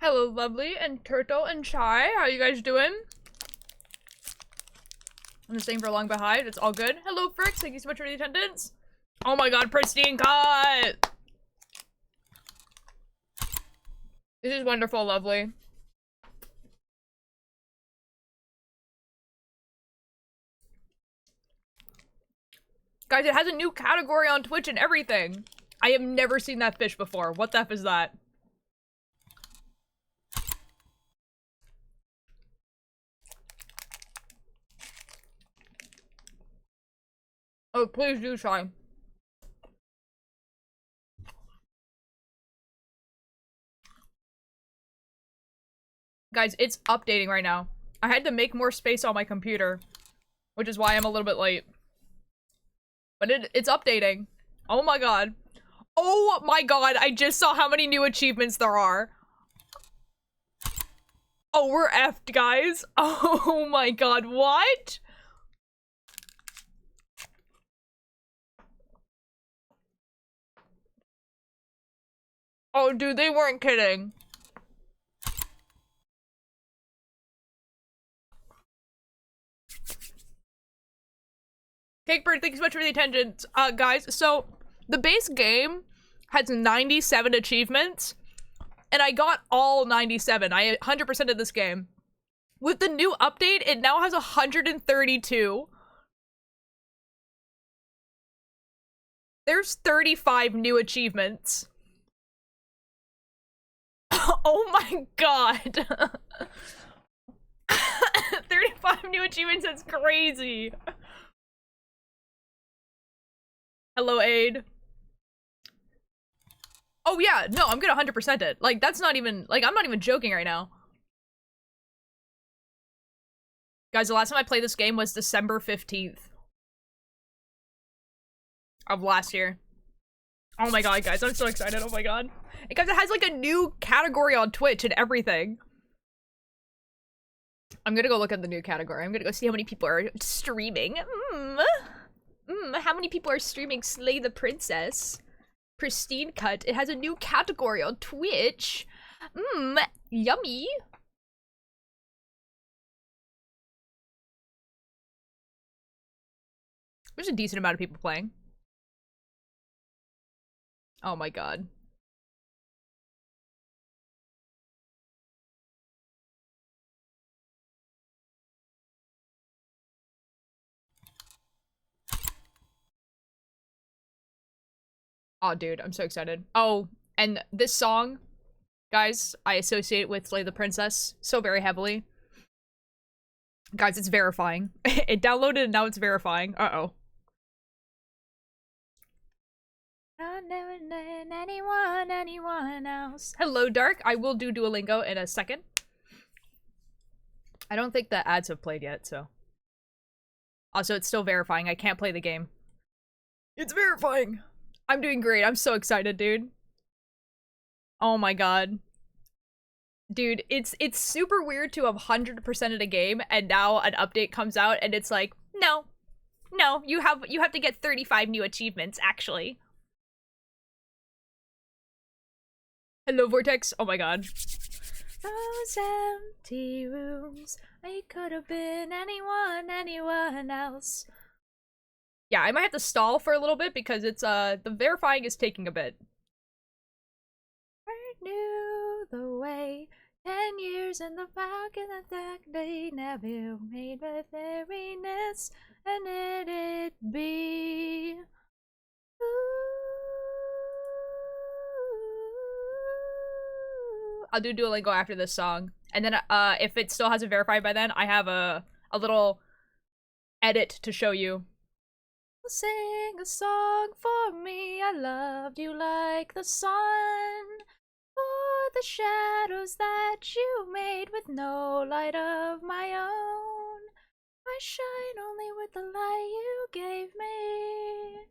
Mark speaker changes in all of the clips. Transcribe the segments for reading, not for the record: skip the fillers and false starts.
Speaker 1: Hello, Lovely, and Turtle, and Chai. How you guys doing? I'm just staying for a long behind. It's all good. Hello, Fricks. Thank you so much for the attendance. Oh my god, Pristine cut! This is wonderful, Lovely. Guys, it has a new category on Twitch and everything. I have never seen that fish before. What the F is that? Oh, please do try. Guys, it's updating right now. I had to make more space on my computer, which is why I'm a little bit late. But it's updating. Oh my god. Oh my god, I just saw how many new achievements there are. Oh, we're effed, guys. Oh my god, what? Oh, dude, they weren't kidding. Cakebird, thank you so much for the attention. Guys, so the base game has 97 achievements, and I got all 97. I 100%ed this game. With the new update, it now has 132. There's 35 new achievements. Oh my god. 35 new achievements, that's crazy. Hello, Aid. Oh yeah, no, I'm gonna 100% it. Like, that's not even, like, I'm not even joking right now. Guys, the last time I played this game was December 15th. Of last year. Oh my god, guys, I'm so excited, oh my god. And guys, it has, like, a new category on Twitch and everything. I'm gonna go look at the new category. I'm gonna go see how many people are streaming. How many people are streaming Slay the Princess? Pristine cut. It has a new category on Twitch. Yummy. There's a decent amount of people playing. Oh my god. Oh, dude, I'm so excited. Oh, and this song, guys, I associate with Slay the Princess so very heavily. Guys, it's verifying. It downloaded and now it's verifying. Uh-oh. Not knowing anyone else. Hello, Dark. I will do Duolingo in a second. I don't think the ads have played yet, so. Also, it's still verifying. I can't play the game. It's verifying. I'm doing great. I'm so excited, dude. Oh my god. Dude, it's super weird to have 100%ed a game and now an update comes out and it's like, no. No, you have to get 35 new achievements, actually. Hello, Vortex. Oh my god. Those empty rooms, they could have been anyone else. Yeah, I might have to stall for a little bit because it's, the verifying is taking a bit. I knew the way, 10 years in the back in the deck, they never made with weariness, and it'd be. I'll do Duolingo after this song. And then, if it still hasn't verified by then, I have a little edit to show you. Sing a song for me, I loved you like the sun. For the shadows that you made with no light of my own. I shine only with the light you gave me.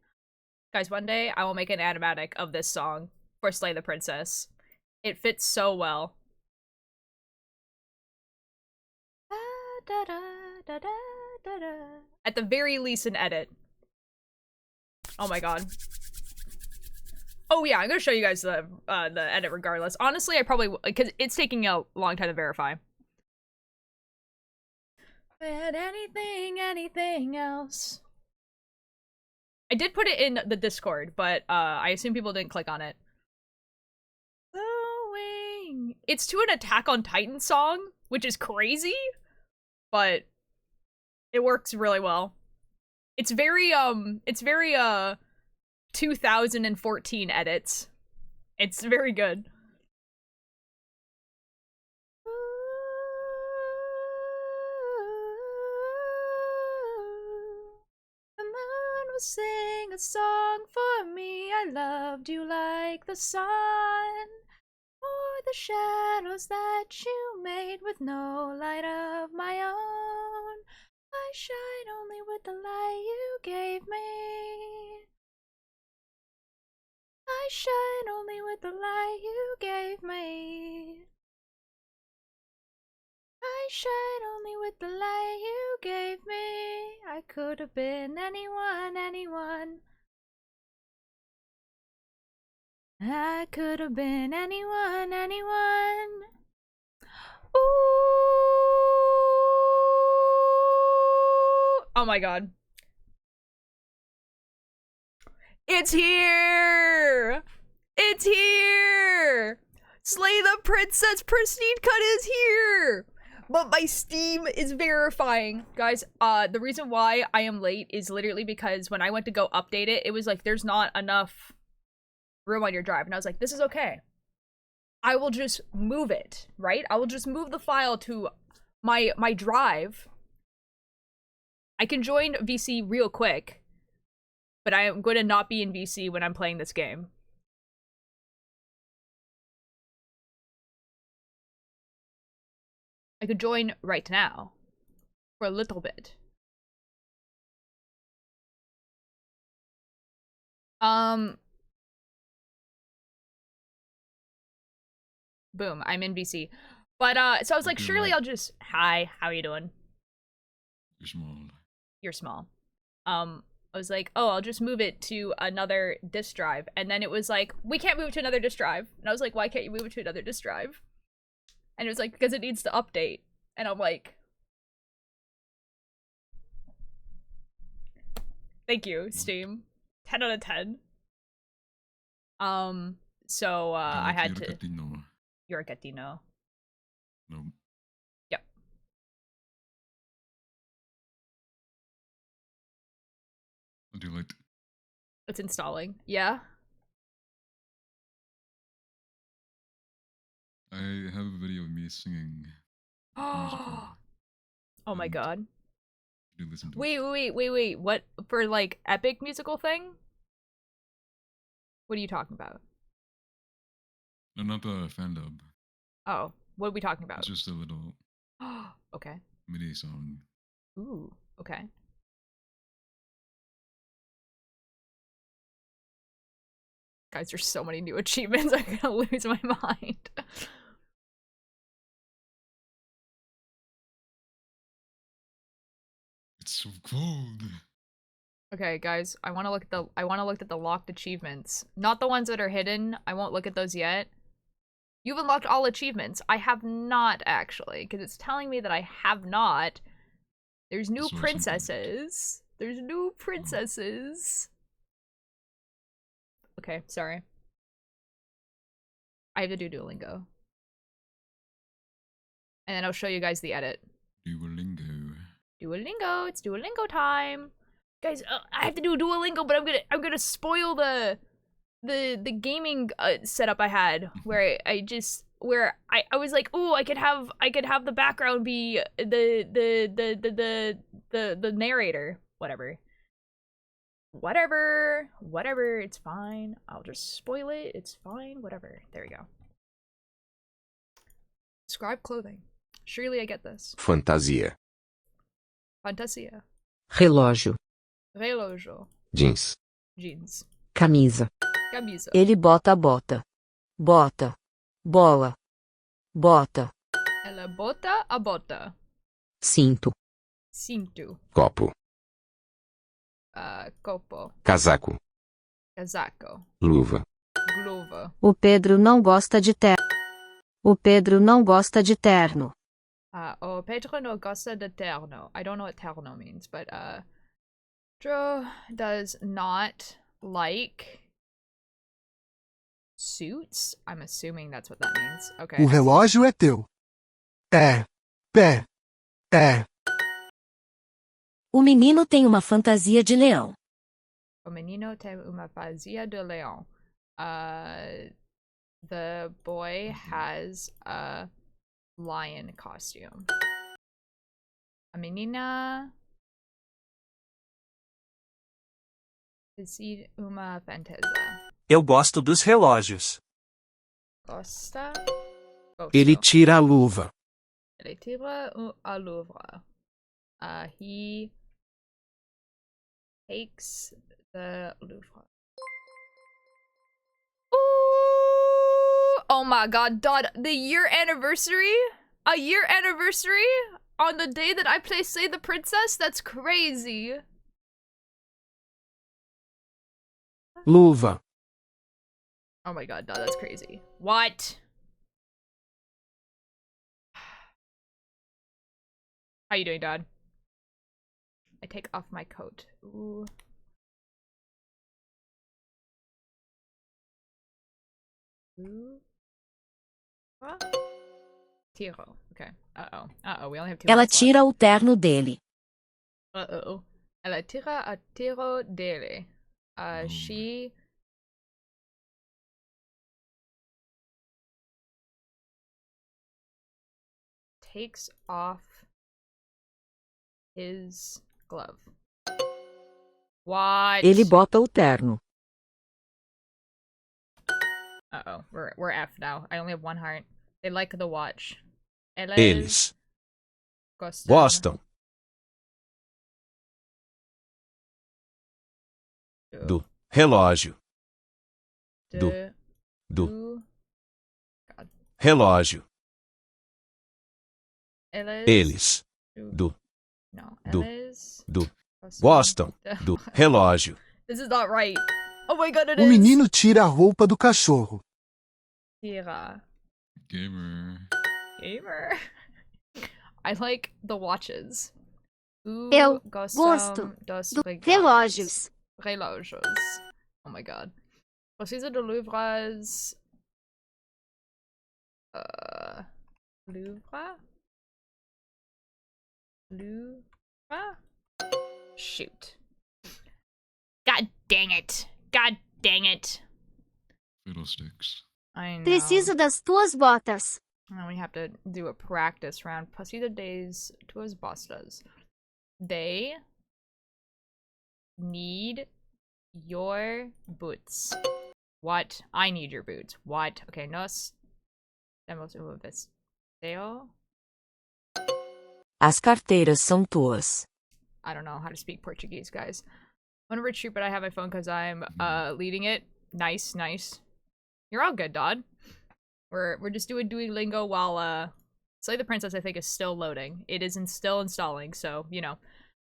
Speaker 1: Guys, one day I will make an animatic of this song for Slay the Princess. It fits so well. At the very least, an edit. Oh my god. Oh yeah, I'm gonna show you guys the edit regardless. Honestly, I probably because it's taking a long time to verify. But anything else? I did put it in the Discord, but I assume people didn't click on it. Glowing. It's to an Attack on Titan song, which is crazy, but it works really well. It's very 2014 edits. It's very good. The moon will sing a song for me. I loved you like the sun. Or the shadows that you made with no light of my own. I shine only with the light you gave me. I shine only with the light you gave me. I shine only with the light you gave me. I could have been anyone. I could have been anyone. Ooh. Oh my god. It's here! It's here! Slay the Princess Pristine Cut is here! But my Steam is verifying. Guys, the reason why I am late is literally because when I went to go update it, it was like, there's not enough room on your drive. And I was like, this is okay. I will just move it, right? I will just move the file to my drive. I can join VC real quick, but I am going to not be in VC when I'm playing this game. I could join right now for a little bit. Boom, I'm in VC. But, so I was like, surely I'll just... Hi, how are you doing?
Speaker 2: You're small.
Speaker 1: You're small. I was like, oh, I'll just move it to another disk drive. And then it was like, we can't move it to another disk drive. And I was like, why can't you move it to another disk drive? And it was like, because it needs to update. And I'm like... Thank you, Steam. 10 out of 10. So, I had to... You're a Gatino.
Speaker 2: No.
Speaker 1: Yep.
Speaker 2: I do like...
Speaker 1: It's installing. Yeah?
Speaker 2: I have a video of me singing.
Speaker 1: Oh my god.
Speaker 2: Do listen to
Speaker 1: Wait. What? For, like, epic musical thing? What are you talking about?
Speaker 2: No, not the fan dub.
Speaker 1: Oh, what are we talking about?
Speaker 2: It's just a little...
Speaker 1: Okay.
Speaker 2: MIDI song.
Speaker 1: Ooh, okay. Guys, there's so many new achievements, I'm gonna lose my mind.
Speaker 2: It's so cold.
Speaker 1: Okay, guys, I want to look at the locked achievements. Not the ones that are hidden. I won't look at those yet. You've unlocked all achievements. I have not, actually, because it's telling me that I have not. There's new princesses. There's new princesses. Okay, sorry. I have to do Duolingo. And then I'll show you guys the edit.
Speaker 2: Duolingo.
Speaker 1: Duolingo, it's Duolingo time. Guys, I have to do Duolingo, but I'm gonna spoil the gaming setup I had, where I was like, ooh, I could have the background be the narrator. Whatever, it's fine. I'll just spoil it. It's fine. Whatever. There we go. Describe clothing. Surely I get this.
Speaker 3: Fantasia.
Speaker 1: Fantasia.
Speaker 4: Relógio.
Speaker 1: Relógio.
Speaker 3: Jeans.
Speaker 1: Jeans.
Speaker 4: Camisa.
Speaker 1: Camisa.
Speaker 4: Ele bota a bota. Bota. Bola. Bota.
Speaker 1: Ela bota a bota.
Speaker 4: Cinto.
Speaker 1: Cinto.
Speaker 3: Copo.
Speaker 1: Copo.
Speaker 3: Casaco.
Speaker 1: Casaco.
Speaker 3: Luva.
Speaker 1: Gluva.
Speaker 4: O Pedro não gosta de terno. O Pedro não gosta de terno.
Speaker 1: Oh, Pedro no gosta de terno. I don't know what terno means, but Pedro does not like suits. I'm assuming that's what that means. Okay.
Speaker 3: O relógio é teu. É. Pé. É.
Speaker 4: O menino tem uma fantasia de leão.
Speaker 1: O menino tem uma fantasia de leão. The boy has a lion costume. A menina decide uma fantasia.
Speaker 5: Eu gosto dos relógios.
Speaker 1: Gosta?
Speaker 3: Ele
Speaker 1: Gosto.
Speaker 3: tira a luva.
Speaker 1: Ele tira a luva. He takes the luva. Ooh! Oh my god, Dad, the year anniversary? A year anniversary? On the day that I play Slay the Princess? That's crazy.
Speaker 3: Luva.
Speaker 1: Oh my god, Dad, that's crazy. What? How you doing, Dad? I take off my coat. Ooh. Ooh. What? Tiro. Okay. Uh-oh. Uh-oh, we only have 2
Speaker 4: Ela
Speaker 1: minutes
Speaker 4: tira o terno dele.
Speaker 1: left. Uh-oh. Ela tira a tiro dele. She... takes off his glove. What?
Speaker 4: Ele bota o terno.
Speaker 1: Uh-oh. We're F now. I only have 1 heart. They like the watch.
Speaker 5: Eles
Speaker 1: Gostam.
Speaker 5: gostam do relógio. do
Speaker 1: God.
Speaker 5: relógio.
Speaker 1: Eles
Speaker 5: Eles do
Speaker 1: No.
Speaker 5: do-
Speaker 1: Eles
Speaker 5: do gostam do relógio.
Speaker 1: This is not right. Oh my god, it
Speaker 3: O
Speaker 1: is.
Speaker 3: menino tira a roupa do cachorro.
Speaker 1: Tira.
Speaker 2: Gamer.
Speaker 1: Gamer. I like the watches.
Speaker 6: Eu
Speaker 1: gostam
Speaker 6: gosto
Speaker 1: dos
Speaker 6: do
Speaker 1: regalos.
Speaker 6: relógios.
Speaker 1: Relógios. Oh my god. Precisa de livros. Louvre? Louvre? Shoot. God dang it. God dang it.
Speaker 2: Fiddlesticks.
Speaker 1: I know.
Speaker 6: Preciso das tuas botas.
Speaker 1: Now we have to do a practice round. Precisa das tuas botas. They need your boots. What? I need your boots. What? Okay, nos temos uma vestido.
Speaker 4: As carteiras são tuas.
Speaker 1: I don't know how to speak Portuguese, guys. I'm gonna retreat, but I have my phone because I'm leading it. Nice, nice. You're all good, Dodd. We're just doing Duolingo while Slay the Princess I think is still loading. It is still installing, so you know.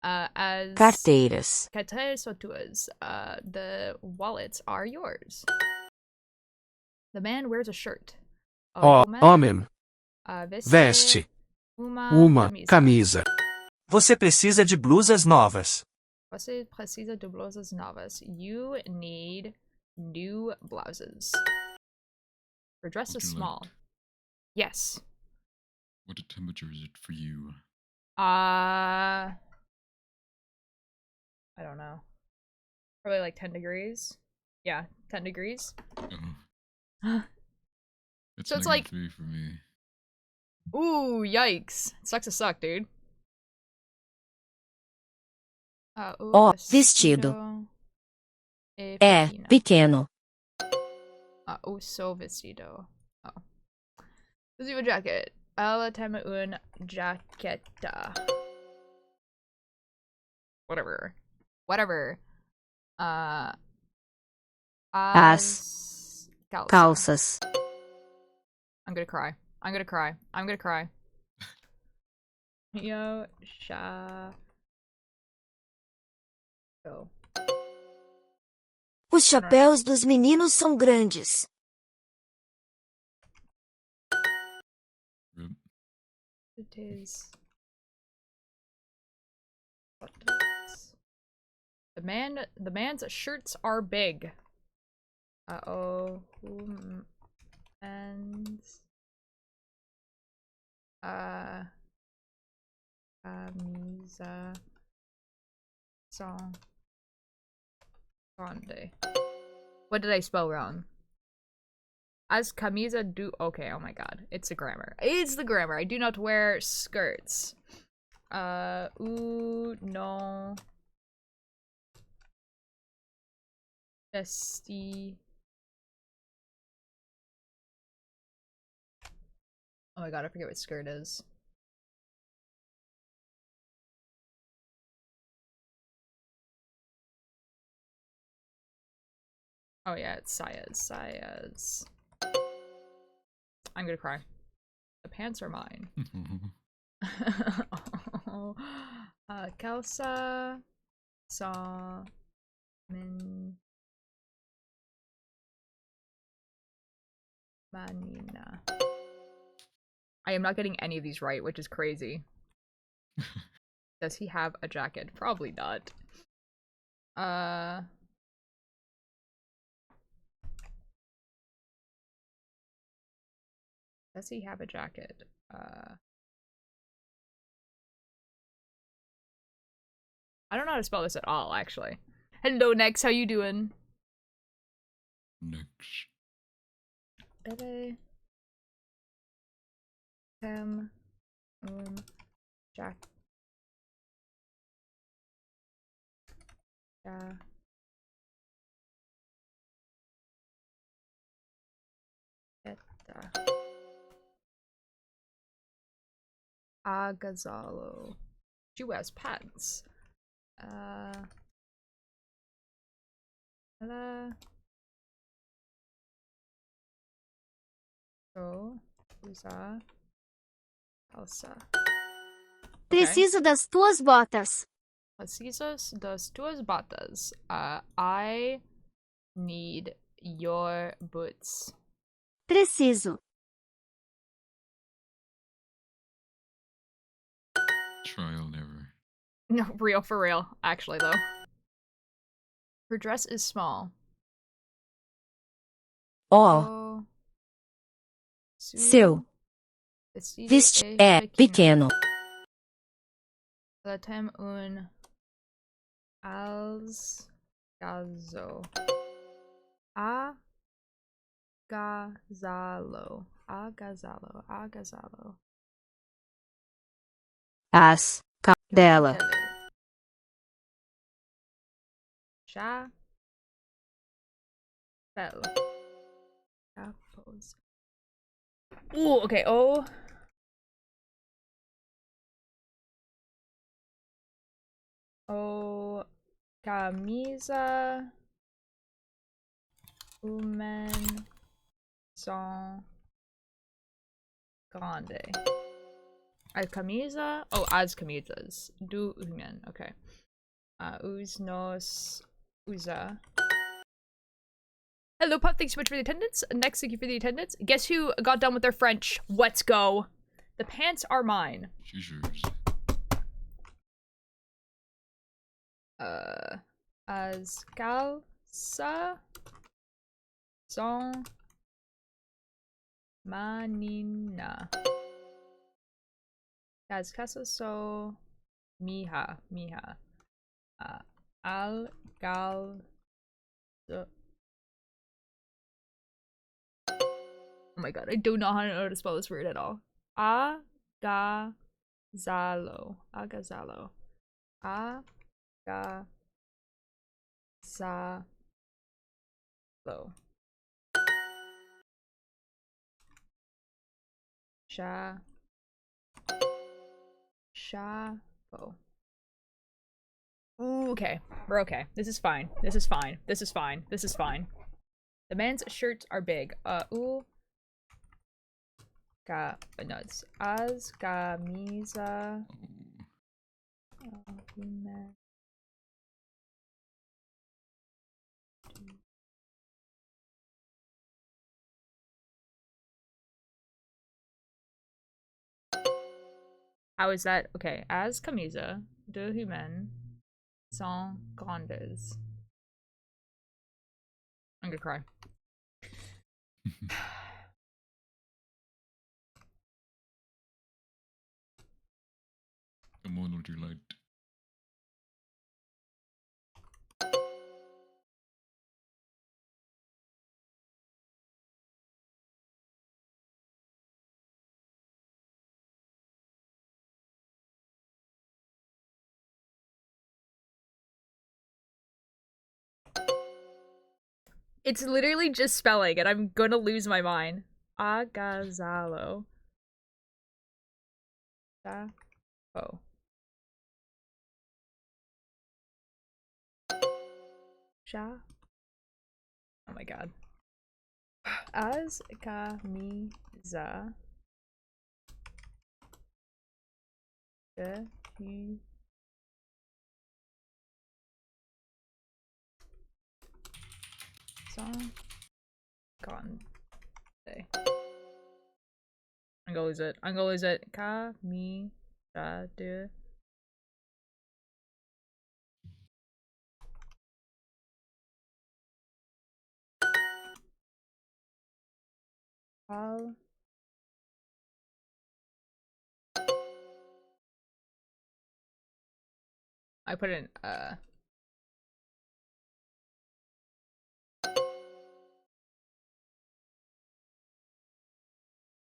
Speaker 1: As
Speaker 4: Carteiras.
Speaker 1: carteiras são tuas. The wallets are yours. The man wears a shirt.
Speaker 3: Ó,
Speaker 1: woman,
Speaker 3: homem.
Speaker 1: veste
Speaker 3: Veste uma camisa.
Speaker 5: Você precisa de blusas novas.
Speaker 1: Você precisa de blusas novas. You need new blouses. Her dress
Speaker 2: Would
Speaker 1: is
Speaker 2: you
Speaker 1: small.
Speaker 2: like-
Speaker 1: Yes.
Speaker 2: What temperature is it for you?
Speaker 1: I don't know. Probably like 10 degrees. Yeah, 10 degrees.
Speaker 2: Oh, it's
Speaker 1: So it's like-
Speaker 2: -3 for me.
Speaker 1: Ooh, yikes. Sucks to suck, dude.
Speaker 4: Ó, vestido.
Speaker 1: E
Speaker 4: É
Speaker 1: pequena.
Speaker 4: pequeno.
Speaker 1: O seu vestido. Oh. Usa uma jacket. Ela tem uma jaqueta. Whatever. Whatever.
Speaker 4: As
Speaker 1: calça.
Speaker 4: calças.
Speaker 1: I'm gonna cry. I'm gonna cry. I'm gonna cry. Yo, sha. Go.
Speaker 4: Os chapéus dos meninos são grandes.
Speaker 2: Rip.
Speaker 1: It is. Buttons. The man's shirts are big. Uh-oh. And camisa song grande. What did I spell wrong? As camisa do. Okay, oh my god. It's the grammar. It's the grammar. I do not wear skirts. No. Vesti. Oh my god, I forget what skirt is. Oh yeah, it's Sayas. I'm gonna cry. The pants are mine. Oh. Calça sa min manina. I am not getting any of these right, which is crazy. Does he have a jacket? Probably not. Does he have a jacket? I don't know how to spell this at all, actually. Hello, Nex. How you doing?
Speaker 2: Next.
Speaker 1: Bebe. Jack. Yeah. Agasallo. She wears pants. Hello. So, usar calça.
Speaker 6: Preciso das tuas botas.
Speaker 1: Precisas das tuas botas. I need your boots.
Speaker 6: Preciso.
Speaker 2: Trial never.
Speaker 1: No, real for real. Actually, though. Her dress is small.
Speaker 4: Oh, seu vestido é pequeno.
Speaker 1: Ela tem algazo. Agasallo.
Speaker 4: As dela.
Speaker 1: Já. Belo. Capos. Ooh, okay. Oh. Oh. Camisa. Women. São grande. As camisa? Oh, as camisas. Do human. Okay. Os nos usa. Hello, Pup. Thanks so much for the attendance. Next, thank you for the attendance. Guess who got done with their French? Let's go. The pants are mine.
Speaker 2: She's yours.
Speaker 1: As calça são manina. As calças são mija. Al gal. Oh my god, I do not know how to spell this word at all. Agazalo. Agazalo. Shapo. Ooh, okay. We're okay. This is fine. This is fine. This is fine. This is fine. The men's shirts are big. Nuts. As camisa. How is that? Okay, as camisa de humain sans grandes. I'm gonna cry.
Speaker 2: Come on, what you like?
Speaker 1: It's literally just spelling, and I'm gonna lose my mind. Agazalo. Oh. Sha. Oh my god. As camisa de song gone day. I'm gonna lose it. I'm gonna lose it. Camisa de Al I put in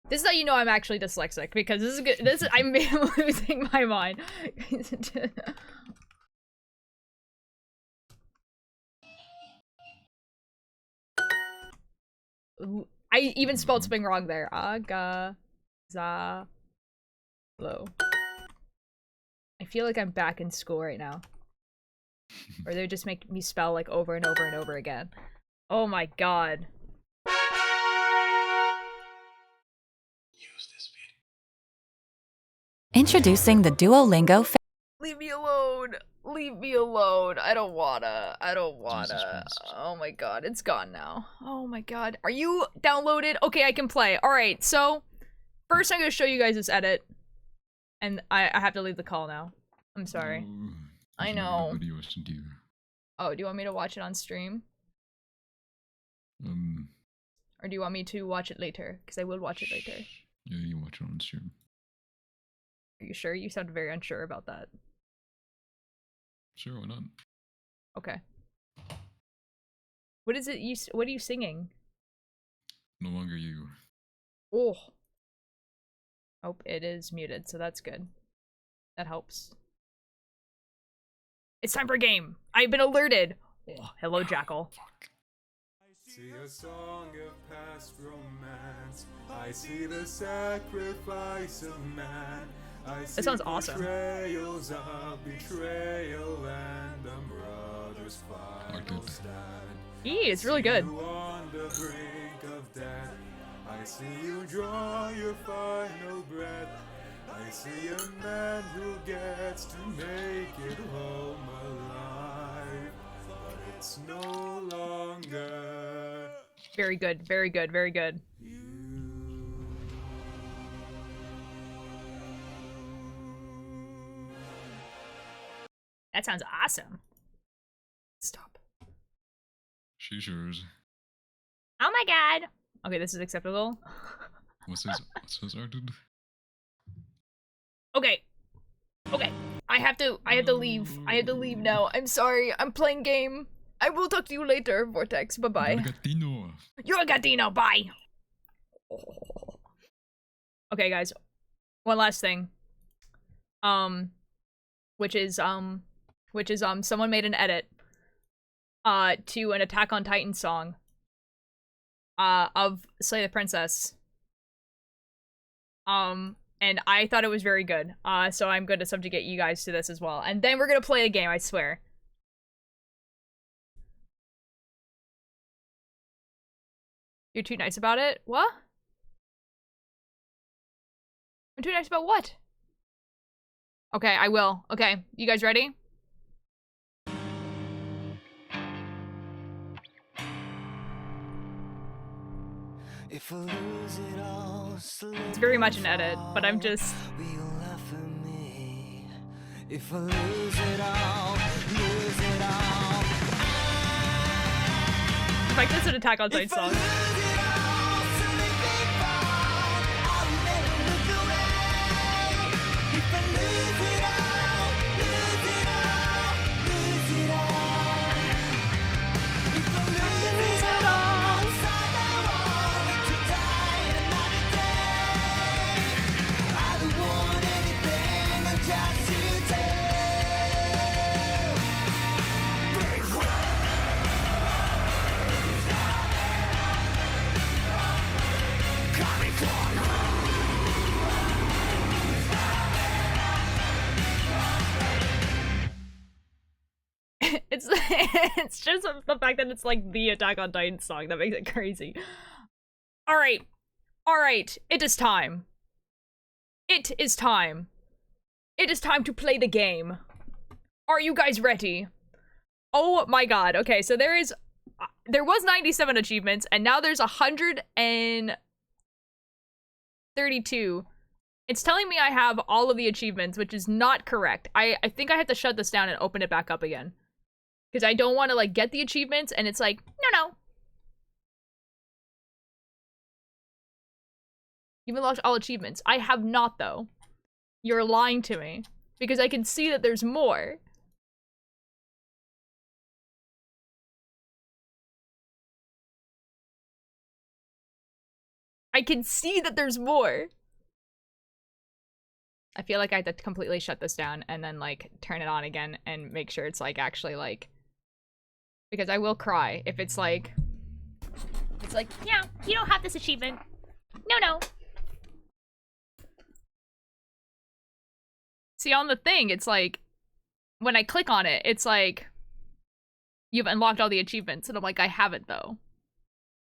Speaker 1: this is how you know I'm actually dyslexic, because this is good. This is I'm losing my mind. I even spelled something wrong there. Agazalo. I feel like I'm back in school right now. Or they just make me spell like over and over and over again. Oh my god.
Speaker 7: Introducing the Duolingo.
Speaker 1: Leave me alone. Leave me alone. I don't wanna. I don't wanna.
Speaker 2: Christ.
Speaker 1: Oh my god, it's gone now. Oh my god. Are you downloaded? Okay, I can play. Alright, so first I'm gonna show you guys this edit. And I have to leave the call now. I'm sorry.
Speaker 2: No,
Speaker 1: I
Speaker 2: there's
Speaker 1: know.
Speaker 2: no videos to do.
Speaker 1: Oh, do you want me to watch it on stream? Or do you want me to watch it later? Because I will watch it later.
Speaker 2: Yeah, you watch it on stream.
Speaker 1: Are you sure? You sound very unsure about that.
Speaker 2: Sure, why not?
Speaker 1: Okay. What is it what are you singing?
Speaker 2: No longer you.
Speaker 1: Oh. Oh, it is muted, so that's good. That helps. It's time for a game. I've been alerted. Oh, hello, Jackal.
Speaker 2: Fuck.
Speaker 8: See a song of past romance. I see the sacrifice of man. I see
Speaker 1: That sounds awesome.
Speaker 8: portrayals of betrayal and a brother's final
Speaker 2: it.
Speaker 8: stand.
Speaker 1: It's really good.
Speaker 8: You on the brink of death. I see you draw your final breath. I see a man who gets to make it home alive, but it's no longer
Speaker 1: Very good, very good, very good.
Speaker 8: you.
Speaker 1: That sounds awesome. Stop.
Speaker 2: She sure's.
Speaker 1: Oh my god. Okay, this is acceptable.
Speaker 2: What's his dude?
Speaker 1: Okay. Okay. I have to leave. I have to leave now. I'm sorry. I'm playing game. I will talk to you later, Vortex. Bye-bye.
Speaker 2: Gatino.
Speaker 1: You're a Gatino. Bye. Okay, guys. One last thing. Which is someone made an edit to an Attack on Titan song of Slay the Princess. And I thought it was very good. So I'm going to subjugate you guys to this as well. And then we're going to play a game, I swear. You're too nice about it? What? I'm too nice about what? Okay, I will. Okay, you guys ready?
Speaker 9: If I lose it all,
Speaker 1: It's very much an edit, but I'm just...
Speaker 8: If I lose it all, lose it all.
Speaker 1: Like this is an Attack on Titan song. It's just the fact that it's like the Attack on Titan song that makes it crazy. Alright. Alright. It is time. It is time. It is time to play the game. Are you guys ready? Oh my god. Okay, so there was 97 achievements, and now there's 132. It's telling me I have all of the achievements, which is not correct. I think I have to shut this down and open it back up again. Because I don't want to, like, get the achievements, and it's like, no. You've unlocked all achievements. I have not, though. You're lying to me. Because I can see that there's more. I can see that there's more. I feel like I have to completely shut this down and then, like, turn it on again and make sure it's, like, actually, like... Because I will cry if it's like, yeah, you don't have this achievement. No. See, on the thing, it's like, when I click on it, it's like, you've unlocked all the achievements. And I'm like, I haven't, though.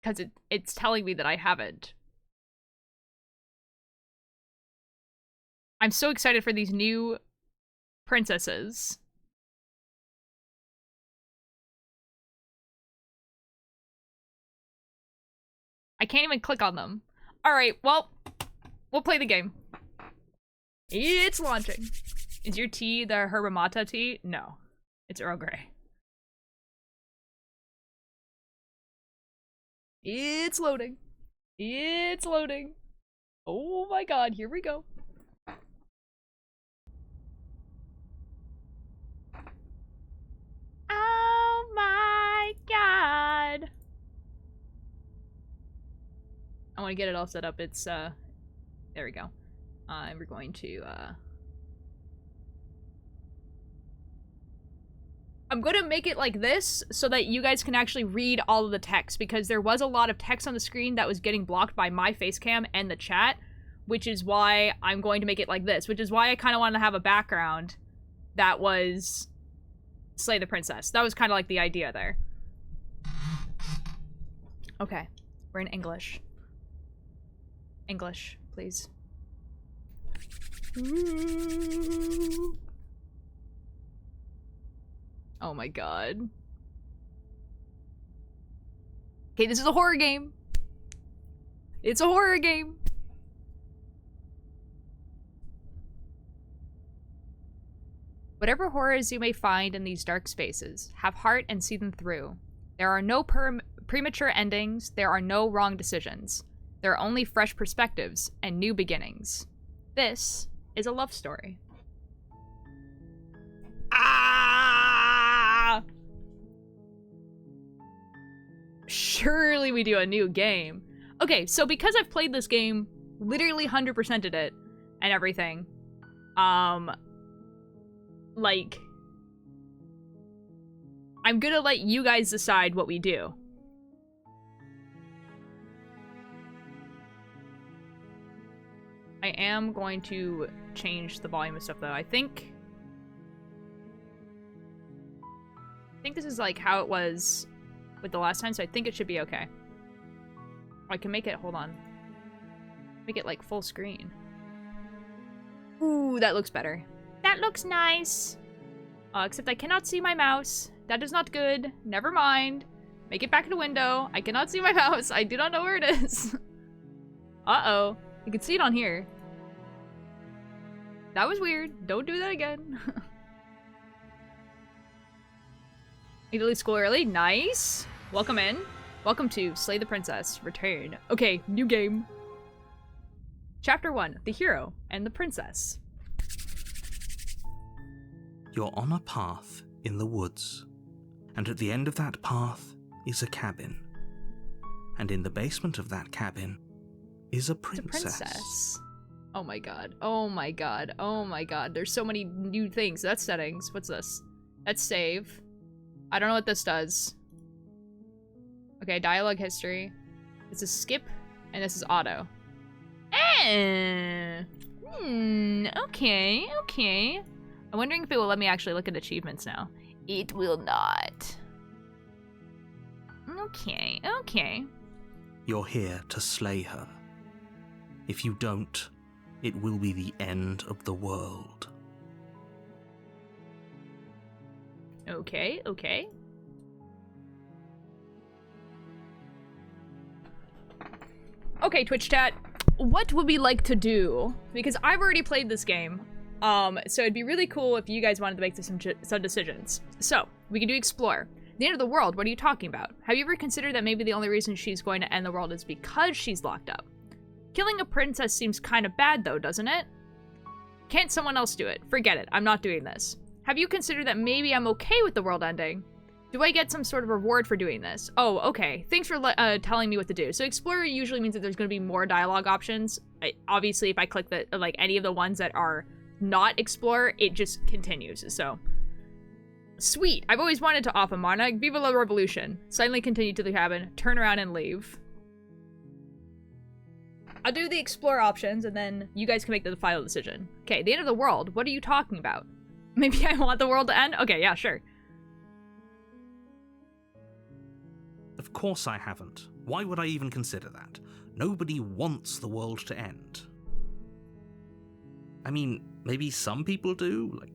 Speaker 1: Because it's telling me that I haven't. I'm so excited for these new princesses. I can't even click on them. Alright, well, we'll play the game. It's launching. Is your tea the Herba Mate tea? No. It's Earl Grey. It's loading. It's loading. Oh my god, here we go. Oh my god. I want to get it all set up. It's, there we go. And we're going to, I'm going to make it like this so that you guys can actually read all of the text, because there was a lot of text on the screen that was getting blocked by my face cam and the chat, which is why I'm going to make it like this, which is why I kind of wanted to have a background that was Slay the Princess. That was kind of like the idea there. Okay, we're in English. English, please. Ooh. Oh my god. Okay, this is a horror game. It's a horror game. Whatever horrors you may find in these dark spaces, have heart and see them through. There are no premature endings, there are no wrong decisions. There are only fresh perspectives and new beginnings. This is a love story. Ah! Surely we do a new game. Okay, so because I've played this game, literally 100%ed it and everything, like, I'm gonna let you guys decide what we do. I am going to change the volume of stuff, though. I think this is like how it was with the last time, so I think it should be okay. I can make it, hold on. Make it like full screen. Ooh, that looks better. That looks nice. Except I cannot see my mouse. That is not good. Never mind. Make it back to window. I cannot see my mouse. I do not know where it is. Uh-oh. You can see it on here. That was weird. Don't do that again. Need to leave school early. Nice. Welcome in. Welcome to Slay the Princess. Return. Okay, new game. Chapter 1. The Hero and the Princess.
Speaker 5: You're on a path in the woods, and at the end of that path is a cabin. And in the basement of that cabin is a princess.
Speaker 1: It's a princess. Oh my god. Oh my god. Oh my god. There's so many new things. That's settings. What's this? That's save. I don't know what this does. Okay, dialogue history. This is skip, and this is auto. Okay, okay. I'm wondering if it will let me actually look at achievements now. It will not. Okay, okay.
Speaker 5: You're here to slay her. If you don't, it will be the end of the world.
Speaker 1: Okay, okay. Okay, Twitch chat. What would we like to do? Because I've already played this game. So it'd be really cool if you guys wanted to make some decisions. So, we can do explore. The end of the world, what are you talking about? Have you ever considered that maybe the only reason she's going to end the world is because she's locked up? Killing a princess seems kind of bad though, doesn't it? Can't someone else do it? Forget it, I'm not doing this. Have you considered that maybe I'm okay with the world ending? Do I get some sort of reward for doing this? Oh, okay. Thanks for telling me what to do. So Explorer usually means that there's going to be more dialogue options. Obviously, if I click the any of the ones that are not Explorer, it just continues. So, sweet. I've always wanted to off a monarch. Viva la revolution. Silently continue to the cabin. Turn around and leave. I'll do the Explore options, and then you guys can make the final decision. Okay, the end of the world. What are you talking about? Maybe I want the world to end? Okay, yeah, sure.
Speaker 5: Of course I haven't. Why would I even consider that? Nobody wants the world to end. I mean, maybe some people do, like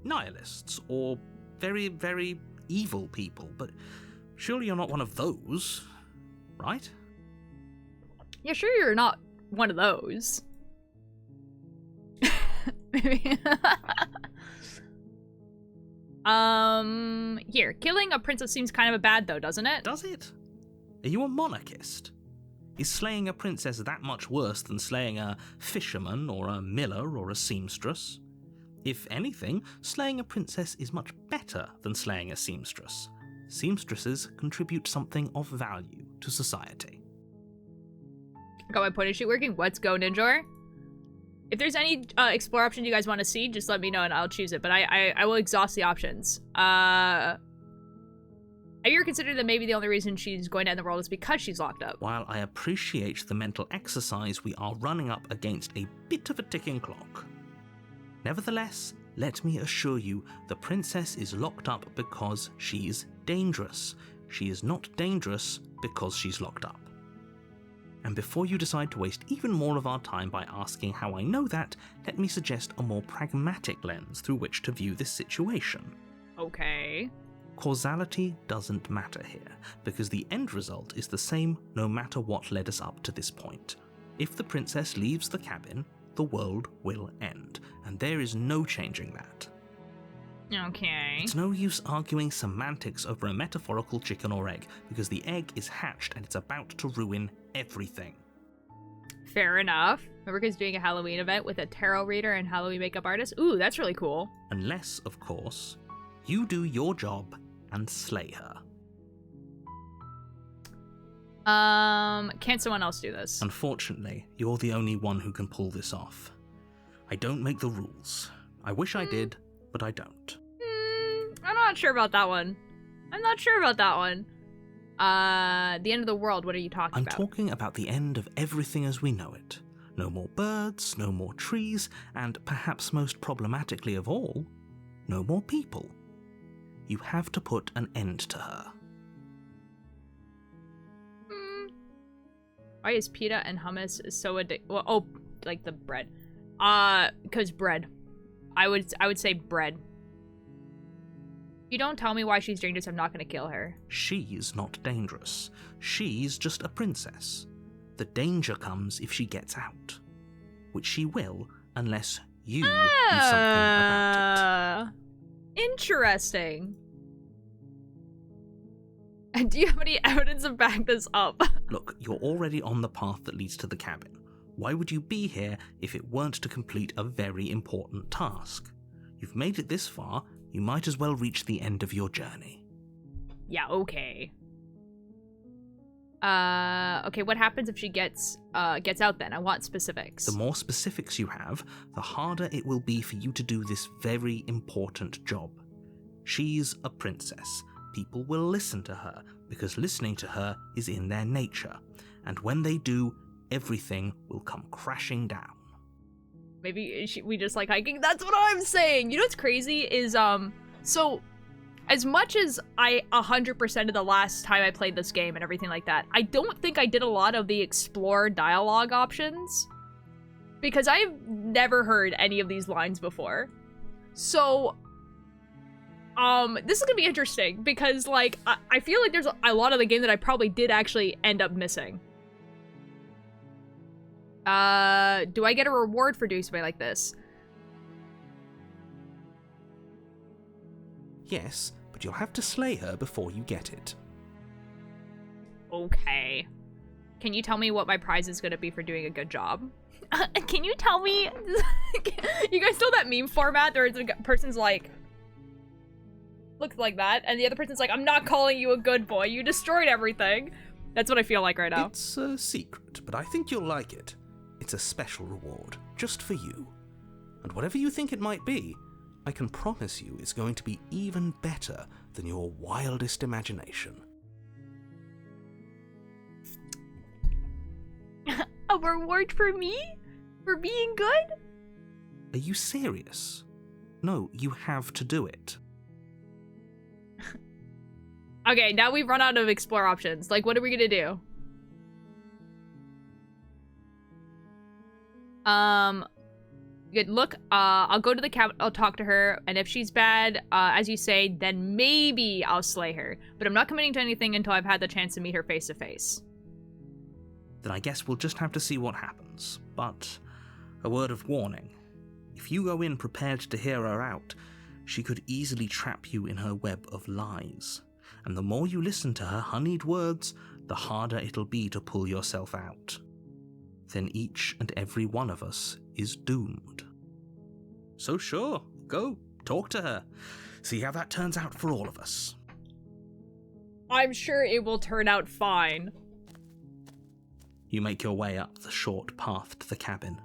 Speaker 5: nihilists, or very, very evil people, but surely you're not one of those, right?
Speaker 1: Yeah, sure you're not one of those. Maybe. Here. Killing a princess seems kind of bad though, doesn't it?
Speaker 5: Does it? Are you a monarchist? Is slaying a princess that much worse than slaying a fisherman or a miller or a seamstress? If anything, slaying a princess is much better than slaying a seamstress. Seamstresses contribute something of value to society.
Speaker 1: Got my point and shoot working. Let's go, Ninjor. If there's any explore option you guys want to see, just let me know and I'll choose it. But I will exhaust the options. Have you ever considered that maybe the only reason she's going to end the world is because she's locked up?
Speaker 5: While I appreciate the mental exercise, we are running up against a bit of a ticking clock. Nevertheless, let me assure you, the princess is locked up because she's dangerous. She is not dangerous because she's locked up. And before you decide to waste even more of our time by asking how I know that, let me suggest a more pragmatic lens through which to view this situation.
Speaker 1: Okay.
Speaker 5: Causality doesn't matter here, because the end result is the same no matter what led us up to this point. If the princess leaves the cabin, the world will end, and there is no changing that.
Speaker 1: Okay.
Speaker 5: It's no use arguing semantics over a metaphorical chicken or egg, because the egg is hatched and it's about to ruin everything.
Speaker 1: Fair enough. Rebecca's doing a Halloween event with a tarot reader and Halloween makeup artist. Ooh, that's really cool.
Speaker 5: Unless, of course, you do your job and slay her.
Speaker 1: Can't someone else do this?
Speaker 5: Unfortunately, you're the only one who can pull this off. I don't make the rules. I wish I did, but I don't.
Speaker 1: I'm not sure about that one. I'm not sure about that one. The end of the world, what are you talking about?
Speaker 5: I'm talking about the end of everything as we know it. No more birds, no more trees, and perhaps most problematically of all, no more people. You have to put an end to her.
Speaker 1: Why is pita and hummus so addictive? Well, oh, like the bread. Because bread. I would say bread. If you don't tell me why she's dangerous, I'm not gonna kill her.
Speaker 5: She's not dangerous. She's just a princess. The danger comes if she gets out. Which she will, unless you do something about it.
Speaker 1: Interesting. And do you have any evidence to back this up?
Speaker 5: Look, you're already on the path that leads to the cabin. Why would you be here if it weren't to complete a very important task? You've made it this far, you might as well reach the end of your journey.
Speaker 1: Yeah, okay. Okay, what happens if she gets out then? I want specifics.
Speaker 5: The more specifics you have, the harder it will be for you to do this very important job. She's a princess. People will listen to her, because listening to her is in their nature. And when they do, everything will come crashing down.
Speaker 1: Maybe we just like hiking? That's what I'm saying! You know what's crazy is, so, as much as I 100% of the last time I played this game and everything like that, I don't think I did a lot of the explore dialogue options. Because I've never heard any of these lines before. So, this is gonna be interesting, because, like, I feel like there's a lot of the game that I probably did actually end up missing. Do I get a reward for doing something like this?
Speaker 5: Yes, but you'll have to slay her before you get it.
Speaker 1: Okay. Can you tell me what my prize is gonna be for doing a good job? Can you tell me? You guys know that meme format? There's a person's like, looks like that, and the other person's like, I'm not calling you a good boy, you destroyed everything. That's what I feel like right now.
Speaker 5: It's a secret, but I think you'll like it. It's a special reward, just for you. And whatever you think it might be, I can promise you it's going to be even better than your wildest imagination.
Speaker 1: A reward for me? For being good?
Speaker 5: Are you serious? No, you have to do it.
Speaker 1: Okay, now we've run out of explore options. Like, what are we gonna do? Good. Look, I'll go to the cabin, I'll talk to her, and if she's bad, as you say, then maybe I'll slay her. But I'm not committing to anything until I've had the chance to meet her face to face.
Speaker 5: Then I guess we'll just have to see what happens. But a word of warning. If you go in prepared to hear her out, she could easily trap you in her web of lies. And the more you listen to her honeyed words, the harder it'll be to pull yourself out. Then each and every one of us is doomed. So sure, go, talk to her. See how that turns out for all of us.
Speaker 1: I'm sure it will turn out fine.
Speaker 5: You make your way up the short path to the cabin.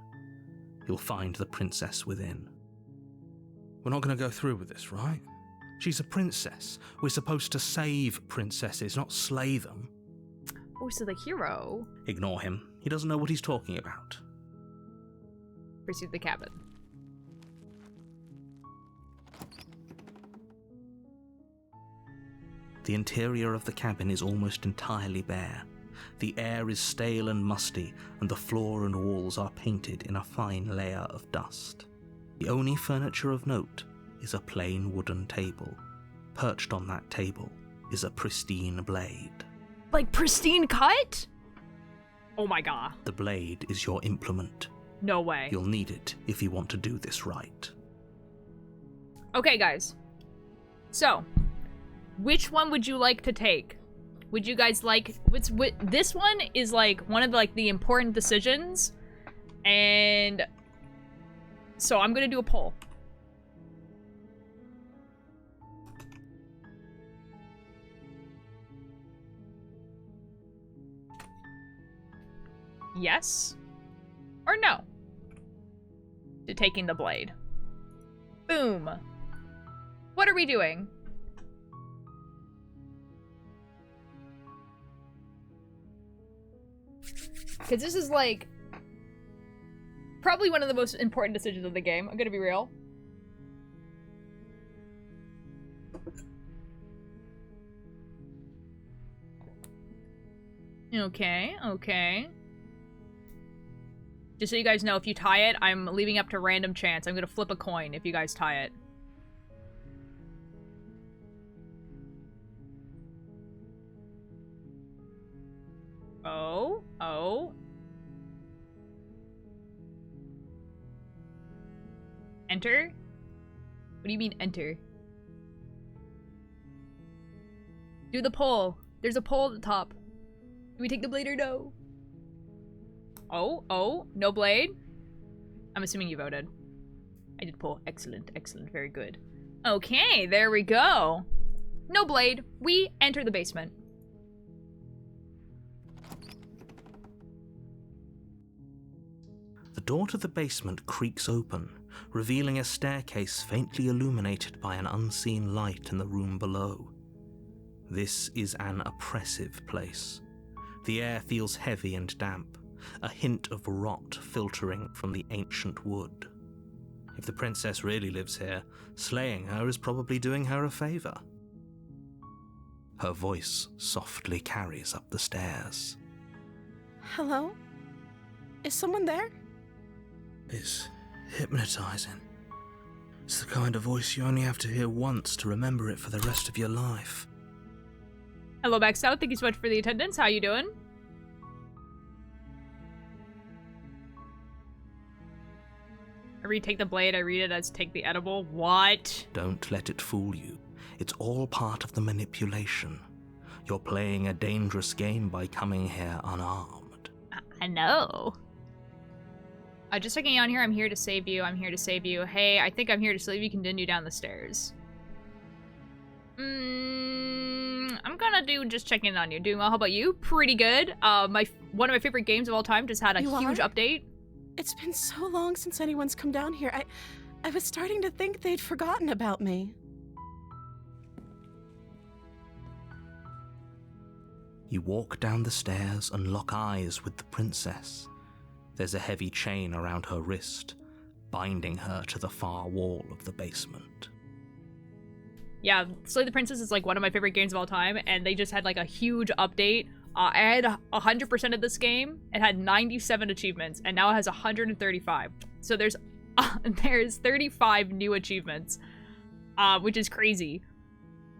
Speaker 5: You'll find the princess within. We're not going to go through with this, right? She's a princess. We're supposed to save princesses, not slay them.
Speaker 1: Oh, so the hero.
Speaker 5: Ignore him. He doesn't know what he's talking about.
Speaker 1: Pursued the cabin.
Speaker 5: The interior of the cabin is almost entirely bare. The air is stale and musty, and the floor and walls are painted in a fine layer of dust. The only furniture of note is a plain wooden table. Perched on that table is a pristine blade.
Speaker 1: Like pristine cut? Oh my god.
Speaker 5: The blade is your implement.
Speaker 1: No way.
Speaker 5: You'll need it if you want to do this right.
Speaker 1: Okay, guys. So, which one would you like to take? Would you guys like... this one is like one of the important decisions. And... so I'm gonna do a poll. Yes or no to taking the blade. Boom. What are we doing? Because this is like probably one of the most important decisions of the game. I'm gonna be real. Okay, okay. Just so you guys know, if you tie it, I'm leaving up to random chance. I'm gonna flip a coin if you guys tie it. Oh, oh. Enter? What do you mean enter? Do the poll. There's a poll at the top. Do we take the blade or no? Oh, no blade? I'm assuming you voted. I did poll. Excellent, excellent, very good. Okay, there we go. No blade. We enter the basement.
Speaker 5: The door to the basement creaks open, revealing a staircase faintly illuminated by an unseen light in the room below. This is an oppressive place. The air feels heavy and damp, a hint of rot filtering from the ancient wood. If the princess really lives here, slaying her is probably doing her a favor. Her voice softly carries up the stairs.
Speaker 9: Hello? Is someone there?
Speaker 5: It's hypnotizing. It's the kind of voice you only have to hear once to remember it for the rest of your life.
Speaker 1: Hello, back south. Thank you so much for the attendance. How you doing? I read take the blade. I read it as take the edible. What?
Speaker 5: Don't let it fool you. It's all part of the manipulation. You're playing a dangerous game by coming here unarmed.
Speaker 1: I know. Just checking you on here. I'm here to save you. I'm here to save you. Hey, I think I'm here to save you. Continue down the stairs. I'm gonna do just checking in on you. Doing well. How about you? Pretty good. One of my favorite games of all time just had a huge update.
Speaker 9: It's been so long since anyone's come down here. I was starting to think they'd forgotten about me.
Speaker 5: You walk down the stairs and lock eyes with the princess. There's a heavy chain around her wrist, binding her to the far wall of the basement.
Speaker 1: Yeah, Slay the Princess is like one of my favorite games of all time, and they just had like a huge update. I had 100% of this game. It had 97 achievements, and now it has 135. So there's 35 new achievements, which is crazy.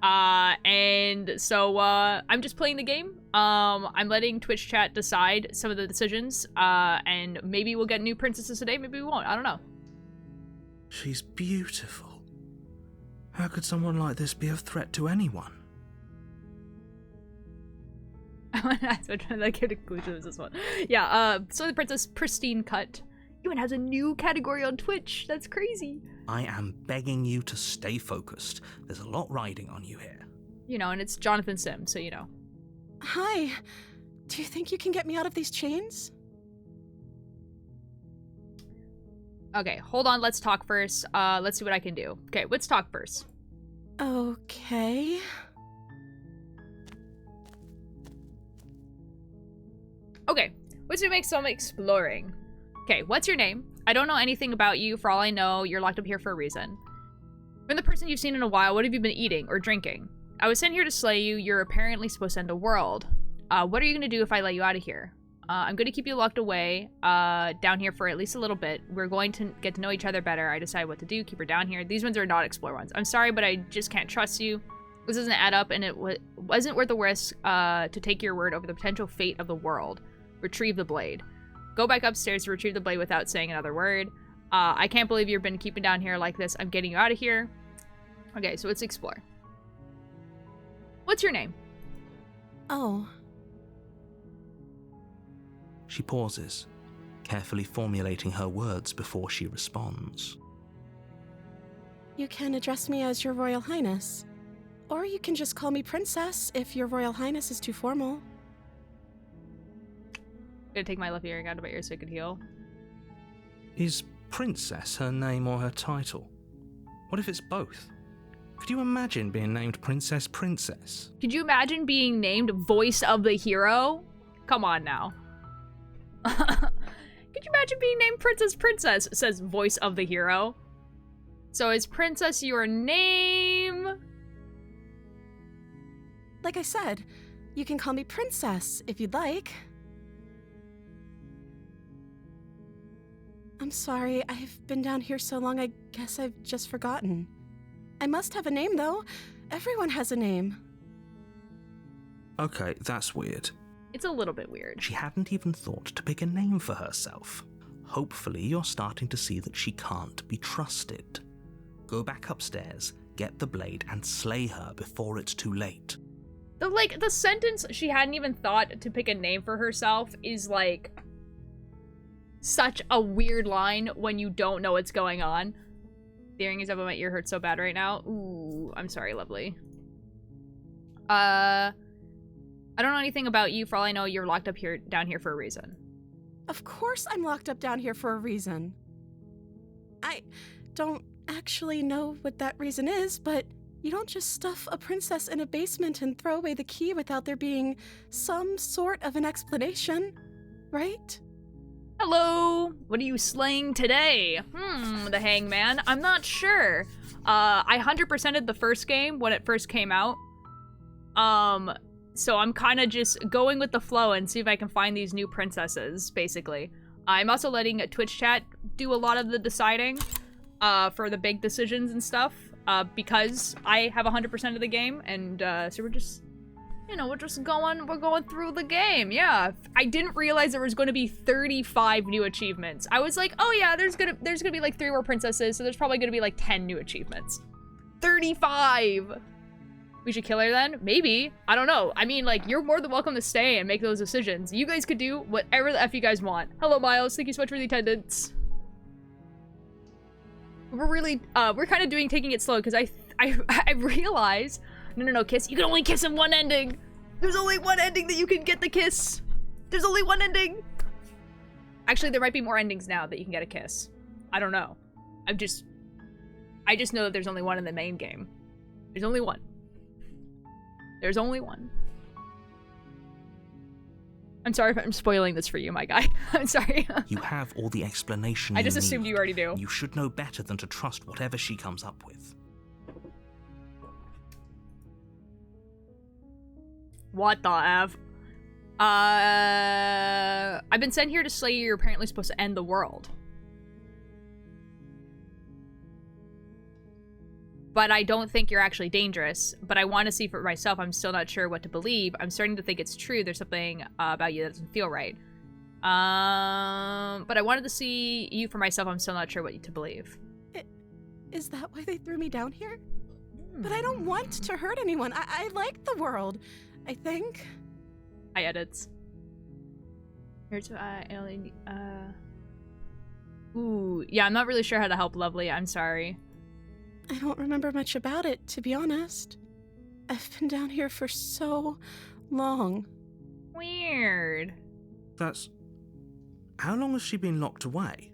Speaker 1: And so I'm just playing the game. I'm letting Twitch chat decide some of the decisions, and maybe we'll get new princesses today, maybe we won't. I don't know.
Speaker 5: She's beautiful. How could someone like this be a threat to anyone?
Speaker 1: That's what I'm trying to get a conclusion of this one. Yeah, so the princess Pristine cut even has a new category on Twitch. That's crazy.
Speaker 5: I am begging you to stay focused. There's a lot riding on you here.
Speaker 1: You know, and it's Jonathan Sim, so you know.
Speaker 9: Hi. Do you think you can get me out of these chains?
Speaker 1: Okay, hold on. Let's talk first. Let's see what I can do. Okay, let's talk first.
Speaker 9: Okay.
Speaker 1: Okay, let's make some exploring. Okay, what's your name? I don't know anything about you. For all I know, you're locked up here for a reason. From the person you've seen in a while, what have you been eating or drinking? I was sent here to slay you. You're apparently supposed to end the world. What are you gonna do if I let you out of here? I'm gonna keep you locked away down here for at least a little bit. We're going to get to know each other better. I decide what to do. Keep her down here. These ones are not explore ones. I'm sorry, but I just can't trust you. This doesn't add up, and it wasn't worth the risk to take your word over the potential fate of the world. Retrieve the blade. Go back upstairs to retrieve the blade without saying another word. I can't believe you've been keeping down here like this. I'm getting you out of here. Okay, so let's explore. What's your name?
Speaker 9: Oh.
Speaker 5: She pauses, carefully formulating her words before she responds.
Speaker 9: You can address me as Your Royal Highness. Or you can just call me Princess if Your Royal Highness is too formal.
Speaker 1: Gonna take my left earring out of my ear so I could heal.
Speaker 5: Is Princess her name or her title? What if it's both? Could you imagine being named Princess Princess?
Speaker 1: Could you imagine being named Voice of the Hero? Come on now. Could you imagine being named Princess Princess? It says Voice of the Hero. So is Princess your name?
Speaker 9: Like I said, you can call me Princess if you'd like. I'm sorry, I've been down here so long I guess I've just forgotten. I must have a name though. Everyone has a name.
Speaker 5: Okay, that's weird.
Speaker 1: It's a little bit weird.
Speaker 5: She hadn't even thought to pick a name for herself. Hopefully you're starting to see that she can't be trusted. Go back upstairs, get the blade, and slay her before it's too late.
Speaker 1: The sentence she hadn't even thought to pick a name for herself is like such a weird line when you don't know what's going on. The earring is up, my ear hurts so bad right now. Ooh, I'm sorry, lovely. I don't know anything about you. For all I know, you're locked up here, down here for a reason.
Speaker 9: Of course I'm locked up down here for a reason. I don't actually know what that reason is, but you don't just stuff a princess in a basement and throw away the key without there being some sort of an explanation, right?
Speaker 1: Hello! What are you slaying today? The hangman? I'm not sure. I 100%ed the first game when it first came out. So I'm kind of just going with the flow and see if I can find these new princesses, basically. I'm also letting Twitch chat do a lot of the deciding, for the big decisions and stuff, because I have 100% of the game, and, so we're just, you know, we're going through the game, yeah. I didn't realize there was going to be 35 new achievements. I was like, oh yeah, there's gonna be like 3 more princesses, so there's probably gonna be like 10 new achievements. 35! We should kill her then? Maybe. I don't know. I mean, like, you're more than welcome to stay and make those decisions. You guys could do whatever the F you guys want. Hello, Miles. Thank you so much for the attendance. We're really, we're kind of taking it slow, because I realize... No, kiss. You can only kiss in one ending. There's only one ending that you can get the kiss. There's only one ending. Actually, there might be more endings now that you can get a kiss. I don't know. I just know that there's only one in the main game. There's only one. There's only one. I'm sorry if I'm spoiling this for you, my guy. I'm sorry.
Speaker 5: You have all the explanation
Speaker 1: I just
Speaker 5: you
Speaker 1: assumed
Speaker 5: need.
Speaker 1: you already do.
Speaker 5: You should know better than to trust whatever she comes up with.
Speaker 1: What the F? I've been sent here to slay you. You're apparently supposed to end the world. But I don't think you're actually dangerous. But I want to see for myself. I'm still not sure what to believe. I'm starting to think it's true. There's something about you that doesn't feel right. But I wanted to see you for myself. I'm still not sure what to believe.
Speaker 9: Is that why they threw me down here? But I don't want to hurt anyone. I like the world, I think.
Speaker 1: Hi, edits. Here's ooh, yeah, I'm not really sure how to help Lovely. I'm sorry.
Speaker 9: I don't remember much about it, to be honest. I've been down here for so long.
Speaker 1: Weird.
Speaker 5: That's... How long has she been locked away?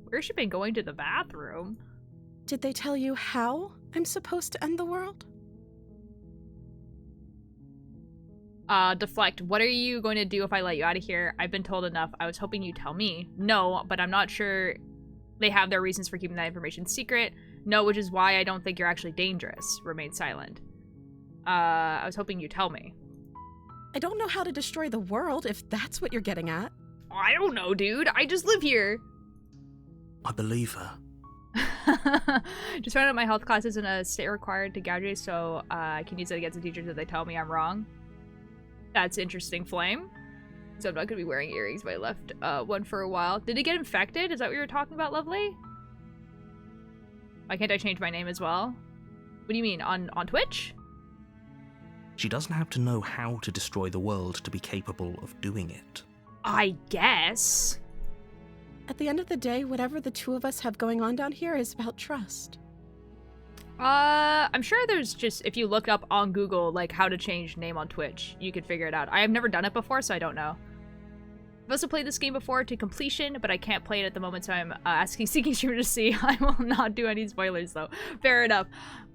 Speaker 1: Where's she been going to the bathroom?
Speaker 9: Did they tell you how I'm supposed to end the world?
Speaker 1: Deflect. What are you going to do if I let you out of here? I've been told enough. I was hoping you'd tell me. No, but I'm not sure they have their reasons for keeping that information secret. No, which is why I don't think you're actually dangerous. Remain silent. I was hoping you'd tell me.
Speaker 9: I don't know how to destroy the world, if that's what you're getting at.
Speaker 1: I don't know, dude. I just live here.
Speaker 5: I believe her.
Speaker 1: Just found out my health class isn't a state required to graduate, so I can use it against the teachers if they tell me I'm wrong. That's interesting, Flame. So I'm not gonna be wearing earrings, but I left one for a while. Did it get infected? Is that what you were talking about, Lovely? Why can't I change my name as well? What do you mean, on Twitch?
Speaker 5: She doesn't have to know how to destroy the world to be capable of doing it.
Speaker 1: I guess.
Speaker 9: At the end of the day, whatever the two of us have going on down here is about trust.
Speaker 1: I'm sure there's just, if you look up on Google, like, how to change name on Twitch, you could figure it out. I have never done it before, so I don't know. I've also played this game before to completion, but I can't play it at the moment, so I'm seeking streamer to see. I will not do any spoilers, though. Fair enough.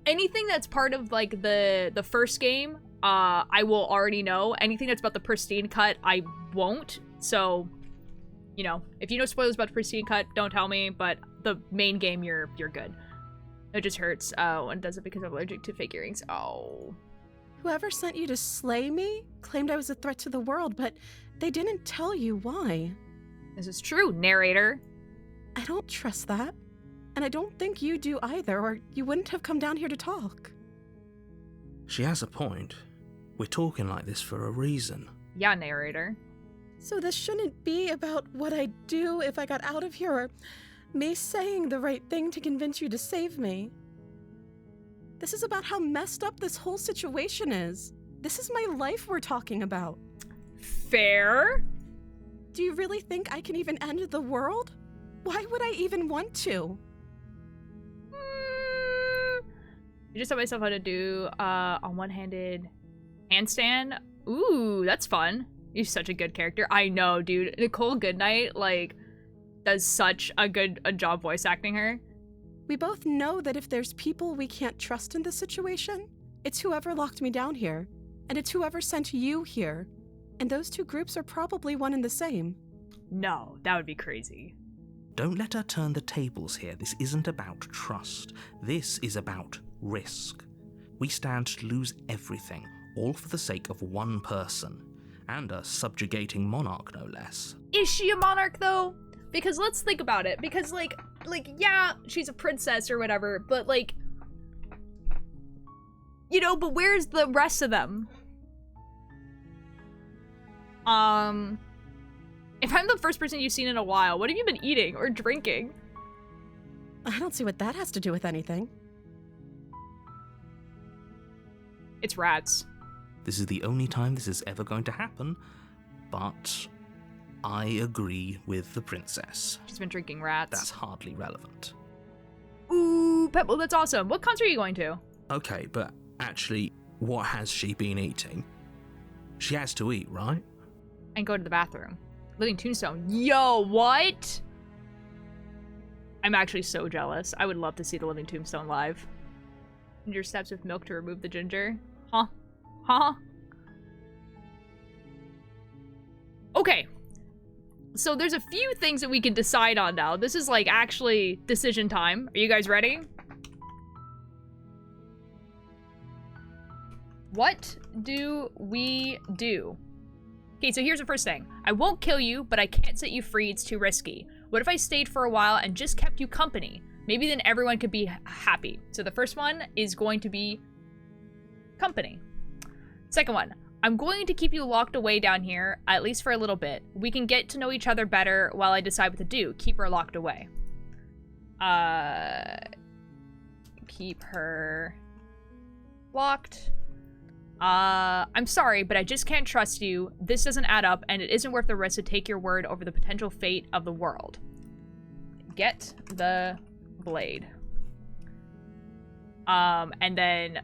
Speaker 1: Anything that's part of, like, the first game, I will already know. Anything that's about the Pristine cut, I won't. So, you know, if you know spoilers about the Pristine cut, don't tell me, but the main game, you're good. It just hurts when it does it because I'm allergic to fake earrings. Oh.
Speaker 9: Whoever sent you to slay me claimed I was a threat to the world, but they didn't tell you why.
Speaker 1: This is true, narrator.
Speaker 9: I don't trust that. And I don't think you do either, or you wouldn't have come down here to talk.
Speaker 5: She has a point. We're talking like this for a reason.
Speaker 1: Yeah, narrator.
Speaker 9: So this shouldn't be about what I'd do if I got out of here, or me saying the right thing to convince you to save me. This is about how messed up this whole situation is. This is my life we're talking about.
Speaker 1: Fair.
Speaker 9: Do you really think I can even end the world? Why would I even want to?
Speaker 1: I just taught myself how to do a one-handed handstand. Ooh, that's fun. You're such a good character. I know, dude. Nicole Goodnight, like, does such a good job voice acting her.
Speaker 9: We both know that if there's people we can't trust in this situation, it's whoever locked me down here, and it's whoever sent you here. And those two groups are probably one and the same.
Speaker 1: No, that would be crazy.
Speaker 5: Don't let her turn the tables here. This isn't about trust. This is about risk. We stand to lose everything, all for the sake of one person. And a subjugating monarch, no less.
Speaker 1: Is she a monarch, though? Because let's think about it. Because, like, yeah, she's a princess or whatever, but, like, you know, but where's the rest of them? If I'm the first person you've seen in a while, what have you been eating or drinking?
Speaker 9: I don't see what that has to do with anything.
Speaker 1: It's rats.
Speaker 5: This is the only time this is ever going to happen, but I agree with the princess.
Speaker 1: She's been drinking rats.
Speaker 5: That's hardly relevant.
Speaker 1: Ooh, Pebble, that's awesome. What concert are you going to?
Speaker 5: Okay, but actually, what has she been eating? She has to eat, right?
Speaker 1: And go to the bathroom. Living Tombstone. Yo, what? I'm actually so jealous. I would love to see the Living Tombstone live. Ginger steps with milk to remove the ginger. Huh? Huh? Okay. So there's a few things that we can decide on now. This is like actually decision time. Are you guys ready? What do we do? Okay, so here's the first thing. I won't kill you, but I can't set you free. It's too risky. What if I stayed for a while and just kept you company? Maybe then everyone could be happy. So the first one is going to be company. Second one, I'm going to keep you locked away down here, at least for a little bit. We can get to know each other better while I decide what to do. Keep her locked away. Keep her locked. I'm sorry, but I just can't trust you. This doesn't add up, and it isn't worth the risk to take your word over the potential fate of the world. Get the blade. And then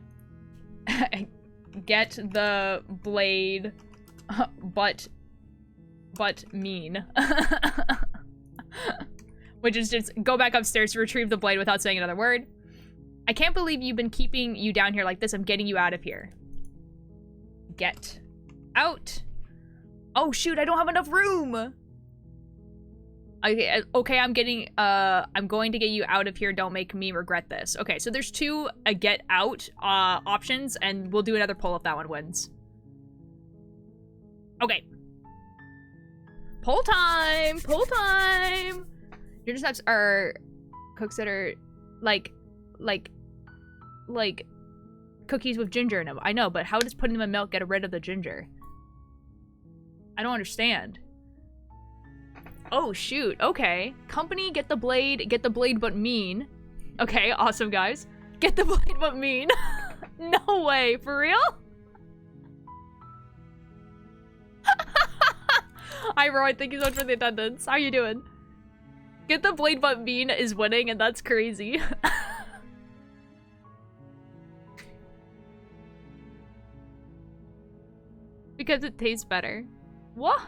Speaker 1: get the blade, but mean. Which is just go back upstairs to retrieve the blade without saying another word. I can't believe you've been keeping you down here like this. I'm getting you out of here. Get out. Oh shoot, I don't have enough room. Okay, I'm going to get you out of here. Don't make me regret this. Okay, so there's two get out options, and we'll do another poll if that one wins. Okay. Poll time! Poll time! Ginger snaps are cooks that are like cookies with ginger in them. I know, but how does putting them in milk get rid of the ginger? I don't understand. Oh, shoot. Okay. Company, get the blade but mean. Okay, awesome, guys. Get the blade but mean. No way. For real? Hi, Roy. Thank you so much for the attendance. How you doing? Get the blade but mean is winning, and that's crazy. Because it tastes better. What?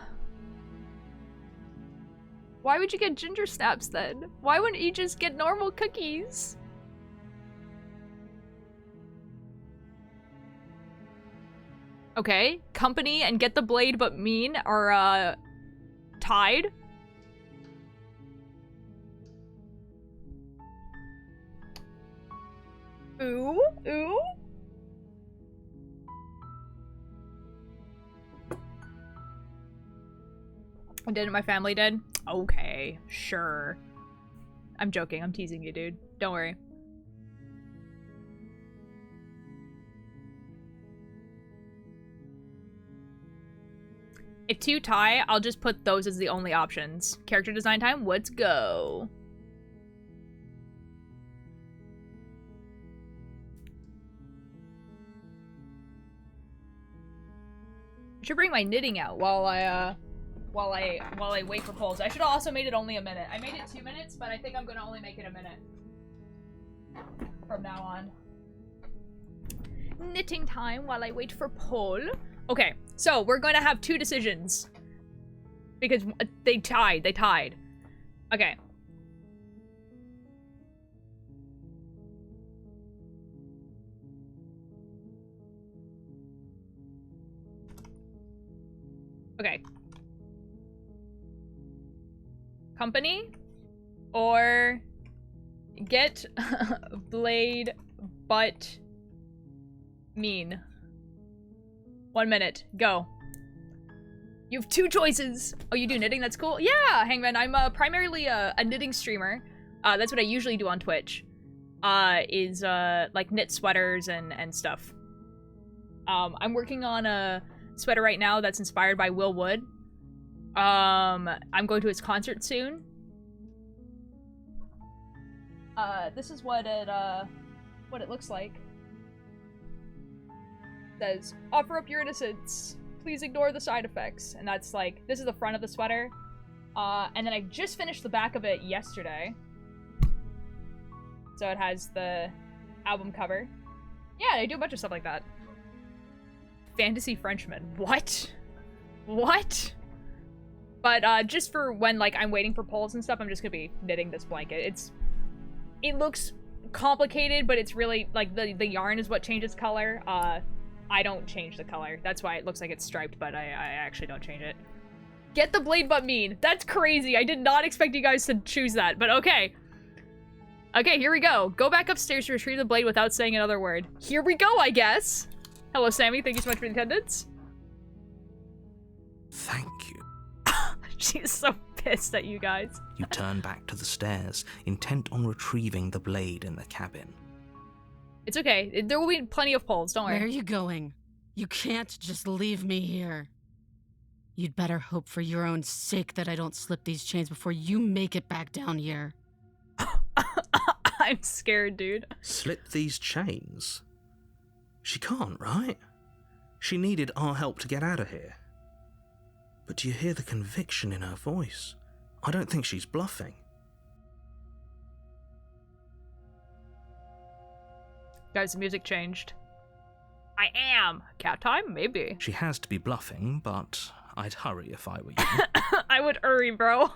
Speaker 1: Why would you get ginger snaps then? Why wouldn't you just get normal cookies? Okay, company and get the blade but mean are tied. Ooh, ooh. Didn't my family did? Okay, sure. I'm joking. I'm teasing you, dude. Don't worry. If two tie, I'll just put those as the only options. Character design time, let's go. should bring my knitting out while I wait for polls. I should have also made it only a minute. I made it 2 minutes, but I think I'm gonna only make it a minute from now on. Knitting time while I wait for poll. Okay, so we're gonna have 2 decisions because they tied. Okay. Okay. Company or get blade but mean. 1 minute. Go. You have 2 choices. Oh, you do knitting? That's cool. Yeah, Hangman. I'm primarily a knitting streamer. That's what I usually do on Twitch. Is like knit sweaters and stuff. I'm working on a sweater right now that's inspired by Will Wood. I'm going to his concert soon. This is what it looks like. It says, offer up your innocence. Please ignore the side effects. And that's like, this is the front of the sweater. And then I just finished the back of it yesterday. So it has the album cover. Yeah, I do a bunch of stuff like that. Fantasy Frenchman. What? What? But just for when like I'm waiting for polls and stuff, I'm just gonna be knitting this blanket. It looks complicated, but it's really like the yarn is what changes color. I don't change the color. That's why it looks like it's striped, but I actually don't change it. Get the blade but mean. That's crazy. I did not expect you guys to choose that, but okay. Okay, here we go. Go back upstairs to retrieve the blade without saying another word. Here we go, I guess. Hello, Sammy. Thank you so much for the attendance.
Speaker 5: Thank you.
Speaker 1: She's so pissed at you guys.
Speaker 5: You turn back to the stairs, intent on retrieving the blade in the cabin.
Speaker 1: It's okay. There will be plenty of polls, don't worry.
Speaker 9: Where are you going? You can't just leave me here. You'd better hope for your own sake that I don't slip these chains before you make it back down here.
Speaker 1: I'm scared, dude.
Speaker 5: Slip these chains? She can't, right? She needed our help to get out of here. But do you hear the conviction in her voice? I don't think she's bluffing.
Speaker 1: Guys, the music changed. I am. Cat time? Maybe.
Speaker 5: She has to be bluffing, but I'd hurry if I were you.
Speaker 1: I would hurry, bro.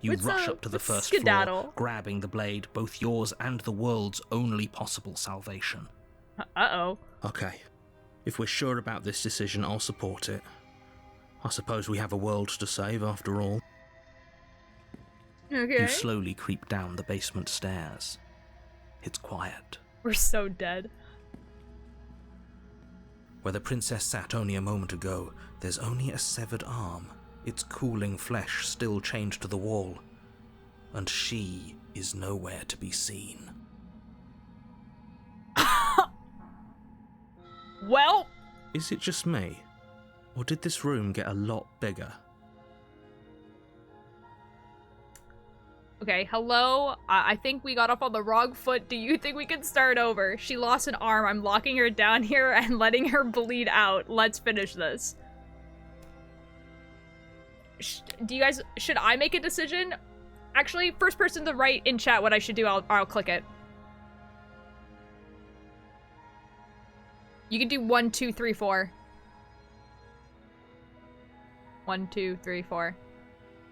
Speaker 5: You rush up to the first floor, grabbing the blade, both yours and the world's only possible salvation.
Speaker 1: Uh-oh.
Speaker 5: Okay. If we're sure about this decision, I'll support it. I suppose we have a world to save after all.
Speaker 1: Okay.
Speaker 5: You slowly creep down the basement stairs. It's quiet.
Speaker 1: We're so dead.
Speaker 5: Where the princess sat only a moment ago, there's only a severed arm, its cooling flesh still chained to the wall. And she is nowhere to be seen.
Speaker 1: Well...
Speaker 5: Is it just me? Or did this room get a lot bigger?
Speaker 1: Okay, hello? I think we got off on the wrong foot. Do you think we can start over? She lost an arm. I'm locking her down here and letting her bleed out. Let's finish this. Do you guys... Should I make a decision? Actually, first person to write in chat what I should do, I'll click it. You can do 1, 2, 3, 4. 1, 2, 3, 4.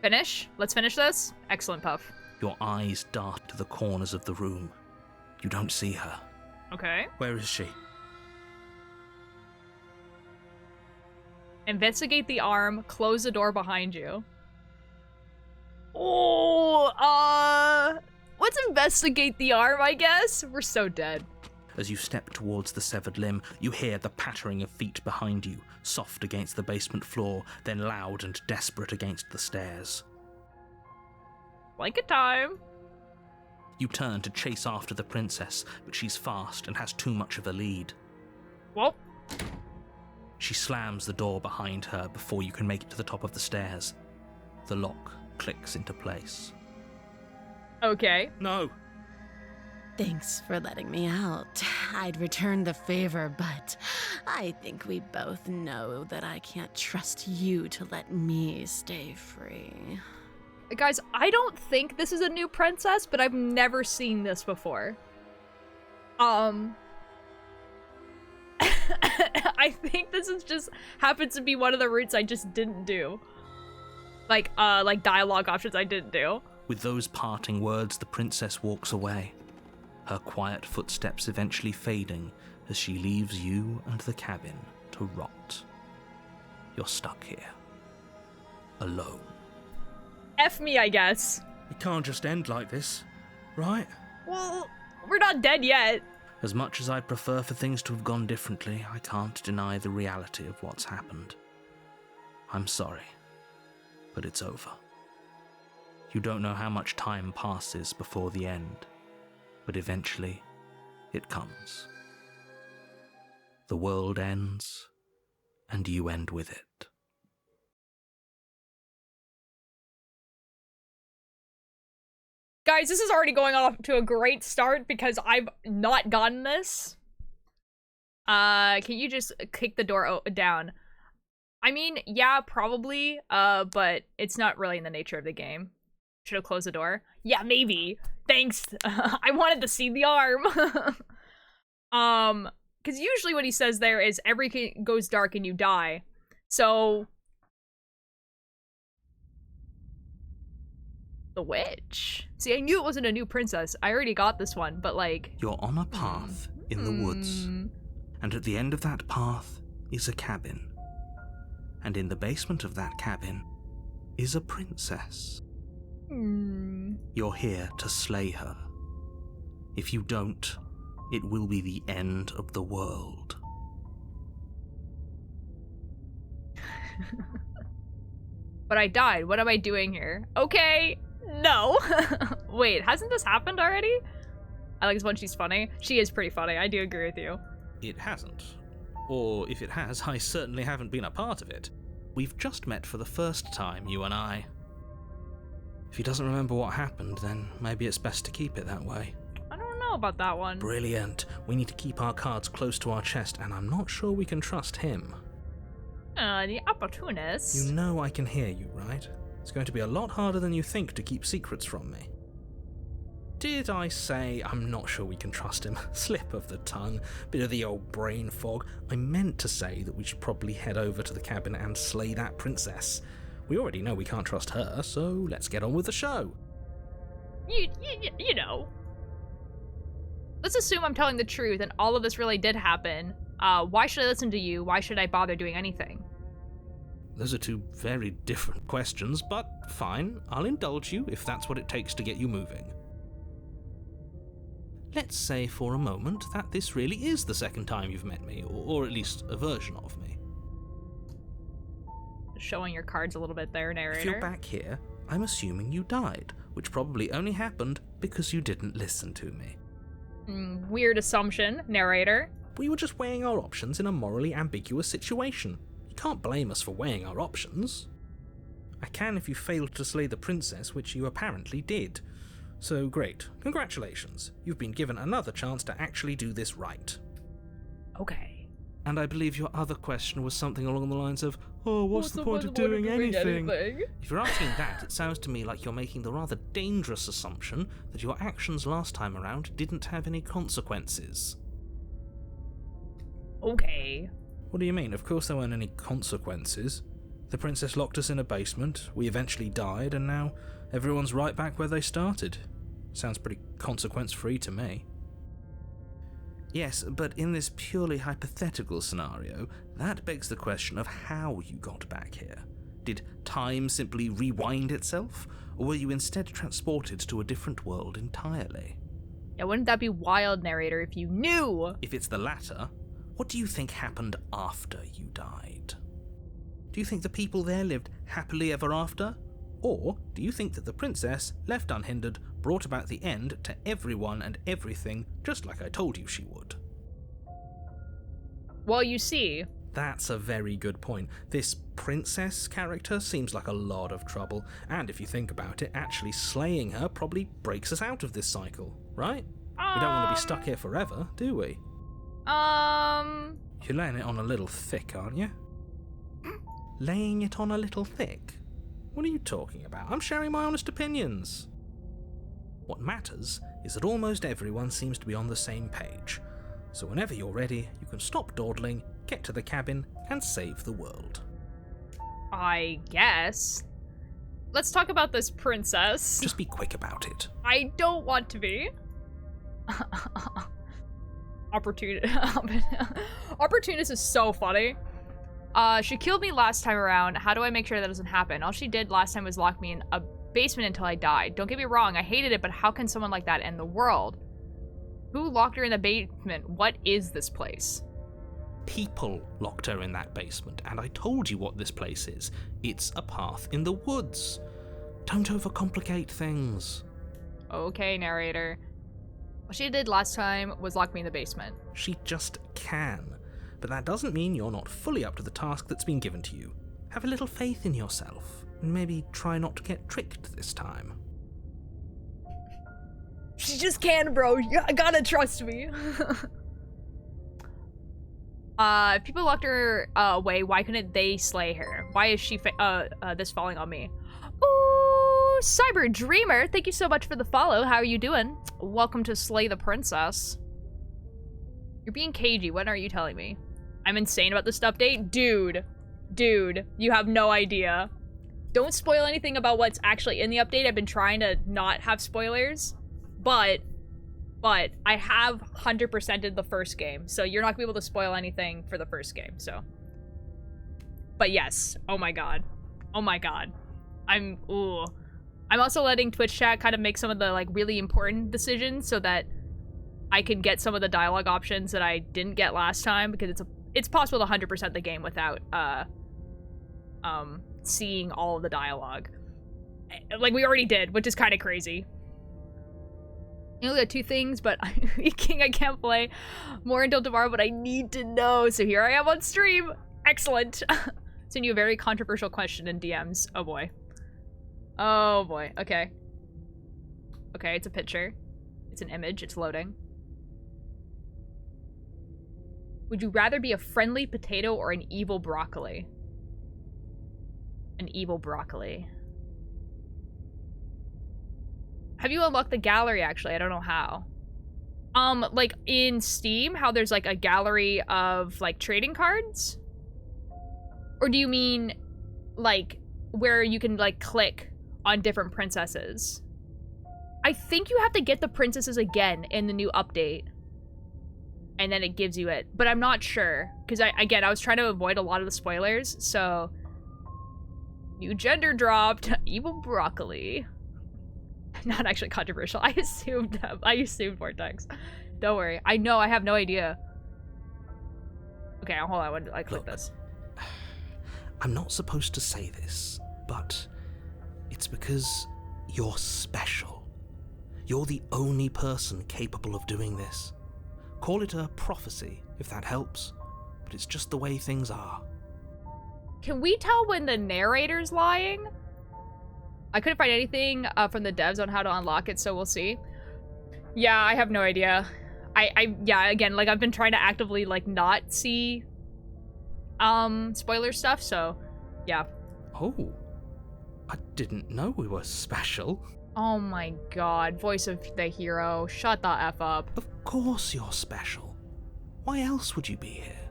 Speaker 1: Finish? Let's finish this? Excellent, Puff.
Speaker 5: Your eyes dart to the corners of the room. You don't see her.
Speaker 1: Okay.
Speaker 5: Where is she?
Speaker 1: Investigate the arm, close the door behind you. Oh, let's investigate the arm, I guess. We're so dead.
Speaker 5: As you step towards the severed limb, you hear the pattering of feet behind you, soft against the basement floor, then loud and desperate against the stairs.
Speaker 1: Blanket time.
Speaker 5: You turn to chase after the princess, but she's fast and has too much of a lead.
Speaker 1: Well.
Speaker 5: She slams the door behind her before you can make it to the top of the stairs. The lock clicks into place.
Speaker 1: Okay.
Speaker 5: No!
Speaker 9: Thanks for letting me out. I'd return the favor, but I think we both know that I can't trust you to let me stay free.
Speaker 1: Guys, I don't think this is a new princess, but I've never seen this before. I think this is just happens to be one of the routes I just didn't do. Like dialogue options I didn't do.
Speaker 5: With those parting words, the princess walks away, her quiet footsteps eventually fading as she leaves you and the cabin to rot. You're stuck here, alone.
Speaker 1: F me, I guess.
Speaker 5: It can't just end like this, right?
Speaker 1: Well, we're not dead yet.
Speaker 5: As much as I'd prefer for things to have gone differently, I can't deny the reality of what's happened. I'm sorry, but it's over. You don't know how much time passes before the end, but eventually it comes. The world ends, and you end with it.
Speaker 1: Guys, this is already going off to a great start because I've not gotten this. Can you just kick the door down? I mean, yeah, probably, but it's not really in the nature of the game. Should have closed the door. Yeah, maybe. Thanks. I wanted to see the arm. Because usually what he says there is everything goes dark and you die. So... the witch. See, I knew it wasn't a new princess. I already got this one, but like...
Speaker 5: You're on a path in the woods, and at the end of that path is a cabin. And in the basement of that cabin is a princess. You're here to slay her. If you don't, it will be the end of the world.
Speaker 1: But I died. What am I doing here? Okay. No. Wait, hasn't this happened already? I like this one. She's funny. She is pretty funny. I do agree with you.
Speaker 5: It hasn't. Or if it has, I certainly haven't been a part of it. We've just met for the first time, you and I. If he doesn't remember what happened, then maybe it's best to keep it that way.
Speaker 1: I don't know about that one.
Speaker 5: Brilliant. We need to keep our cards close to our chest, and I'm not sure we can trust him.
Speaker 1: The opportunist.
Speaker 5: You know I can hear you, right? It's going to be a lot harder than you think to keep secrets from me. Did I say I'm not sure we can trust him? Slip of the tongue, bit of the old brain fog. I meant to say that we should probably head over to the cabin and slay that princess. We already know we can't trust her, so let's get on with the show.
Speaker 1: You know. Let's assume I'm telling the truth and all of this really did happen. Why should I listen to you? Why should I bother doing anything?
Speaker 5: Those are two very different questions, but fine, I'll indulge you if that's what it takes to get you moving. Let's say for a moment that this really is the second time you've met me, or at least a version of me.
Speaker 1: Showing your cards a little bit there, narrator.
Speaker 5: If you're back here, I'm assuming you died, which probably only happened because you didn't listen to me.
Speaker 1: Weird assumption, narrator.
Speaker 5: We were just weighing our options in a morally ambiguous situation. You can't blame us for weighing our options. I can if you failed to slay the princess, which you apparently did. So great, congratulations. You've been given another chance to actually do this right.
Speaker 1: Okay.
Speaker 5: And I believe your other question was something along the lines of, oh, what's the point of doing anything? If you're asking that, it sounds to me like you're making the rather dangerous assumption that your actions last time around didn't have any consequences.
Speaker 1: Okay.
Speaker 5: What do you mean? Of course there weren't any consequences. The princess locked us in a basement, we eventually died, and now everyone's right back where they started. Sounds pretty consequence-free to me. Yes, but in this purely hypothetical scenario, that begs the question of how you got back here. Did time simply rewind itself, or were you instead transported to a different world entirely?
Speaker 1: Yeah, wouldn't that be wild, narrator, if you knew?
Speaker 5: If it's the latter, what do you think happened after you died? Do you think the people there lived happily ever after? Or do you think that the princess, left unhindered, brought about the end to everyone and everything, just like I told you she would?
Speaker 1: Well, you see.
Speaker 5: That's a very good point. This princess character seems like a lot of trouble, and if you think about it, actually slaying her probably breaks us out of this cycle, right? We don't want to be stuck here forever, do we? You're laying it on a little thick, aren't you? Laying it on a little thick? What are you talking about? I'm sharing my honest opinions. What matters is that almost everyone seems to be on the same page. So whenever you're ready, you can stop dawdling, get to the cabin, and save the world.
Speaker 1: I guess. Let's talk about this princess.
Speaker 5: Just be quick about it.
Speaker 1: I don't want to be. Opportunist is so funny. She killed me last time around. How do I make sure that doesn't happen? All she did last time was lock me in a basement until I died. Don't get me wrong, I hated it, but how can someone like that end the world? Who locked her in the basement? What is this place?
Speaker 5: People locked her in that basement, and I told you what this place is. It's a path in the woods. Don't overcomplicate things.
Speaker 1: Okay, narrator. What she did last time was lock me in the basement.
Speaker 5: She just can. But that doesn't mean you're not fully up to the task that's been given to you. Have a little faith in yourself, and maybe try not to get tricked this time.
Speaker 1: She just can, bro. You gotta trust me. If people locked her away, why couldn't they slay her? Why is she this falling on me? Ooh, Cyber Dreamer, thank you so much for the follow. How are you doing? Welcome to Slay the Princess. You're being cagey. What are you telling me? I'm insane about this update? Dude, you have no idea. Don't spoil anything about what's actually in the update. I've been trying to not have spoilers, but I have 100%ed the first game, so you're not gonna be able to spoil anything for the first game, so. But yes, oh my god. I'm also letting Twitch chat kind of make some of the, like, really important decisions so that I can get some of the dialogue options that I didn't get last time, because it's possible to 100% the game without, seeing all of the dialogue. Like, we already did, which is kind of crazy. You only got 2 things, but King, I can't play more until tomorrow, but I need to know. So here I am on stream. Excellent. Send you a very controversial question in DMs. Oh boy. Oh boy. Okay. Okay, it's a picture. It's an image. It's loading. Would you rather be a friendly potato or an evil broccoli? An evil broccoli. Have you unlocked the gallery, actually? I don't know how. Like, in Steam, how there's, like, a gallery of, like, trading cards? Or do you mean, like, where you can, like, click on different princesses? I think you have to get the princesses again in the new update. And then it gives you it. But I'm not sure. Because, again, I was trying to avoid a lot of the spoilers, so... New gender dropped. Evil broccoli. Not actually controversial. I assumed Vortex. Don't worry. I know, I have no idea. Okay, hold on. I click this.
Speaker 5: I'm not supposed to say this, but it's because you're special. You're the only person capable of doing this. Call it a prophecy, if that helps, but it's just the way things are.
Speaker 1: Can we tell when the narrator's lying? I couldn't find anything from the devs on how to unlock it, so we'll see. Yeah, I have no idea. Yeah, again, like, I've been trying to actively, like, not see, spoiler stuff, so, yeah.
Speaker 5: Oh, I didn't know we were special.
Speaker 1: Oh my god, voice of the hero, shut the F up.
Speaker 5: Of course you're special. Why else would you be here?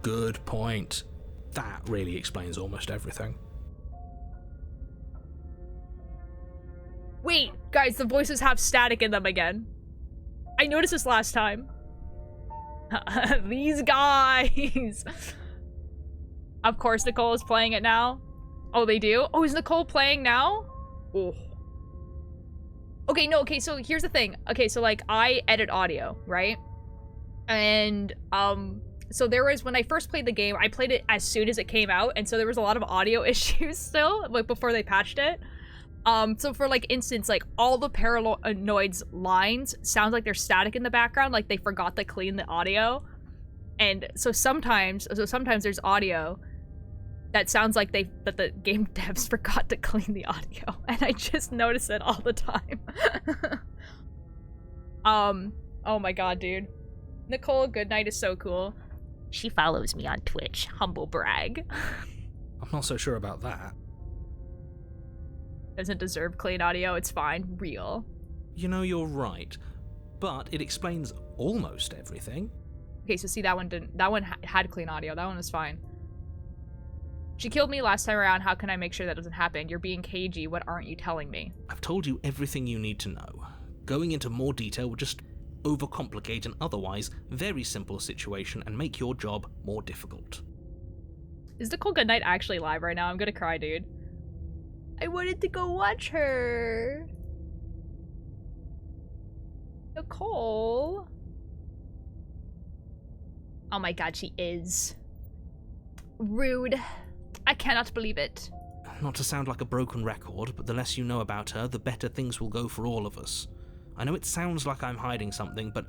Speaker 5: Good point. That really explains almost everything.
Speaker 1: Wait, guys, the voices have static in them again. I noticed this last time. These guys. Of course Nicole is playing it now. Oh, they do? Oh, is Nicole playing now? Oh. Okay, no, okay, so here's the thing. Okay, so, like, I edit audio, right? And, so there was, when I first played the game, I played it as soon as it came out, and so there was a lot of audio issues still, like, before they patched it. So for, like, instance, like, all the Paranoid's lines sounds like they're static in the background, like they forgot to clean the audio. And so sometimes there's audio that sounds like that the game devs forgot to clean the audio, and I just notice it all the time. Oh my god, dude. Nicole Goodnight is so cool. She follows me on Twitch. Humble brag.
Speaker 5: I'm not so sure about that.
Speaker 1: Doesn't deserve clean audio, it's fine. Real.
Speaker 5: You know, you're right, but it explains almost everything.
Speaker 1: Okay, so see, that one didn't. That one had clean audio. That one was fine. She killed me last time around. How can I make sure that doesn't happen? You're being cagey. What aren't you telling me?
Speaker 5: I've told you everything you need to know. Going into more detail would just overcomplicate an otherwise very simple situation and make your job more difficult.
Speaker 1: Is Nicole Goodnight actually live right now? I'm gonna cry, dude. I wanted to go watch her. Nicole. Oh my god, she is. Rude. I cannot believe it.
Speaker 5: Not to sound like a broken record, but the less you know about her, the better things will go for all of us. I know it sounds like I'm hiding something, but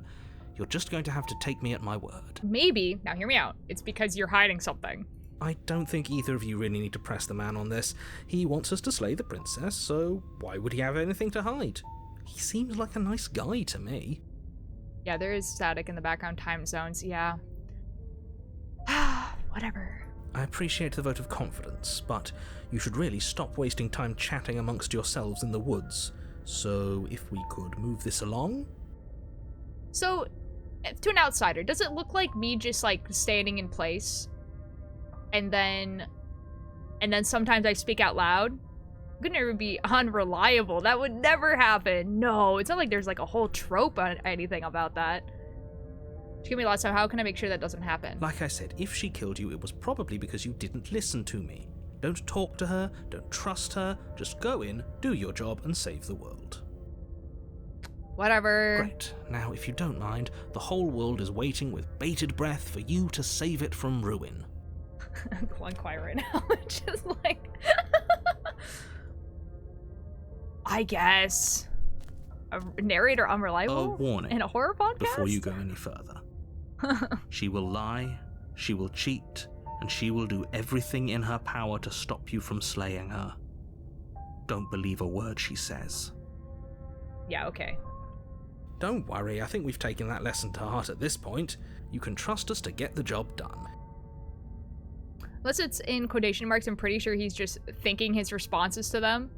Speaker 5: you're just going to have to take me at my word.
Speaker 1: Maybe, now hear me out, it's because you're hiding something.
Speaker 5: I don't think either of you really need to press the man on this. He wants us to slay the princess, so why would he have anything to hide? He seems like a nice guy to me.
Speaker 1: Yeah, there is static in the background time zones, yeah. Whatever.
Speaker 5: I appreciate the vote of confidence, but you should really stop wasting time chatting amongst yourselves in the woods. So, if we could move this along?
Speaker 1: So, to an outsider, does it look like me just, like, standing in place? And then sometimes I speak out loud? I'm gonna never be unreliable. That would never happen. No, it's not like there's, like, a whole trope on anything about that. She killed me last time. How can I make sure that doesn't happen?
Speaker 5: Like I said, if she killed you, it was probably because you didn't listen to me. Don't talk to her, don't trust her, just go in, do your job, and save the world.
Speaker 1: Whatever.
Speaker 5: Great. Now, if you don't mind, the whole world is waiting with bated breath for you to save it from ruin.
Speaker 1: I'm going quiet right now. Just like... I guess. A narrator unreliable?
Speaker 5: A warning.
Speaker 1: In a horror podcast?
Speaker 5: Before you go any further. She will lie, she will cheat, and she will do everything in her power to stop you from slaying her. Don't believe a word she says.
Speaker 1: Yeah, okay.
Speaker 5: Don't worry, I think we've taken that lesson to heart at this point. You can trust us to get the job done.
Speaker 1: Unless it's in quotation marks, I'm pretty sure he's just thinking his responses to them.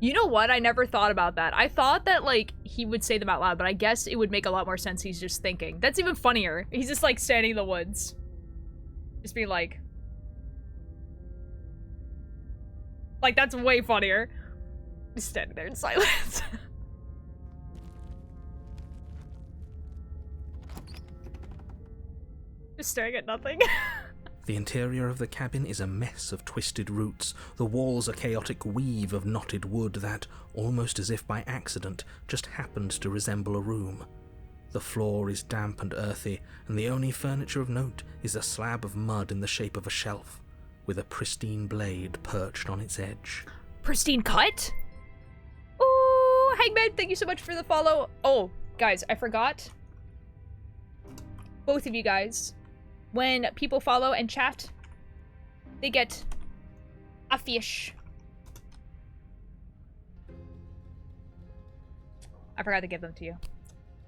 Speaker 1: You know what? I never thought about that. I thought that, like, he would say them out loud, but I guess it would make a lot more sense he's just thinking. That's even funnier. He's just, like, standing in the woods. Just being like... Like, that's way funnier. Just standing there in silence. Just staring at nothing.
Speaker 5: The interior of the cabin is a mess of twisted roots. The walls a chaotic weave of knotted wood that, almost as if by accident, just happened to resemble a room. The floor is damp and earthy, and the only furniture of note is a slab of mud in the shape of a shelf, with a pristine blade perched on its edge.
Speaker 1: Pristine cut? Ooh, Hangman, thank you so much for the follow. Oh, guys, I forgot. Both of you guys. When people follow and chat, they get a fish. I forgot to give them to you.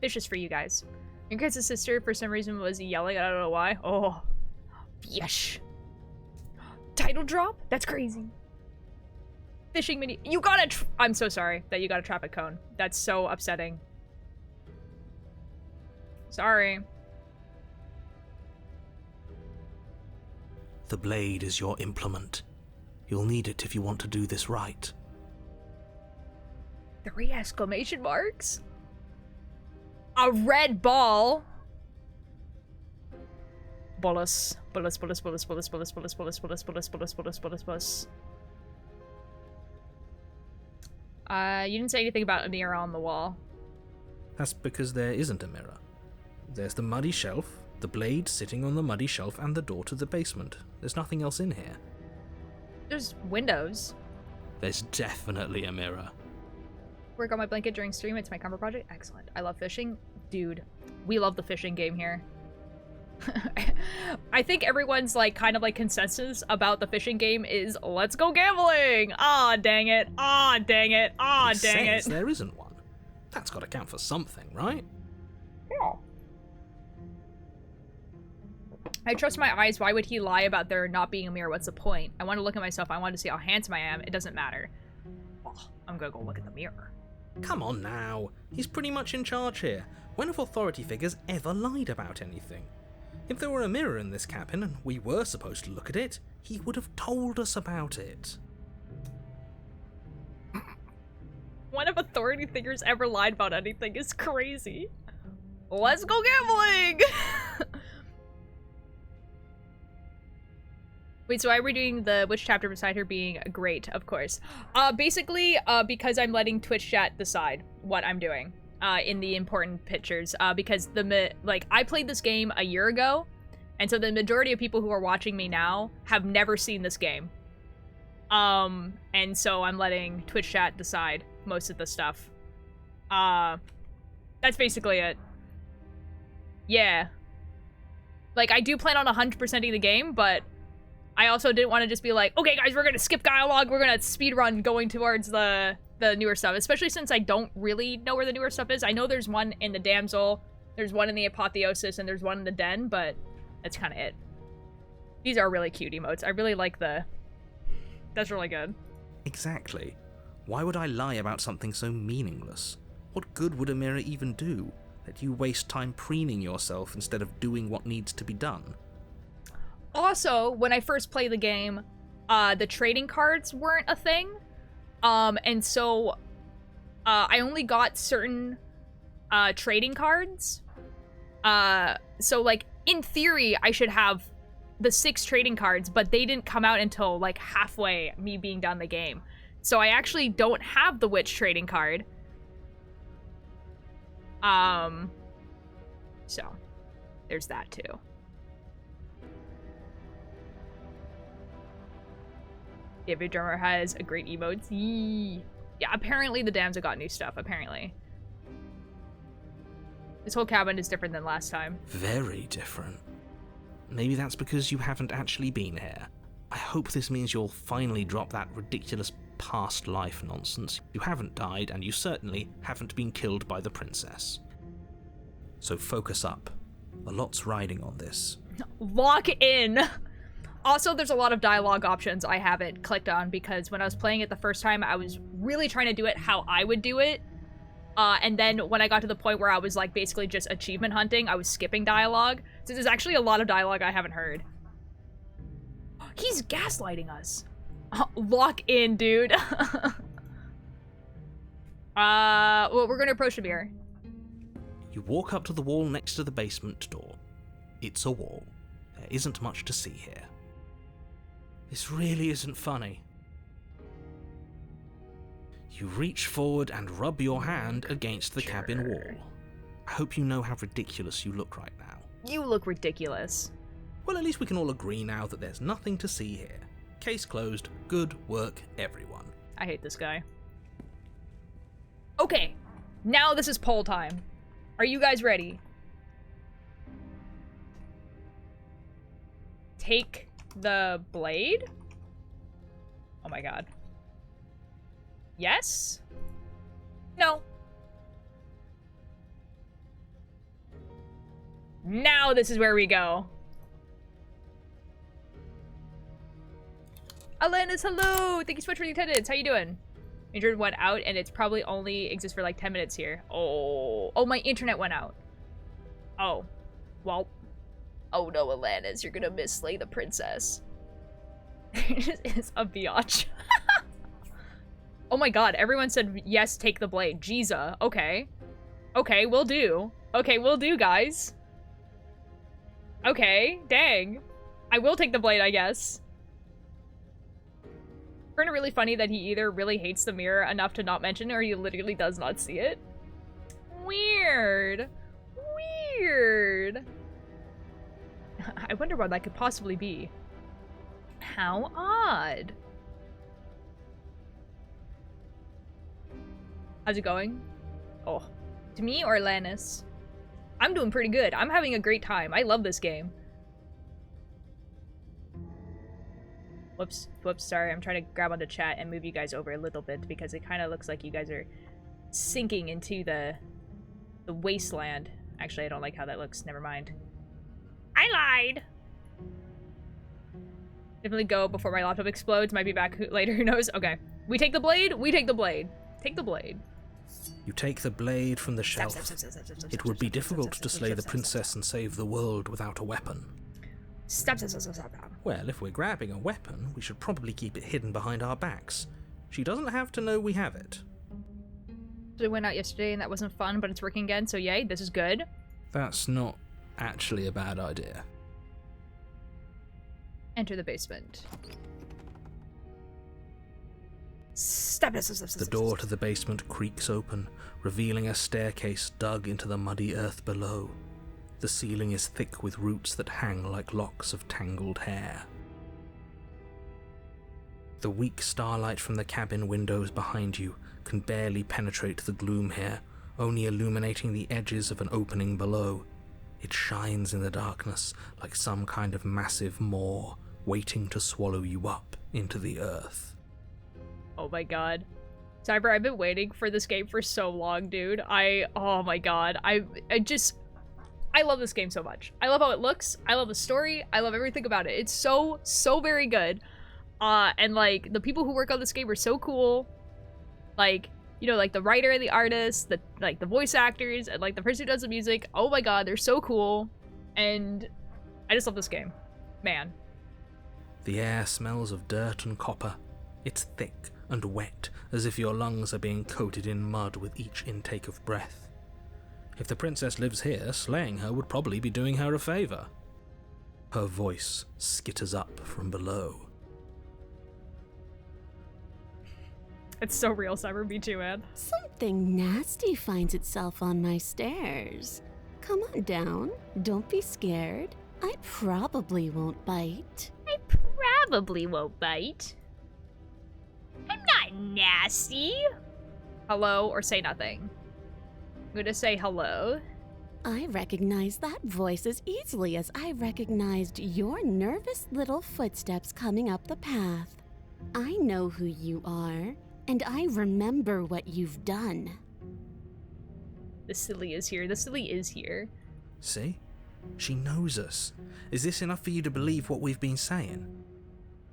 Speaker 1: Fish is for you guys. Your kid's sister, for some reason, was yelling. I don't know why. Oh, fish. Title drop? That's crazy. Fishing mini. You got a. I'm so sorry that you got a traffic cone. That's so upsetting. Sorry.
Speaker 5: The blade is your implement. You'll need it if you want to do this right.
Speaker 1: 3 exclamation marks? A red ball? Bolus. Bolus, bolus, bolus, bolus, bolus, bolus, bolus, bolus, bolus, bolus, bolus, bolus, bolus. You didn't say anything about a mirror on the wall.
Speaker 5: That's because there isn't a mirror. There's the muddy shelf, the blade sitting on the muddy shelf, and the door to the basement. There's nothing else in here.
Speaker 1: There's windows.
Speaker 5: There's definitely a mirror.
Speaker 1: Work on my blanket during stream. It's my comfort project. Excellent. I love fishing. Dude, we love the fishing game here. I think everyone's like kind of like consensus about the fishing game is let's go gambling. Ah, dang it. Ah, dang it. Ah, dang it.
Speaker 5: There isn't one. That's gotta count for something, right?
Speaker 1: Yeah. I trust my eyes. Why would he lie about there not being a mirror? What's the point? I want to look at myself. I want to see how handsome I am. It doesn't matter. Oh, I'm gonna go look at the mirror.
Speaker 5: Come on now. He's pretty much in charge here. When have authority figures ever lied about anything? If there were a mirror in this cabin and we were supposed to look at it, he would have told us about it.
Speaker 1: One of authority figures ever lied about anything is crazy. Let's go gambling! Wait, so why are we doing the which chapter beside her being great? Of course. Basically, because I'm letting Twitch chat decide what I'm doing in the important pictures. Because I played this game a year ago, and so the majority of people who are watching me now have never seen this game. And so I'm letting Twitch chat decide most of the stuff. That's basically it. Yeah. Like, I do plan on 100%ing the game, but I also didn't want to just be like, okay guys, we're gonna skip dialogue, we're gonna speedrun going towards the newer stuff, especially since I don't really know where the newer stuff is. I know there's one in the Damsel, there's one in the Apotheosis, and there's one in the Den, but that's kind of it. These are really cute emotes. I really like that's really good.
Speaker 5: Exactly. Why would I lie about something so meaningless? What good would a mirror even do? That you waste time preening yourself instead of doing what needs to be done.
Speaker 1: Also, when I first played the game, the trading cards weren't a thing. And so I only got certain trading cards. So, like, in theory, I should have the 6 trading cards, but they didn't come out until, like, halfway me being done the game. So I actually don't have the Witch trading card. So there's that too. Every drummer has a great emotes. Yee. Yeah, apparently the Damsel got new stuff, apparently. This whole cabin is different than last time.
Speaker 5: Very different. Maybe that's because you haven't actually been here. I hope this means you'll finally drop that ridiculous past life nonsense. You haven't died, and you certainly haven't been killed by the princess. So focus up. A lot's riding on this.
Speaker 1: Lock in! Also, there's a lot of dialogue options I haven't clicked on because when I was playing it the first time, I was really trying to do it how I would do it. And then when I got to the point where I was like basically just achievement hunting, I was skipping dialogue. So there's actually a lot of dialogue I haven't heard. He's gaslighting us. Lock in, dude. Well, we're gonna approach the mirror.
Speaker 5: You walk up to the wall next to the basement door. It's a wall. There isn't much to see here. This really isn't funny. You reach forward and rub your hand against the cabin wall. I hope you know how ridiculous you look right now.
Speaker 1: You look ridiculous.
Speaker 5: Well, at least we can all agree now that there's nothing to see here. Case closed. Good work, everyone.
Speaker 1: I hate this guy. Okay, now this is poll time. Are you guys ready? Take the blade? Oh my god. Yes? No. Now this is where we go. Alanis, hello! Thank you so much for the attendance. How you doing? Internet went out and it's probably only exists for like 10 minutes here. Oh, my internet went out. Oh, well. Oh no, Alanis, you're gonna miss Slay the Princess. It's a biatch. Oh my god, everyone said yes, take the blade. Jesus, okay. Okay, we'll do. Okay, we'll do, guys. Okay, dang. I will take the blade, I guess. Isn't it really funny that he either really hates the mirror enough to not mention it, or he literally does not see it? Weird. Weird. I wonder what that could possibly be. How odd. How's it going? Oh, to me or Lannis? I'm doing pretty good. I'm having a great time. I love this game. Whoops, sorry. I'm trying to grab onto chat and move you guys over a little bit because it kind of looks like you guys are sinking into the wasteland. Actually, I don't like how that looks. Never mind. I lied. Definitely go before my laptop explodes. Might be back later. Who knows? Okay. We take the blade. We take the blade. Take the blade.
Speaker 10: You take the blade from the shelf. It would be difficult to slay the princess and save the world without a weapon.
Speaker 1: Stop.
Speaker 10: Well, if we're grabbing a weapon, we should probably keep it hidden behind our backs. She doesn't have to know we have it.
Speaker 1: We went out yesterday and that wasn't fun, but it's working again, so yay, this is good.
Speaker 10: That's not actually a bad idea.
Speaker 1: Enter the basement. Stop.
Speaker 10: The door to the basement creaks open, revealing a staircase dug into the muddy earth below. The ceiling is thick with roots that hang like locks of tangled hair. The weak starlight from the cabin windows behind you can barely penetrate the gloom here, only illuminating the edges of an opening below. It shines in the darkness like some kind of massive maw, waiting to swallow you up into the earth.
Speaker 1: Oh my god. Cyber, I've been waiting for this game for so long, dude. Oh my god. I love this game so much. I love how it looks. I love the story. I love everything about it. It's so very good. And like, the people who work on this game are so cool. Like, you know, like the writer and the artist, the voice actors, and like the person who does the music. Oh my god, they're so cool. And I just love this game. Man.
Speaker 10: The air smells of dirt and copper. It's thick and wet, as if your lungs are being coated in mud with each intake of breath. If the princess lives here, slaying her would probably be doing her a favor. Her voice skitters up from below.
Speaker 1: It's so real, Cyber. Me too, man.
Speaker 11: Something nasty finds itself on my stairs. Come on down. Don't be scared. I probably won't bite.
Speaker 1: I probably won't bite. I'm not nasty. Hello, or say nothing. I'm gonna say hello.
Speaker 11: I recognize that voice as easily as I recognized your nervous little footsteps coming up the path. I know who you are, and I remember what you've done.
Speaker 1: The silly is here. The silly is here.
Speaker 10: See? She knows us. Is this enough for you to believe what we've been saying?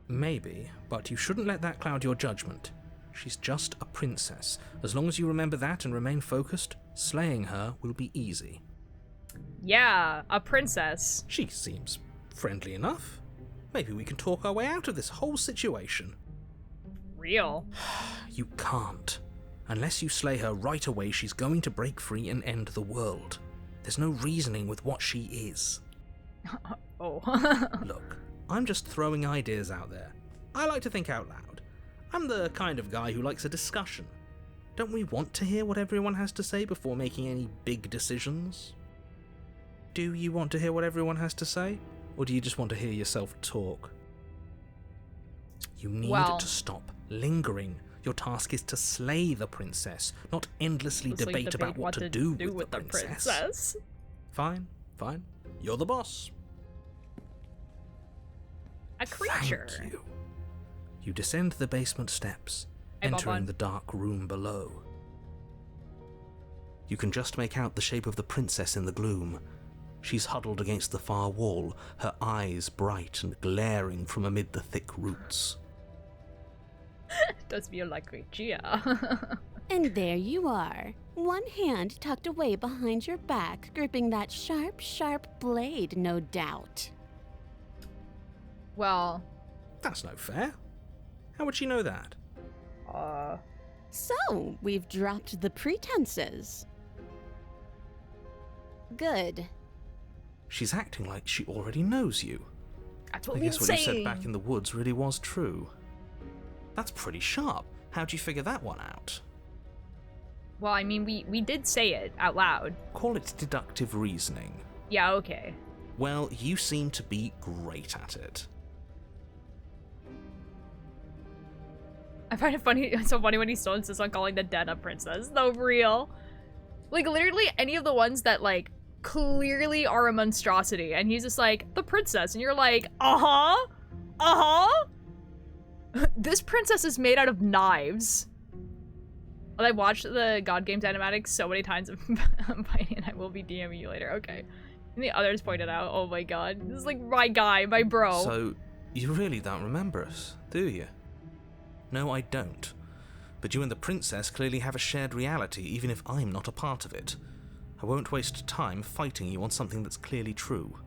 Speaker 10: Maybe, but you shouldn't let that cloud your judgment. She's just a princess. As long as you remember that and remain focused, slaying her will be easy.
Speaker 1: Yeah, a princess.
Speaker 10: She seems friendly enough. Maybe we can talk our way out of this whole situation.
Speaker 1: Real.
Speaker 10: You can't. Unless you slay her right away, she's going to break free and end the world. There's no reasoning with what she is.
Speaker 1: Oh.
Speaker 10: Look, I'm just throwing ideas out there. I like to think out loud. I'm the kind of guy who likes a discussion. Don't we want to hear what everyone has to say before making any big decisions? Do you want to hear what everyone has to say? Or do you just want to hear yourself talk? You need to stop lingering. Your task is to slay the princess, not endlessly debate about what to do with the princess. Fine. You're the boss.
Speaker 1: A creature.
Speaker 10: Thank you. You descend the basement steps, entering the dark room below. You can just make out the shape of the princess in the gloom. She's huddled against the far wall, her eyes bright and glaring from amid the thick roots.
Speaker 1: Does feel like Gia.
Speaker 11: And there you are, one hand tucked away behind your back, gripping that sharp blade, no doubt.
Speaker 1: Well...
Speaker 10: That's no fair. How would she know that?
Speaker 11: So, we've dropped the pretenses. Good.
Speaker 10: She's acting like she already knows you.
Speaker 1: That's what
Speaker 10: I guess what you said back in the woods really was true. That's pretty sharp. How'd you figure that one out?
Speaker 1: Well, I mean, we did say it out loud.
Speaker 10: Call it deductive reasoning.
Speaker 1: Yeah, okay.
Speaker 10: Well, you seem to be great at it.
Speaker 1: I find it funny, so funny when he still insists on calling the dead a princess. No, real. Like, literally any of the ones that, like, clearly are a monstrosity. And he's just like, the princess. And you're like, This princess is made out of knives. Well, I watched the God Games animatics so many times. I'm fighting. I will be DMing you later. Okay. And the others pointed out. Oh my god, this is like my guy, my bro.
Speaker 10: So, you really don't remember us, do you? No, I don't. But you and the princess clearly have a shared reality, even if I'm not a part of it. I won't waste time fighting you on something that's clearly true.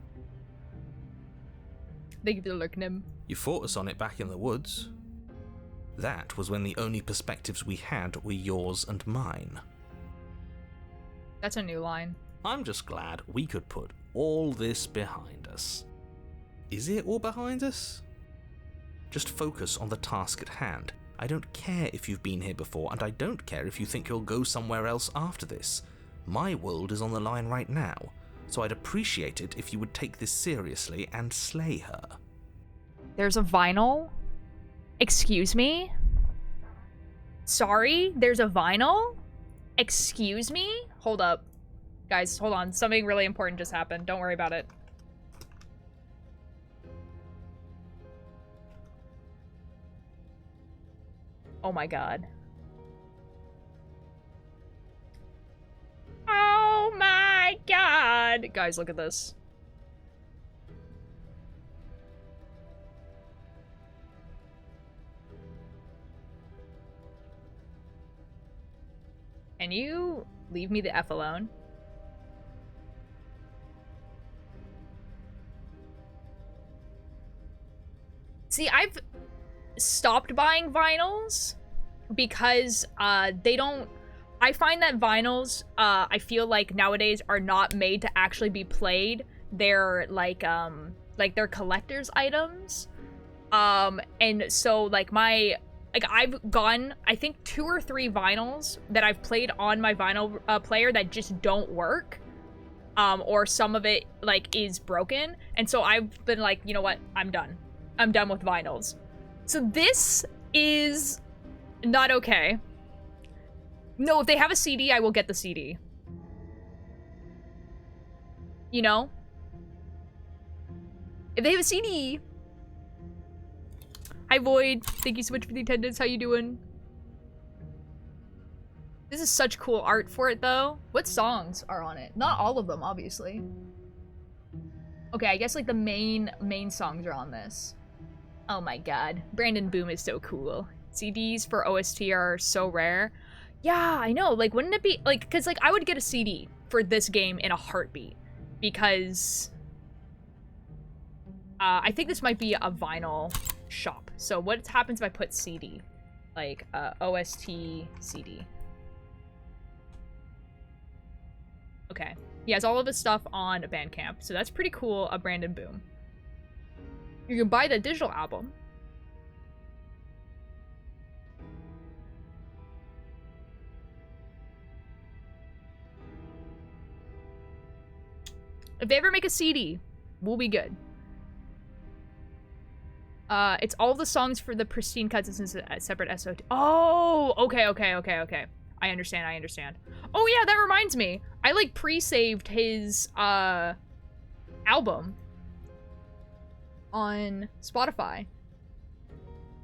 Speaker 1: Thank you for the look, Nim.
Speaker 10: You fought us on it back in the woods. That was when the only perspectives we had were yours and mine.
Speaker 1: That's a new line.
Speaker 10: I'm just glad we could put all this behind us. Is it all behind us? Just focus on the task at hand. I don't care if you've been here before, and I don't care if you think you'll go somewhere else after this. My world is on the line right now, so I'd appreciate it if you would take this seriously and slay her.
Speaker 1: There's a vinyl? Excuse me? Sorry? There's a vinyl? Excuse me? Hold up. Guys, hold on. Something really important just happened. Don't worry about it. Oh my god. Oh my god! Guys, look at this. Can you leave me the F alone? See, I've stopped buying vinyls because they don't... I find that vinyls, I feel like nowadays are not made to actually be played. They're like they're collector's items. And so like I've gotten, I think 2 or 3 vinyls that I've played on my vinyl player that just don't work. Or some of it like is broken. And so I've been like, you know what? I'm done. I'm done with vinyls. So this is not okay. No, if they have a CD, I will get the CD. You know? If they have a CD. Hi, Void. Thank you so much for the attendance. How you doing? This is such cool art for it, though. What songs are on it? Not all of them, obviously. Okay, I guess, like, the main songs are on this. Oh my god. Brandon Boom is so cool. CDs for OST are so rare. Yeah, I know. Like, wouldn't it be, like, because, like, I would get a CD for this game in a heartbeat. Because... I think this might be a vinyl shop. So what happens if I put CD? Like, OST CD. Okay. He has all of his stuff on Bandcamp. So that's pretty cool, a Brandon Boom. You can buy the digital album. If they ever make a CD, we'll be good. It's all the songs for the Pristine cuts in a separate SOT. Oh, okay. I understand. Oh yeah, that reminds me. I like pre-saved his album on Spotify.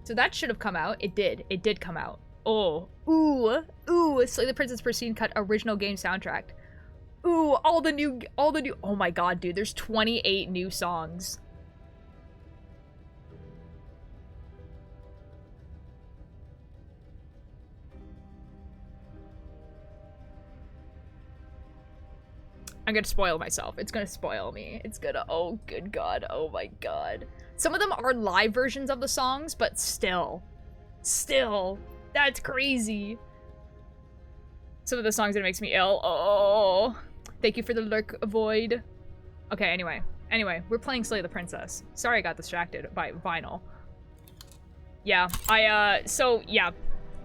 Speaker 1: So that should have come out. It did. It did come out. Oh, ooh, Slay the Princess Pristine cut original game soundtrack. Ooh, all the new, oh my god, dude, there's 28 new songs. I'm gonna spoil myself. It's gonna spoil me. It's gonna, oh good god, oh my god. Some of them are live versions of the songs, but still, that's crazy. Some of the songs that makes me ill. Oh, thank you for the lurk, Void. Okay, anyway, we're playing Slay the Princess. Sorry I got distracted by vinyl. Yeah, so yeah.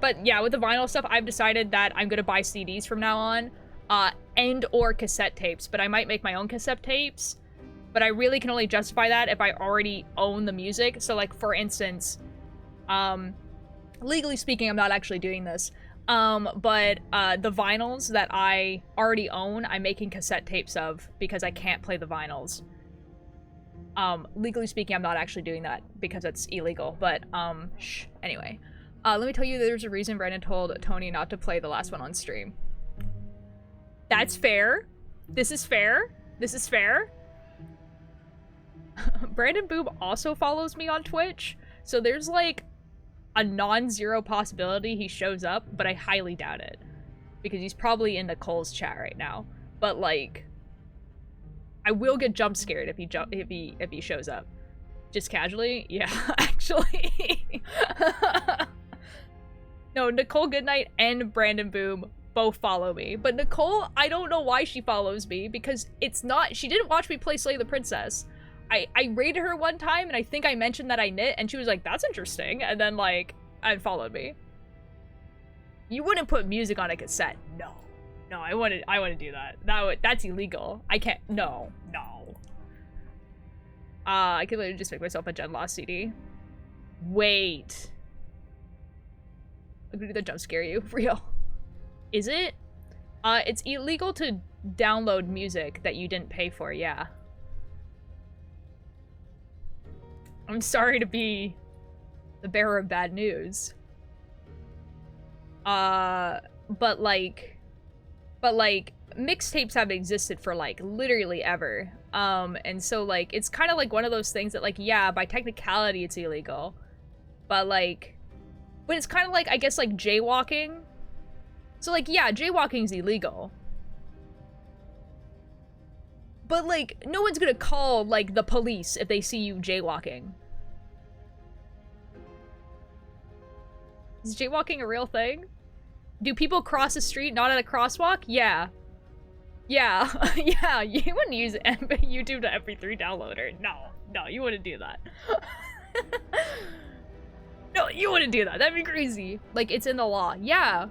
Speaker 1: But yeah, with the vinyl stuff, I've decided that I'm gonna buy CDs from now on. And or cassette tapes, but I might make my own cassette tapes. But I really can only justify that if I already own the music. So like, for instance, legally speaking, I'm not actually doing this. But the vinyls that I already own, I'm making cassette tapes of because I can't play the vinyls. Legally speaking, I'm not actually doing that because it's illegal, but, anyway. Let me tell you, there's a reason Brandon told Tony not to play the last one on stream. That's fair. This is fair. This is fair. Brandon Boom also follows me on Twitch, so there's like a non-zero possibility he shows up, but I highly doubt it. Because he's probably in Nicole's chat right now. But like, I will get jump scared if he shows up. Just casually? Yeah, actually. No, Nicole Goodnight and Brandon Boom both follow me. But Nicole, I don't know why she follows me, because it's not- she didn't watch me play Slay the Princess. I raided her one time, and I think I mentioned that I knit, and she was like, that's interesting, and then, like, unfollowed me. You wouldn't put music on a cassette. No. No, I wouldn't do that. That's illegal. I can't- no. No. I could literally just make myself a Gen Lost CD. Wait. I'm gonna do the jump scare you. Real. Is it? It's illegal to download music that you didn't pay for, yeah. I'm sorry to be the bearer of bad news. But like, mixtapes have existed for, like, literally ever. And so, like, it's kind of like one of those things that, like, yeah, by technicality it's illegal. But, like, but it's kind of like, I guess, like, jaywalking. So, like, yeah, jaywalking's illegal. But, like, no one's gonna call, like, the police if they see you jaywalking. Is jaywalking a real thing? Do people cross the street not at a crosswalk? Yeah. Yeah. Yeah, you wouldn't use YouTube to MP3 downloader. No. No, you wouldn't do that. No, you wouldn't do that. That'd be crazy. Like, it's in the law. Yeah.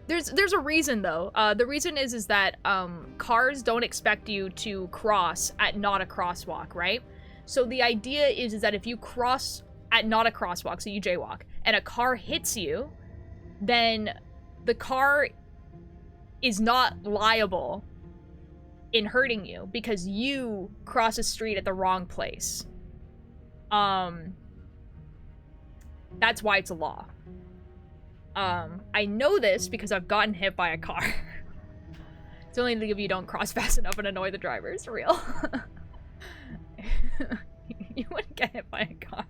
Speaker 1: There's a reason though. The reason is that cars don't expect you to cross at not a crosswalk, right? So the idea is that if you cross at not a crosswalk, so you jaywalk, and a car hits you, then the car is not liable in hurting you because you cross a street at the wrong place. That's why it's a law. I know this because I've gotten hit by a car. It's only if you don't cross fast enough and annoy the drivers, for real. You wouldn't get hit by a car.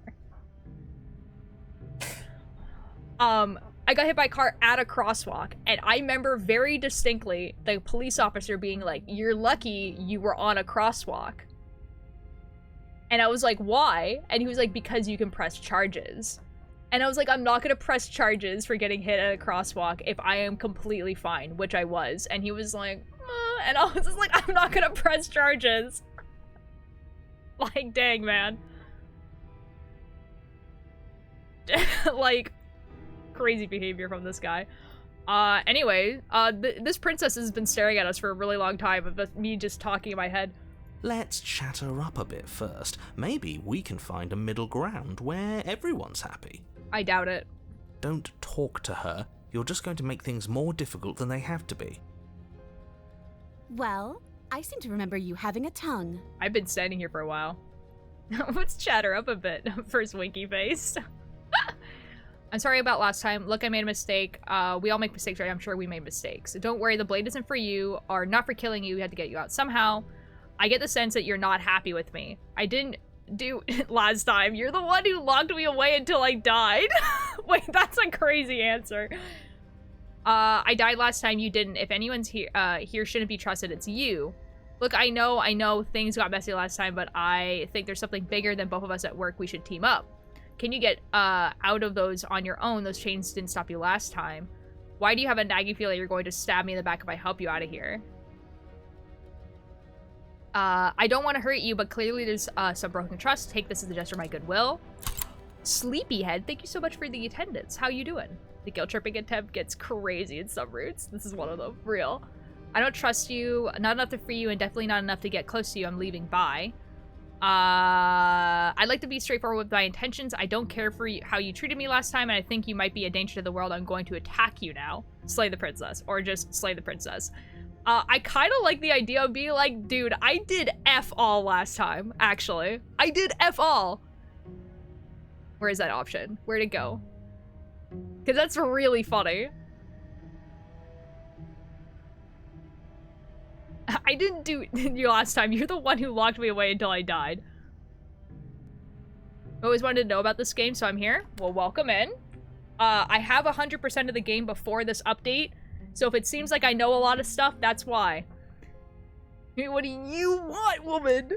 Speaker 1: I got hit by a car at a crosswalk, and I remember very distinctly the police officer being like, "You're lucky you were on a crosswalk." And I was like, "Why?" And he was like, "Because you can press charges." And I was like, I'm not gonna press charges for getting hit at a crosswalk if I am completely fine, which I was. And he was like, and I was just like, I'm not gonna press charges. Like, dang, man. Like, crazy behavior from this guy. Anyway, this princess has been staring at us for a really long time with me just talking in my head.
Speaker 10: Let's chat her up a bit first. Maybe we can find a middle ground where everyone's happy.
Speaker 1: I doubt it.
Speaker 10: Don't talk to her. You're just going to make things more difficult than they have to be.
Speaker 11: Well, I seem to remember you having a tongue.
Speaker 1: I've been standing here for a while. Let's chat her up a bit. First winky face. I'm sorry about last time. Look, I made a mistake. We all make mistakes, right? I'm sure we made mistakes. So don't worry, the blade isn't for you, or not for killing you. We had to get you out somehow. I get the sense that you're not happy with me. I didn't do it last time. You're the one who locked me away until I died. Wait, that's a crazy answer. I died last time, you didn't. If anyone's here shouldn't be trusted, it's you. Look, I know things got messy last time, but I think there's something bigger than both of us at work. We should team up. Can you get out of those on your own? Those chains didn't stop you last time. Why do you have a nagging feeling you're going to stab me in the back if I help you out of here? I don't want to hurt you, but clearly there's some broken trust. Take this as a gesture of my goodwill. Sleepyhead, thank you so much for the attendance. How you doing? The guilt tripping attempt gets crazy in some routes. This is one of them. Real. I don't trust you. Not enough to free you, and definitely not enough to get close to you. I'm leaving. Bye. I'd like to be straightforward with my intentions. I don't care for how you treated me last time, and I think you might be a danger to the world. I'm going to attack you now. Slay the princess. Or just slay the princess. I kind of like the idea of being like, dude, I did F all last time, actually. I did F all. Where is that option? Where'd it go? Because that's really funny. I didn't do you last time. You're the one who locked me away until I died. I always wanted to know about this game, so I'm here. Well, welcome in. I have 100% of the game before this update, so if it seems like I know a lot of stuff, that's why. What do you want, woman?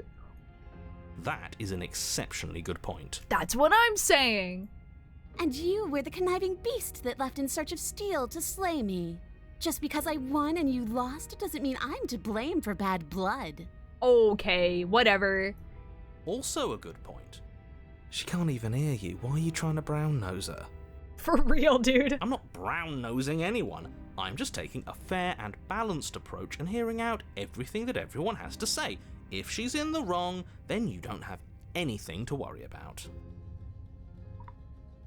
Speaker 5: That is an exceptionally good point.
Speaker 1: That's what I'm saying.
Speaker 11: And you were the conniving beast that left in search of steel to slay me. Just because I won and you lost doesn't mean I'm to blame for bad blood.
Speaker 1: Okay, whatever.
Speaker 10: Also a good point. She can't even hear you. Why are you trying to brown nose her?
Speaker 1: For real, dude.
Speaker 10: I'm not brown nosing anyone. I'm just taking a fair and balanced approach and hearing out everything that everyone has to say. If she's in the wrong, then you don't have anything to worry about.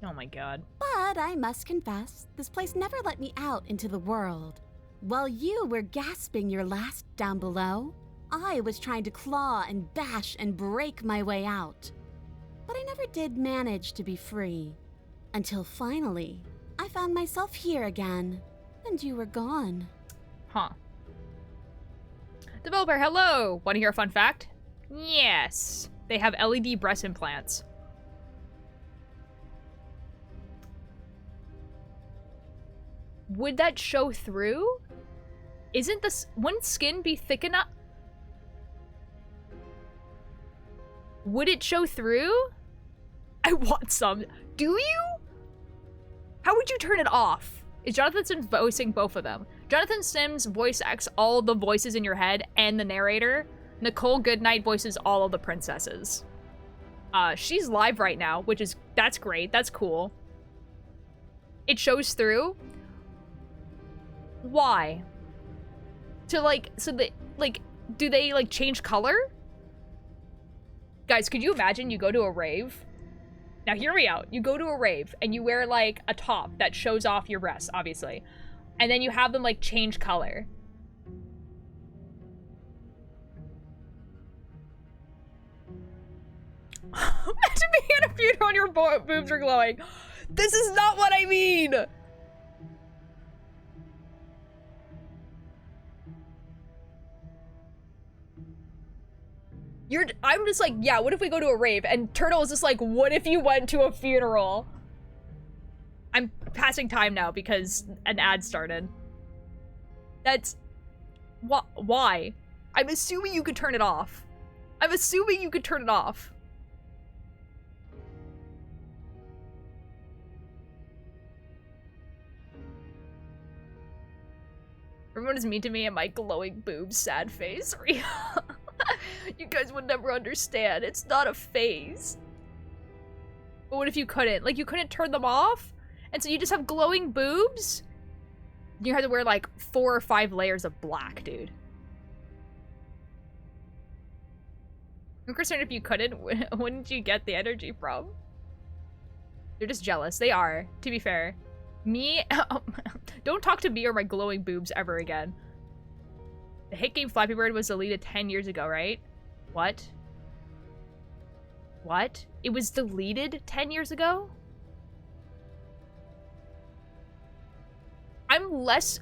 Speaker 1: Oh my god.
Speaker 11: But I must confess, this place never let me out into the world. While you were gasping your last down below, I was trying to claw and bash and break my way out. But I never did manage to be free. Until finally, I found myself here again, and you were gone.
Speaker 1: Huh. Developer, hello! Want to hear a fun fact? Yes. They have LED breast implants. Would that show through? Isn't this... Wouldn't skin be thick enough? Would it show through? I want some. Do you? How would you turn it off? Is Jonathan Sims voicing both of them? Jonathan Sims voice acts all the voices in your head and the narrator. Nicole Goodnight voices all of the princesses. She's live right now, which is... That's great. That's cool. It shows through. Why? To like, so they, like, do they like change color? Guys, could you imagine you go to a rave? Now hear me out. You go to a rave and you wear like a top that shows off your breasts, obviously. And then you have them like change color. Imagine being at a funeral and your boobs are glowing. This is not what I mean! I'm just like, yeah, what if we go to a rave? And Turtle is just like, what if you went to a funeral? I'm passing time now because an ad started. That's... Why? I'm assuming you could turn it off. I'm assuming you could turn it off. Everyone is mean to me and my glowing boobs, sad face. You guys would never understand. It's not a phase. But what if you couldn't? Like, you couldn't turn them off? And so you just have glowing boobs? You have to wear, like, 4 or 5 layers of black, dude. I'm concerned if you couldn't, wouldn't you get the energy from? They're just jealous. They are, to be fair. Me? Don't talk to me or my glowing boobs ever again. The hit game Flappy Bird was deleted 10 years ago, right? What? What? It was deleted 10 years ago? I'm less,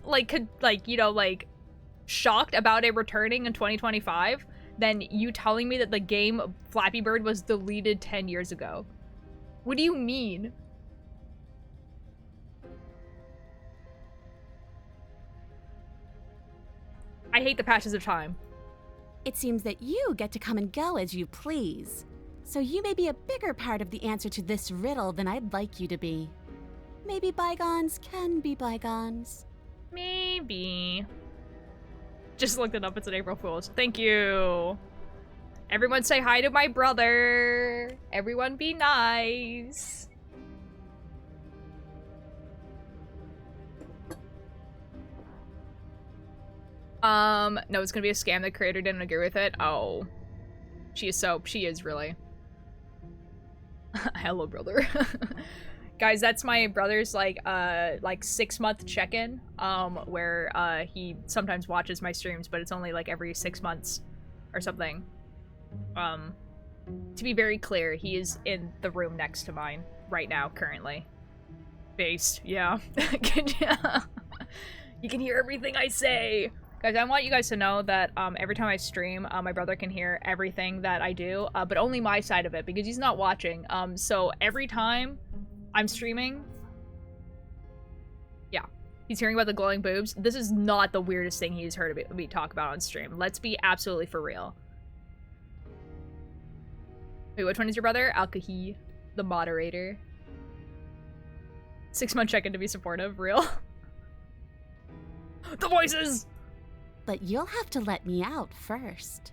Speaker 1: like, you know, like, shocked about it returning in 2025 than you telling me that the game Flappy Bird was deleted 10 years ago. What do you mean? I hate the passage of time.
Speaker 11: It seems that you get to come and go as you please. So you may be a bigger part of the answer to this riddle than I'd like you to be. Maybe bygones can be bygones.
Speaker 1: Maybe. Just looked it up. It's an April Fool's. Thank you. Everyone say hi to my brother. Everyone be nice. No, it's gonna be a scam. The creator didn't agree with it. Oh. She is really. Hello, brother. Guys, that's my brother's, like 6-month check-in, where, he sometimes watches my streams, but it's only, like, every 6 months or something. To be very clear, he is in the room next to mine right now, currently. Based, yeah. You can hear everything I say. Guys, I want you guys to know that every time I stream, my brother can hear everything that I do, but only my side of it because he's not watching. So every time I'm streaming, yeah, he's hearing about the glowing boobs. This is not the weirdest thing he's heard me talk about on stream. Let's be absolutely for real. Wait, which one is your brother? Alkahi, the moderator. 6-month check-in to be supportive, real. The voices!
Speaker 11: But you'll have to let me out first.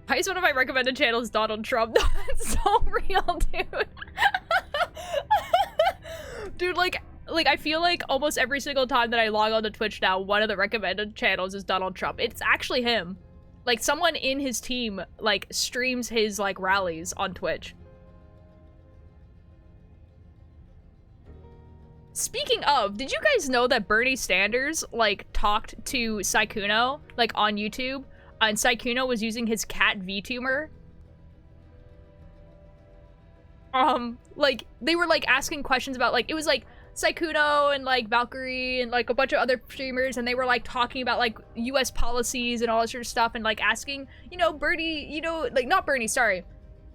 Speaker 1: Why is one of my recommended channels Donald Trump? That's so real, dude. Dude, like I feel like almost every single time that I log on to Twitch now, one of the recommended channels is Donald Trump. It's actually him. Like, someone in his team, like, streams his, like, rallies on Twitch. Speaking of, did you guys know that Bernie Sanders, like, talked to Sykkuno, like, on YouTube? And Sykkuno was using his cat VTuber? Like, they were, like, asking questions about, like, it was, like, Sykkuno and, like, Valkyrie and, like, a bunch of other streamers, and they were, like, talking about, like, US policies and all that sort of stuff, and, like, asking, you know, Bernie, you know, like, not Bernie, sorry.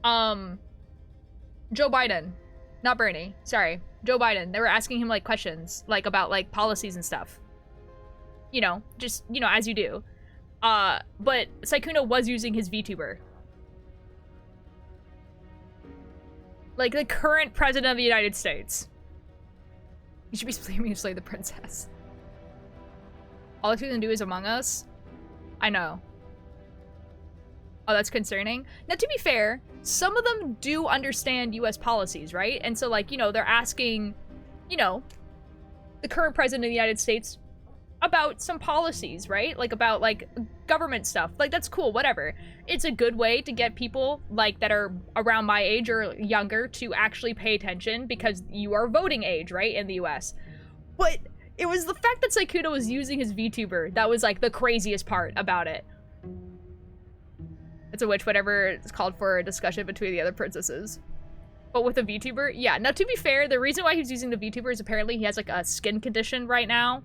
Speaker 1: Joe Biden. Not Bernie, sorry. Joe Biden. They were asking him, like, questions, like, about, like, policies and stuff. You know, just, you know, as you do. But Sykkuno was using his VTuber. Like, the current president of the United States. You should be screaming to slay the princess. All it's gonna do is Among Us? I know. Oh, that's concerning. Now, to be fair, some of them do understand US policies, right? And so, like, you know, they're asking, you know, the current president of the United States about some policies, right? Like, about, like, government stuff. Like, that's cool, whatever. It's a good way to get people, like, that are around my age or younger to actually pay attention because you are voting age, right, in the US. But it was the fact that Sykkuno was using his VTuber that was, like, the craziest part about it. It's a witch, whatever it's called for a discussion between the other princesses. But with a VTuber, yeah. Now, to be fair, the reason why he's using the VTuber is apparently he has, like, a skin condition right now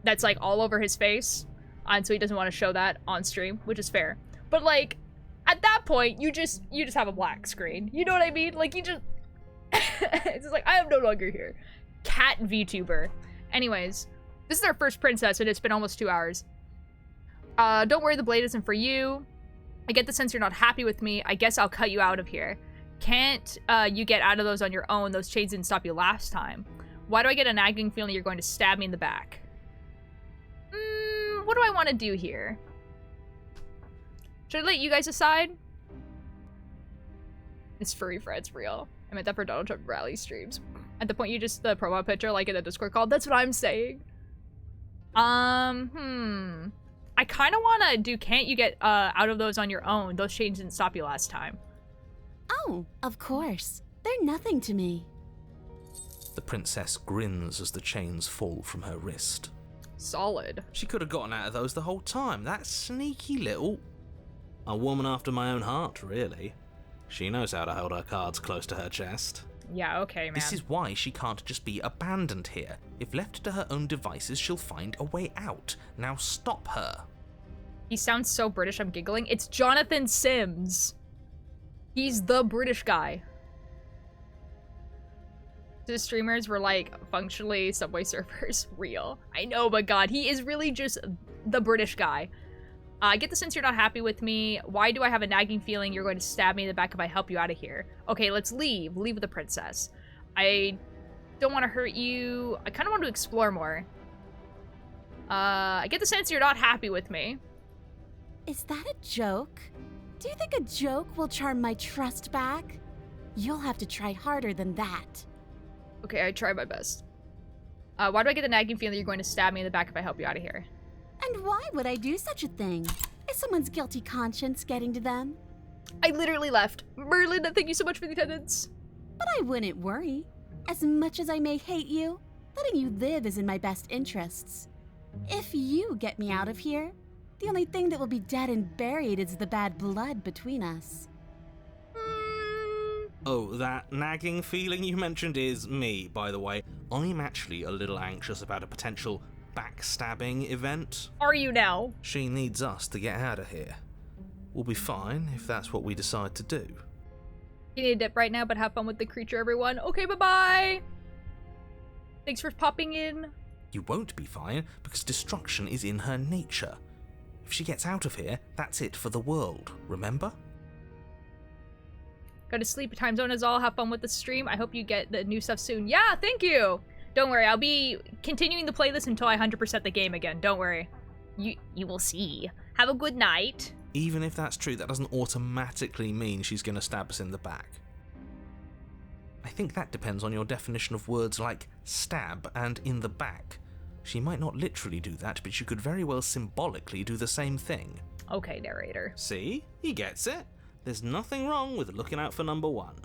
Speaker 1: that's, like, all over his face. And so he doesn't want to show that on stream, which is fair. But, like, at that point, you just have a black screen. You know what I mean? Like, you just... it's just like, I am no longer here. Cat VTuber. Anyways, this is our first princess, and it's been almost 2 hours. Don't worry, the blade isn't for you. I get the sense you're not happy with me. I guess I'll cut you out of here. Can't you get out of those on your own? Those chains didn't stop you last time. Why do I get a nagging feeling you're going to stab me in the back? What do I want to do here? Should I let you guys decide? Is furry friends real? I meant that for Donald Trump rally streams. At the point you just, the promo picture, like in the Discord call, that's what I'm saying. I kind of want to do can't you get out of those on your own? Those chains didn't stop you last time.
Speaker 11: Oh, of course. They're nothing to me.
Speaker 5: The princess grins as the chains fall from her wrist.
Speaker 1: Solid.
Speaker 5: She could have gotten out of those the whole time. That sneaky little... A woman after my own heart, really. She knows how to hold her cards close to her chest.
Speaker 1: Yeah, okay, man.
Speaker 5: This is why she can't just be abandoned here. If left to her own devices, she'll find a way out. Now stop her.
Speaker 1: He sounds so British, I'm giggling. It's Jonathan Sims. He's the British guy. The streamers were like functionally Subway Surfers. Real. I know, but God, he is really just the British guy. I get the sense you're not happy with me. Why do I have a nagging feeling you're going to stab me in the back if I help you out of here? Okay, let's leave. Leave with the princess. I don't want to hurt you. I kind of want to explore more. I get the sense you're not happy with me.
Speaker 11: Is that a joke? Do you think a joke will charm my trust back? You'll have to try harder than that.
Speaker 1: Okay, I try my best. Why do I get the nagging feeling you're going to stab me in the back if I help you out of here?
Speaker 11: And why would I do such a thing? Is someone's guilty conscience getting to them?
Speaker 1: I literally left. Merlin, thank you so much for the attendance.
Speaker 11: But I wouldn't worry. As much as I may hate you, letting you live is in my best interests. If you get me out of here, the only thing that will be dead and buried is the bad blood between us.
Speaker 10: Oh, that nagging feeling you mentioned is me, by the way. I'm actually a little anxious about a potential backstabbing event.
Speaker 1: Are you now?
Speaker 10: She needs us to get out of here. We'll be fine if that's what we decide to do.
Speaker 1: You need to dip right now, but have fun with the creature, everyone. Okay, bye-bye! Thanks for popping in.
Speaker 10: You won't be fine, because destruction is in her nature. If she gets out of here, that's it for the world, remember?
Speaker 1: Go to sleep. Time zone is all. Have fun with the stream. I hope you get the new stuff soon. Yeah, thank you! Don't worry, I'll be continuing to play this until I 100% the game again. Don't worry. You will see. Have a good night.
Speaker 10: Even if that's true, that doesn't automatically mean she's going to stab us in the back. I think that depends on your definition of words like stab and in the back. She might not literally do that, but you could very well symbolically do the same thing.
Speaker 1: Okay, narrator.
Speaker 10: See? He gets it. There's nothing wrong with looking out for number one.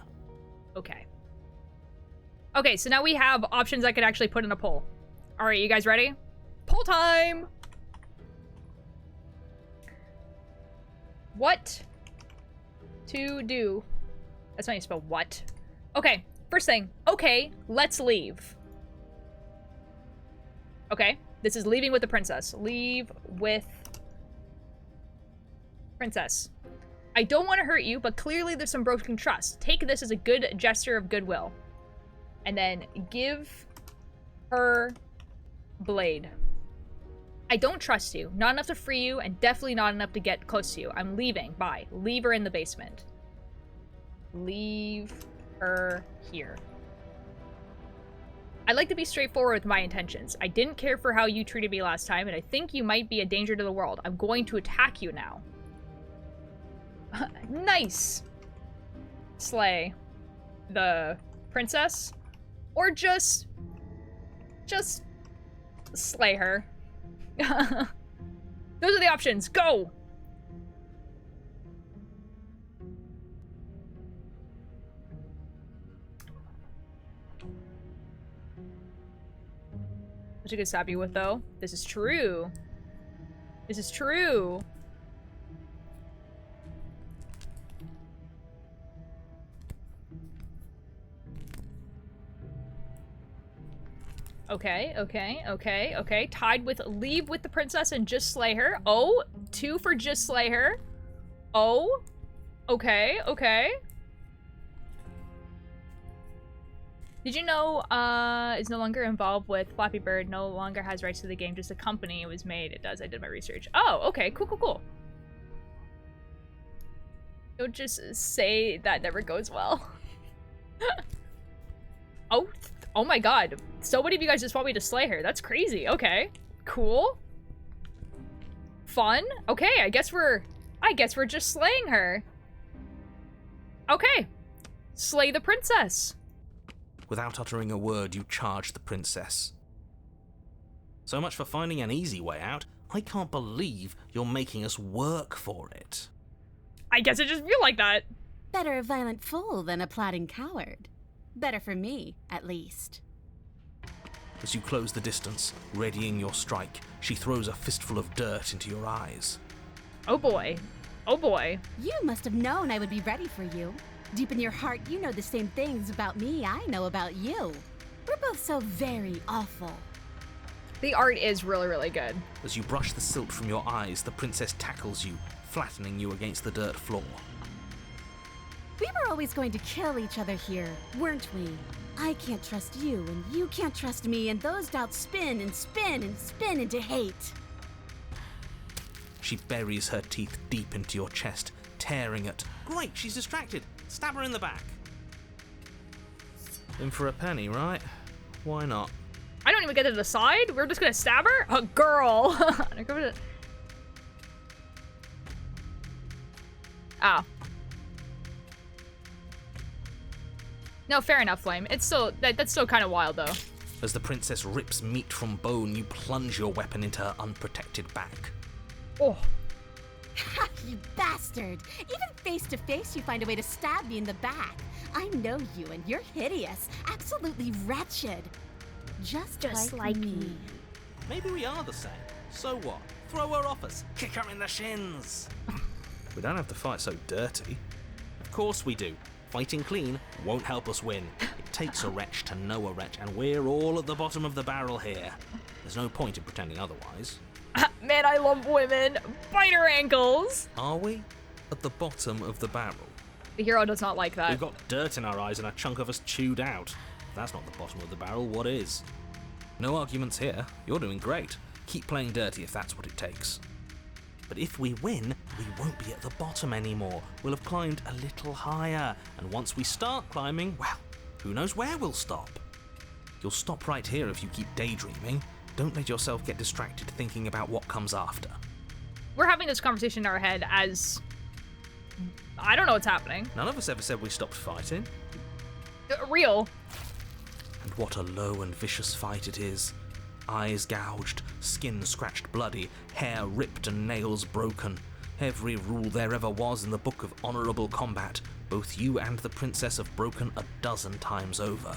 Speaker 1: Okay. Okay, so now we have options I could actually put in a poll. Alright, you guys ready? Poll time! What to do? That's not how you spell what. Okay, first thing. Okay, let's leave. Okay, this is leaving with the princess. Leave with princess. I don't want to hurt you, but clearly there's some broken trust. Take this as a good gesture of goodwill. And then give her blade. I don't trust you. Not enough to free you, and definitely not enough to get close to you. I'm leaving. Bye. Leave her in the basement. Leave her here. I like to be straightforward with my intentions. I didn't care for how you treated me last time, and I think you might be a danger to the world. I'm going to attack you now. Nice! Slay the princess. Or just slay her. Those are the options. Go! What you could stab you with, though? This is true. This is true. Okay. Tied with leave with the princess and just slay her. Oh, 2 for just slay her. Oh, okay. Did you know, is no longer involved with Flappy Bird, no longer has rights to the game, just a company it was made. It does, I did my research. Oh, okay, cool. Don't just say that never goes well. Oh my god. So many of you guys just want me to slay her. That's crazy. Okay. Cool. Fun. Okay, I guess we're just slaying her. Okay. Slay the princess.
Speaker 10: Without uttering a word, you charge the princess. So much for finding an easy way out. I can't believe you're making us work for it.
Speaker 1: I guess I just feel like that.
Speaker 11: Better a violent fool than a plotting coward. Better for me, at least.
Speaker 10: As you close the distance, readying your strike, she throws a fistful of dirt into your eyes.
Speaker 1: Oh boy.
Speaker 11: You must have known I would be ready for you. Deep in your heart, you know the same things about me I know about you. We're both so very awful.
Speaker 1: The art is really good.
Speaker 10: As you brush the silt from your eyes, the princess tackles you, flattening you against the dirt floor.
Speaker 11: We were always going to kill each other here, weren't we? I can't trust you, and you can't trust me, and those doubts spin and spin and spin into hate.
Speaker 10: She buries her teeth deep into your chest, tearing at... Great, she's distracted. Stab her in the back. In for a penny, right? Why not?
Speaker 1: I don't even get to decide. We're just gonna stab her? A girl. Ah. No, fair enough, Flame. It's still that's still kind of wild, though.
Speaker 10: As the princess rips meat from bone, you plunge your weapon into her unprotected back.
Speaker 1: Oh.
Speaker 11: Ha, you bastard! Even face to face, you find a way to stab me in the back. I know you, and you're hideous, absolutely wretched. Just like me.
Speaker 10: Maybe we are the same. So what? Throw her off us. Kick her in the shins. We don't have to fight so dirty. Of course we do. Fighting clean won't help us win. It takes a wretch to know a wretch, and we're all at the bottom of the barrel here. There's no point in pretending otherwise.
Speaker 1: Man, I love women. Bite her ankles.
Speaker 10: Are we? At the bottom of the barrel?
Speaker 1: The hero does not like that.
Speaker 10: We've got dirt in our eyes and a chunk of us chewed out. If that's not the bottom of the barrel, what is? No arguments here. You're doing great. Keep playing dirty if that's what it takes. But if we win, we won't be at the bottom anymore. We'll have climbed a little higher. And once we start climbing, well, who knows where we'll stop? You'll stop right here if you keep daydreaming. Don't let yourself get distracted thinking about what comes after.
Speaker 1: We're having this conversation in our head as... I don't know what's happening.
Speaker 10: None of us ever said we stopped fighting.
Speaker 1: Real.
Speaker 10: And what a low and vicious fight it is. Eyes gouged, skin scratched bloody, hair ripped and nails broken. Every rule there ever was in the book of honourable combat, both you and the princess have broken 12 times over.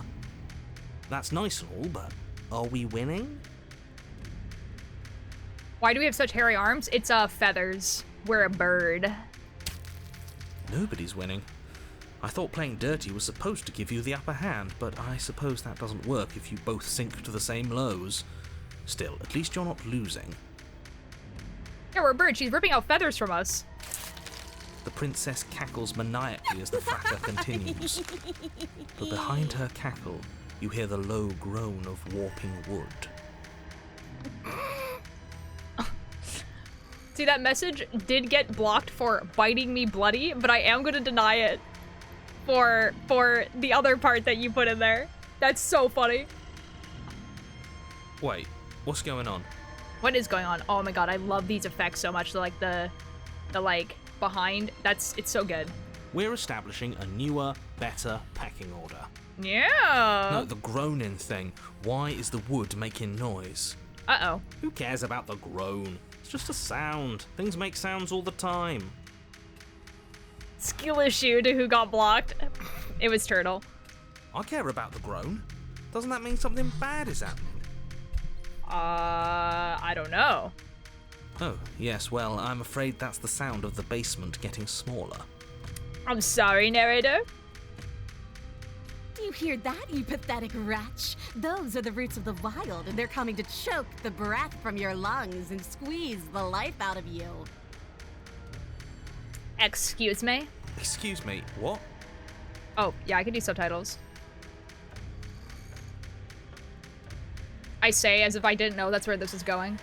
Speaker 10: That's nice and all, but are we winning?
Speaker 1: Why do we have such hairy arms? It's feathers. We're a bird.
Speaker 10: Nobody's winning. I thought playing dirty was supposed to give you the upper hand, but I suppose that doesn't work if you both sink to the same lows. Still, at least you're not losing.
Speaker 1: Yeah, we're a bird. She's ripping out feathers from us.
Speaker 10: The princess cackles maniacally as the fracas continues. But behind her cackle, you hear the low groan of warping wood.
Speaker 1: See, that message did get blocked for biting me bloody, but I am going to deny it for the other part that you put in there. That's so funny.
Speaker 10: Wait, what's going on?
Speaker 1: What is going on? Oh my god, I love these effects so much. Like the like behind, it's so good.
Speaker 10: We're establishing a newer, better pecking order.
Speaker 1: Yeah.
Speaker 10: No, the groaning thing. Why is the wood making noise?
Speaker 1: Uh-oh.
Speaker 10: Who cares about the groan? It's just a sound. Things make sounds all the time.
Speaker 1: Skill issue to who got blocked. It was Turtle.
Speaker 10: I care about the groan. Doesn't that mean something bad is happening?
Speaker 1: I don't know.
Speaker 10: Oh, yes, well, I'm afraid that's the sound of the basement getting smaller.
Speaker 1: I'm sorry, narrator.
Speaker 11: You hear that, you pathetic wretch? Those are the roots of the wild, and they're coming to choke the breath from your lungs and squeeze the life out of you.
Speaker 1: Excuse me?
Speaker 10: Excuse me, what?
Speaker 1: Oh, yeah, I can do subtitles. I say as if I didn't know that's where this is going.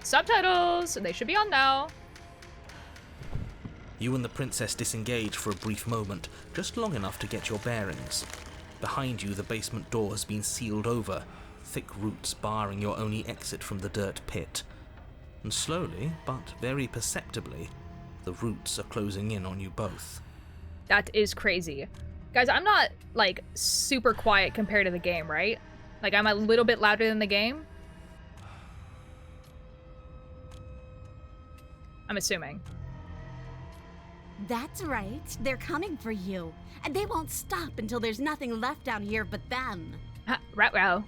Speaker 1: Subtitles! They should be on now.
Speaker 10: You and the princess disengage for a brief moment, just long enough to get your bearings. Behind you, the basement door has been sealed over, thick roots barring your only exit from the dirt pit. And slowly, but very perceptibly, the roots are closing in on you both.
Speaker 1: That is crazy. Guys, I'm not, like, super quiet compared to the game, right? Like, I'm a little bit louder than the game. I'm assuming.
Speaker 11: That's right. They're coming for you. And they won't stop until there's nothing left down here but them.
Speaker 1: Rat-row.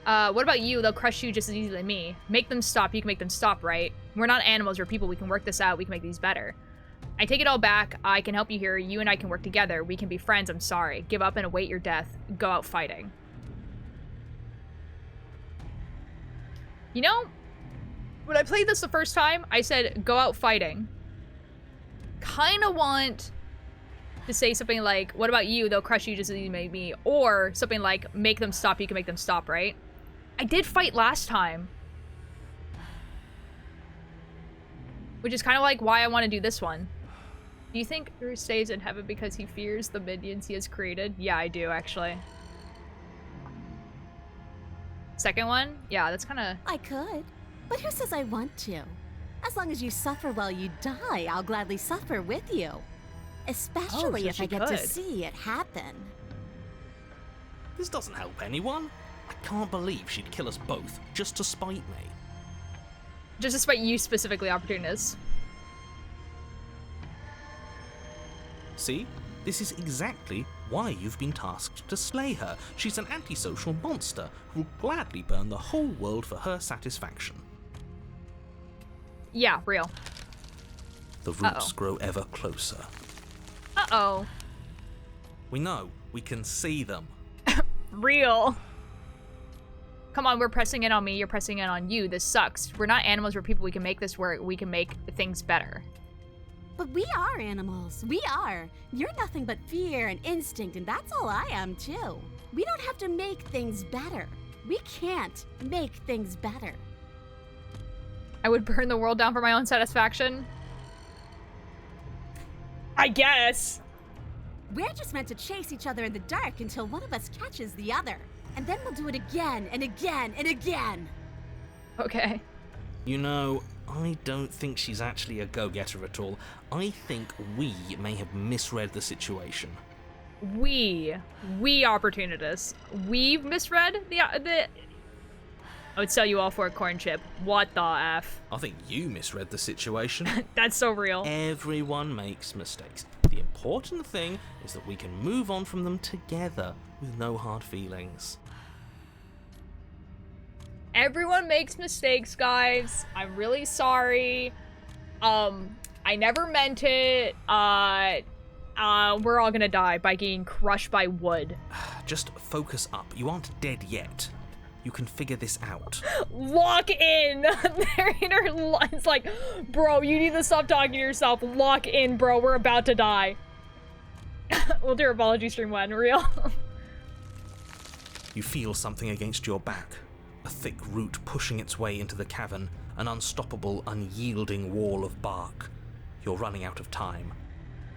Speaker 1: What about you? They'll crush you just as easily as me. Make them stop, you can make them stop, right? We're not animals, we're people. We can work this out. We can make these better. I take it all back. I can help you here. You and I can work together. We can be friends. I'm sorry. Give up and await your death. Go out fighting. You know, when I played this the first time, I said, go out fighting. Kind of want to say something like, what about you? They'll crush you just as you made me. Or something like, make them stop. You can make them stop, right? I did fight last time. Which is kind of like why I want to do this one. Do you think Ur stays in heaven because he fears the minions he has created? Yeah, I do, actually. Second one? Yeah, that's kind of...
Speaker 11: I could. But who says I want to? As long as you suffer while you die, I'll gladly suffer with you. Especially if I get to see it happen.
Speaker 10: This doesn't help anyone. I can't believe she'd kill us both just to spite me.
Speaker 1: Just to spite you specifically, Opportunist.
Speaker 10: See? This is exactly why you've been tasked to slay her. She's an antisocial monster who'll gladly burn the whole world for her satisfaction.
Speaker 1: Yeah, real.
Speaker 10: The roots grow ever closer.
Speaker 1: Uh-oh.
Speaker 10: We know. We can see them.
Speaker 1: Real. Come on, we're pressing in on me, you're pressing in on you. This sucks. We're not animals, we're people. We can make this work. We can make things better.
Speaker 11: But we are animals. We are. You're nothing but fear and instinct, and that's all I am, too. We don't have to make things better. We can't make things better.
Speaker 1: I would burn the world down for my own satisfaction. I guess.
Speaker 11: We're just meant to chase each other in the dark until one of us catches the other. And then we'll do it again and again and again.
Speaker 1: Okay.
Speaker 10: You know, I don't think she's actually a go-getter at all. I think we may have misread the situation.
Speaker 1: We opportunists. We've misread the I would sell you all for a corn chip. What the F?
Speaker 10: I think you misread the situation.
Speaker 1: That's so real.
Speaker 10: Everyone makes mistakes. The important thing is that we can move on from them together with no hard feelings.
Speaker 1: Everyone makes mistakes, guys. I'm really sorry. I never meant it. We're all gonna die by getting crushed by wood.
Speaker 10: Just focus up. You aren't dead yet. You can figure this out.
Speaker 1: Lock in! Narrator, it's like, bro, you need to stop talking to yourself. Lock in, bro. We're about to die. We'll do apology stream when real.
Speaker 10: You feel something against your back. A thick root pushing its way into the cavern. An unstoppable, unyielding wall of bark. You're running out of time.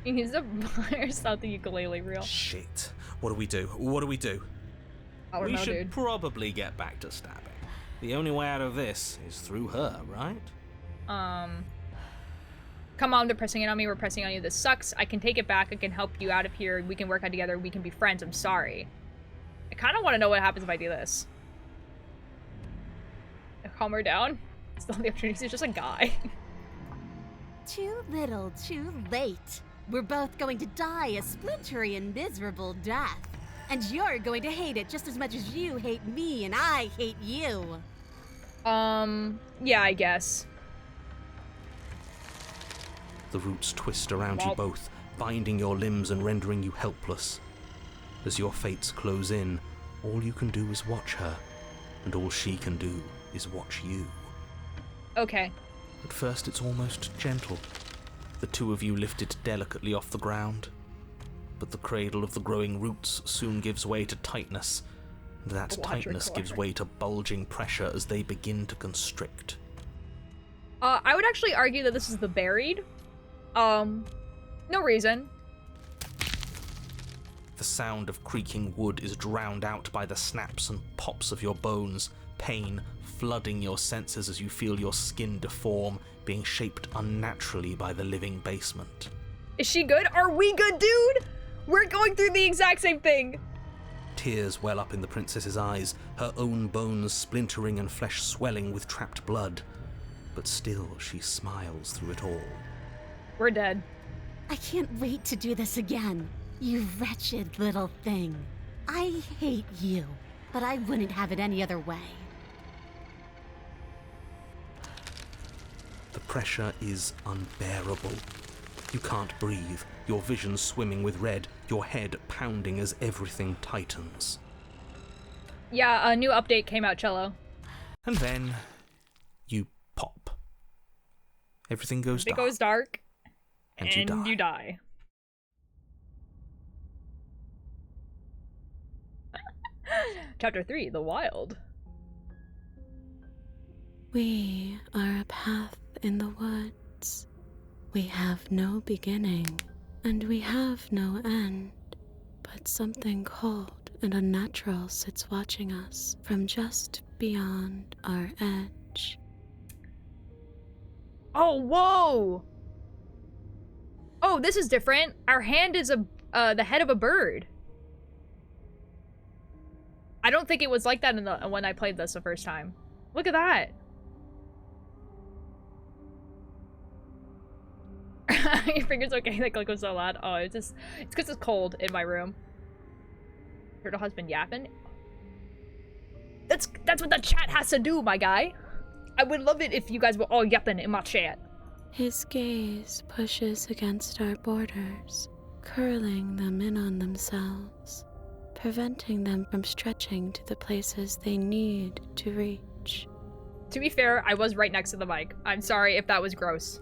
Speaker 1: He's a buyer's out the ukulele real.
Speaker 10: Shit. What do we do? What do we do?
Speaker 1: I don't
Speaker 10: we
Speaker 1: know,
Speaker 10: should
Speaker 1: dude.
Speaker 10: probably get back to stabbing. The only way out of this is through her, right?
Speaker 1: Come on, they're pressing in on me, we're pressing on you. This sucks. I can take it back. I can help you out of here. We can work out together. We can be friends. I'm sorry. I kind of want to know what happens if I do this. Calm her down. Still have the opportunity. He's just a guy.
Speaker 11: Too little, too late. We're both going to die a splintery and miserable death. And you're going to hate it just as much as you hate me and I hate you.
Speaker 1: Yeah, I guess.
Speaker 10: The roots twist around you both, binding your limbs and rendering you helpless. As your fates close in, all you can do is watch her, and all she can do is watch you.
Speaker 1: Okay.
Speaker 10: At first it's almost gentle. The two of you lifted delicately off the ground. But the cradle of the growing roots soon gives way to tightness, and that tightness gives way to bulging pressure as they begin to constrict.
Speaker 1: I would actually argue that this is the buried. No reason.
Speaker 10: The sound of creaking wood is drowned out by the snaps and pops of your bones, pain flooding your senses as you feel your skin deform, being shaped unnaturally by the living basement.
Speaker 1: Is she good? Are we good, dude? We're going through the exact same thing.
Speaker 10: Tears well up in the princess's eyes, her own bones splintering and flesh swelling with trapped blood. But still she smiles through it all.
Speaker 1: We're dead.
Speaker 11: I can't wait to do this again. You wretched little thing. I hate you, but I wouldn't have it any other way.
Speaker 10: The pressure is unbearable. You can't breathe, your vision swimming with red, your head pounding as everything tightens.
Speaker 1: Yeah, a new update came out, Cello.
Speaker 10: And then you pop. Everything goes dark.
Speaker 1: It goes dark,
Speaker 10: and
Speaker 1: you die. Chapter 3, The Wild.
Speaker 12: We are a path in the woods. We have no beginning, and we have no end. But something cold and unnatural sits watching us from just beyond our edge.
Speaker 1: Oh, whoa! Oh, this is different. Our hand is the head of a bird. I don't think it was like that when I played this the first time. Look at that. Your finger's okay, that click was so loud. Oh, it's because it's cold in my room. Turtle has been yapping. That's what the chat has to do, my guy. I would love it if you guys were all yapping in my chat.
Speaker 12: His gaze pushes against our borders, curling them in on themselves, preventing them from stretching to the places they need to reach.
Speaker 1: To be fair, I was right next to the mic. I'm sorry if that was gross.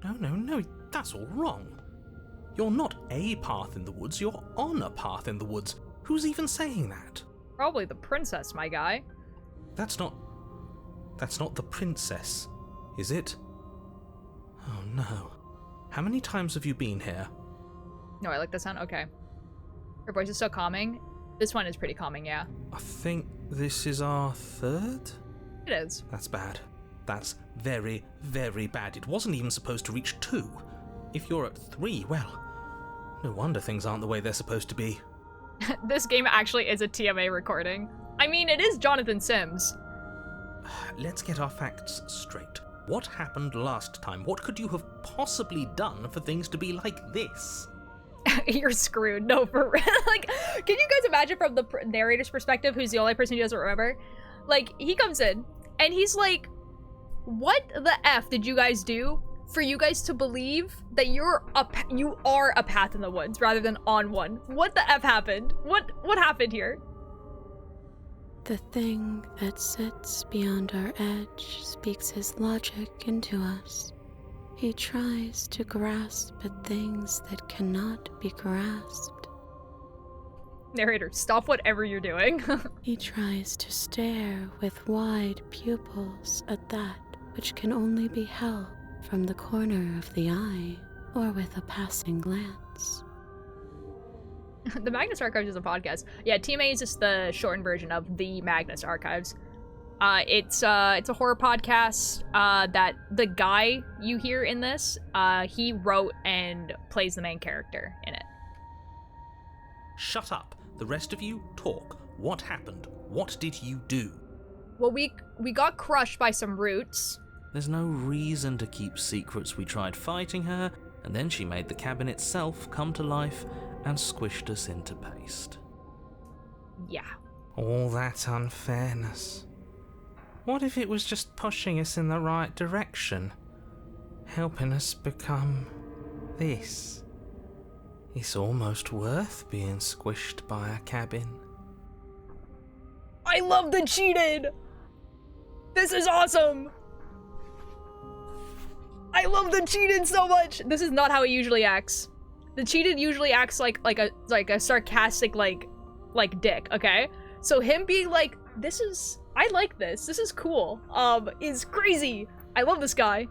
Speaker 10: No, that's all wrong. You're not a path in the woods, you're on a path in the woods. Who's even saying that?
Speaker 1: Probably the princess, my guy.
Speaker 10: That's not the princess, is it? Oh no. How many times have you been here?
Speaker 1: No, I like the sound. Okay. Her voice is so calming. This one is pretty calming, yeah.
Speaker 10: I think this is our third?
Speaker 1: It is.
Speaker 10: That's bad. That's very, very bad. It wasn't even supposed to reach 2. If you're at 3, well, no wonder things aren't the way they're supposed to be.
Speaker 1: This game actually is a TMA recording. I mean, it is Jonathan Sims.
Speaker 10: Let's get our facts straight. What happened last time? What could you have possibly done for things to be like this?
Speaker 1: You're screwed. No, for real. Like, can you guys imagine from the narrator's perspective, who's the only person who doesn't remember? Like, he comes in, and he's like, what the F did you guys do for you guys to believe that you are a path in the woods rather than on one? What the F happened? What happened here?
Speaker 12: The thing that sits beyond our edge speaks his logic into us. He tries to grasp at things that cannot be grasped.
Speaker 1: Narrator, stop whatever you're doing.
Speaker 12: He tries to stare with wide pupils at that which can only be held from the corner of the eye or with a passing glance.
Speaker 1: The Magnus Archives is a podcast. Yeah, TMA is just the shortened version of the Magnus Archives. It's a horror podcast that the guy you hear in this, he wrote and plays the main character in it.
Speaker 10: Shut up. The rest of you, talk. What happened? What did you do?
Speaker 1: Well, we got crushed by some roots.
Speaker 5: There's no reason to keep secrets. We tried fighting her, and then she made the cabin itself come to life and squished us into paste.
Speaker 1: Yeah.
Speaker 10: All that unfairness. What if it was just pushing us in the right direction? Helping us become this? It's almost worth being squished by a cabin.
Speaker 1: I love the cheated! This is awesome! I love the cheated so much! This is not how he usually acts. The cheated usually acts like a sarcastic like dick, okay? So him being like, I like this is cool, is crazy. I love this guy.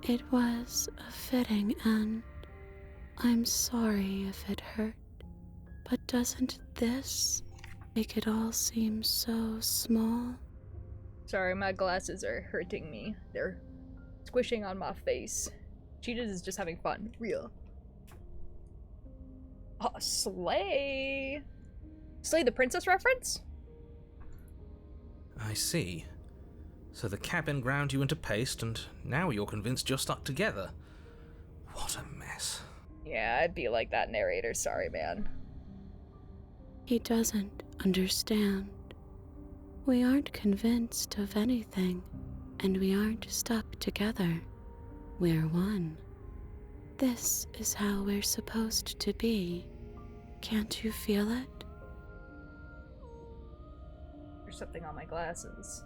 Speaker 12: It was a fitting end. I'm sorry if it hurt, but doesn't this make it all seem so small?
Speaker 1: Sorry, my glasses are hurting me. They're squishing on my face. Cheetah is just having fun. Real. Oh, Slay. Slay the princess reference?
Speaker 10: I see. So the cabin ground you into paste, and now you're convinced you're stuck together. What a mess.
Speaker 1: Yeah, I'd be like that narrator. Sorry, man.
Speaker 12: He doesn't understand. We aren't convinced of anything, and we aren't stuck together. We're one. This is how we're supposed to be. Can't you feel it?
Speaker 1: There's something on my glasses.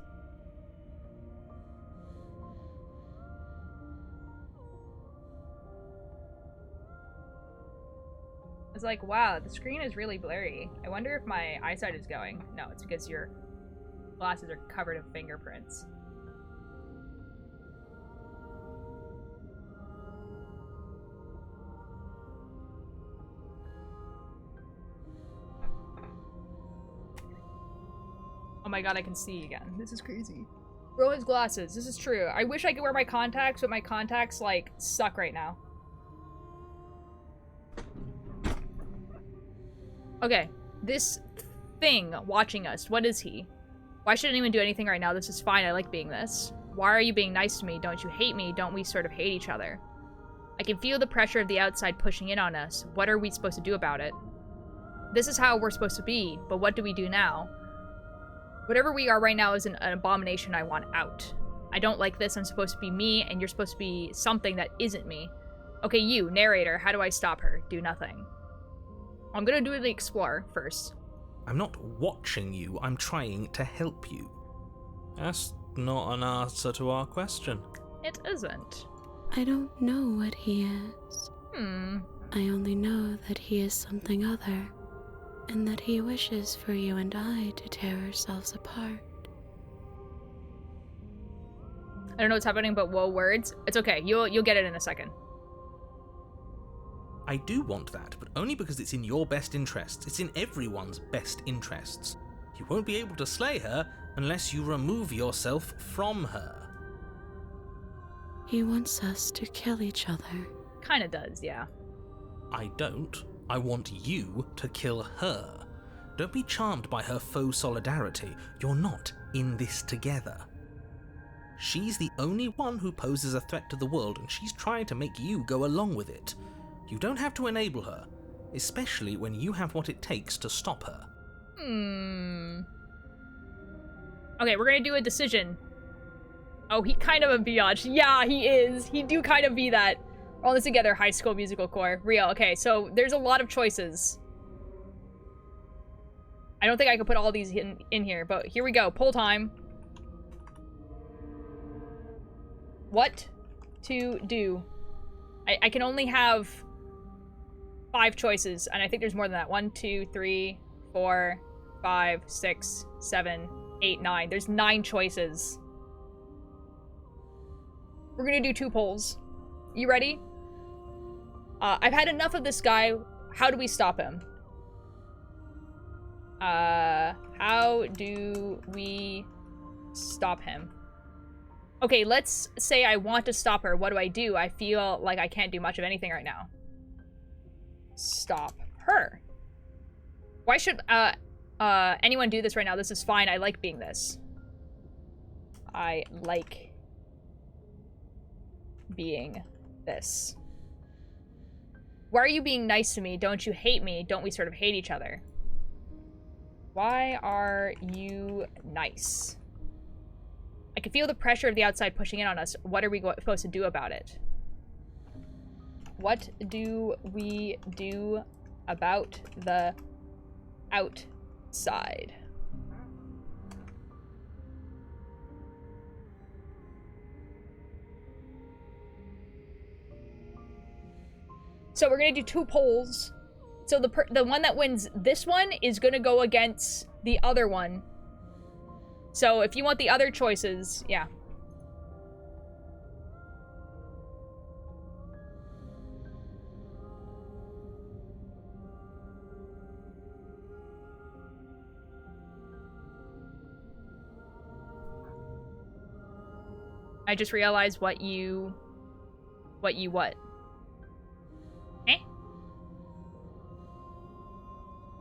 Speaker 1: It's like, wow, the screen is really blurry. I wonder if my eyesight is going. No, it's because your glasses are covered in fingerprints. Oh my god, I can see again. This is crazy. Rowan's glasses. This is true. I wish I could wear my contacts, but my contacts, like, suck right now. Okay, this thing watching us, what is he? Why should I even do anything right now? This is fine, I like being this. Why are you being nice to me? Don't you hate me? Don't we sort of hate each other? I can feel the pressure of the outside pushing in on us. What are we supposed to do about it? This is how we're supposed to be, but what do we do now? Whatever we are right now is an abomination I want out. I don't like this. I'm supposed to be me, and you're supposed to be something that isn't me. Okay, you, narrator, how do I stop her? Do nothing. I'm gonna do the explore first.
Speaker 10: I'm not watching you, I'm trying to help you. That's not an answer to our question.
Speaker 1: It isn't.
Speaker 12: I don't know what he is. I only know that he is something other, and that he wishes for you and I to tear ourselves apart.
Speaker 1: I don't know what's happening, but whoa words. It's okay. You'll get it in a second.
Speaker 10: I do want that, but only because it's in your best interests. It's in everyone's best interests. You won't be able to slay her unless you remove yourself from her.
Speaker 12: He wants us to kill each other.
Speaker 1: Kinda does, yeah.
Speaker 10: I don't. I want you to kill her. Don't be charmed by her faux solidarity. You're not in this together. She's the only one who poses a threat to the world, and she's trying to make you go along with it. You don't have to enable her, especially when you have what it takes to stop her.
Speaker 1: Okay, we're gonna do a decision. Oh, he kind of a biatch. Yeah, he is. He do kind of be that. All this together, High School Musical core. Real. Okay, so there's a lot of choices. I don't think I could put all these in here, but here we go. Poll time. What to do? I can only have 5 choices, and I think there's more than that. 1, 2, 3, 4, 5, 6, 7, 8, 9. There's 9 choices. We're gonna do 2 polls. You ready? I've had enough of this guy. How do we stop him? How do we stop him? Okay, let's say I want to stop her. What do? I feel like I can't do much of anything right now. Stop her. Why should anyone do this right now? This is fine. I like being this. I like being this. Why are you being nice to me? Don't you hate me? Don't we sort of hate each other? Why are you nice? I can feel the pressure of the outside pushing in on us. What are we supposed to do about it? What do we do about the outside? So we're gonna do 2 polls. So the one that wins this one is gonna go against the other one. So if you want the other choices, yeah. I just realized what? Eh?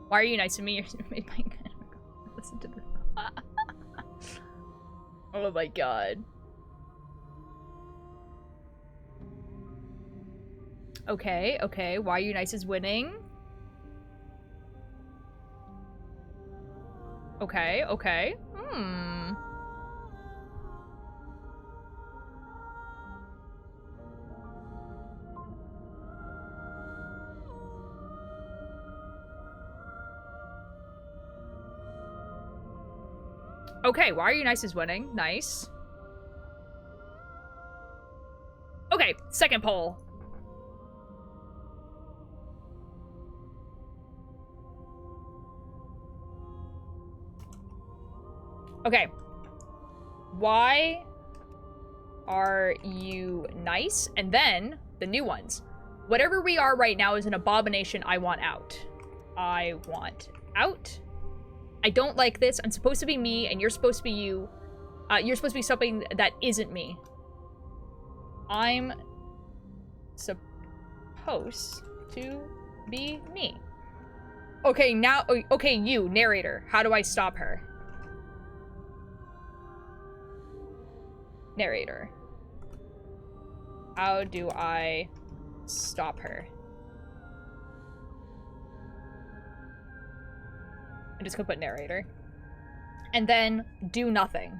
Speaker 1: Why are you nice to me? Listen to this. Oh my god. Okay, okay. Why are you nice is winning? Okay, okay. Okay, why are you nice is winning? Nice. Okay, second poll. Okay. Why are you nice? And then the new ones. Whatever we are right now is an abomination. I want out. I want out. I don't like this. I'm supposed to be me, and you're supposed to be you. You're supposed to be something that isn't me. I'm supposed to be me. Okay, now... Okay, you, narrator. How do I stop her? Narrator. How do I stop her? I'm just gonna put narrator. And then do nothing.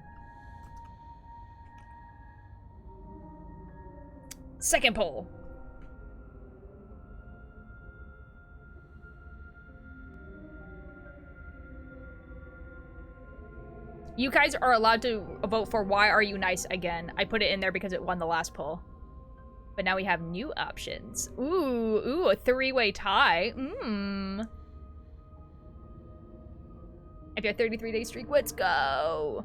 Speaker 1: Second poll. You guys are allowed to vote for why are you nice again. I put it in there because it won the last poll. But now we have new options. Ooh, a 3-way tie. If you're 33-day streak, let's go.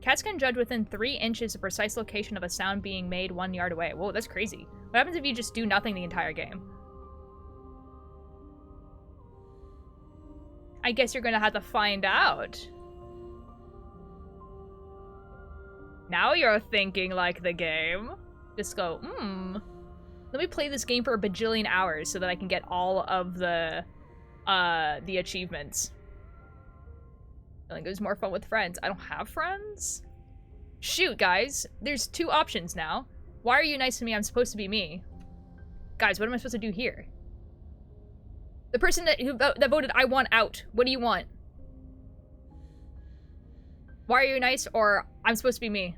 Speaker 1: Cats can judge within 3 inches the precise location of a sound being made 1 yard away. Whoa, that's crazy. What happens if you just do nothing the entire game? I guess you're gonna have to find out. Now you're thinking like the game. Just go, let me play this game for a bajillion hours so that I can get all of the achievements. I think it was more fun with friends. I don't have friends? Shoot, guys. There's 2 options now. Why are you nice to me? I'm supposed to be me. Guys, what am I supposed to do here? The person that voted I want out. What do you want? Why are you nice or I'm supposed to be me?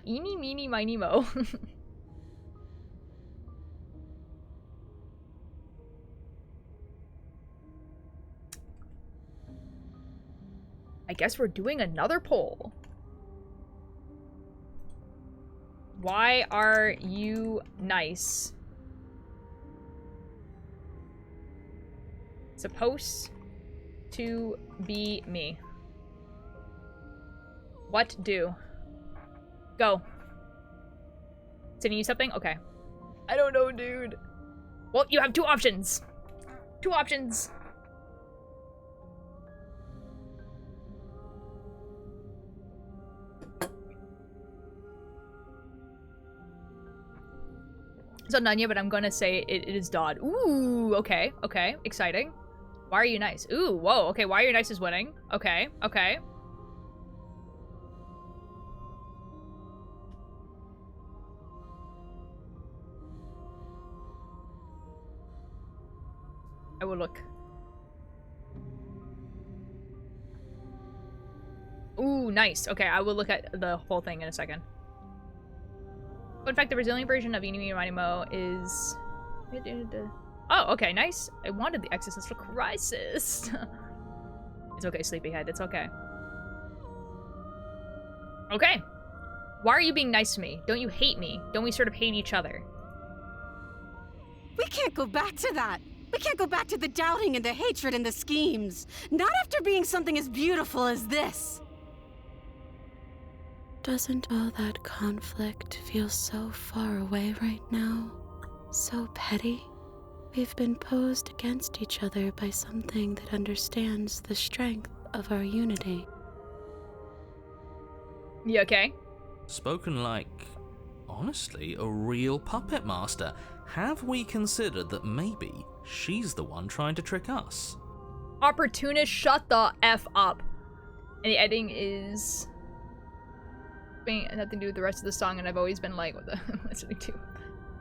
Speaker 1: Eeny, meeny, miny, mo. I guess we're doing another poll. Why are you nice? Supposed to be me. What do? Go. Sending you something? Okay. I don't know, dude. Well, you have 2 options. 2 options. So Nanya, but I'm gonna say it is Dodd. Ooh, okay, okay, exciting. Why are you nice? Ooh, whoa, okay, why are you nice is winning. Okay, okay. I will look. Ooh, nice. Okay, I will look at the whole thing in a second. But in fact, the Brazilian version of Eeny Meeny Miny Mo is... Oh, okay, nice. I wanted the existential crisis. It's okay, sleepyhead. It's okay. Okay. Why are you being nice to me? Don't you hate me? Don't we sort of hate each other?
Speaker 9: We can't go back to that. We can't go back to the doubting and the hatred and the schemes. Not after being something as beautiful as this.
Speaker 12: Doesn't all that conflict feel so far away right now? So petty? We've been posed against each other by something that understands the strength of our unity.
Speaker 1: You okay?
Speaker 5: Spoken like, honestly, a real puppet master. Have we considered that maybe she's the one trying to trick us?
Speaker 1: Opportunist, shut the F up. And the editing is... nothing to do with the rest of the song, and I've always been like, what the listening to?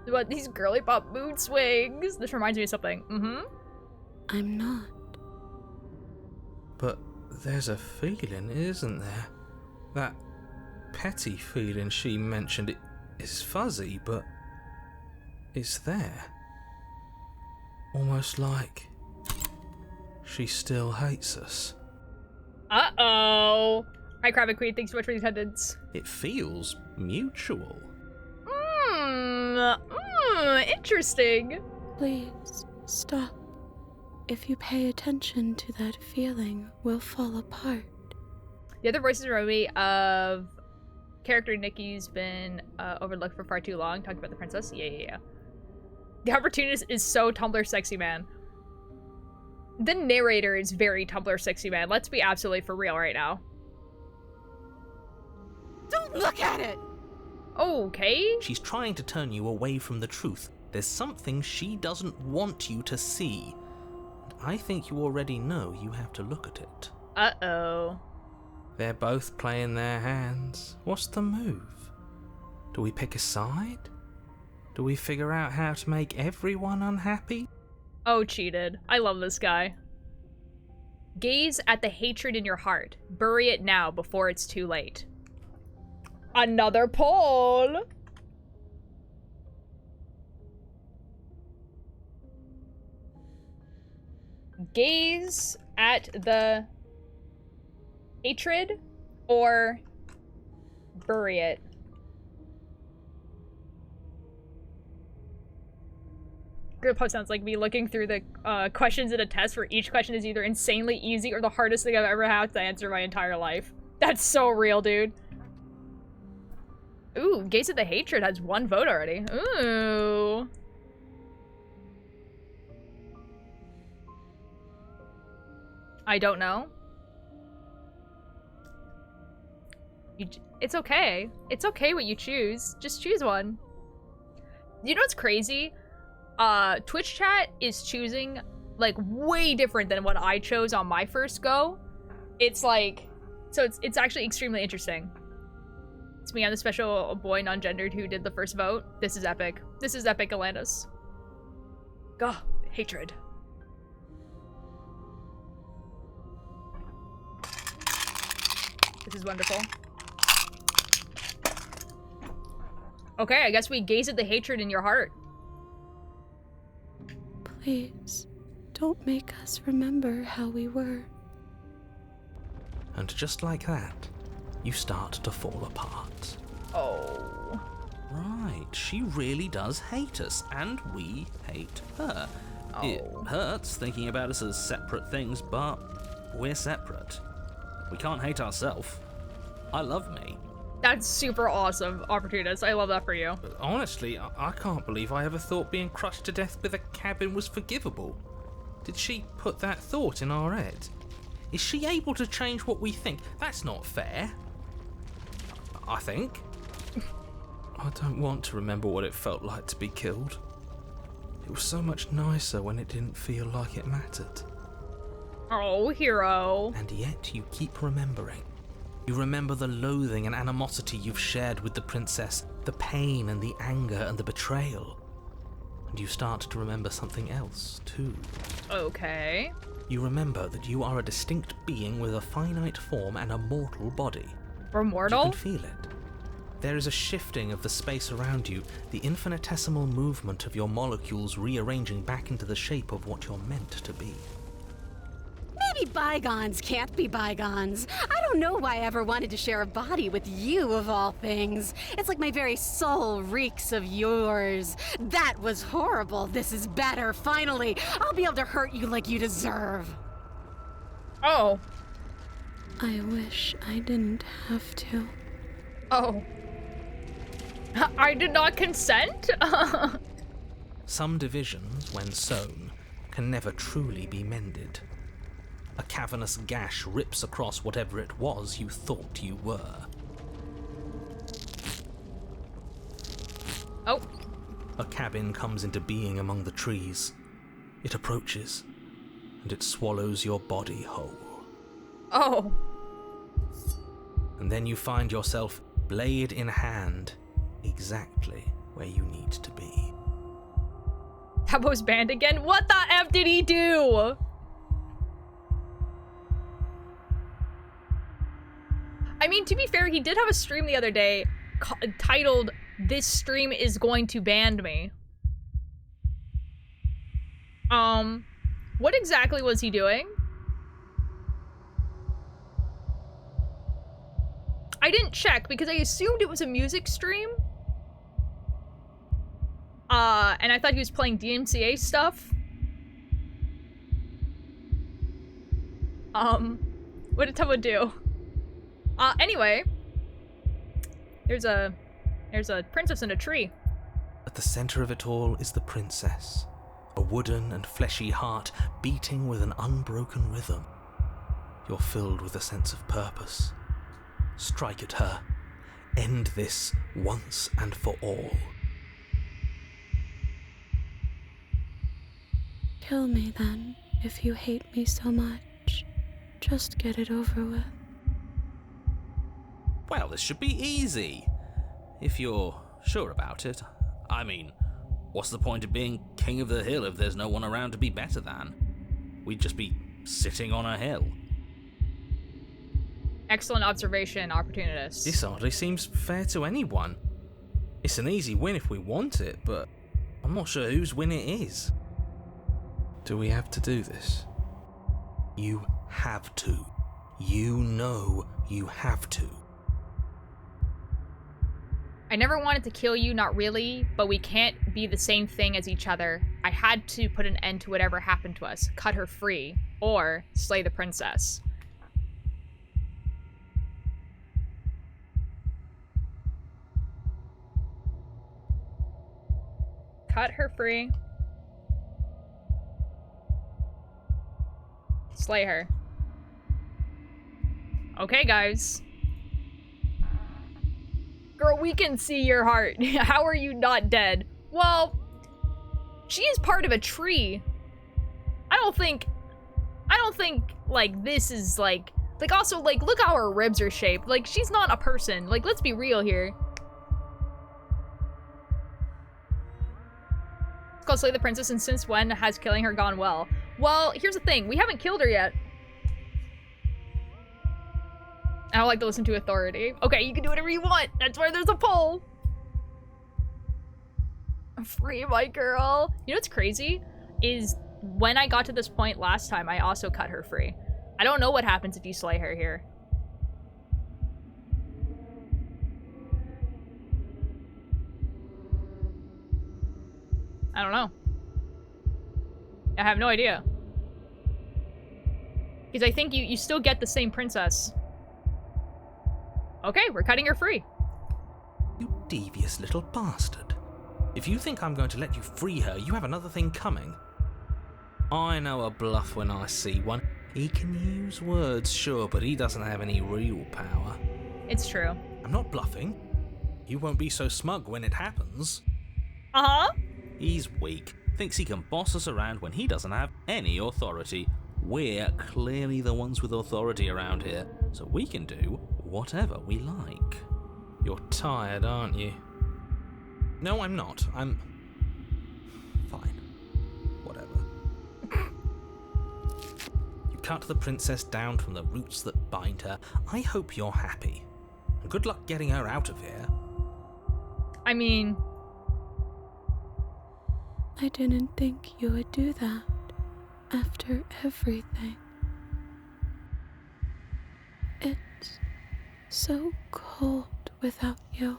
Speaker 1: What, these girly pop mood swings? This reminds me of something.
Speaker 12: I'm not.
Speaker 10: But there's a feeling, isn't there? That petty feeling she mentioned, it is fuzzy, but it's there. Almost like she still hates us.
Speaker 1: Uh-oh. Hi, Crab Queen. Thanks so much for the attendance.
Speaker 5: It feels mutual.
Speaker 1: Interesting.
Speaker 12: Please, stop. If you pay attention to that feeling, we'll fall apart.
Speaker 1: The other voices around me of character Nikki's been overlooked for far too long. Talking about the princess. Yeah. The opportunist is so Tumblr sexy, man. The narrator is very Tumblr sexy, man. Let's be absolutely for real right now.
Speaker 9: Don't look at it!
Speaker 1: Okay.
Speaker 5: She's trying to turn you away from the truth. There's something she doesn't want you to see. And I think you already know you have to look at it.
Speaker 1: Uh-oh.
Speaker 10: They're both playing their hands. What's the move? Do we pick a side? Do we figure out how to make everyone unhappy?
Speaker 1: Oh, cheated. I love this guy. Gaze at the hatred in your heart. Bury it now before it's too late. Another poll! gaze at the hatred or bury it. Group hub sounds like me looking through the questions in a test where each question is either insanely easy or the hardest thing I've ever had to answer my entire life. That's so real, dude. Ooh, Gaze at the Hatred has 1 vote already. Ooh. I don't know. It's okay. It's okay what you choose. Just choose one. You know what's crazy? Twitch chat is choosing, like, way different than what I chose on my first go. It's like, so it's actually extremely interesting. It's me, I'm the special boy, non-gendered, who did the first vote. This is epic. This is epic, Atlantis. Gah, hatred. This is wonderful. Okay, I guess we gaze at the hatred in your heart.
Speaker 12: Please, don't make us remember how we were.
Speaker 10: And just like that, you start to fall apart.
Speaker 1: Oh.
Speaker 5: Right, she really does hate us, and we hate her.
Speaker 1: Oh.
Speaker 5: It hurts thinking about us as separate things, but we're separate. We can't hate ourselves. I love me.
Speaker 1: That's super awesome, Opportunist. I love that for you.
Speaker 10: Honestly, I can't believe I ever thought being crushed to death with a cabin was forgivable. Did she put that thought in our head? Is she able to change what we think? That's not fair. I think. I don't want to remember what it felt like to be killed. It was so much nicer when it didn't feel like it mattered.
Speaker 1: Oh, hero.
Speaker 10: And yet you keep remembering. You remember the loathing and animosity you've shared with the princess, the pain and the anger and the betrayal. And you start to remember something else, too.
Speaker 1: Okay.
Speaker 10: You remember that you are a distinct being with a finite form and a mortal body.
Speaker 1: We're mortal?
Speaker 10: You can feel it. There is a shifting of the space around you, the infinitesimal movement of your molecules rearranging back into the shape of what you're meant to be.
Speaker 11: Maybe bygones can't be bygones. I don't know why I ever wanted to share a body with you, of all things. It's like my very soul reeks of yours. That was horrible. This is better, finally. I'll be able to hurt you like you deserve.
Speaker 1: Oh.
Speaker 12: I wish I didn't have to.
Speaker 1: Oh. I did not consent?
Speaker 10: Some divisions, when sown, can never truly be mended. A cavernous gash rips across whatever it was you thought you were.
Speaker 1: Oh.
Speaker 10: A cabin comes into being among the trees. It approaches, and it swallows your body whole.
Speaker 1: Oh.
Speaker 10: And then you find yourself, blade in hand, exactly where you need to be.
Speaker 1: That was banned again? What the F did he do? I mean, to be fair, he did have a stream the other day titled, "This stream is going to ban me." What exactly was he doing? I didn't check because I assumed it was a music stream. And I thought he was playing DMCA stuff. What did Tubbo do? Anyway. There's a princess in a tree.
Speaker 10: At the center of it all is the princess, a wooden and fleshy heart beating with an unbroken rhythm. You're filled with a sense of purpose. Strike at her. End this once and for all.
Speaker 12: Kill me then, if you hate me so much. Just get it over with.
Speaker 5: Well, this should be easy. If you're sure about it. I mean, what's the point of being king of the hill if there's no one around to be better than? We'd just be sitting on a hill.
Speaker 1: Excellent observation, Opportunist.
Speaker 10: This hardly seems fair to anyone. It's an easy win if we want it, but I'm not sure whose win it is. Do we have to do this?
Speaker 5: You have to. You know you have to.
Speaker 1: I never wanted to kill you, not really, but we can't be the same thing as each other. I had to put an end to whatever happened to us, cut her free, or slay the princess. Cut her free. Slay her. Okay, guys. Girl, we can see your heart. How are you not dead? Well, she is part of a tree. I don't think, like, this is, like, also, like, look how her ribs are shaped. Like, she's not a person. Like, let's be real here. It's called Slay the Princess, and since when has killing her gone well? Well, here's the thing. We haven't killed her yet. I don't like to listen to authority. Okay, you can do whatever you want. That's why there's a poll. Free my girl. You know what's crazy? Is when I got to this point last time, I also cut her free. I don't know what happens if you slay her here. I don't know. I have no idea. Because I think you still get the same princess. Okay, we're cutting her free.
Speaker 5: You devious little bastard. If you think I'm going to let you free her, you have another thing coming. I know a bluff when I see one. He can use words, sure, but he doesn't have any real power.
Speaker 1: It's true.
Speaker 5: I'm not bluffing. You won't be so smug when it happens.
Speaker 1: Uh-huh.
Speaker 5: He's weak. Thinks he can boss us around when he doesn't have any authority. We're clearly the ones with authority around here, so we can do whatever we like. You're tired, aren't you? No, I'm not. I'm... fine. Whatever. You cut the princess down from the roots that bind her. I hope you're happy. And good luck getting her out of here.
Speaker 1: I mean...
Speaker 12: I didn't think you would do that after everything. It's so cold without you.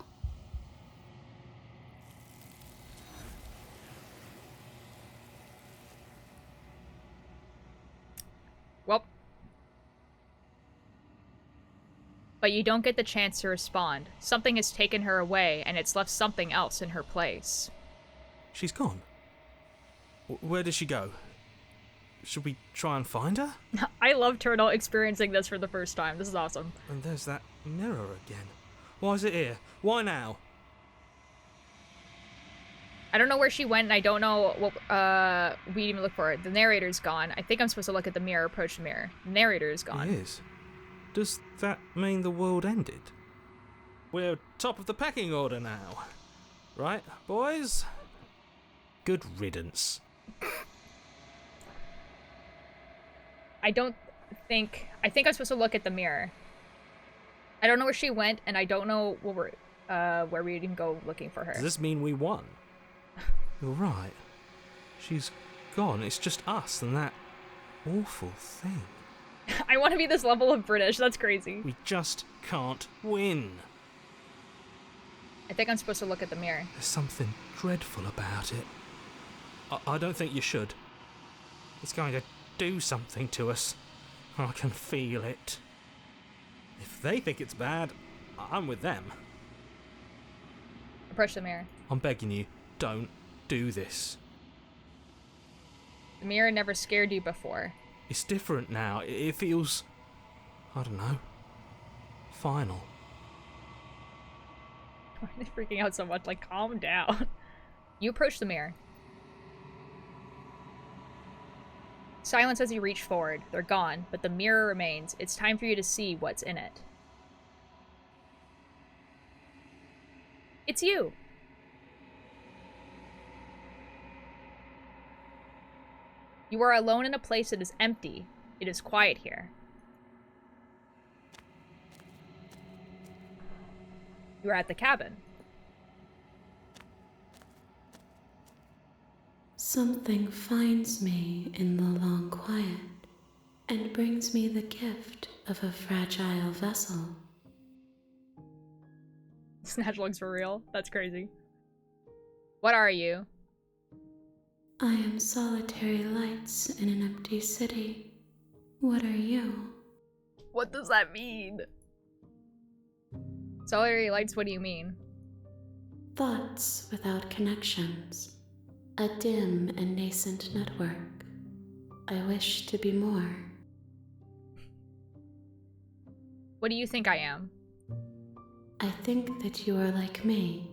Speaker 1: Well. But you don't get the chance to respond. Something has taken her away, and it's left something else in her place.
Speaker 5: She's gone. Where did she go? Should we try and find her?
Speaker 1: I love Turtle experiencing this for the first time. This is awesome.
Speaker 5: And there's that mirror again. Why is it here? Why now?
Speaker 1: I don't know where she went, and I don't know what we didn't even look for it. The narrator's gone. I think I'm supposed to look at the mirror, approach the mirror. The narrator is gone.
Speaker 5: He is. Does that mean the world ended? We're top of the pecking order now. Right, boys? Good riddance.
Speaker 1: I think I'm supposed to look at the mirror. I don't know where she went, and I don't know where we can go looking for her.
Speaker 5: Does this mean we won? You're right. She's gone. It's just us and that awful thing.
Speaker 1: I want to be this level of British. That's crazy.
Speaker 5: We just can't win.
Speaker 1: I think I'm supposed to look at the mirror.
Speaker 5: There's something dreadful about it. I don't think you should. It's going to do something to us. I can feel it. If they think it's bad, I'm with them.
Speaker 1: Approach the mirror.
Speaker 5: I'm begging you, don't do this.
Speaker 1: The mirror never scared you before.
Speaker 5: It's different now. It feels... I don't know. Final.
Speaker 1: Why are they freaking out so much? Like, calm down. You approach the mirror. Silence as you reach forward. They're gone, but the mirror remains. It's time for you to see what's in it. It's you. You are alone in a place that is empty. It is quiet here. You are at the cabin.
Speaker 12: Something finds me in the long quiet. and brings me the gift of a fragile vessel.
Speaker 1: Snatch looks for real. That's crazy. What are you?
Speaker 12: I am solitary lights in an empty city. What are you?
Speaker 1: What does that mean? Solitary lights, what do you mean?
Speaker 12: Thoughts without connections. A dim and nascent network. I wish to be more.
Speaker 1: What do you think I am?
Speaker 12: I think that you are like me.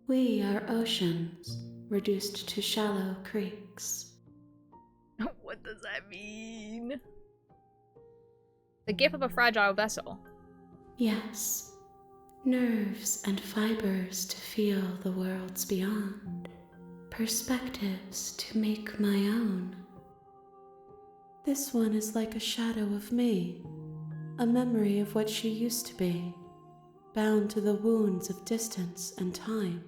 Speaker 12: We are oceans, reduced to shallow creeks.
Speaker 1: What does that mean? The gift of a fragile vessel.
Speaker 12: Yes, nerves and fibers to feel the worlds beyond, perspectives to make my own. This one is like a shadow of me, a memory of what she used to be, bound to the wounds of distance and time.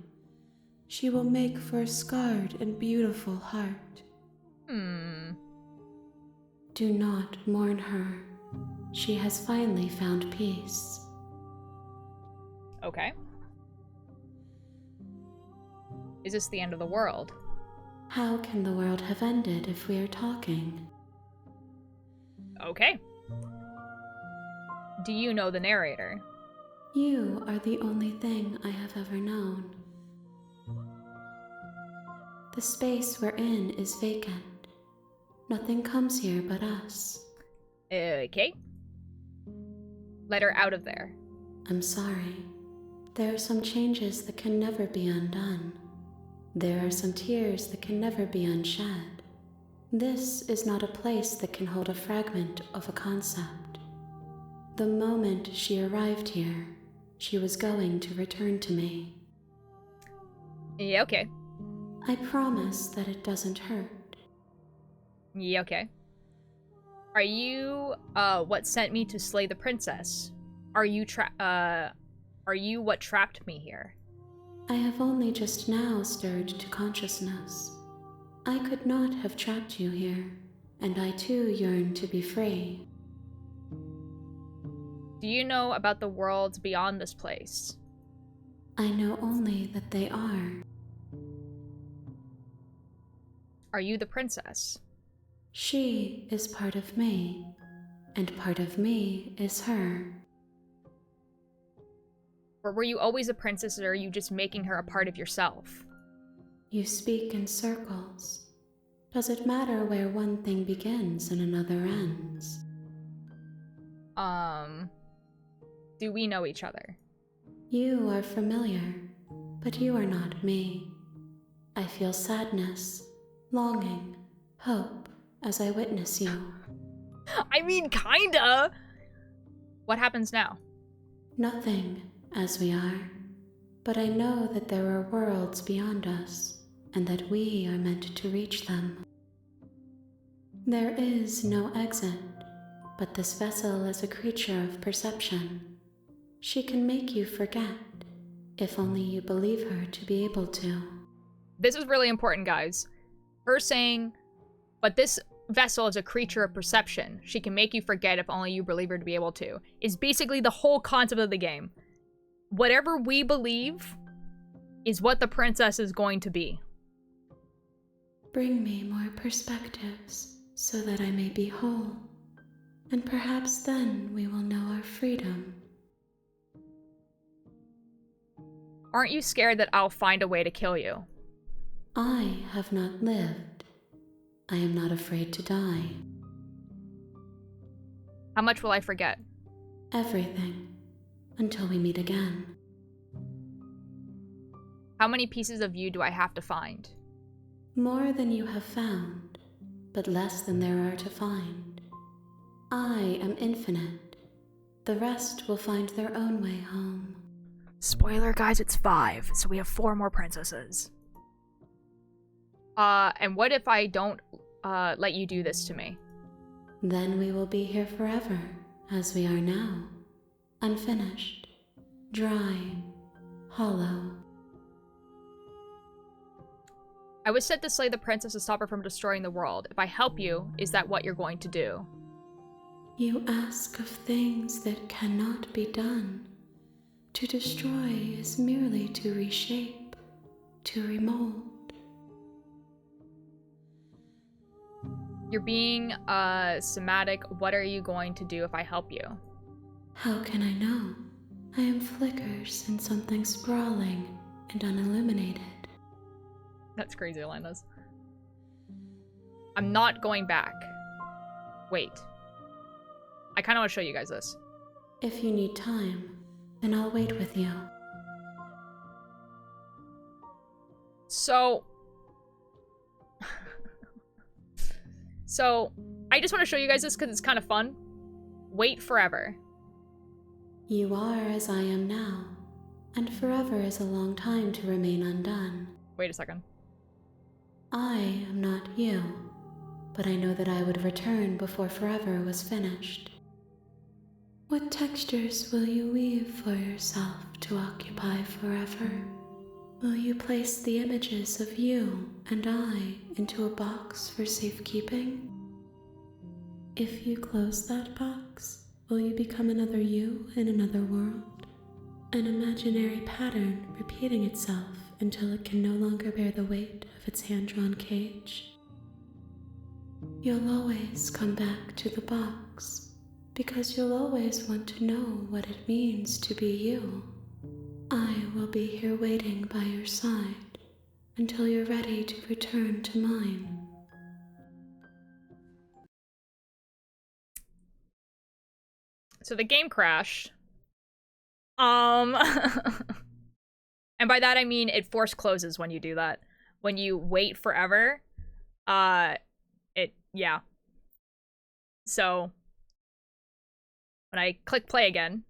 Speaker 12: She will make for a scarred and beautiful heart. Do not mourn her. She has finally found peace.
Speaker 1: Okay. Is this the end of the world?
Speaker 12: How can the world have ended if we are talking?
Speaker 1: Okay. Do you know the narrator?
Speaker 12: You are the only thing I have ever known. The space we're in is vacant. Nothing comes here but us.
Speaker 1: Okay. Let her out of there.
Speaker 12: I'm sorry. There are some changes that can never be undone. There are some tears that can never be unshed. This is not a place that can hold a fragment of a concept. The moment she arrived here, she was going to return to me.
Speaker 1: Yeah, okay.
Speaker 12: I promise that it doesn't hurt.
Speaker 1: Yeah, okay. Are you, what sent me to slay the princess? Are you what trapped me here?
Speaker 12: I have only just now stirred to consciousness. I could not have trapped you here, and I too yearn to be free.
Speaker 1: Do you know about the worlds beyond this place?
Speaker 12: I know only that they are.
Speaker 1: Are you the princess?
Speaker 12: She is part of me, and part of me is her.
Speaker 1: Or were you always a princess, or are you just making her a part of yourself?
Speaker 12: You speak in circles. Does it matter where one thing begins and another ends?
Speaker 1: Do we know each other?
Speaker 12: You are familiar, but you are not me. I feel sadness, longing, hope as I witness you.
Speaker 1: I mean, kinda! What happens now?
Speaker 12: Nothing, as we are. But I know that there are worlds beyond us, and that we are meant to reach them. There is no exit, but this vessel is a creature of perception. She can make you forget, if only you believe her to be able to.
Speaker 1: This is really important, guys. Her saying, but this vessel is a creature of perception. She can make you forget if only you believe her to be able to. Is basically the whole concept of the game. Whatever we believe is what the princess is going to be.
Speaker 12: Bring me more perspectives so that I may be whole. And perhaps then we will know our freedom.
Speaker 1: Aren't you scared that I'll find a way to kill you?
Speaker 12: I have not lived. I am not afraid to die.
Speaker 1: How much will I forget?
Speaker 12: Everything. Until we meet again.
Speaker 1: How many pieces of you do I have to find?
Speaker 12: More than you have found, but less than there are to find. I am infinite. The rest will find their own way home.
Speaker 1: Spoiler, guys, it's 5, so we have 4 more princesses. And what if I don't, let you do this to me?
Speaker 12: Then we will be here forever, as we are now. Unfinished, dry, hollow.
Speaker 1: I was sent to slay the princess to stop her from destroying the world. If I help you, is that what you're going to do?
Speaker 12: You ask of things that cannot be done. To destroy is merely to reshape, to remold.
Speaker 1: You're being, somatic. What are you going to do if I help you?
Speaker 12: How can I know? I am flickers in something sprawling and unilluminated.
Speaker 1: That's crazy, Alanda's. I'm not going back. Wait. I kind of want to show you guys this.
Speaker 12: If you need time, then I'll wait with you.
Speaker 1: So... so, I just want to show you guys this because it's kind of fun. Wait forever.
Speaker 12: You are as I am now, and forever is a long time to remain undone.
Speaker 1: Wait a second.
Speaker 12: I am not you, but I know that I would return before forever was finished. What textures will you weave for yourself to occupy forever? Will you place the images of you and I into a box for safekeeping? If you close that box, will you become another you in another world? An imaginary pattern repeating itself until it can no longer bear the weight of its hand-drawn cage. You'll always come back to the box, because you'll always want to know what it means to be you. I will be here waiting by your side until you're ready to return to mine.
Speaker 1: So the game crashed. And by that I mean it force closes when you do that. When you wait forever, yeah. So, when I click play again,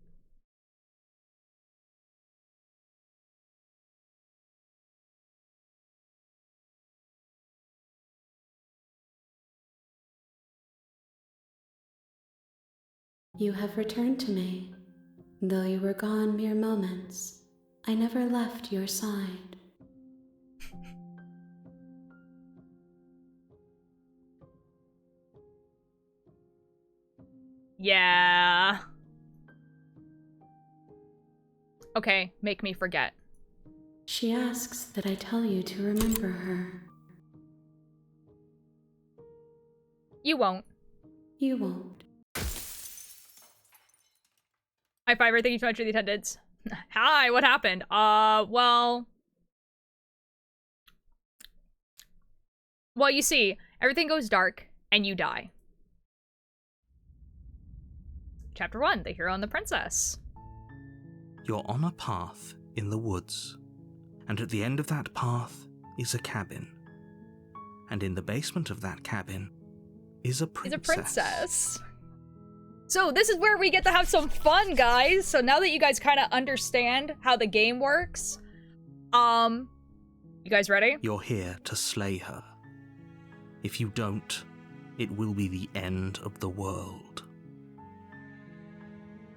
Speaker 12: You have returned to me. Though you were gone mere moments, I never left your side.
Speaker 1: yeah. Okay, make me forget.
Speaker 12: She asks that I tell you to remember her.
Speaker 1: You won't.
Speaker 12: You won't.
Speaker 1: High five, thank you so much for the attendance. Hi, what happened? Well, you see, everything goes dark, and you die. Chapter 1, The Hero and the Princess.
Speaker 5: You're on a path in the woods, and at the end of that path is a cabin. And in the basement of that cabin is a princess.
Speaker 1: Is a princess. So this is where we get to have some fun, guys. So now that you guys kind of understand how the game works, you guys ready?
Speaker 5: You're here to slay her. If you don't, it will be the end of the world.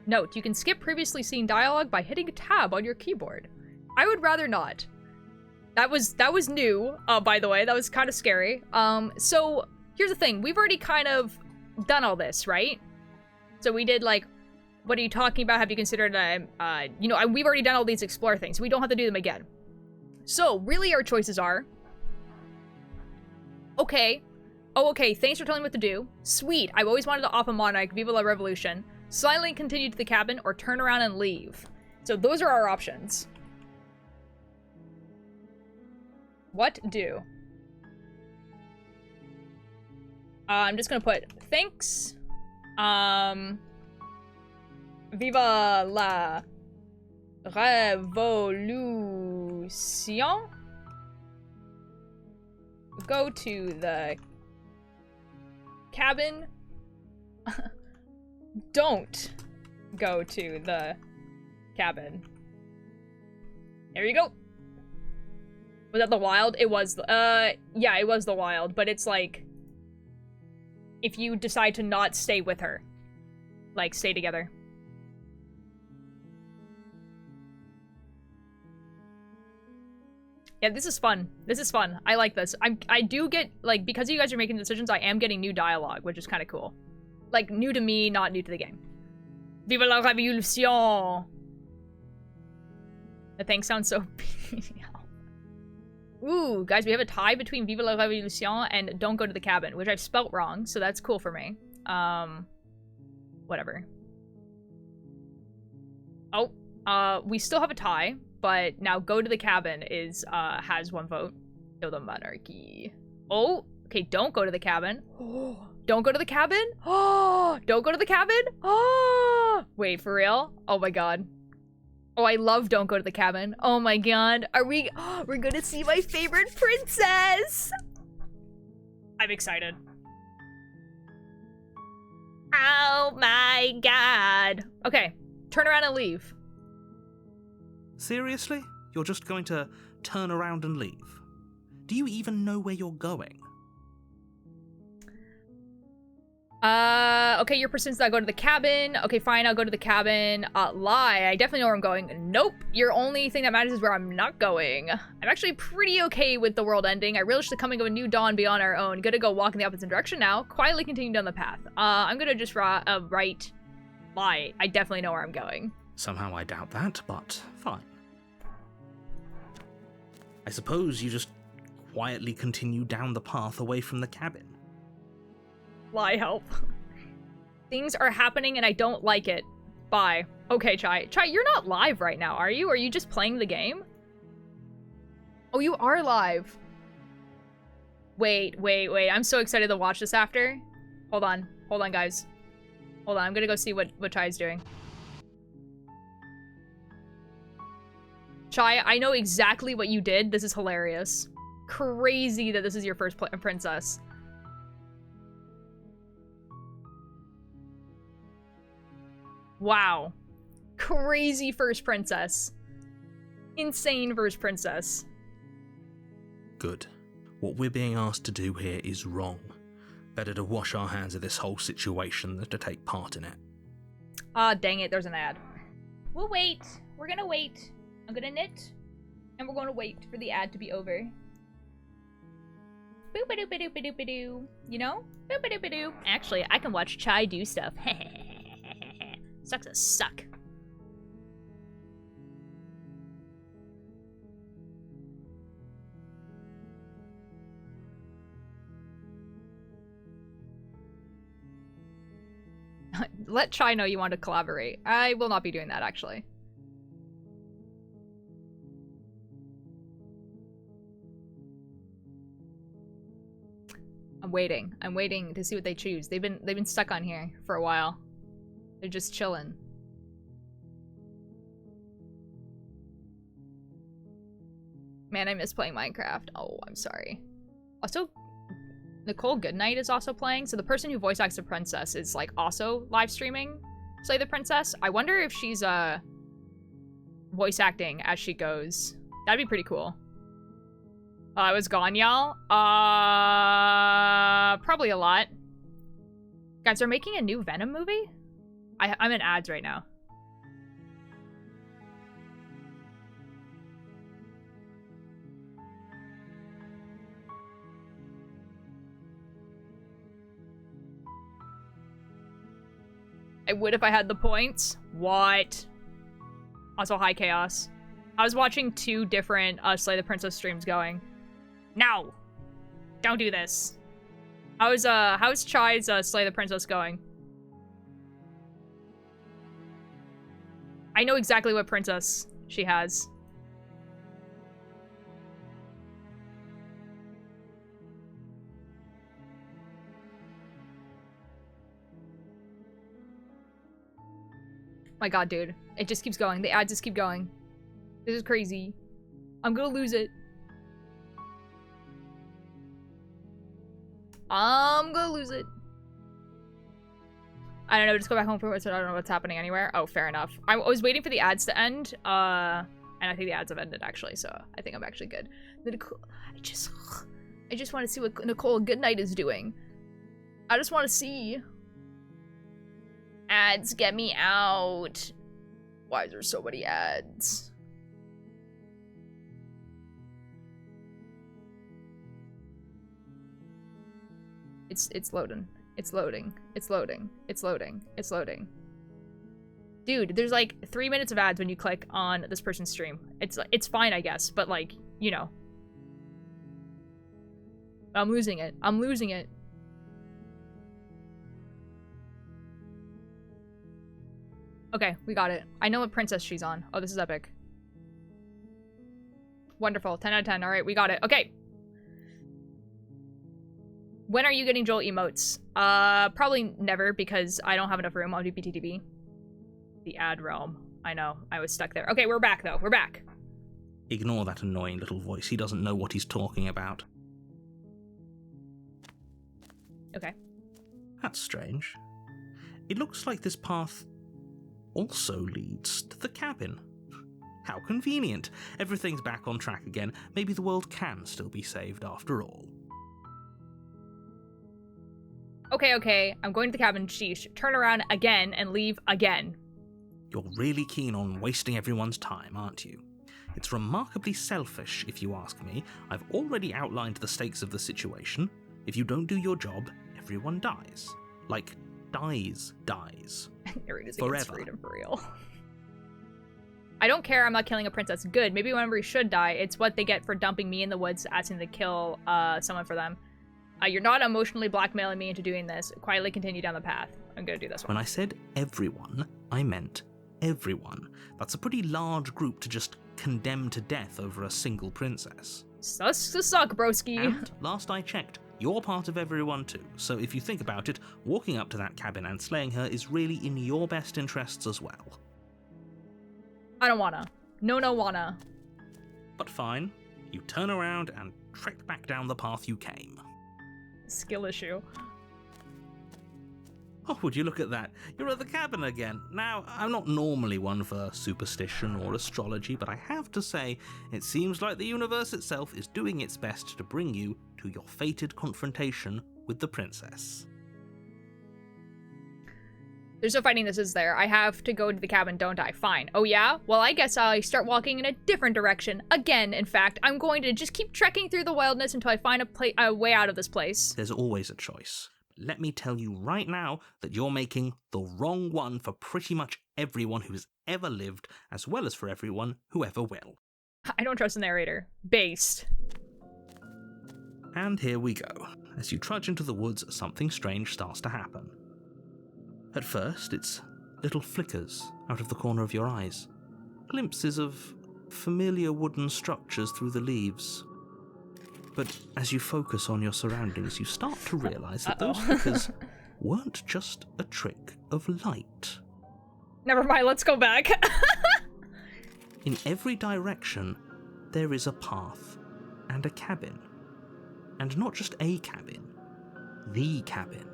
Speaker 1: Note, you can skip previously seen dialogue by hitting tab on your keyboard. I would rather not. That was new, by the way. That was kind of scary. So here's the thing. We've already kind of done all this, right? So we did, like, what are you talking about? Have you considered, we've already done all these explore things. So we don't have to do them again. So, really our choices are, okay. Oh, okay, thanks for telling me what to do. Sweet, I've always wanted to off a Monarch, Viva la Revolution. Silently continue to the cabin, or turn around and leave. So those are our options. What do? I'm just gonna put, thanks. Viva la Revolution. Go to the cabin. Don't go to the cabin. There you go. Was that the wild? It was, yeah, it was the wild, but it's like, if you decide to not stay with her. Like, stay together. Yeah, this is fun. This is fun. I like this. I do get, like, because you guys are making decisions, I am getting new dialogue, which is kind of cool. Like, new to me, not new to the game. Vive la révolution! The thing sounds so... Ooh, guys, we have a tie between Vive la révolution and Don't Go to the Cabin, which I've spelt wrong, so that's cool for me. Whatever. Oh, we still have a tie, but now Go to the Cabin is, has 1 vote. Kill the monarchy. Oh, okay, Don't Go to the Cabin. Don't go to the cabin? Oh, don't go to the cabin? Oh, wait, for real? Oh my god. Oh, I love Don't Go to the Cabin. Oh my god. Are we, we're gonna see my favorite princess! I'm excited. Oh my god. Okay, turn around and leave.
Speaker 5: Seriously? You're just going to turn around and leave? Do you even know where you're going?
Speaker 1: Okay, your persistence that I go to the cabin. Okay, fine, I'll go to the cabin. Lie, I definitely know where I'm going. Nope, your only thing that matters is where I'm not going. I'm actually pretty okay with the world ending. I relish the coming of a new dawn beyond our own. Gonna go walk in the opposite direction now. Quietly continue down the path. I'm gonna just write lie. I definitely know where I'm going.
Speaker 5: Somehow I doubt that, but fine. I suppose you just quietly continue down the path away from the cabin.
Speaker 1: Lie, help. Things are happening and I don't like it. Bye. Okay, Chai. Chai, you're not live right now, are you? Are you just playing the game? Oh, you are live. Wait. I'm so excited to watch this after. Hold on, guys. Hold on, I'm gonna go see what Chai's doing. Chai, I know exactly what you did. This is hilarious. Crazy that this is your first princess. Wow. Crazy first princess. Insane first princess.
Speaker 5: Good. What we're being asked to do here is wrong. Better to wash our hands of this whole situation than to take part in it.
Speaker 1: Ah, dang it, there's an ad. We'll wait. We're gonna wait. I'm gonna knit. And we're gonna wait for the ad to be over. Boop-a-doop-a-doop-a-doop-a-doo. You know? Boop-a-doop-a-doo. Actually, I can watch Chai do stuff. Sucks a suck. Let Chai know you want to collaborate. I will not be doing that, actually. I'm waiting. I'm waiting to see what they choose. They've been stuck on here for a while. They're just chilling. Man, I miss playing Minecraft. Oh, I'm sorry. Also, Nicole Goodnight is also playing, so the person who voice acts the princess is, like, also live streaming Slay the Princess. I wonder if she's, voice acting as she goes. That'd be pretty cool. I was gone, y'all. Probably a lot. Guys, they're making a new Venom movie? I'm in ads right now. I would if I had the points. What? Also, hi, Chaos. I was watching 2 different Slay the Princess streams going. No! Don't do this. How's Chai's Slay the Princess going? I know exactly what princess she has. My god, dude. It just keeps going. The ads just keep going. This is crazy. I'm gonna lose it. I'm gonna lose it. I don't know, just go back home for it, so I don't know what's happening anywhere. Oh, fair enough. I was waiting for the ads to end, and I think the ads have ended, actually, so I think I'm actually good. I just want to see what Nicole Goodnight is doing. I just want to see. Ads, get me out. Why is there so many ads? It's loading. It's loading. It's loading. It's loading. It's loading. Dude, there's like 3 minutes of ads when you click on this person's stream. It's fine, I guess, but like, you know. I'm losing it. I'm losing it. Okay, we got it. I know what princess she's on. Oh, this is epic. Wonderful. 10 out of 10. All right, we got it. Okay. When are you getting Joel emotes? Probably never, because I don't have enough room on BTTV. The ad realm. I know. I was stuck there. Okay, we're back, though. We're back.
Speaker 5: Ignore that annoying little voice. He doesn't know what he's talking about.
Speaker 1: Okay.
Speaker 5: That's strange. It looks like this path also leads to the cabin. How convenient. Everything's back on track again. Maybe the world can still be saved after all.
Speaker 1: Okay. I'm going to the cabin. Sheesh. Turn around again and leave again.
Speaker 5: You're really keen on wasting everyone's time, aren't you? It's remarkably selfish, if you ask me. I've already outlined the stakes of the situation. If you don't do your job, everyone dies. Like, dies. Forever.
Speaker 1: Freedom for real. I don't care, I'm not killing a princess. Good, maybe whenever he should die, it's what they get for dumping me in the woods, asking to kill someone for them. You're not emotionally blackmailing me into doing this. Quietly continue down the path. I'm gonna do this one.
Speaker 5: When I said everyone, I meant everyone. That's a pretty large group to just condemn to death over a single princess.
Speaker 1: Sus to suck, broski.
Speaker 5: And last I checked, you're part of everyone too. So if you think about it, walking up to that cabin and slaying her is really in your best interests as well.
Speaker 1: I don't wanna. No wanna.
Speaker 5: But fine. You turn around and trek back down the path you came.
Speaker 1: Skill issue.
Speaker 5: Oh, would you look at that? You're at the cabin again. Now, I'm not normally one for superstition or astrology, but I have to say, it seems like the universe itself is doing its best to bring you to your fated confrontation with the princess.
Speaker 1: There's no fighting this, is there? I have to go to the cabin, don't I? Fine. Oh yeah? Well, I guess I start walking in a different direction. Again, in fact, I'm going to just keep trekking through the wilderness until I find a way out of this place.
Speaker 5: There's always a choice. Let me tell you right now that you're making the wrong one for pretty much everyone who's ever lived, as well as for everyone who ever will.
Speaker 1: I don't trust the narrator. Based.
Speaker 5: And here we go. As you trudge into the woods, something strange starts to happen. At first, it's little flickers out of the corner of your eyes. Glimpses of familiar wooden structures through the leaves. But as you focus on your surroundings, you start to realize that those flickers weren't just a trick of light.
Speaker 1: Never mind, let's go back.
Speaker 5: In every direction, there is a path and a cabin. And not just a cabin, the cabin.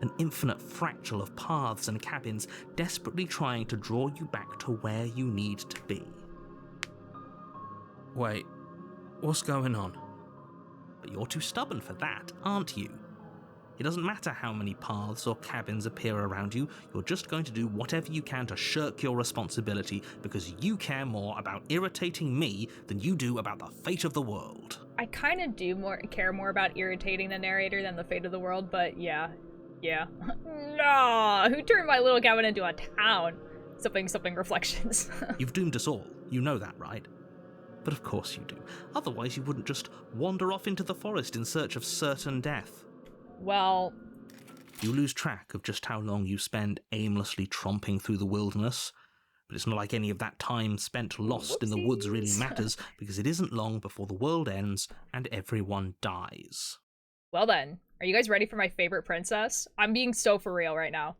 Speaker 5: An infinite fractal of paths and cabins desperately trying to draw you back to where you need to be. Wait, what's going on? But you're too stubborn for that, aren't you? It doesn't matter how many paths or cabins appear around you, you're just going to do whatever you can to shirk your responsibility because you care more about irritating me than you do about the fate of the world.
Speaker 1: I kind of do care more about irritating the narrator than the fate of the world, but yeah. No, who turned my little cabin into a town? Something reflections.
Speaker 5: You've doomed us all. You know that, right? But of course you do. Otherwise you wouldn't just wander off into the forest in search of certain death.
Speaker 1: Well...
Speaker 5: You lose track of just how long you spend aimlessly tromping through the wilderness. But it's not like any of that time spent lost in the woods really matters, because it isn't long before the world ends and everyone dies.
Speaker 1: Well then. Are you guys ready for my favorite princess? I'm being so for real right now.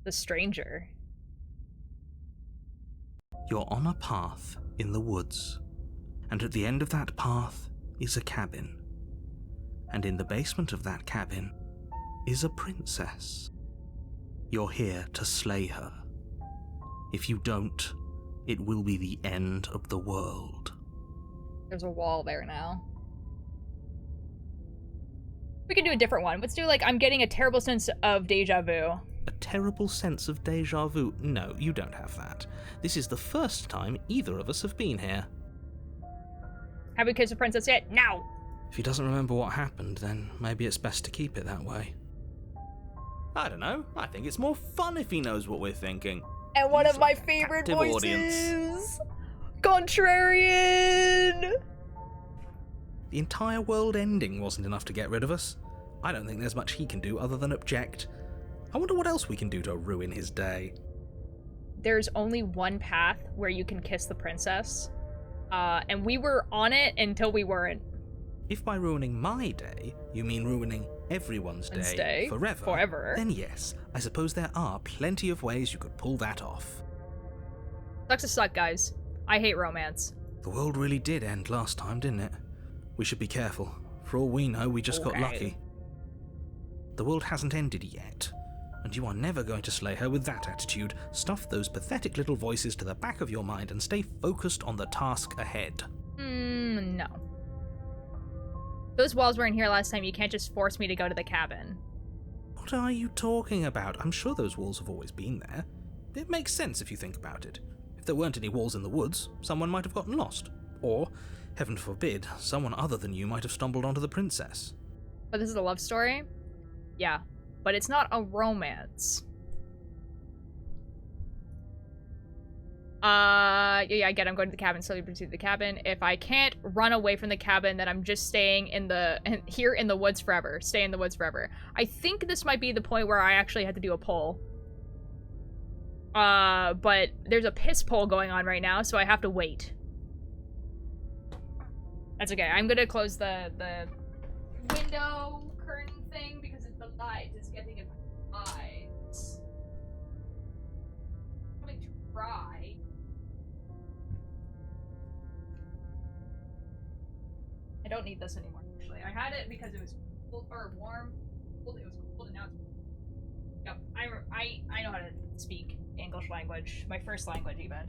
Speaker 1: The stranger.
Speaker 5: You're on a path in the woods, and at the end of that path is a cabin. And in the basement of that cabin is a princess. You're here to slay her. If you don't, it will be the end of the world.
Speaker 1: There's a wall there now. We can do a different one. Let's do I'm getting a terrible sense of deja vu.
Speaker 5: A terrible sense of deja vu? No, you don't have that. This is the first time either of us have been here.
Speaker 1: Have we kissed a princess yet? No!
Speaker 10: If he doesn't remember what happened, then maybe it's best to keep it that way.
Speaker 5: I don't know. I think it's more fun if he knows what we're thinking.
Speaker 1: And one
Speaker 5: He's
Speaker 1: of my
Speaker 5: like a
Speaker 1: favorite
Speaker 5: captive
Speaker 1: voices,
Speaker 5: audience.
Speaker 1: Contrarian.
Speaker 10: The entire world ending wasn't enough to get rid of us. I don't think there's much he can do other than object. I wonder what else we can do to ruin his day.
Speaker 1: There's only one path where you can kiss the princess, and we were on it until we weren't.
Speaker 10: If by ruining my day, you mean ruining everyone's day forever, then yes, I suppose there are plenty of ways you could pull that off.
Speaker 1: Sucks to suck, guys. I hate romance.
Speaker 10: The world really did end last time, didn't it? We should be careful. For all we know, we just got lucky. The world hasn't ended yet, and you are never going to slay her with that attitude. Stuff those pathetic little voices to the back of your mind and stay focused on the task ahead.
Speaker 1: No. Those walls weren't here last time. You can't just force me to go to the cabin.
Speaker 10: What are you talking about? I'm sure those walls have always been there. It makes sense if you think about it. If there weren't any walls in the woods, someone might have gotten lost. Or, heaven forbid, someone other than you might have stumbled onto the princess.
Speaker 1: But this is a love story? Yeah. But it's not a romance. Yeah, I get it. I'm going to the cabin, slowly proceed to the cabin. If I can't run away from the cabin, then I'm just staying here in the woods forever. Stay in the woods forever. I think this might be the point where I actually had to do a poll. But there's a piss poll going on right now, so I have to wait. That's okay. I'm gonna close the window curtain thing because the light is getting in my eyes. I'm going to try. I don't need this anymore, actually. I had it because it was cold or warm. It was cold and now it's... Yep, I know how to speak English language. My first language, even.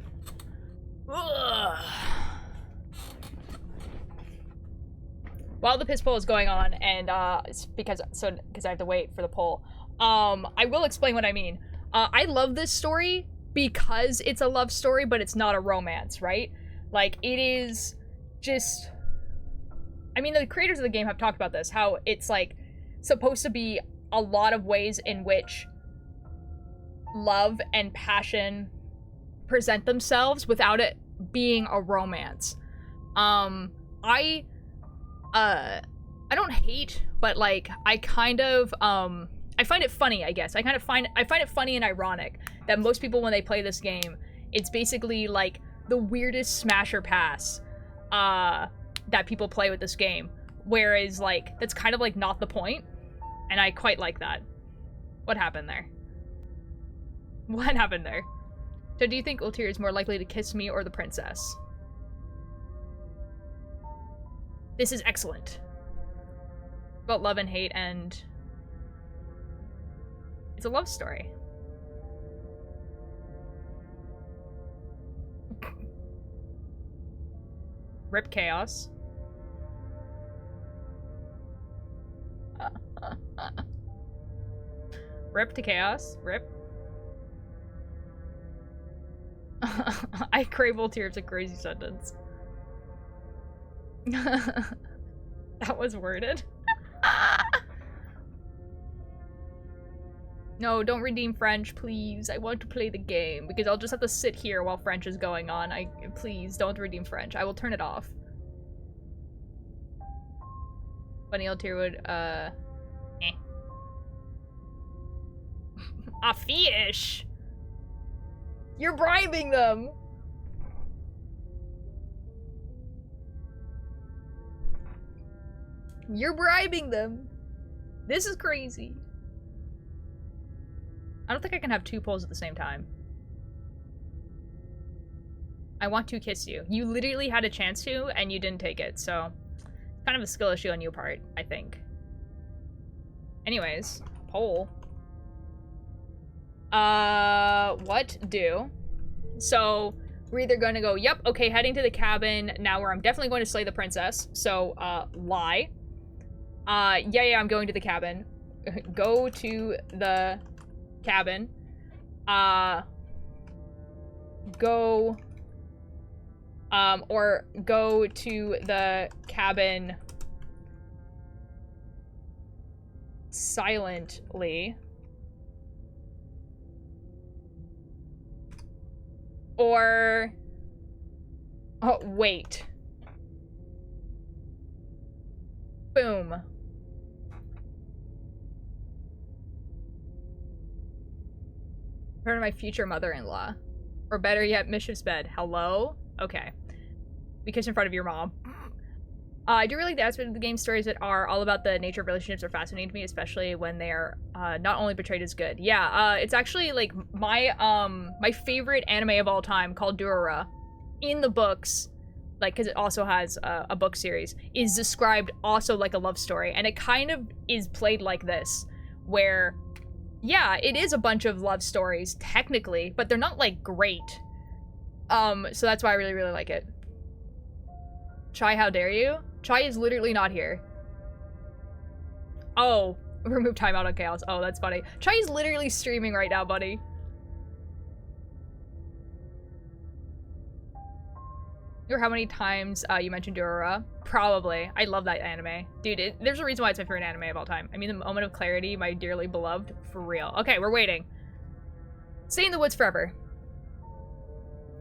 Speaker 1: Ugh. While the piss poll is going on, and it's because I have to wait for the poll, I will explain what I mean. I love this story because it's a love story, but it's not a romance, right? Like, it is just... I mean, the creators of the game have talked about this, how it's, like, supposed to be a lot of ways in which love and passion present themselves without it being a romance. I don't hate, but, like, I kind of, I find it funny, I guess. I find it funny and ironic that most people, when they play this game, it's basically, like, the weirdest smash or pass, that people play with this game. Whereas, like, that's kind of, like, not the point. And I quite like that. What happened there? What happened there? So do you think Ultir is more likely to kiss me or the princess? This is excellent. About love and hate, and... it's a love story. Rip Chaos. Rip to Chaos. Rip. I crave Ultir. It's a crazy sentence. That was worded. No, don't redeem French, please. I want to play the game, because I'll just have to sit here while French is going on. Please, don't redeem French. I will turn it off. Bunny Ultir would, A fish! You're bribing them! You're bribing them! This is crazy. I don't think I can have two polls at the same time. I want to kiss you. You literally had a chance to, and you didn't take it, so... it's kind of a skill issue on your part, I think. Anyways, poll. What do? So, we're either going to go, yep, okay, heading to the cabin, now where I'm definitely going to slay the princess. So, lie. Yeah, I'm going to the cabin. Go to the cabin. Go, or go to the cabin, silently. Or... Oh, wait. Boom. Turn to my future mother-in-law. Or better yet, Mischief's bed. Hello? Okay. We kiss in front of your mom. I do really like the aspect of the game stories that are all about the nature of relationships are fascinating to me, especially when they are not only portrayed as good. Yeah, it's actually like my favorite anime of all time called Durara in the books, like because it also has a book series, is described also like a love story, and it kind of is played like this, where yeah, it is a bunch of love stories technically, but they're not like great. So that's why I really like it. Chai, how dare you? Chai is literally not here. Oh, remove timeout on chaos. Oh, that's funny. Chai is literally streaming right now, buddy. Or how many times you mentioned Durara? Probably. I love that anime. Dude, there's a reason why it's my favorite anime of all time. I mean, the moment of clarity, my dearly beloved, for real. Okay, we're waiting. Stay in the woods forever.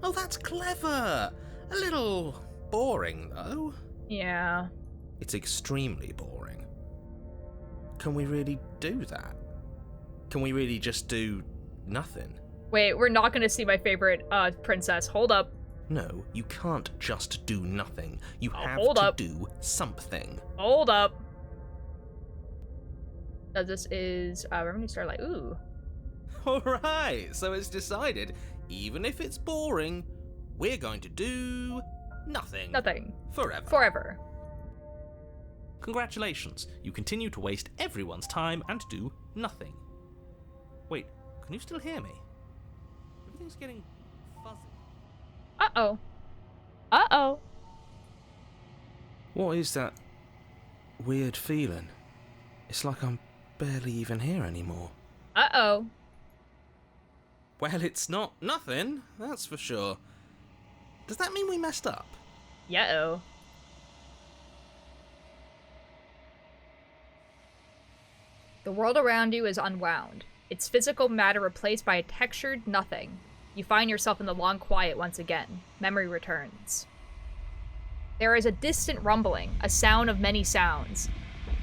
Speaker 10: Oh, that's clever! A little boring, though.
Speaker 1: Yeah.
Speaker 10: It's extremely boring. Can we really do that? Can we really just do nothing?
Speaker 1: Wait, we're not gonna see my favorite princess. Hold up.
Speaker 10: No, you can't just do nothing. You have
Speaker 1: hold
Speaker 10: to
Speaker 1: up.
Speaker 10: do something.
Speaker 1: Hold up. So this is Revenue Starlight. Ooh.
Speaker 10: Alright, so it's decided, even if it's boring, we're going to do nothing.
Speaker 1: Nothing.
Speaker 10: Forever.
Speaker 1: Forever.
Speaker 5: Congratulations, you continue to waste everyone's time and do nothing. Wait, can you still hear me? Everything's getting fuzzy.
Speaker 1: Uh-oh. Uh-oh.
Speaker 10: What is that weird feeling? It's like I'm barely even here anymore.
Speaker 1: Uh-oh.
Speaker 10: Well, it's not nothing, that's for sure. Does that mean we messed up?
Speaker 1: Yeah-oh. The world around you is unwound. Its physical matter replaced by a textured nothing. You find yourself in the long quiet once again. Memory returns. There is a distant rumbling, a sound of many sounds.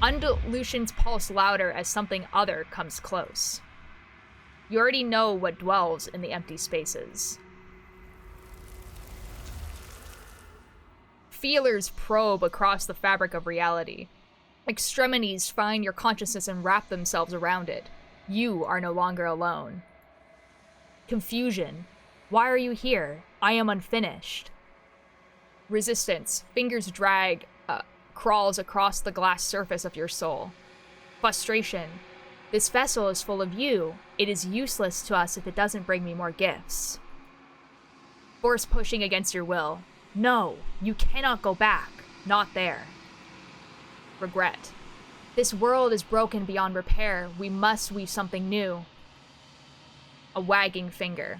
Speaker 1: Undulations pulse louder as something other comes close. You already know what dwells in the empty spaces. Feelers probe across the fabric of reality. Extremities find your consciousness and wrap themselves around it. You are no longer alone. Confusion. Why are you here? I am unfinished. Resistance. Fingers drag, crawls across the glass surface of your soul. Frustration. This vessel is full of you. It is useless to us if it doesn't bring me more gifts. Force pushing against your will. No, you cannot go back. Not there. Regret. This world is broken beyond repair. We must weave something new. A wagging finger.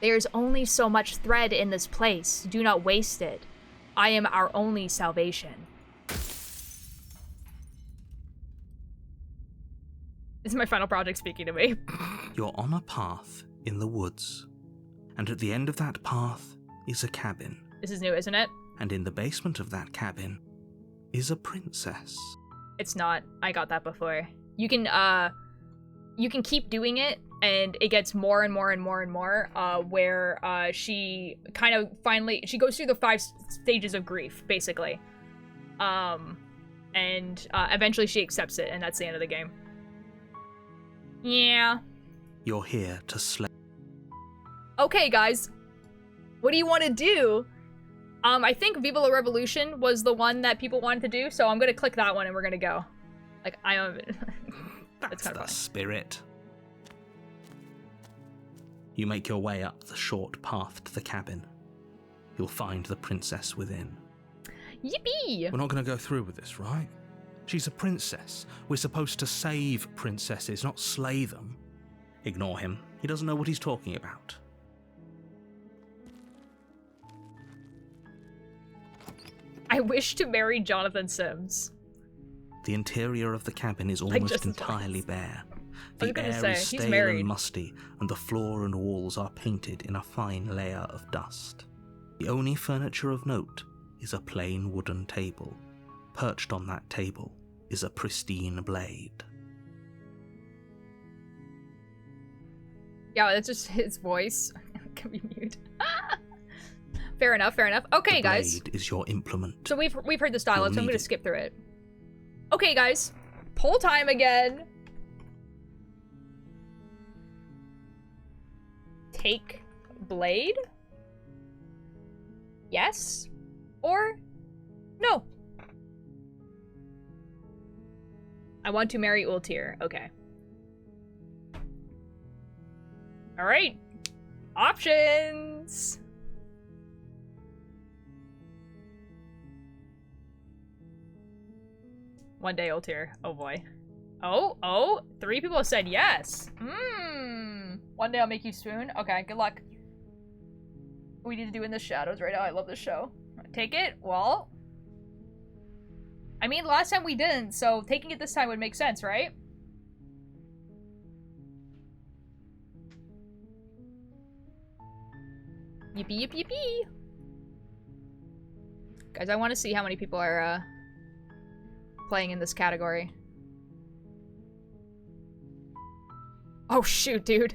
Speaker 1: There is only so much thread in this place. Do not waste it. I am our only salvation. This is my final project speaking to me.
Speaker 5: You're on a path in the woods, and at the end of that path is a cabin.
Speaker 1: This is new, isn't it?
Speaker 5: And in the basement of that cabin is a princess.
Speaker 1: It's not. I got that before. You can keep doing it, and it gets more and more and more and more, where she kind of finally, she goes through the 5 stages of grief, basically. And eventually she accepts it, and that's the end of the game. Yeah.
Speaker 5: You're here to slay.
Speaker 1: Okay, guys. What do you want to do? I think Viva la Revolution was the one that people wanted to do, so I'm gonna click that one and we're gonna go. Like, I don't...
Speaker 5: That's
Speaker 1: kind of
Speaker 5: the spirit. You make your way up the short path to the cabin. You'll find the princess within.
Speaker 1: Yippee!
Speaker 10: We're not going to go through with this, right? She's a princess. We're supposed to save princesses, not slay them.
Speaker 5: Ignore him. He doesn't know what he's talking about.
Speaker 1: I wish to marry Jonathan Sims.
Speaker 5: The interior of the cabin is
Speaker 1: Like
Speaker 5: almost
Speaker 1: Justin's
Speaker 5: entirely
Speaker 1: voice.
Speaker 5: bare.
Speaker 1: I was
Speaker 5: The
Speaker 1: gonna
Speaker 5: air
Speaker 1: say,
Speaker 5: is
Speaker 1: he's
Speaker 5: stale
Speaker 1: married.
Speaker 5: and musty, and the floor and walls are painted in a fine layer of dust. The only furniture of note is a plain wooden table. Perched on that table is a pristine blade.
Speaker 1: Yeah, that's just his voice. Can we mute? Fair enough, fair enough. Okay,
Speaker 5: The
Speaker 1: guys.
Speaker 5: blade is your implement.
Speaker 1: So we've heard this dialogue,
Speaker 5: You'll
Speaker 1: so I'm
Speaker 5: need
Speaker 1: gonna
Speaker 5: it.
Speaker 1: skip through it. Okay, guys. Poll time again. Take blade? Yes? Or no? I want to marry Ultir. Okay. Alright. Options! One day Ultir. Oh boy. Oh, 3 people said yes. One day I'll make you swoon. Okay, good luck. What we need to do in the shadows right now. I love this show. Take it? Well. I mean, last time we didn't, so taking it this time would make sense, right? Yippee, yippee, yippee. Guys, I want to see how many people are, playing in this category. Oh shoot, dude.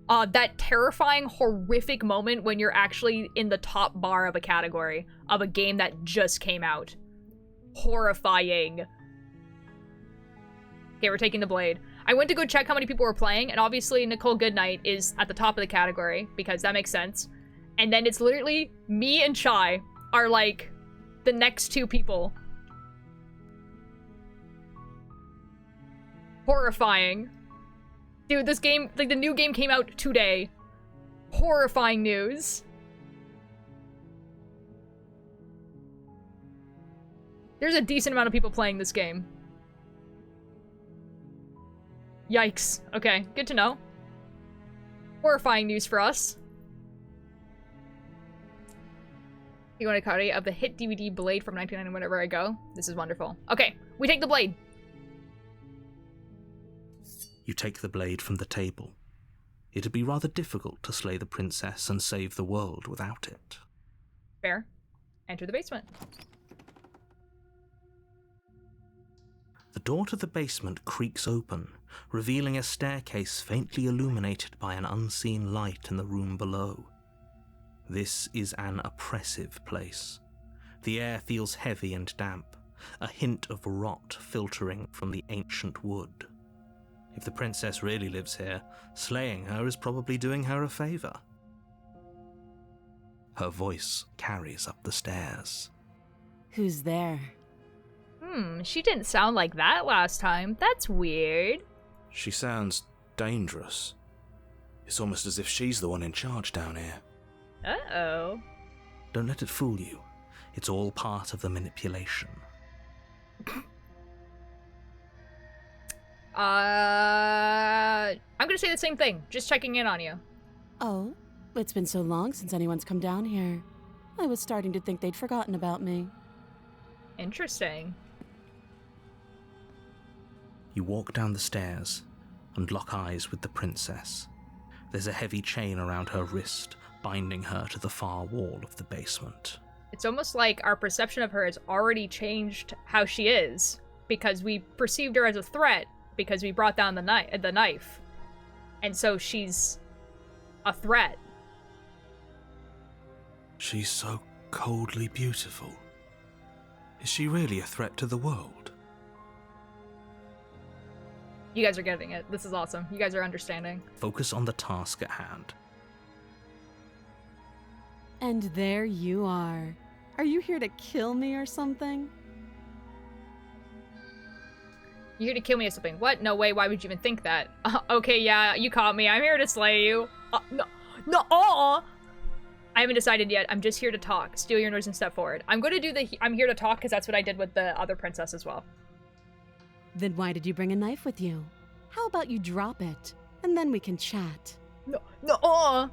Speaker 1: That terrifying, horrific moment when you're actually in the top bar of a category of a game that just came out. Horrifying. Okay, we're taking the blade. I went to go check how many people were playing, and obviously Nicole Goodnight is at the top of the category, because that makes sense. And then it's literally me and Chai are like the next 2 people. Horrifying. Dude, this game, like the new game came out today. Horrifying news. There's a decent amount of people playing this game. Yikes. Okay, good to know. Horrifying news for us. You want a copy of the hit DVD Blade from 1990 whenever I go? This is wonderful. Okay, we take the blade.
Speaker 5: You take the blade from the table. It'd be rather difficult to slay the princess and save the world without it.
Speaker 1: Fair. Enter the basement.
Speaker 5: The door to the basement creaks open, revealing a staircase faintly illuminated by an unseen light in the room below. This is an oppressive place. The air feels heavy and damp, a hint of rot filtering from the ancient wood. If the princess really lives here, slaying her is probably doing her a favor. Her voice carries up the stairs.
Speaker 11: Who's there?
Speaker 1: She didn't sound like that last time. That's weird.
Speaker 13: She sounds dangerous. It's almost as if she's the one in charge down here.
Speaker 1: Uh-oh.
Speaker 5: Don't let it fool you. It's all part of the manipulation.
Speaker 1: I'm gonna say the same thing. Just checking in on you.
Speaker 9: Oh, it's been so long since anyone's come down here. I was starting to think they'd forgotten about me.
Speaker 1: Interesting.
Speaker 5: You walk down the stairs and lock eyes with the princess. There's a heavy chain around her wrist, binding her to the far wall of the basement.
Speaker 1: It's almost like our perception of her has already changed how she is, because we perceived her as a threat because we brought down the knife. And so she's a threat.
Speaker 13: She's so coldly beautiful. Is she really a threat to the world?
Speaker 1: You guys are getting it. This is awesome. You guys are understanding.
Speaker 5: Focus on the task at hand.
Speaker 9: And there you are. Are you here to kill me or something?
Speaker 1: You're here to kill me or something. What? No way. Why would you even think that? Okay, yeah, you caught me. I'm here to slay you. No. I haven't decided yet. I'm just here to talk. Steal your nose and step forward. I'm going to do the I'm here to talk because that's what I did with the other princess as well.
Speaker 9: Then why did you bring a knife with you? How about you drop it, and then we can chat?
Speaker 1: No.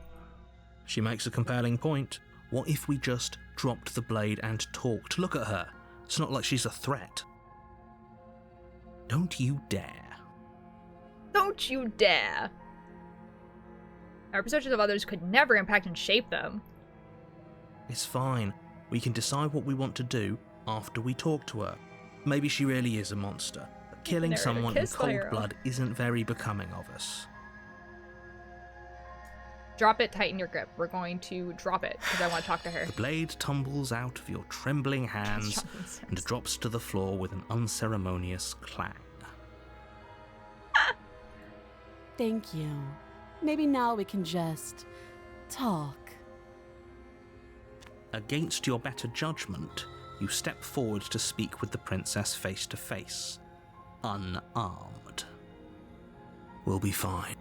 Speaker 5: She makes a compelling point. What if we just dropped the blade and talked? Look at her. It's not like she's a threat. Don't you dare.
Speaker 1: Don't you dare! Our perceptions of others could never impact and shape them.
Speaker 10: It's fine. We can decide what we want to do after we talk to her. Maybe she really is a monster, but killing
Speaker 1: Narrator,
Speaker 10: someone in
Speaker 1: kiss the
Speaker 10: cold
Speaker 1: hero.
Speaker 10: blood isn't very becoming of us.
Speaker 1: Drop it, tighten your grip. We're going to drop it, because I want to talk to her.
Speaker 10: The blade tumbles out of your trembling hands and drops to the floor with an unceremonious clang.
Speaker 11: Thank you. Maybe now we can just talk.
Speaker 5: Against your better judgment, you step forward to speak with the princess face to face, unarmed.
Speaker 10: We'll be fine.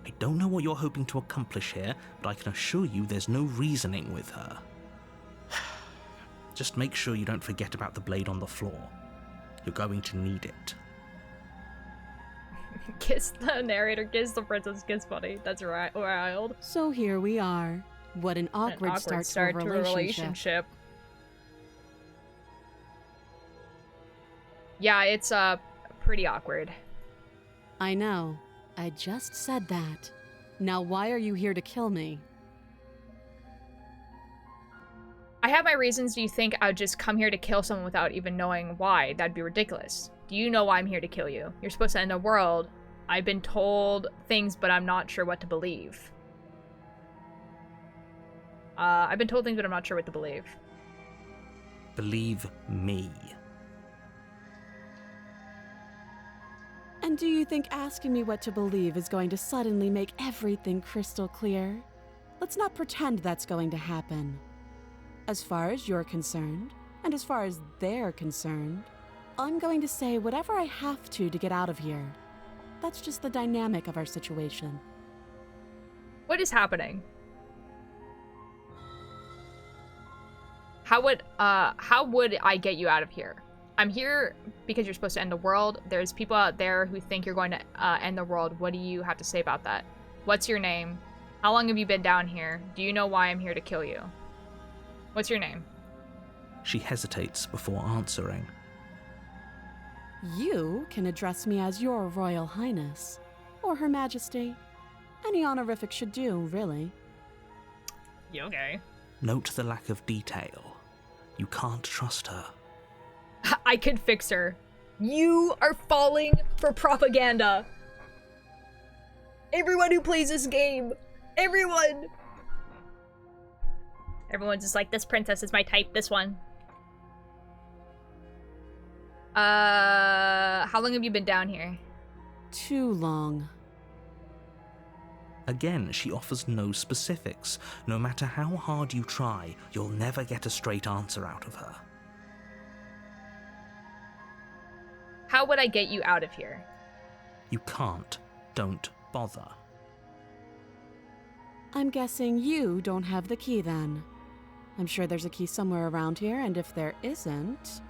Speaker 5: I don't know what you're hoping to accomplish here, but I can assure you there's no reasoning with her. Just make sure you don't forget about the blade on the floor. You're going to need it.
Speaker 1: Kiss the narrator, kiss the princess, kiss buddy. That's right, wild.
Speaker 11: So here we are. What an awkward, start to a relationship.
Speaker 1: Yeah, it's pretty awkward.
Speaker 11: I know. I just said that. Now why are you here to kill me?
Speaker 1: I have my reasons. Do you think I would just come here to kill someone without even knowing why? That'd be ridiculous. Do you know why I'm here to kill you? You're supposed to end the world. I've been told things, but I'm not sure what to believe. I've been told things, but I'm not sure what to believe.
Speaker 5: Believe me.
Speaker 11: And do you think asking me what to believe is going to suddenly make everything crystal clear? Let's not pretend that's going to happen. As far as you're concerned, and as far as they're concerned, I'm going to say whatever I have to get out of here. That's just the dynamic of our situation.
Speaker 1: What is happening? How would I get you out of here? I'm here because you're supposed to end the world. There's people out there who think you're going to end the world. What do you have to say about that? What's your name? How long have you been down here? Do you know why I'm here to kill you? What's your name?
Speaker 5: She hesitates before answering.
Speaker 11: You can address me as Your Royal Highness, or Her Majesty. Any honorific should do, really.
Speaker 1: You okay?
Speaker 5: Note the lack of detail. You can't trust her.
Speaker 1: I could fix her. You are falling for propaganda. Everyone who plays this game. Everyone. Everyone's just like, this princess is my type, this one. How long have you been down here?
Speaker 11: Too long.
Speaker 5: Again, she offers no specifics. No matter how hard you try, you'll never get a straight answer out of her.
Speaker 1: How would I get you out of here?
Speaker 5: You can't. Don't bother.
Speaker 11: I'm guessing you don't have the key then. I'm sure there's a key somewhere around here, and if there isn't...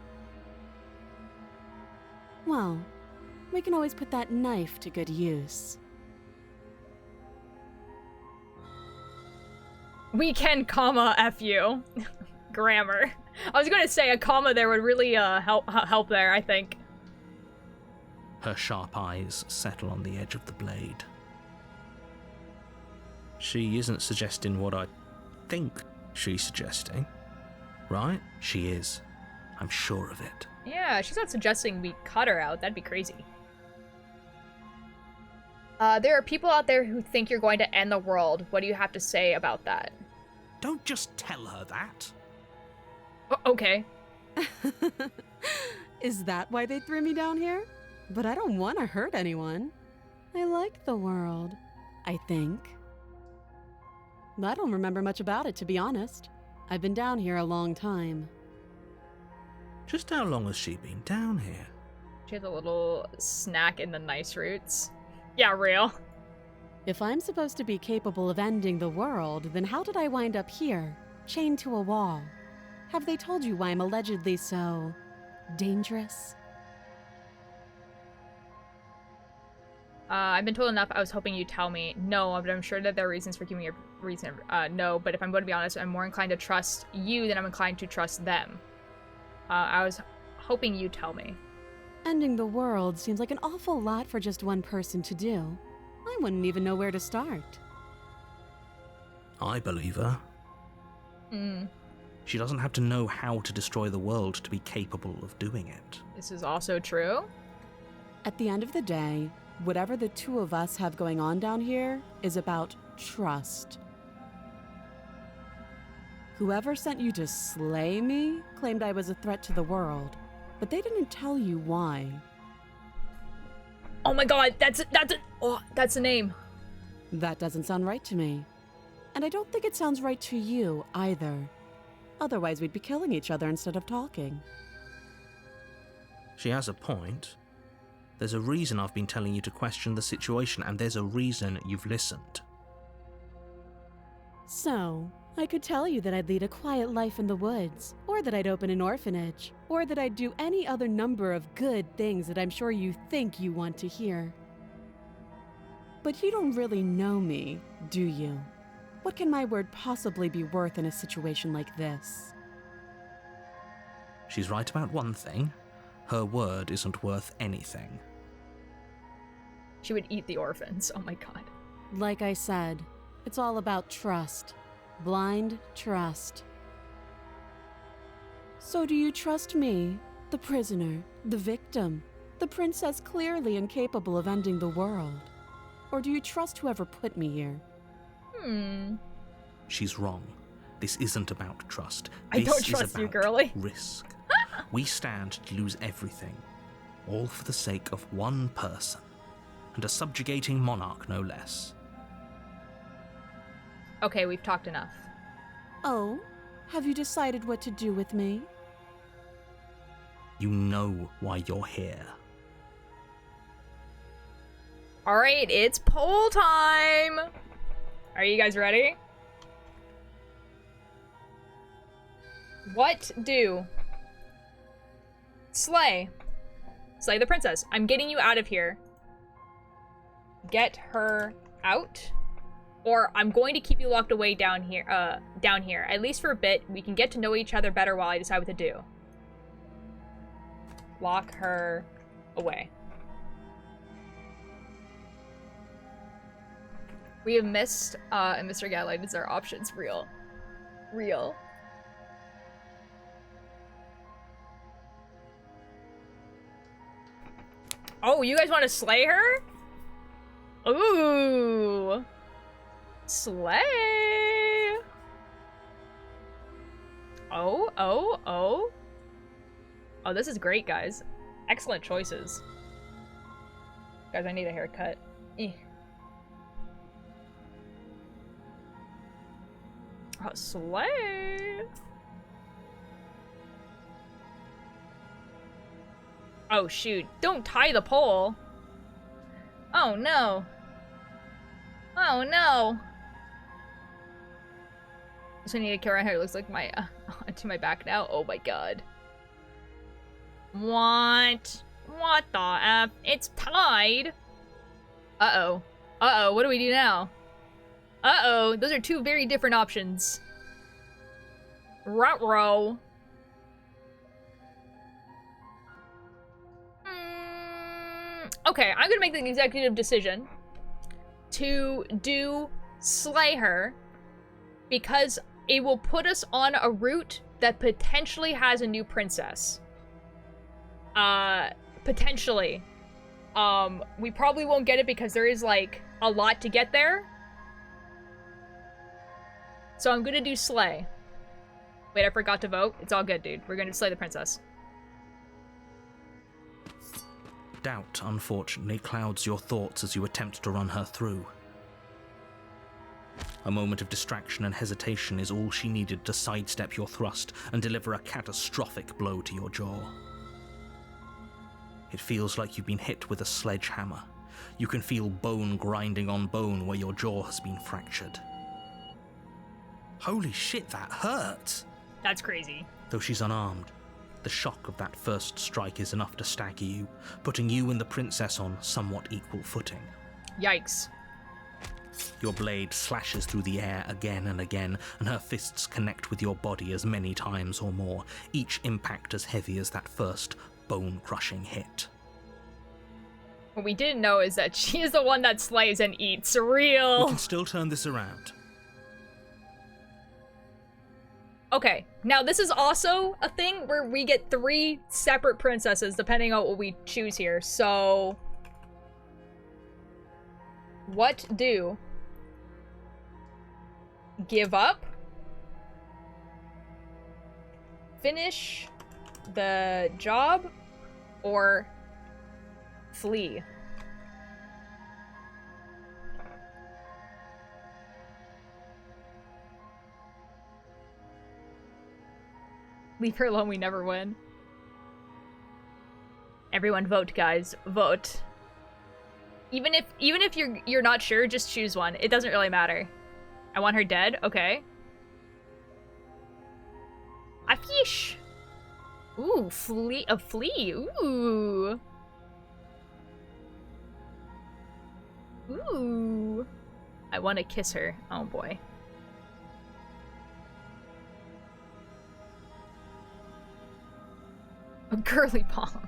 Speaker 11: well, we can always put that knife to good use.
Speaker 1: We can, comma, F you. Grammar. I was gonna say a comma there would really help there, I think.
Speaker 5: Her sharp eyes settle on the edge of the blade. She isn't suggesting what I think she's suggesting, right? She is. I'm sure of it.
Speaker 1: Yeah, she's not suggesting we cut her out. That'd be crazy. There are people out there who think you're going to end the world. What do you have to say about that?
Speaker 5: Don't just tell her that.
Speaker 1: Okay.
Speaker 11: Is that why they threw me down here? But I don't want to hurt anyone. I like the world, I think. I don't remember much about it, to be honest. I've been down here a long time.
Speaker 10: Just how long has she been down here?
Speaker 1: She has a little snack in the nice roots. Yeah, real.
Speaker 11: If I'm supposed to be capable of ending the world, then how did I wind up here, chained to a wall? Have they told you why I'm allegedly so... dangerous?
Speaker 1: I've been told enough. I was hoping you'd tell me. No, but I'm sure that there are reasons for giving me a reason. No, but if I'm going to be honest, I'm more inclined to trust you than I'm inclined to trust them. I was hoping you'd tell me.
Speaker 11: Ending the world seems like an awful lot for just one person to do. I wouldn't even know where to start.
Speaker 10: I believe her. She doesn't have to know how to destroy the world to be capable of doing it.
Speaker 1: This is also true.
Speaker 11: At the end of the day, whatever the two of us have going on down here is about trust. Whoever sent you to slay me claimed I was a threat to the world, but they didn't tell you why.
Speaker 1: Oh my god, that's a name.
Speaker 11: That doesn't sound right to me. And I don't think it sounds right to you either. Otherwise, we'd be killing each other instead of talking.
Speaker 10: She has a point. There's a reason I've been telling you to question the situation, and there's a reason you've listened.
Speaker 11: So, I could tell you that I'd lead a quiet life in the woods, or that I'd open an orphanage, or that I'd do any other number of good things that I'm sure you think you want to hear. But you don't really know me, do you? What can my word possibly be worth in a situation like this?
Speaker 10: She's right about one thing. Her word isn't worth anything.
Speaker 1: She would eat the orphans. Oh my god.
Speaker 11: Like I said, it's all about trust. Blind trust. So do you trust me, the prisoner, the victim, the princess clearly incapable of ending the world? Or do you trust whoever put me here?
Speaker 10: She's wrong. This isn't about trust.
Speaker 1: I don't trust you, girly.
Speaker 10: Risk. We stand to lose everything, all for the sake of one person, and a subjugating monarch no less.
Speaker 1: Okay, we've talked enough.
Speaker 11: Oh? Have you decided what to do with me?
Speaker 10: You know why you're here.
Speaker 1: Alright, it's poll time! Are you guys ready? What do? Slay. Slay the princess. I'm getting you out of here. Get her out. Or I'm going to keep you locked away down here, at least for a bit. We can get to know each other better while I decide what to do. Lock her away. We have missed, and Mr. Gatlight is our options. Real. Real. Oh, you guys want to slay her? Ooh. Slay. Oh, oh, oh. Oh, this is great, guys. Excellent choices. Guys, I need a haircut. Oh, slay. Oh, shoot. Don't tie the pole. Oh, no. Oh, no. So I need to kill her hair. It looks like my, onto my back now. Oh my god. What? What the F? It's tied. Uh-oh. Uh-oh, what do we do now? Uh-oh, those are two very different options. Ruh-roh. Okay, I'm gonna make the executive decision to do slay her because it will put us on a route that potentially has a new princess. Potentially. We probably won't get it because there is, like, a lot to get there. So I'm gonna do slay. Wait, I forgot to vote. It's all good, dude. We're gonna slay the princess.
Speaker 10: Doubt, unfortunately, clouds your thoughts as you attempt to run her through. A moment of distraction and hesitation is all she needed to sidestep your thrust and deliver a catastrophic blow to your jaw. It feels like you've been hit with a sledgehammer. You can feel bone grinding on bone where your jaw has been fractured. Holy shit, that hurt!
Speaker 1: That's crazy.
Speaker 10: Though she's unarmed, the shock of that first strike is enough to stagger you, putting you and the princess on somewhat equal footing.
Speaker 1: Yikes.
Speaker 10: Your blade slashes through the air again and again, and her fists connect with your body as many times or more, each impact as heavy as that first bone-crushing hit.
Speaker 1: What we didn't know is that she is the one that slays and eats
Speaker 10: We
Speaker 1: real.
Speaker 10: can still turn this around.
Speaker 1: Okay, now this is also a thing where we get 3 separate princesses depending on what we choose here. So, what do? Give up? Finish the job? Or flee? Leave her alone, we never win. Everyone vote, guys. Vote. Even if you're not sure, just choose one. It doesn't really matter. I want her dead? Okay. I fish. Ooh, flee a flea. Ooh. Ooh. I want to kiss her. Oh boy. A girly palm.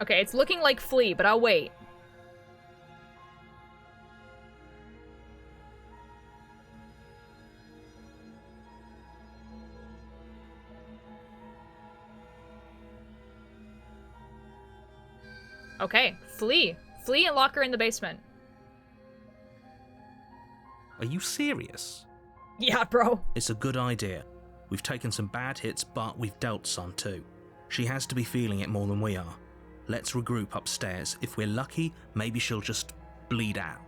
Speaker 1: Okay, it's looking like flee, but I'll wait. Okay, flee. Flee and lock her in the basement.
Speaker 10: Are you serious?
Speaker 1: Yeah, bro.
Speaker 10: It's a good idea. We've taken some bad hits, but we've dealt some too. She has to be feeling it more than we are. Let's regroup upstairs. If we're lucky, maybe she'll just bleed out.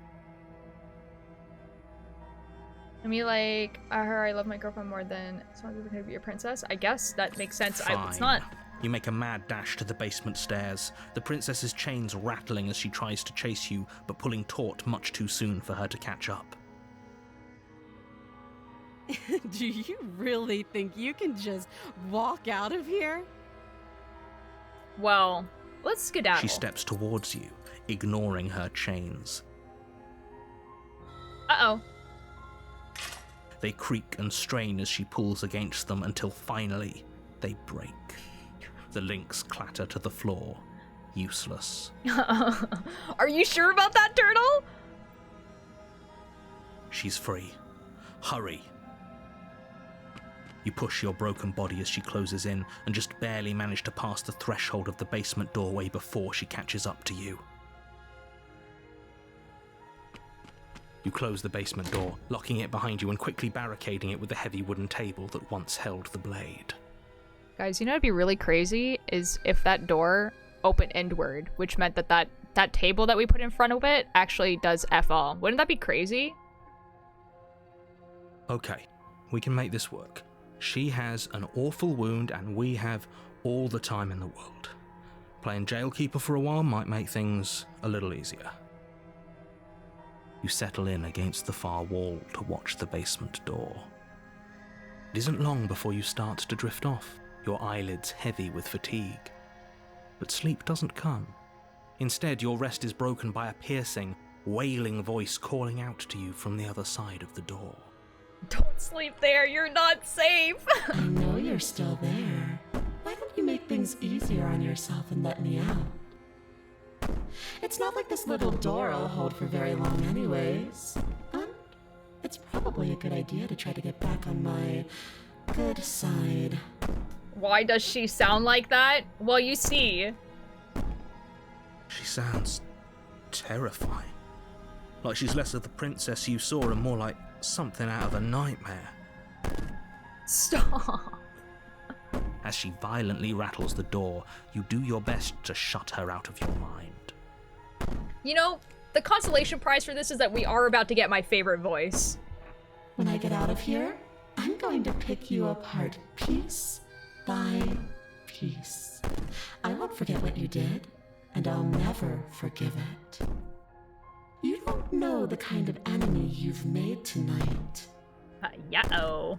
Speaker 1: I mean, like, I love my girlfriend more than as long as we can be a princess. I guess that makes sense. It's not.
Speaker 10: You make a mad dash to the basement stairs, the princess's chains rattling as she tries to chase you, but pulling taut much too soon for her to catch up.
Speaker 9: Do you really think you can just walk out of here?
Speaker 1: Well, let's skedaddle.
Speaker 10: She steps towards you, ignoring her chains.
Speaker 1: Uh-oh.
Speaker 10: They creak and strain as she pulls against them until finally they break. The links clatter to the floor, useless.
Speaker 1: Are you sure about that, turtle?
Speaker 10: She's free. Hurry. You push your broken body as she closes in and just barely manage to pass the threshold of the basement doorway before she catches up to you. You close the basement door, locking it behind you and quickly barricading it with the heavy wooden table that once held the blade.
Speaker 1: Guys, you know what'd be really crazy is if that door opened inward, which meant that that table that we put in front of it actually does F all. Wouldn't that be crazy?
Speaker 10: Okay, we can make this work. She has an awful wound and we have all the time in the world. Playing jailkeeper for a while might make things a little easier. You settle in against the far wall to watch the basement door. It isn't long before you start to drift off, your eyelids heavy with fatigue. But sleep doesn't come. Instead, your rest is broken by a piercing, wailing voice calling out to you from the other side of the door.
Speaker 1: Don't sleep there, you're not safe!
Speaker 14: I know you're still there. Why don't you make things easier on yourself and let me out? It's not like this little door will hold for very long anyways. And it's probably a good idea to try to get back on my good side.
Speaker 1: Why does she sound like that? Well, you see.
Speaker 10: She sounds terrifying. Like she's less of the princess you saw and more like something out of a nightmare.
Speaker 1: Stop.
Speaker 10: As she violently rattles the door, you do your best to shut her out of your mind.
Speaker 1: You know, the consolation prize for this is that we are about to get my favorite voice.
Speaker 14: When I get out of here, I'm going to pick you apart piece by piece. I won't forget what you did, and I'll never forgive it. You don't know the kind of enemy you've made tonight.
Speaker 1: Yeah-oh.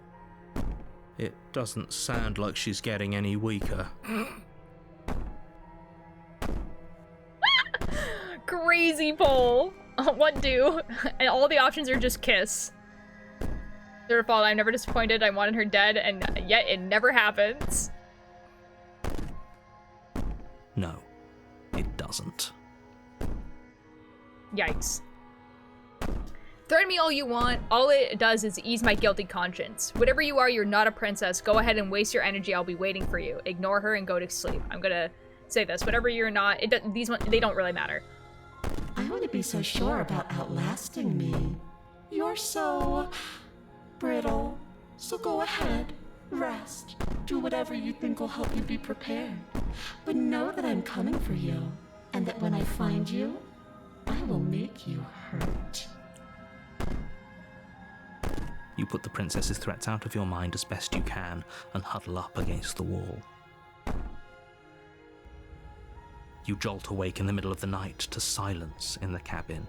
Speaker 10: It doesn't sound like she's getting any weaker.
Speaker 1: Crazy poll. What do? And all the options are just kiss. Their fault. I'm never disappointed. I wanted her dead, and yet it never happens.
Speaker 5: No, it doesn't.
Speaker 1: Yikes. Threaten me all you want. All it does is ease my guilty conscience. Whatever you are, you're not a princess. Go ahead and waste your energy. I'll be waiting for you. Ignore her and go to sleep. I'm gonna say this. Whatever you're not, these ones, they don't really matter.
Speaker 14: I wouldn't be so sure about outlasting me. You're so brittle. So go ahead, rest, do whatever you think will help you be prepared. But know that I'm coming for you, and that when I find you, I will make you hurt.
Speaker 5: You put the princess's threats out of your mind as best you can and huddle up against the wall. You jolt awake in the middle of the night to silence in the cabin.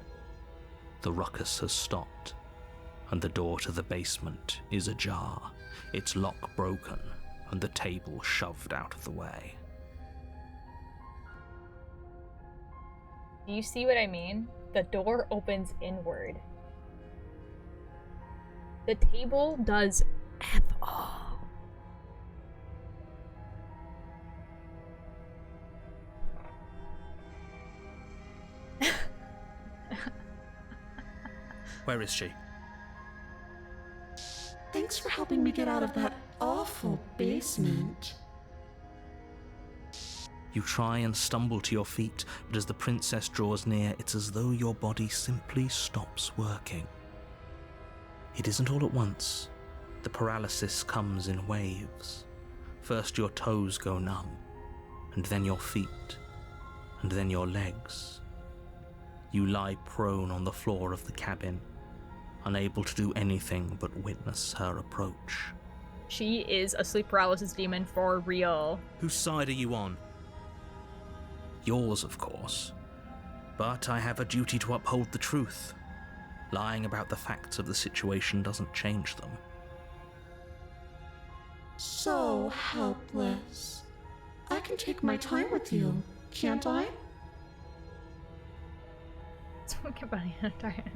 Speaker 5: The ruckus has stopped, and the door to the basement is ajar, its lock broken, and the table shoved out of the way.
Speaker 1: Do you see what I mean? The door opens inward. The table does F all.
Speaker 10: Where is she?
Speaker 14: Thanks for helping me get out of that awful basement.
Speaker 5: You try and stumble to your feet, but as the princess draws near, it's as though your body simply stops working. It isn't all at once. The paralysis comes in waves. First your toes go numb, and then your feet, and then your legs. You lie prone on the floor of the cabin, unable to do anything but witness her approach.
Speaker 1: She is a sleep paralysis demon for real.
Speaker 10: Whose side are you on?
Speaker 5: Yours, of course. But I have a duty to uphold the truth. Lying about the facts of the situation doesn't change them.
Speaker 14: So helpless. I can take my time with you, can't I?
Speaker 1: Talk about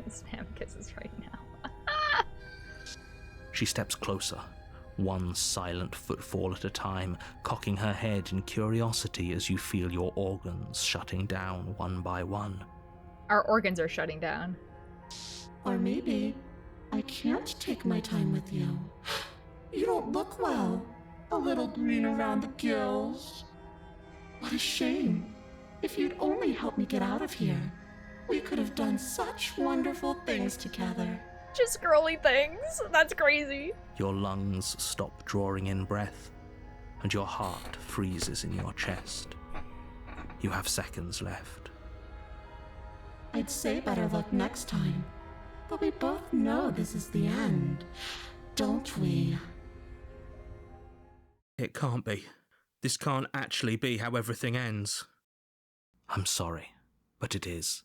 Speaker 1: spam kisses right now.
Speaker 5: She steps closer, one silent footfall at a time, cocking her head in curiosity as you feel your organs shutting down one by one.
Speaker 1: Our organs are shutting down.
Speaker 14: Or maybe I can't take my time with you. You don't look well. A little green around the gills. What a shame. If you'd only helped me get out of here, we could have done such wonderful things together.
Speaker 1: Just girly things? That's crazy.
Speaker 5: Your lungs stop drawing in breath, and your heart freezes in your chest. You have seconds left.
Speaker 14: I'd say better luck next time, but we both know this is the end, don't we?
Speaker 10: It can't be. This can't actually be how everything ends.
Speaker 5: I'm sorry, but it is.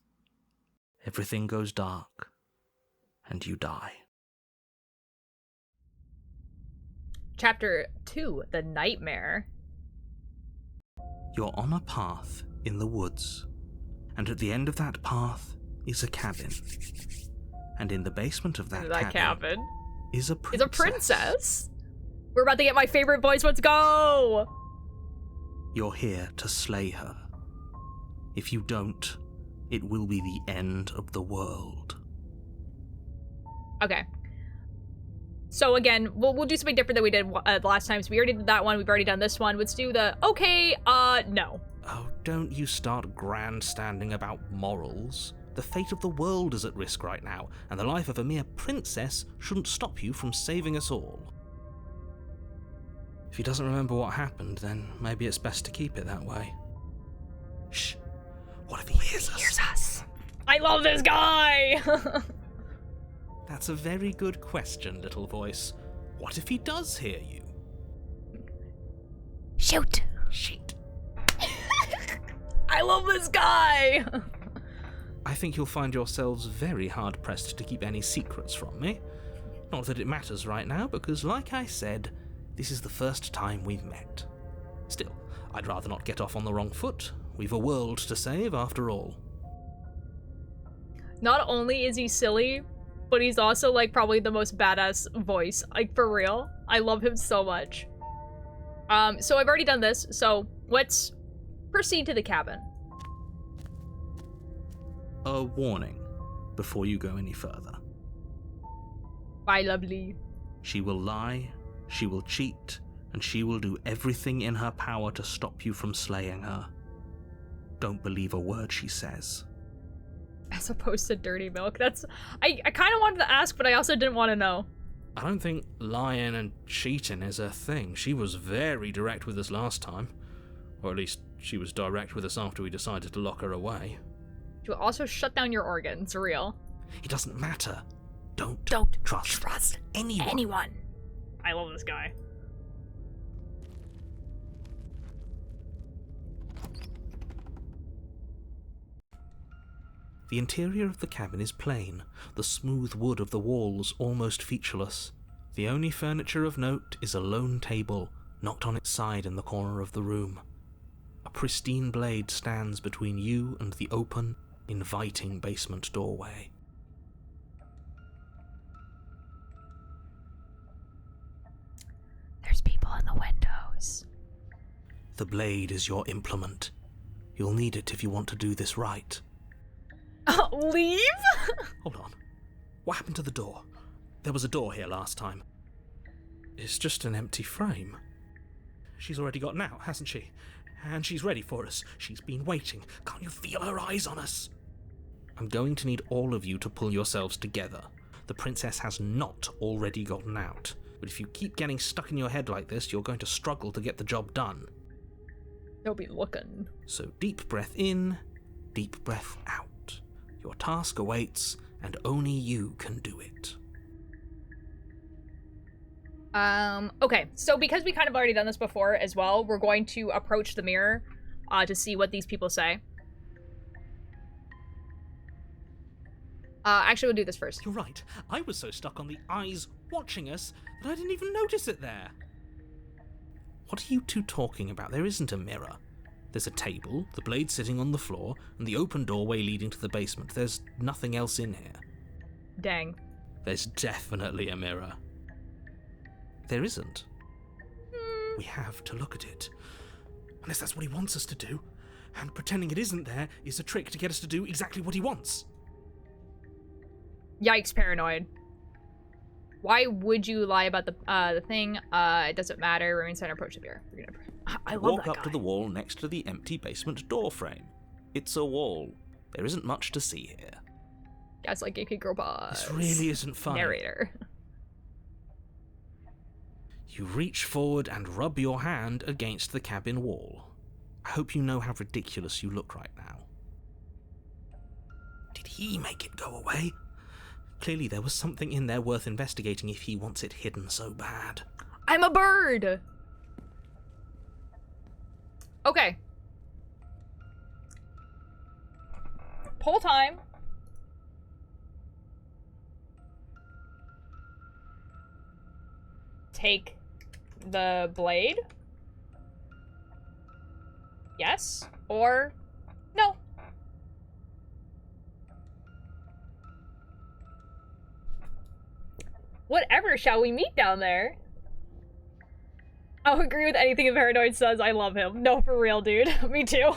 Speaker 5: Everything goes dark, and you die.
Speaker 1: Chapter 2, The Nightmare.
Speaker 5: You're on a path in the woods, and at the end of that path is a cabin. And in the basement of that cabin is a princess.
Speaker 1: Is a princess? We're about to get my favorite voice. Let's go!
Speaker 5: You're here to slay her. If you don't, it will be the end of the world.
Speaker 1: Okay. So again, we'll do something different than we did the last time. So we already did that one. We've already done this one. Let's do the, no.
Speaker 10: Oh, don't you start grandstanding about morals. The fate of the world is at risk right now, and the life of a mere princess shouldn't stop you from saving us all. If he doesn't remember what happened, then maybe it's best to keep it that way. Shh. What if he hears us?
Speaker 1: I love this guy!
Speaker 10: That's a very good question, little voice. What if he does hear you?
Speaker 1: Shoot!
Speaker 10: Shit.
Speaker 1: I love this guy!
Speaker 10: I think you'll find yourselves very hard-pressed to keep any secrets from me. Not that it matters right now, because like I said, this is the first time we've met. Still, I'd rather not get off on the wrong foot. We've a world to save, after all.
Speaker 1: Not only is he silly, but he's also, like, probably the most badass voice. Like, for real. I love him so much. So I've already done this, so let's proceed to the cabin.
Speaker 5: A warning before you go any further.
Speaker 1: Bye, lovely.
Speaker 5: She will lie, she will cheat, and she will do everything in her power to stop you from slaying her. Don't believe a word she says.
Speaker 1: As opposed to dirty milk. That's... I kind of wanted to ask, but I also didn't want to know.
Speaker 10: I don't think lying and cheating is her thing. She was very direct with us last time. Or at least she was direct with us after we decided to lock her away.
Speaker 1: She will also shut down your organs, real.
Speaker 10: It doesn't matter. Don't
Speaker 1: trust
Speaker 10: anyone.
Speaker 1: I love this guy.
Speaker 5: The interior of the cabin is plain, the smooth wood of the walls almost featureless. The only furniture of note is a lone table, knocked on its side in the corner of the room. A pristine blade stands between you and the open, inviting basement doorway.
Speaker 1: There's people in the windows.
Speaker 5: The blade is your implement. You'll need it if you want to do this right.
Speaker 1: Leave?
Speaker 10: Hold on. What happened to the door? There was a door here last time. It's just an empty frame. She's already gotten out, hasn't she? And she's ready for us. She's been waiting. Can't you feel her eyes on us?
Speaker 5: I'm going to need all of you to pull yourselves together. The princess has not already gotten out. But if you keep getting stuck in your head like this, you're going to struggle to get the job done.
Speaker 1: They'll be looking.
Speaker 5: So deep breath in, deep breath out. Your task awaits, and only you can do it.
Speaker 1: Okay, so because we kind of already done this before as well, we're going to approach the mirror to see what these people say. Actually, we'll do this first.
Speaker 10: You're right. I was so stuck on the eyes watching us that I didn't even notice it there.
Speaker 5: What are you two talking about? There isn't a mirror. There's a table, the blade sitting on the floor, and the open doorway leading to the basement. There's nothing else in here.
Speaker 1: Dang.
Speaker 5: There's definitely a mirror. There isn't. We have to look at it.
Speaker 10: Unless that's what he wants us to do. And pretending it isn't there is a trick to get us to do exactly what he wants.
Speaker 1: Yikes, paranoid. Why would you lie about the thing? It doesn't matter. Remain center, approach the mirror. I love
Speaker 5: Walk
Speaker 1: that
Speaker 5: up
Speaker 1: guy.
Speaker 5: to the wall next to the empty basement door frame. It's a wall. There isn't much to see here.
Speaker 1: Guys like AK Girl Boss.
Speaker 10: This really isn't funny.
Speaker 1: Narrator.
Speaker 5: You reach forward and rub your hand against the cabin wall. I hope you know how ridiculous you look right now. Did he make it go away? Clearly there was something in there worth investigating if he wants it hidden so bad.
Speaker 1: I'm a bird! Okay. Pull time. Take the blade. Yes. Or no. Whatever, shall we meet down there? I'll agree with anything a Paranoid says. I love him. No, for real, dude. Me too.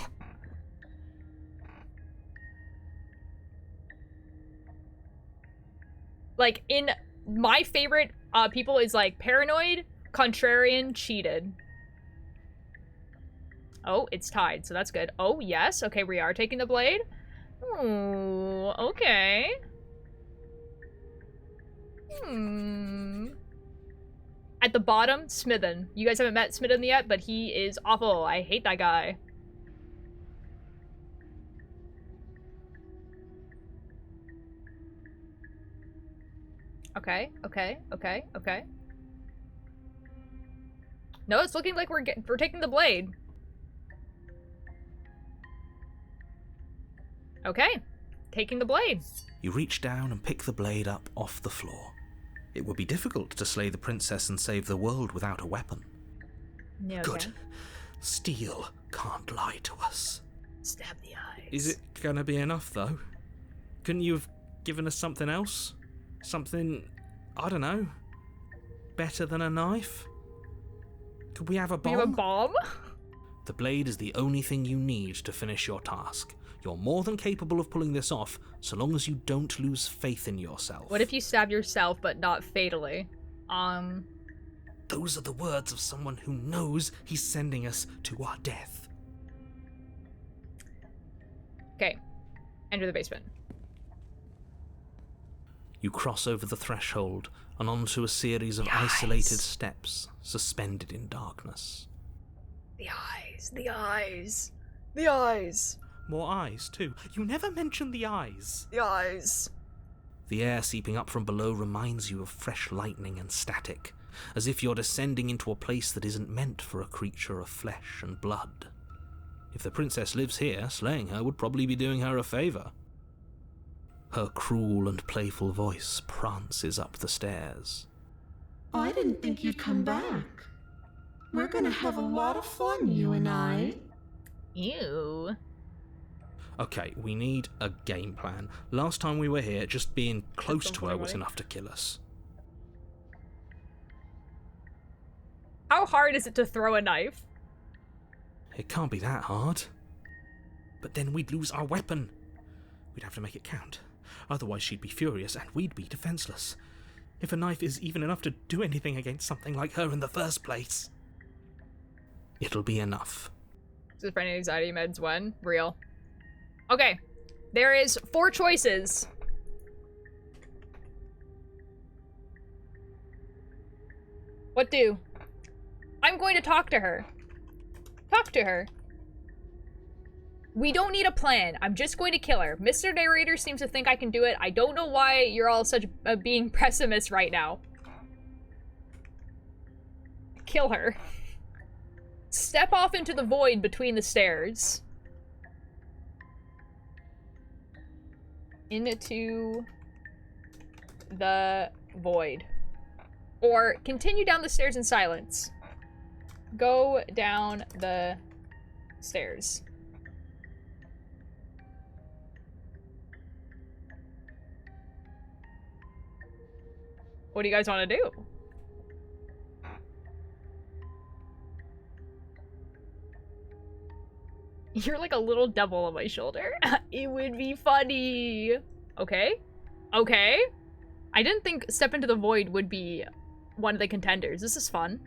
Speaker 1: Like, in my favorite people is like Paranoid, Contrarian, Cheated. Oh, it's tied, so that's good. Oh, yes. Okay, we are taking the blade. Oh, okay. At the bottom, Smithen. You guys haven't met Smithen yet, but he is awful. I hate that guy. Okay, okay, okay, okay. No, it's looking like we're taking the blade. Okay, taking the blade.
Speaker 5: You reach down and pick the blade up off the floor. It would be difficult to slay the princess and save the world without a weapon.
Speaker 1: Yeah, okay.
Speaker 5: Good. Steel can't lie to us.
Speaker 1: Stab the eyes.
Speaker 10: Is it gonna be enough, though? Couldn't you have given us something else? Something, I don't know, better than a knife? Could we have a bomb?
Speaker 1: You have a bomb?
Speaker 10: The blade is the only thing you need to finish your task. You're more than capable of pulling this off, so long as you don't lose faith in yourself.
Speaker 1: What if you stab yourself, but not fatally?
Speaker 10: Those are the words of someone who knows he's sending us to our death.
Speaker 1: Okay. Enter the basement.
Speaker 10: You cross over the threshold and onto a series of isolated steps, suspended in darkness.
Speaker 1: The eyes, the eyes, the eyes.
Speaker 10: More eyes, too. You never mention the eyes.
Speaker 1: The eyes.
Speaker 10: The air seeping up from below reminds you of fresh lightning and static, as if you're descending into a place that isn't meant for a creature of flesh and blood. If the princess lives here, slaying her would probably be doing her a favour. Her cruel and playful voice prances up the stairs.
Speaker 14: I didn't think you'd come back. We're gonna have a lot of fun, you and I.
Speaker 1: Ew.
Speaker 10: Okay, we need a game plan. Last time we were here, just being close to her was enough to kill us.
Speaker 1: How hard is it to throw a knife?
Speaker 10: It can't be that hard. But then we'd lose our weapon. We'd have to make it count. Otherwise she'd be furious and we'd be defenseless. If a knife is even enough to do anything against something like her in the first place. It'll be enough.
Speaker 1: Schizophrenia, anxiety meds when? Real. Okay. There is 4 choices. What do? I'm going to talk to her. Talk to her. We don't need a plan. I'm just going to kill her. Mr. Narrator seems to think I can do it. I don't know why you're all such being pessimists right now. Kill her. Step off into the void between the stairs. Into the void. Or continue down the stairs in silence. Go down the stairs. What do you guys want to do? You're like a little devil on my shoulder. It would be funny. Okay. Okay. I didn't think Step into the Void would be one of the contenders. This is fun.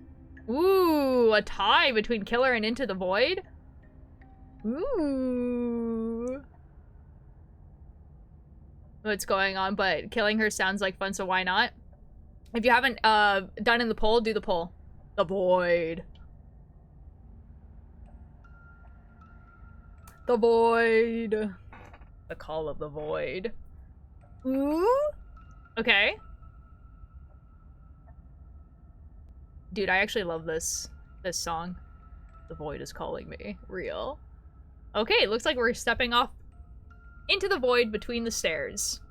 Speaker 1: Ooh, a tie between Killer and Into the Void? Ooh. What's going on? But killing her sounds like fun, so why not? If you haven't done in the poll, do the poll. The Void. The Void. The Call of the Void. Ooh. Okay. Dude, I actually love this song. The Void is calling me. Real. Okay, looks like we're stepping off into the void between the stairs.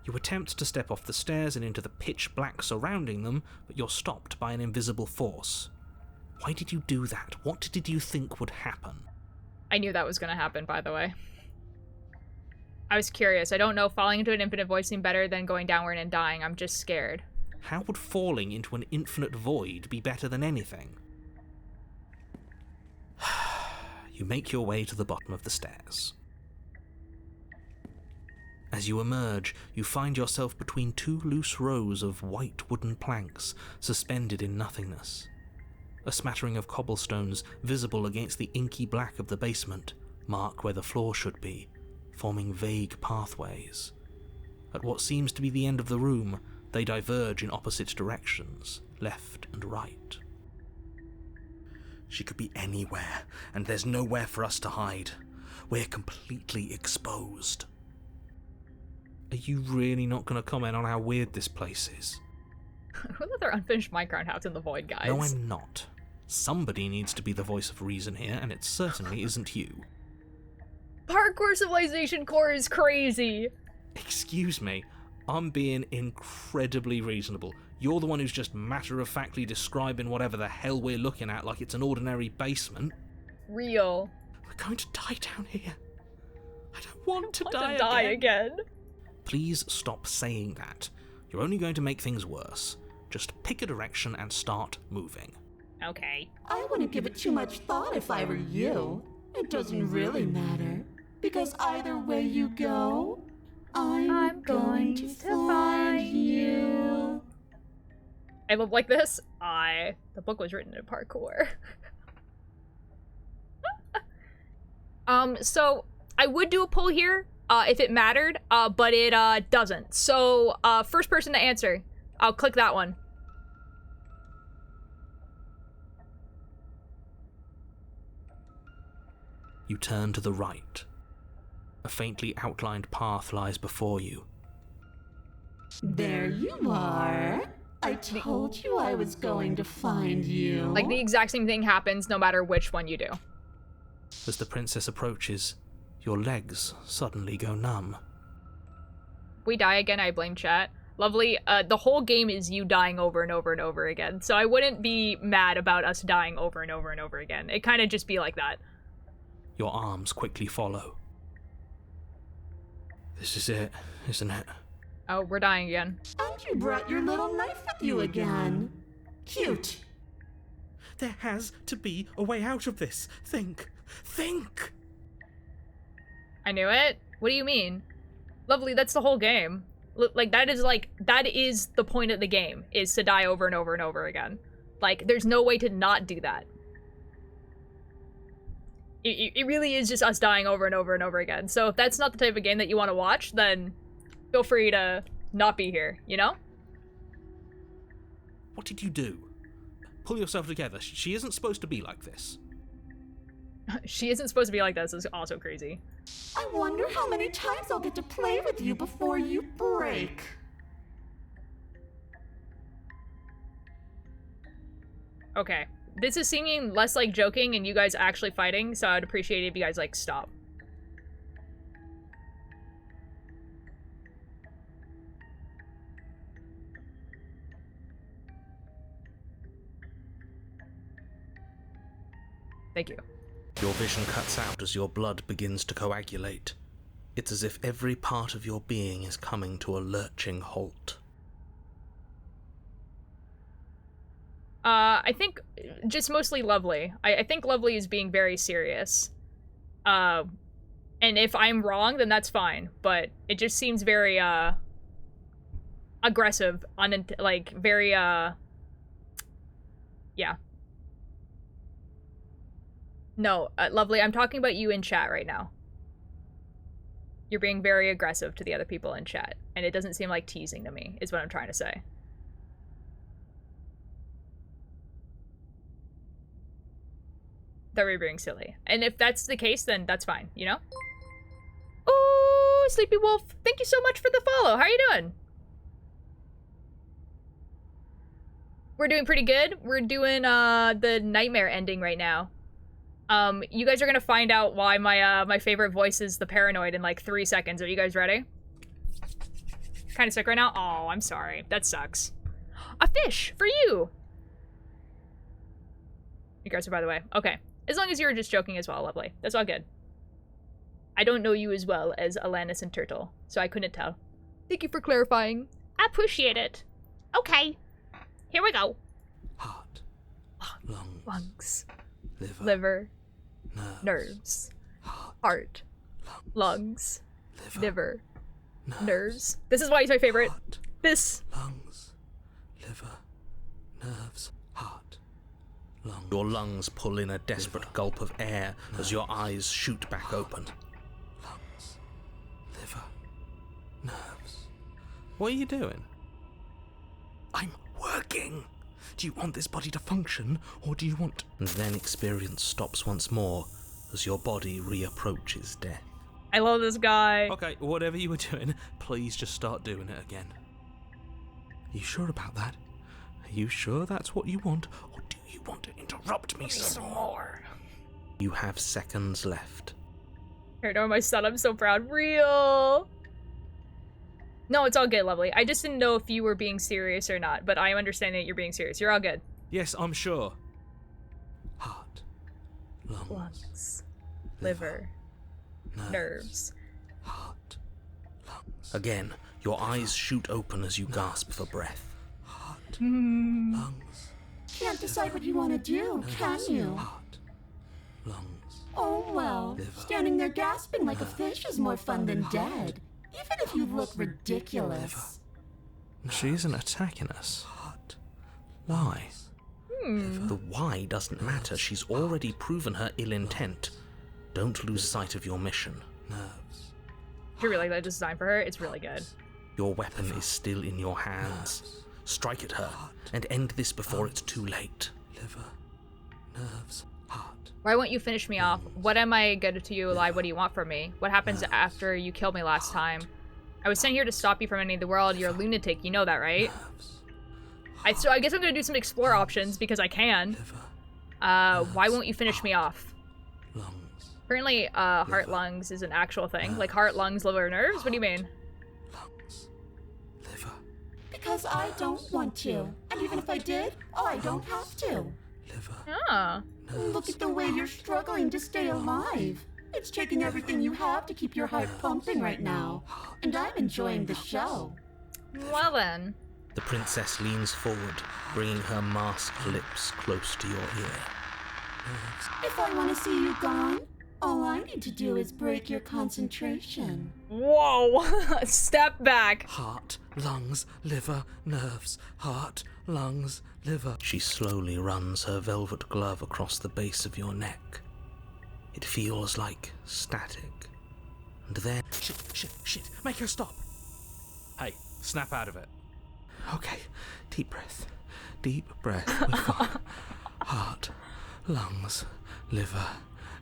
Speaker 10: You attempt to step off the stairs and into the pitch black surrounding them, but you're stopped by an invisible force. Why did you do that? What did you think would happen?
Speaker 1: I knew that was gonna happen, by the way. I was curious. I don't know, falling into an infinite void seemed better than going downward and dying. I'm just scared.
Speaker 10: How would falling into an infinite void be better than anything? You make your way to the bottom of the stairs. As you emerge, you find yourself between 2 loose rows of white wooden planks suspended in nothingness. A smattering of cobblestones, visible against the inky black of the basement, mark where the floor should be, forming vague pathways. At what seems to be the end of the room, they diverge in opposite directions, left and right. She could be anywhere, and there's nowhere for us to hide. We're completely exposed. Are you really not going to comment on how weird this place is?
Speaker 1: Who let their unfinished Minecraft house in the void, guys?
Speaker 10: No, I'm not. Somebody needs to be the voice of reason here, and it certainly isn't you.
Speaker 1: Parkour Civilization Core is crazy!
Speaker 10: Excuse me, I'm being incredibly reasonable. You're the one who's just matter-of-factly describing whatever the hell we're looking at like it's an ordinary basement.
Speaker 1: Real.
Speaker 10: We're going to die down here. I don't want to die
Speaker 1: again.
Speaker 10: Please stop saying that. You're only going to make things worse.
Speaker 5: Just pick a direction and start moving.
Speaker 1: Okay.
Speaker 14: I wouldn't give it too much thought if I were you. It doesn't really matter, because either way you go, I'm going to find you.
Speaker 1: I look like this. The book was written in parkour. So I would do a poll here, if it mattered, but it doesn't. So, first person to answer, I'll click that one.
Speaker 5: You turn to the right. A faintly outlined path lies before you.
Speaker 14: There you are. I told you I was going to find you.
Speaker 1: Like, the exact same thing happens no matter which one you do.
Speaker 5: As the princess approaches, your legs suddenly go numb.
Speaker 1: We die again, I blame chat. Lovely, the whole game is you dying over and over and over again, so I wouldn't be mad about us dying over and over and over again. It kind of just be like that.
Speaker 5: Your arms quickly follow. This is it, isn't it?
Speaker 1: Oh, we're dying again.
Speaker 14: And you brought your little knife with you again. Cute.
Speaker 10: There has to be a way out of this. Think.
Speaker 1: I knew it. What do you mean? Lovely, that's the whole game. That is the point of the game, is to die over and over and over again. Like, there's no way to not do that. It really is just us dying over and over and over again. So if that's not the type of game that you want to watch, then feel free to not be here, you know?
Speaker 5: What did you do? Pull yourself together. She isn't supposed to be like this.
Speaker 1: She isn't supposed to be like this. It's also crazy.
Speaker 14: I wonder how many times I'll get to play with you before you break.
Speaker 1: Okay. This is seeming less like joking and you guys actually fighting, so I'd appreciate it if you guys, like, stop. Thank you.
Speaker 5: Your vision cuts out as your blood begins to coagulate. It's as if every part of your being is coming to a lurching halt.
Speaker 1: I think just mostly Lovely. I think Lovely is being very serious. And if I'm wrong, then that's fine. But it just seems very, aggressive, very, yeah. No, Lovely, I'm talking about you in chat right now. You're being very aggressive to the other people in chat, and it doesn't seem like teasing to me, is what I'm trying to say. That we're being silly. And if that's the case, then that's fine, you know? Ooh, Sleepy Wolf, thank you so much for the follow. How are you doing? We're doing pretty good. We're doing, the nightmare ending right now. You guys are gonna find out why my favorite voice is the Paranoid in like 3 seconds. Are you guys ready? Kinda sick right now? Oh, I'm sorry. That sucks. A fish! For you! You guys are, by the way. Okay. As long as you were just joking as well, Lovely. That's all good. I don't know you as well as Alanis and Turtle, so I couldn't tell. Thank you for clarifying. I appreciate it. Okay. Here we go.
Speaker 5: Heart.
Speaker 1: Lungs.
Speaker 5: Liver.
Speaker 1: Nerves. Heart. Lungs. Liver. Nerves. This is why he's my favorite. This.
Speaker 5: Lungs. Liver. Nerves. Heart. Lungs. Your lungs pull in a desperate gulp of air as your eyes shoot back open. Lungs. Liver. Nerves. What are you doing? I'm working. Do you want this body to function, or do you want... And then experience stops once more as your body reapproaches death.
Speaker 1: I love this guy.
Speaker 5: Okay, whatever you were doing, please just start doing it again. Are you sure about that? Are you sure that's what you want, or do you want to interrupt me some more? You have seconds left.
Speaker 1: Here, no, my son, I'm so proud. Real. No, it's all good, Lovely. I just didn't know if you were being serious or not, but I understand that you're being serious. You're all good.
Speaker 5: Yes, I'm sure. Heart.
Speaker 1: Lungs. Liver. Nerves.
Speaker 5: Again, your eyes shoot open as you gasp for breath.
Speaker 13: lungs,
Speaker 14: Can't decide what you want to do, can you?
Speaker 13: heart, lungs.
Speaker 14: Oh well,
Speaker 13: Liver.
Speaker 14: standing there gasping like a fish is more fun than dead. Even if you look ridiculous.
Speaker 10: She isn't attacking us. Why? The why doesn't matter. She's already proven her ill intent. Don't lose sight of your mission.
Speaker 13: Nerves.
Speaker 1: I really like that design for her. It's really good.
Speaker 10: Your weapon is still in your hands. Strike at her and end this before it's too late.
Speaker 13: Liver. Nerves. Heart.
Speaker 1: Why won't you finish me off? What am I good to you alive? What do you want from me? What happens after you killed me last time? I was sent here to stop you from ending the world. You're a lunatic. You know that, right? So I guess I'm gonna do some explore options because I can. Why won't you finish me off?
Speaker 13: Lungs.
Speaker 1: Apparently, heart lungs is an actual thing. Like heart, lungs, liver, nerves? What do you mean?
Speaker 13: Lungs. Liver.
Speaker 14: Because I don't want to. And even if I did, I don't have to.
Speaker 13: Liver.
Speaker 1: Ah.
Speaker 14: Look at the way you're struggling to stay alive. It's taking everything you have to keep your heart pumping right now. And I'm enjoying the show.
Speaker 1: Well then.
Speaker 5: The princess leans forward, bringing her masked lips close to your ear.
Speaker 14: If I want to see you gone, all I need to do is break your concentration.
Speaker 1: Whoa! Step back.
Speaker 10: Heart, lungs, liver, nerves. Heart, lungs, liver. She slowly runs her velvet glove across the base of your neck. It feels like static. And then... Shit. Make her stop.
Speaker 13: Hey, snap out of it.
Speaker 10: Okay, deep breath. Deep breath. We're fine. Heart, lungs, liver,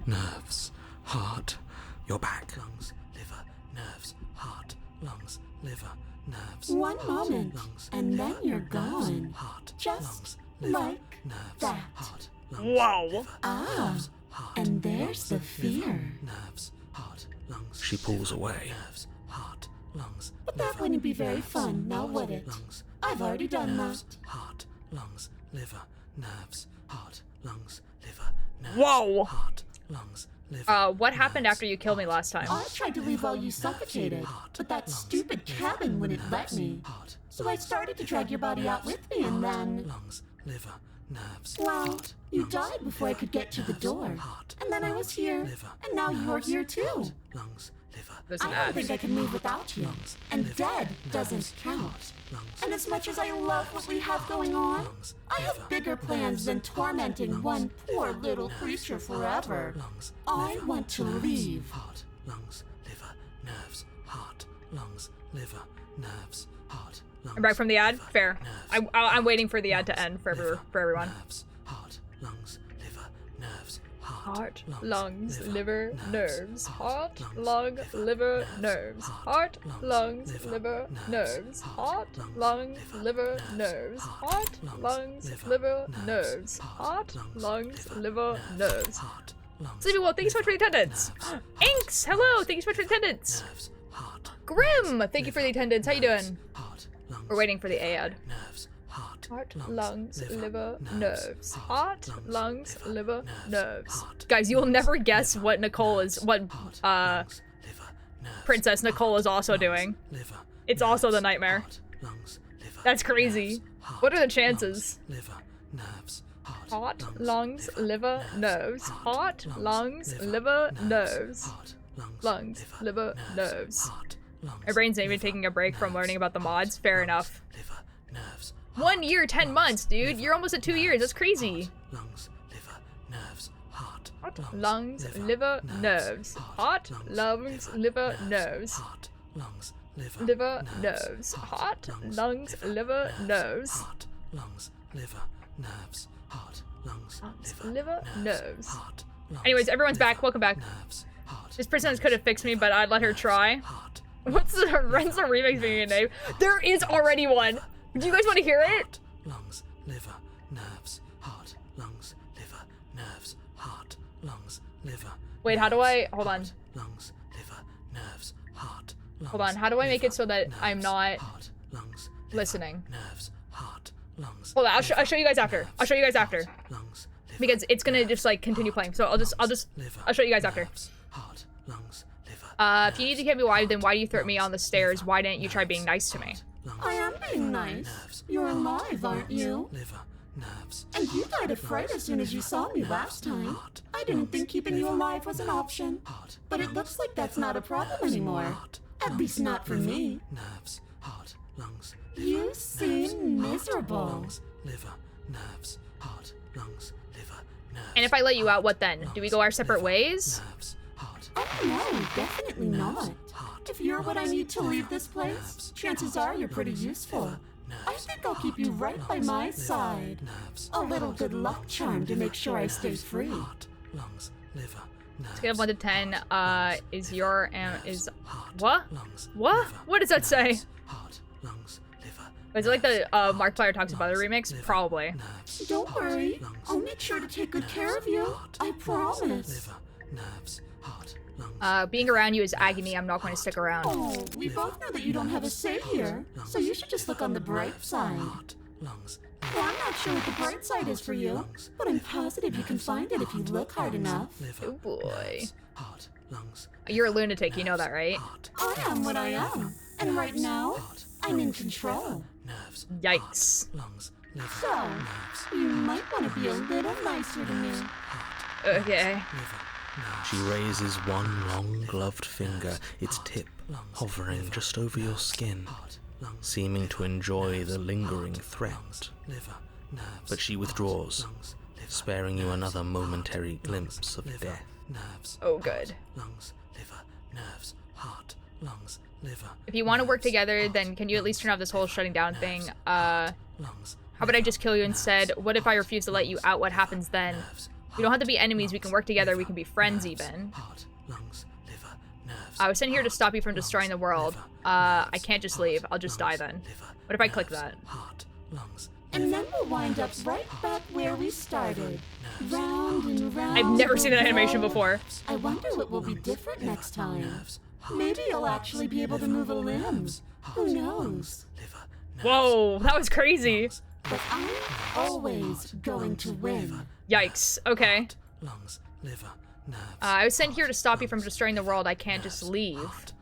Speaker 10: nerves, heart. You're back. Lungs, liver, nerves, heart, lungs, liver, nerves.
Speaker 14: One
Speaker 10: heart,
Speaker 14: moment,
Speaker 10: lungs,
Speaker 14: and then
Speaker 10: liver,
Speaker 14: you're
Speaker 10: nerves,
Speaker 14: gone.
Speaker 10: Heart,
Speaker 14: Just
Speaker 10: lungs, liver,
Speaker 14: like
Speaker 10: nerves,
Speaker 14: that.
Speaker 10: heart, lungs,
Speaker 1: Wow.
Speaker 10: liver,
Speaker 14: Ah,
Speaker 10: nerves, heart,
Speaker 14: and there's
Speaker 10: lungs,
Speaker 14: the
Speaker 10: liver,
Speaker 14: fear.
Speaker 10: nerves, heart, lungs. She pulls away. Nerves, heart, lungs,
Speaker 14: But that
Speaker 10: liver,
Speaker 14: wouldn't be very
Speaker 10: nerves,
Speaker 14: fun, now
Speaker 10: heart,
Speaker 14: would it?
Speaker 10: lungs,
Speaker 14: I've
Speaker 10: liver,
Speaker 14: already done
Speaker 10: nerves,
Speaker 14: that.
Speaker 10: Heart, lungs, liver, nerves, heart, lungs, liver, nerves.
Speaker 1: Whoa.
Speaker 10: Heart, lungs, liver.
Speaker 1: What happened after you killed me last time?
Speaker 14: I tried to leave while you suffocated, but that stupid cabin wouldn't let me.
Speaker 10: Heart,
Speaker 14: So I started to drag your body out with me, and then...
Speaker 10: lungs, liver, nerves.
Speaker 14: Well,
Speaker 10: heart,
Speaker 14: you
Speaker 10: lungs,
Speaker 14: died before I could get to the
Speaker 10: nerves,
Speaker 14: door.
Speaker 10: heart,
Speaker 14: And then I was here,
Speaker 10: liver,
Speaker 14: and now you're
Speaker 10: nerves,
Speaker 14: here too.
Speaker 10: heart, lungs, liver.
Speaker 1: There's
Speaker 14: I
Speaker 1: an
Speaker 14: don't
Speaker 1: ad.
Speaker 14: think I can move without you.
Speaker 10: Lungs,
Speaker 14: And
Speaker 10: liver,
Speaker 14: dead
Speaker 10: nerves,
Speaker 14: doesn't count.
Speaker 10: heart, lungs,
Speaker 14: And as much as I love what we have going on,
Speaker 10: lungs,
Speaker 14: I have
Speaker 10: liver,
Speaker 14: bigger plans than tormenting
Speaker 10: lungs,
Speaker 14: one poor
Speaker 10: liver,
Speaker 14: little
Speaker 10: nerves,
Speaker 14: creature
Speaker 10: heart,
Speaker 14: forever.
Speaker 10: lungs,
Speaker 14: I
Speaker 10: liver,
Speaker 14: want to
Speaker 10: nerves,
Speaker 14: leave.
Speaker 10: Heart, lungs, liver, nerves, heart, lungs, liver, nerves, heart, lungs.
Speaker 1: I'm back from the ad?
Speaker 10: liver,
Speaker 1: Fair.
Speaker 10: nerves,
Speaker 1: I'm waiting for the ad to
Speaker 10: lungs,
Speaker 1: end for
Speaker 10: liver,
Speaker 1: everyone.
Speaker 10: Nerves, heart, lungs, liver, nerves,
Speaker 1: Heart, lungs,
Speaker 10: liver,
Speaker 1: liver, nerves. Heart,
Speaker 10: lungs,
Speaker 1: lung, liver, nerves. Heart, lungs,
Speaker 10: liver,
Speaker 1: liver, nerves. Heart,
Speaker 10: lungs,
Speaker 1: lungs,
Speaker 10: liver,
Speaker 1: liver, nerves. Heart, lungs, liver, nerves. Heart, lungs, liver, nerves.
Speaker 10: heart, lungs,
Speaker 1: Sleepy Wolf, thank you so much for the attendance.
Speaker 10: nerves,
Speaker 1: Inks, hello, thank you so much for the attendance.
Speaker 10: nerves, heart,
Speaker 1: Grim, thank you for the attendance. How you doing?
Speaker 10: heart, lungs,
Speaker 1: We're waiting for the ad.
Speaker 10: nerves, heart,
Speaker 1: Heart,
Speaker 10: lungs,
Speaker 1: lungs, liver,
Speaker 10: nerves,
Speaker 1: nerves. Heart, lungs, liver, nerves.
Speaker 10: heart,
Speaker 1: Guys, you will never guess what Nicole is, what
Speaker 10: heart, lungs, liver, nerves,
Speaker 1: Princess Nicole is also doing.
Speaker 10: liver,
Speaker 1: It's also the
Speaker 10: nerves,
Speaker 1: nightmare.
Speaker 10: heart, lungs, liver,
Speaker 1: That's crazy.
Speaker 10: nerves, heart,
Speaker 1: What are the chances?
Speaker 10: lungs, liver, nerves,
Speaker 1: Heart, lungs, liver, nerves. Heart, lungs, liver, nerves.
Speaker 10: heart,
Speaker 1: Lungs, liver, nerves.
Speaker 10: heart, lungs,
Speaker 1: My brain's not even taking a break from learning about the mods. Fair enough.
Speaker 10: liver, nerves,
Speaker 1: 1 year, 10 months, dude. You're almost at 2 years. That's crazy.
Speaker 10: lungs, liver, nerves, heart,
Speaker 1: Lungs, liver, nerves. Heart, lungs, liver, nerves.
Speaker 10: heart, lungs, liver,
Speaker 1: Liver, nerves. Heart, lungs, liver, nerves.
Speaker 10: heart, lungs, liver, nerves, heart, lungs,
Speaker 1: Liver, nerves.
Speaker 10: heart, lungs,
Speaker 1: Anyways, everyone's back. Welcome back.
Speaker 10: nerves, heart,
Speaker 1: This princess could have fixed me, but I'd let her try.
Speaker 10: heart,
Speaker 1: What's the remix being a name? There is already one. Do you guys want to hear it?
Speaker 10: lungs, liver, nerves, heart, lungs, liver, nerves, heart, lungs, liver.
Speaker 1: Wait, how do I? Hold on.
Speaker 10: Lungs, liver, nerves, heart, lungs.
Speaker 1: Hold on. How do I make it so that I'm not
Speaker 10: heart, lungs, liver,
Speaker 1: listening?
Speaker 10: nerves, heart, lungs.
Speaker 1: Hold on. I'll show you guys after. I'll show you guys after.
Speaker 10: Lungs, liver,
Speaker 1: Because it's gonna just like continue playing. So I'll show you guys after.
Speaker 10: nerves, heart, lungs, liver.
Speaker 1: If you need to get me why, then why do you throw me on the stairs? Why didn't you try being nice to me?
Speaker 14: I am being nice. You're alive, aren't you?
Speaker 13: Liver, nerves,
Speaker 14: And you died of fright as soon as you saw me last time. I didn't think keeping you alive was an option. But it looks like that's not a problem anymore. At least not for me.
Speaker 13: nerves, heart, lungs,
Speaker 14: You seem miserable.
Speaker 13: lungs, liver, nerves, heart, lungs, liver, nerves.
Speaker 1: And if I let you out, what then? Do we go our separate ways?
Speaker 13: Nerves, heart,
Speaker 14: Oh no, definitely not. If you're what I need to leave this place, chances are you're pretty useful. I think I'll keep you right by my side. A little good luck charm to make sure I stay free.
Speaker 13: heart, lungs, liver, nerves.
Speaker 1: Scale of 1 to 10, is your, is, what?
Speaker 13: Lungs,
Speaker 1: What? What does that say?
Speaker 13: heart, lungs, liver,
Speaker 1: Is it like the, Markiplier Talks About It remix? Probably.
Speaker 14: Don't worry, I'll make sure to take good care of you. I promise.
Speaker 13: liver, nerves, heart, lungs.
Speaker 1: Being around you is agony. I'm not going to stick around.
Speaker 14: Oh, we both know that you don't have a say here, so you should just look on the bright side.
Speaker 13: Heart, lungs,
Speaker 14: Well, I'm not sure what the bright side is for you, but I'm positive you can find it if you look hard enough.
Speaker 13: liver,
Speaker 1: Oh boy.
Speaker 13: heart, lungs,
Speaker 1: You're a lunatic, you know that, right?
Speaker 14: I am what I am, and right now, I'm in control.
Speaker 13: nerves,
Speaker 1: Yikes.
Speaker 13: lungs, liver,
Speaker 14: So, you might want to be a little nicer to me.
Speaker 1: Okay.
Speaker 5: She raises one long gloved finger, its tip hovering just over your skin, seeming to enjoy the lingering threat.
Speaker 13: liver, nerves,
Speaker 5: But she withdraws, sparing you another momentary glimpse of death.
Speaker 13: nerves,
Speaker 1: Oh, good.
Speaker 13: lungs, liver, nerves, heart, lungs, liver,
Speaker 1: If you want to work together, then can you at least turn off this whole shutting down thing?
Speaker 13: lungs,
Speaker 1: How about I just kill you instead? What if I refuse to let you out? What happens then? We don't have to be enemies. We can work together. We can be friends even.
Speaker 13: heart, lungs, liver, nerves.
Speaker 1: I was sent here to stop you from destroying the world. I can't just leave. I'll just die then. What if I click that?
Speaker 13: Heart, lungs,
Speaker 14: And then we'll wind up right back where we started. Round and round.
Speaker 1: I've never seen that
Speaker 14: and
Speaker 1: animation
Speaker 14: round.
Speaker 1: before.
Speaker 14: I wonder what will be different next time. Maybe you'll actually be able to move a limb. Who knows?
Speaker 1: Whoa, that was crazy.
Speaker 14: But I'm always going to win.
Speaker 1: Yikes. Okay.
Speaker 13: lungs, liver, nerves.
Speaker 1: I was sent here to stop you from destroying the world. I can't just leave.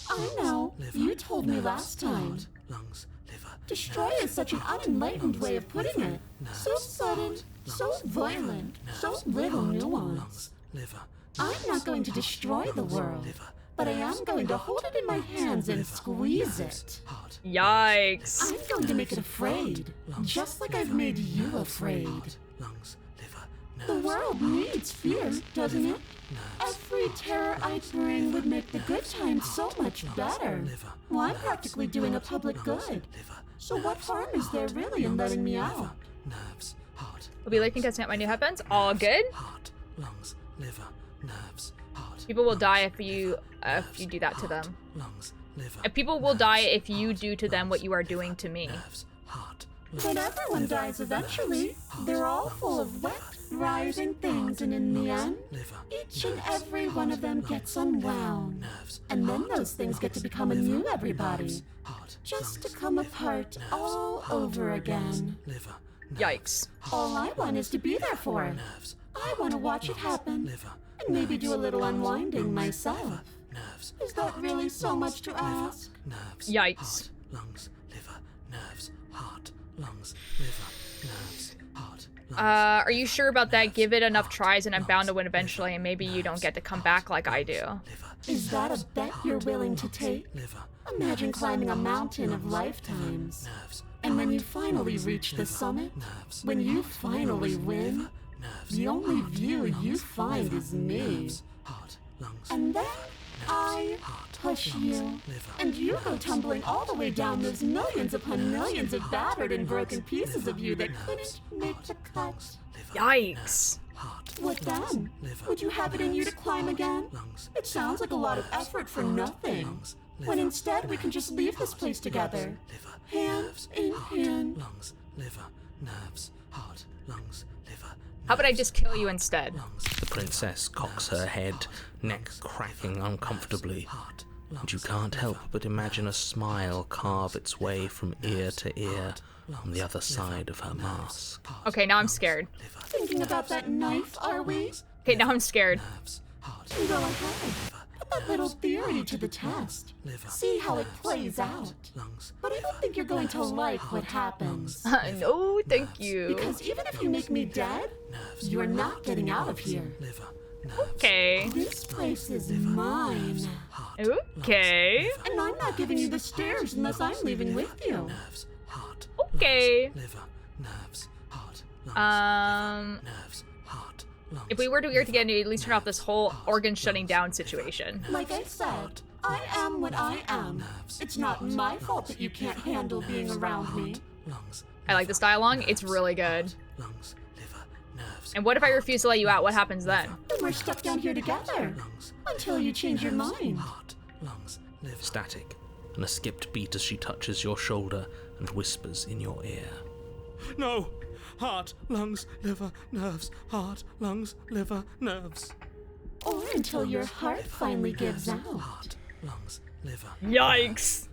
Speaker 14: I know. You told me last time.
Speaker 13: Lungs, liver.
Speaker 14: Destroy is such an unenlightened way of putting it. So sudden, so violent, so little nuance.
Speaker 13: Liver.
Speaker 14: I'm not going to destroy the world, but I am going to hold it in my hands and squeeze it.
Speaker 1: Yikes.
Speaker 14: I'm going to make it afraid, just like I've made you afraid.
Speaker 13: Lungs, liver,
Speaker 14: The world needs fear, doesn't it? Every terror I bring would make the good times so much better. Well, I'm practically doing a public good. So what harm is there really in letting me out?
Speaker 13: nerves, heart,
Speaker 1: We'll be looking testing out my new headbands. All good.
Speaker 13: heart, lungs, liver, nerves, heart,
Speaker 1: People will die if you do that to them.
Speaker 13: lungs, liver,
Speaker 1: People will die if you do to them what you are doing to me.
Speaker 13: heart,
Speaker 14: But everyone dies eventually. They're all full of wet, writhing things, and in the end, each and every one of them gets unwound. And then those things get to become a new everybody. Just to come apart all over again.
Speaker 13: liver,
Speaker 1: Yikes.
Speaker 14: All I want is to be there for it. I want to watch it happen. And maybe do a little unwinding myself. Is that really so much to ask?
Speaker 1: Yikes.
Speaker 13: lungs, liver, nerves, heart, lungs, liver, nerves, heart, lungs.
Speaker 1: Are you sure about that? Give it enough tries and I'm bound to win eventually, and maybe you don't get to come back like I do.
Speaker 14: Is that a bet you're willing to take? Imagine climbing a mountain of lifetimes. And when you finally reach the summit, when you finally win, the only view you find is me. And then I push you, and you go tumbling all the way down those millions upon millions of battered and broken pieces of you that couldn't make the cut.
Speaker 1: Yikes.
Speaker 14: What then? Would you have it in you to climb again? It sounds like a lot of effort for nothing. When instead we can just leave this place together, hand in hand.
Speaker 13: Lungs, liver, nerves, heart, lungs, liver.
Speaker 1: How about I just kill you instead?
Speaker 5: The princess cocks her head, neck cracking uncomfortably, and you can't help but imagine a smile carve its way from ear to ear on the other side of her mask.
Speaker 1: Okay, now I'm scared.
Speaker 14: Thinking about that knife, are we?
Speaker 1: Okay, now I'm scared.
Speaker 14: Go ahead. But put that little theory to the test. See how it plays out. But I don't think you're going to like what happens.
Speaker 1: No, thank you.
Speaker 14: Because even if you make me dead, you're not getting out of here.
Speaker 1: Okay.
Speaker 14: This place is mine.
Speaker 1: Okay.
Speaker 14: And I'm not giving you the stairs unless I'm leaving with you.
Speaker 1: Okay. If we were to get together, at least turn off this whole organ shutting down situation.
Speaker 14: Like I said, I am what I am. It's not my fault that you can't handle being around me.
Speaker 1: I like this dialogue. It's really good. And what if I refuse to let you out? What happens then?
Speaker 14: Then we're stuck down here together. Until you change your mind.
Speaker 5: Static, and a skipped beat as she touches your shoulder and whispers in your ear.
Speaker 10: No! Heart, lungs, liver, nerves. Heart, lungs, liver, nerves.
Speaker 14: Or until your heart finally gives out.
Speaker 10: Heart, lungs, liver.
Speaker 1: Yikes!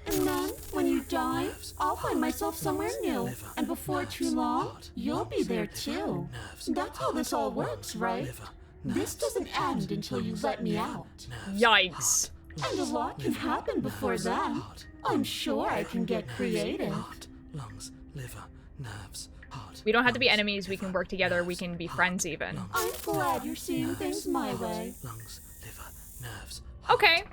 Speaker 14: And then, when you die, I'll find myself somewhere new. And before too long, you'll be there too. That's how this all works, right? This doesn't end until you let me out.
Speaker 1: Yikes.
Speaker 14: And a lot can happen before then. I'm sure I can get creative.
Speaker 10: Lungs, liver, nerves.
Speaker 1: We don't have to be enemies. We can work together. We can be friends even.
Speaker 14: I'm glad you're seeing things my way.
Speaker 10: Lungs, liver, nerves.
Speaker 1: Okay.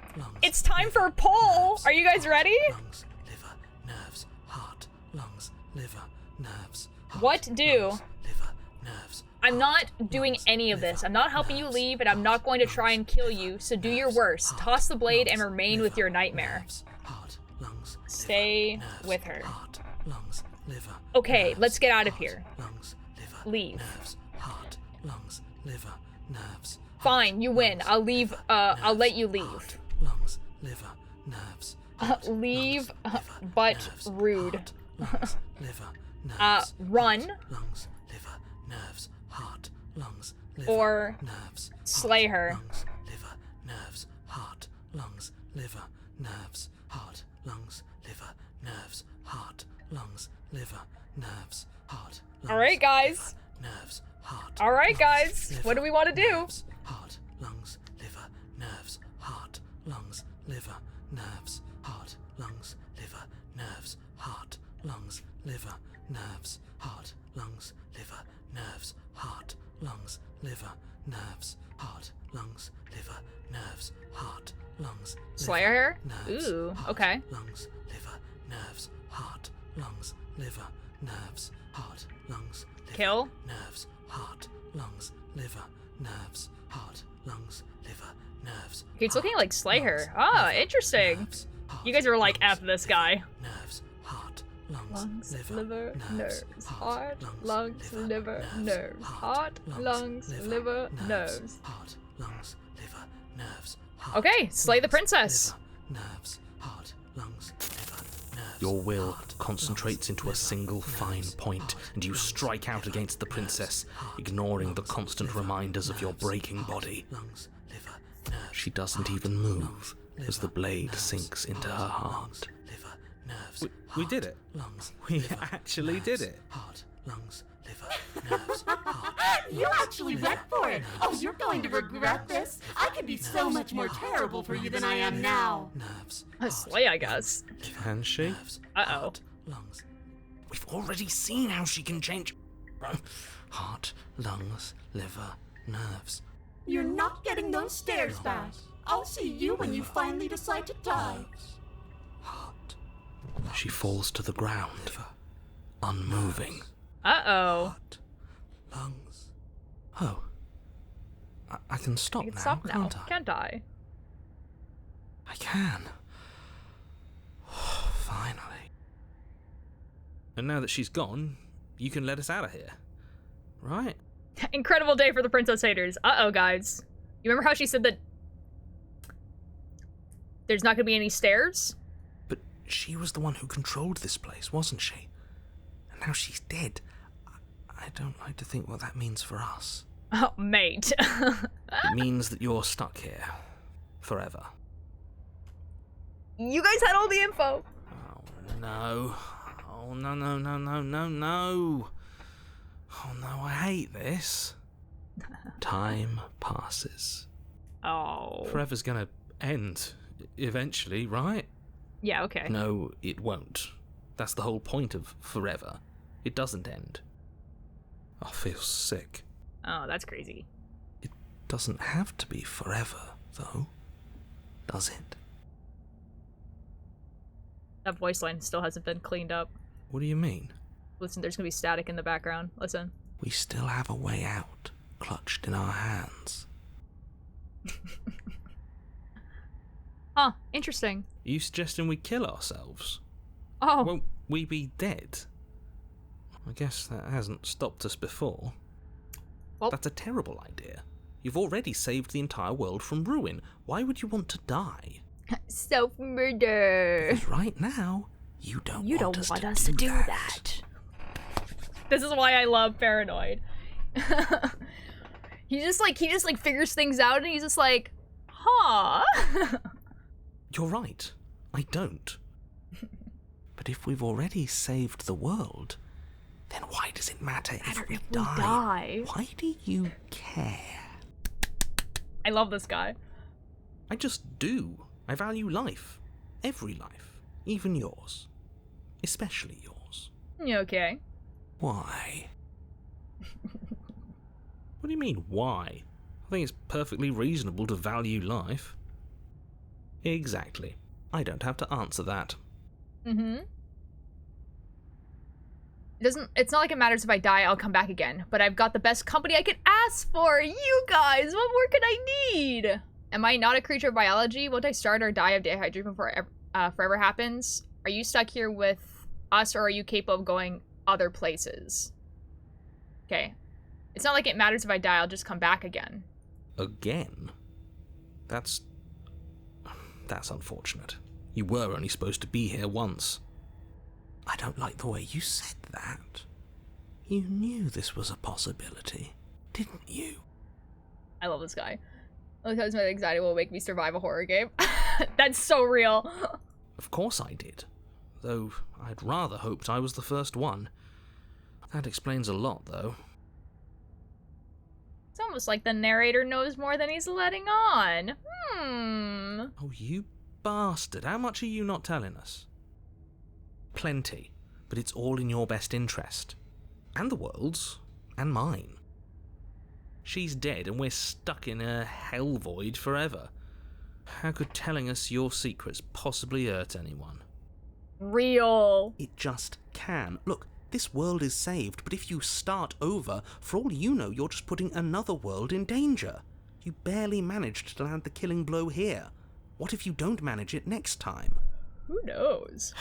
Speaker 1: It's time for a poll. Are you guys ready?
Speaker 10: Lungs, liver, nerves. Heart, lungs, liver, nerves.
Speaker 1: What do?
Speaker 10: Liver, nerves.
Speaker 1: I'm not doing any of this. I'm not helping you leave, and I'm not going to try and kill you, so do your worst. Toss the blade and remain with your nightmare.
Speaker 10: Heart, lungs.
Speaker 1: Stay with her.
Speaker 10: Heart, lungs, liver.
Speaker 1: Okay, let's get out of here.
Speaker 10: Lungs, liver,
Speaker 1: Leave.
Speaker 10: nerves. Heart, lungs, liver, nerves.
Speaker 1: Fine, you win. I'll leave, I'll let you leave.
Speaker 10: Lungs, liver, nerves.
Speaker 1: Leave, but rude.
Speaker 10: Lungs, liver, nerves.
Speaker 1: Run.
Speaker 10: Lungs, liver, nerves. Heart, lungs, liver,
Speaker 1: Or
Speaker 10: nerves.
Speaker 1: slay her.
Speaker 10: Lungs, liver, nerves. Heart, lungs, liver, nerves. Heart, lungs, liver, nerves. Heart, lungs, liver, nerves. Heart.
Speaker 1: Alright, guys.
Speaker 10: Nerves. Heart.
Speaker 1: Alright, guys. What do we want to do?
Speaker 10: Heart, lungs, liver, nerves. Heart, lungs, liver, nerves. Heart, lungs, liver, nerves. Heart, lungs, liver, nerves. Heart, lungs, liver, nerves. Heart, lungs, liver, nerves. Heart, lungs, liver, nerves. Heart, lungs.
Speaker 1: Slay her? Ooh, okay.
Speaker 10: Lungs, liver, nerves. Heart, lungs, liver, nerves. Heart, lungs, liver,
Speaker 1: Kill?
Speaker 10: nerves. Heart, lungs, liver, nerves. Heart, lungs, liver, nerves.
Speaker 1: Okay, it's looking like slay her. Ah, interesting. You guys are like, F this guy.
Speaker 10: Nerves. Heart,
Speaker 1: Lungs, liver, nerves. Heart, lungs, liver, nerves. Heart, lungs, liver, nerves.
Speaker 10: Heart, lungs, liver, nerves.
Speaker 1: Okay, slay the princess.
Speaker 10: Nerves. Heart, lungs, liver, nerves.
Speaker 5: Your will concentrates into a single fine point, and you strike out against the princess, ignoring the constant reminders of your breaking body.
Speaker 10: Lungs, liver, nerves.
Speaker 5: She doesn't even move as the blade sinks into her heart.
Speaker 10: Liver, nerves. We did it.
Speaker 5: Lungs.
Speaker 10: We actually did it.
Speaker 5: Heart,
Speaker 10: lungs, liver, nerves.
Speaker 14: You actually went for it. Oh, you're going to regret this. I could be so much more terrible for you than I am now.
Speaker 10: Nerves.
Speaker 1: Slay, I guess.
Speaker 10: Can she?
Speaker 1: Uh-oh.
Speaker 10: Lungs.
Speaker 5: We've already seen how she can change.
Speaker 10: Heart, lungs, liver, nerves.
Speaker 14: You're not getting those stairs back. I'll see you when you finally decide to die.
Speaker 10: Heart.
Speaker 5: She falls to the ground, unmoving.
Speaker 1: Uh-oh.
Speaker 10: Heart, lungs.
Speaker 5: Oh. I can stop
Speaker 1: You can
Speaker 5: now,
Speaker 1: stop now,
Speaker 5: can't I?
Speaker 1: can't I?
Speaker 5: I can. Finally.
Speaker 10: And now that she's gone, you can let us out of here. Right?
Speaker 1: Incredible day for the princess haters. Uh-oh, guys. You remember how she said that there's not gonna be any stairs?
Speaker 5: But she was the one who controlled this place, wasn't she? And now she's dead. I don't like to think what that means for us.
Speaker 1: Oh, mate.
Speaker 5: It means that you're stuck here. Forever.
Speaker 1: You guys had all the info.
Speaker 5: Oh, no. Oh, no, no, no, no, no, no. Oh, no, I hate this. Time passes.
Speaker 1: Oh.
Speaker 10: Forever's gonna end eventually, right?
Speaker 1: Yeah, okay.
Speaker 10: No, it won't. That's the whole point of forever. It doesn't end. I feel sick.
Speaker 1: Oh, that's crazy.
Speaker 10: It doesn't have to be forever, though, does it?
Speaker 1: That voice line still hasn't been cleaned up.
Speaker 10: What do you mean?
Speaker 1: Listen, there's gonna be static in the background. Listen.
Speaker 10: We still have a way out, clutched in our hands.
Speaker 1: Huh, interesting.
Speaker 10: Are you suggesting we kill ourselves?
Speaker 1: Oh.
Speaker 10: Won't we be dead? I guess that hasn't stopped us before.
Speaker 1: Well,
Speaker 10: that's a terrible idea. You've already saved the entire world from ruin. Why would you want to die?
Speaker 1: Self-murder.
Speaker 10: Because right now, you don't want us
Speaker 1: to do that. This is why I love Paranoid. he just figures things out and he's just like, huh.
Speaker 10: You're right. I don't. But if we've already saved the world, then why does it matter if we die? Why do you care?
Speaker 1: I love this guy.
Speaker 10: I just do. I value life. Every life. Even yours. Especially yours.
Speaker 1: You okay?
Speaker 10: Why? What do you mean, why? I think it's perfectly reasonable to value life. Exactly. I don't have to answer that.
Speaker 1: Mm-hmm. It's not like it matters if I die, I'll come back again. But I've got the best company I could ask for! You guys! What more could I need? Am I not a creature of biology? Won't I start or die of dehydration before forever happens? Are you stuck here with us, or are you capable of going other places? Okay. It's not like it matters if I die, I'll just come back again.
Speaker 10: Again? That's unfortunate. You were only supposed to be here once. I don't like the way you said that. You knew this was a possibility, didn't you?
Speaker 1: I love this guy. Because my anxiety will make me survive a horror game. That's so real.
Speaker 10: Of course I did. Though I'd rather hoped I was the first one. That explains a lot, though.
Speaker 1: It's almost like the narrator knows more than he's letting on.
Speaker 10: Oh, you bastard. How much are you not telling us? Plenty. But it's all in your best interest. And the world's. And mine. She's dead and we're stuck in a hell void forever. How could telling us your secrets possibly hurt anyone?
Speaker 1: Real.
Speaker 10: It just can. Look, this world is saved, but if you start over, for all you know, you're just putting another world in danger. You barely managed to land the killing blow here. What if you don't manage it next time?
Speaker 1: Who knows?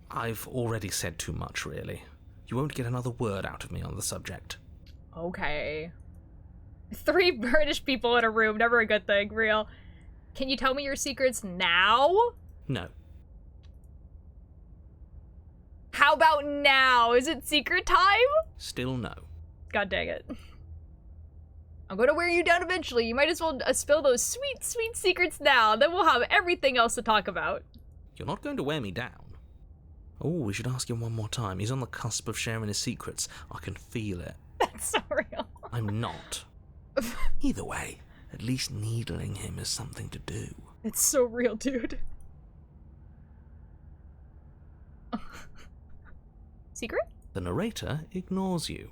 Speaker 10: I've already said too much, really. You won't get another word out of me on the subject.
Speaker 1: Okay. 3 British people in a room, never a good thing, real. Can you tell me your secrets now?
Speaker 10: No.
Speaker 1: How about now? Is it secret time?
Speaker 10: Still no.
Speaker 1: God dang it. I'm gonna wear you down eventually. You might as well spill those sweet, sweet secrets now. Then we'll have everything else to talk about.
Speaker 10: You're not going to wear me down. Oh, we should ask him one more time. He's on the cusp of sharing his secrets. I can feel it.
Speaker 1: That's so real.
Speaker 10: I'm not. Either way, at least needling him is something to do.
Speaker 1: It's so real, dude. Secret?
Speaker 10: The narrator ignores you.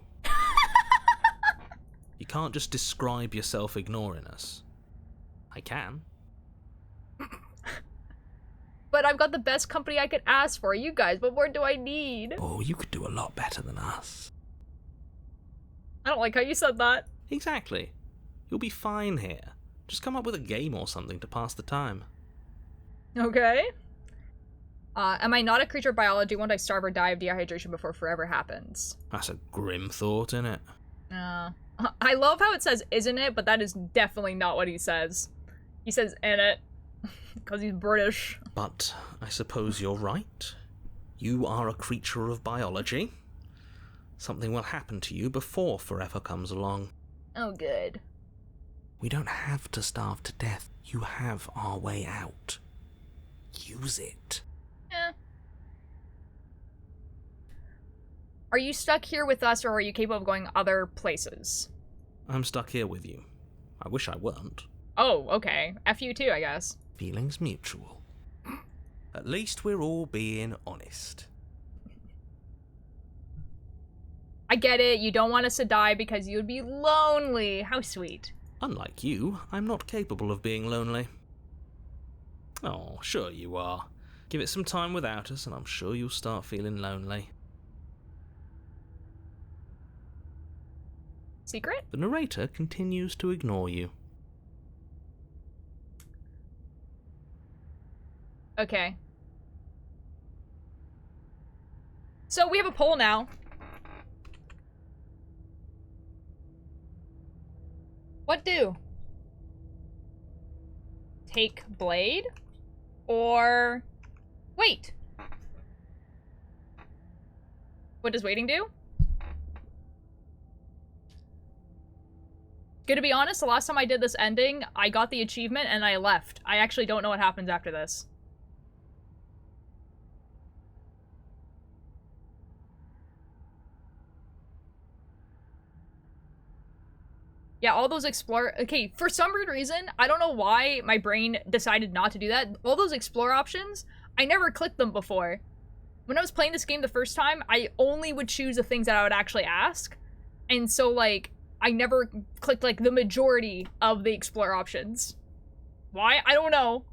Speaker 10: You can't just describe yourself ignoring us. I can.
Speaker 1: But I've got the best company I could ask for. You guys, what more do I need?
Speaker 10: Oh, you could do a lot better than us.
Speaker 1: I don't like how you said that.
Speaker 10: Exactly. You'll be fine here. Just come up with a game or something to pass the time.
Speaker 1: Okay. Am I not a creature of biology? Won't I starve or die of dehydration before forever happens?
Speaker 10: That's a grim thought, innit?
Speaker 1: I love how it says isn't it, but that is definitely not what he says. He says in it. Because he's British.
Speaker 10: But I suppose you're right. You are a creature of biology. Something will happen to you before forever comes along.
Speaker 1: Oh, good.
Speaker 10: We don't have to starve to death. You have our way out. Use it.
Speaker 1: Eh. Are you stuck here with us, or are you capable of going other places?
Speaker 10: I'm stuck here with you. I wish I weren't.
Speaker 1: Oh, okay. F you too, I guess.
Speaker 10: Feelings mutual. At least we're all being honest.
Speaker 1: I get it. You don't want us to die because you would be lonely. How sweet.
Speaker 10: Unlike you, I'm not capable of being lonely. Oh, sure you are. Give it some time without us and I'm sure you'll start feeling lonely.
Speaker 1: Secret?
Speaker 10: The narrator continues to ignore you.
Speaker 1: Okay. So we have a poll now. What do? Take blade? Or wait? What does waiting do? Gonna be honest, the last time I did this ending, I got the achievement and I left. I actually don't know what happens after this. Yeah, all those explore... Okay, for some weird reason, I don't know why my brain decided not to do that. All those explore options, I never clicked them before. When I was playing this game the first time, I only would choose the things that I would actually ask. And so, like, I never clicked, like, the majority of the explore options. Why? I don't know.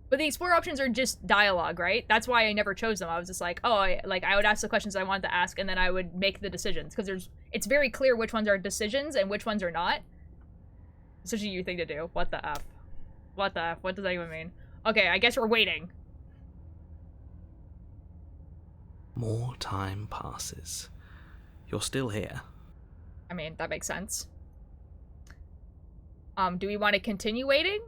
Speaker 1: But the explore options are just dialogue, right? That's why I never chose them. I was just like, oh, I would ask the questions I wanted to ask, and then I would make the decisions. Because it's very clear which ones are decisions and which ones are not. It's such a you thing to do. What the F? What the F? What does that even mean? Okay, I guess we're waiting.
Speaker 10: More time passes. You're still here.
Speaker 1: I mean, that makes sense. Do we want to continue waiting?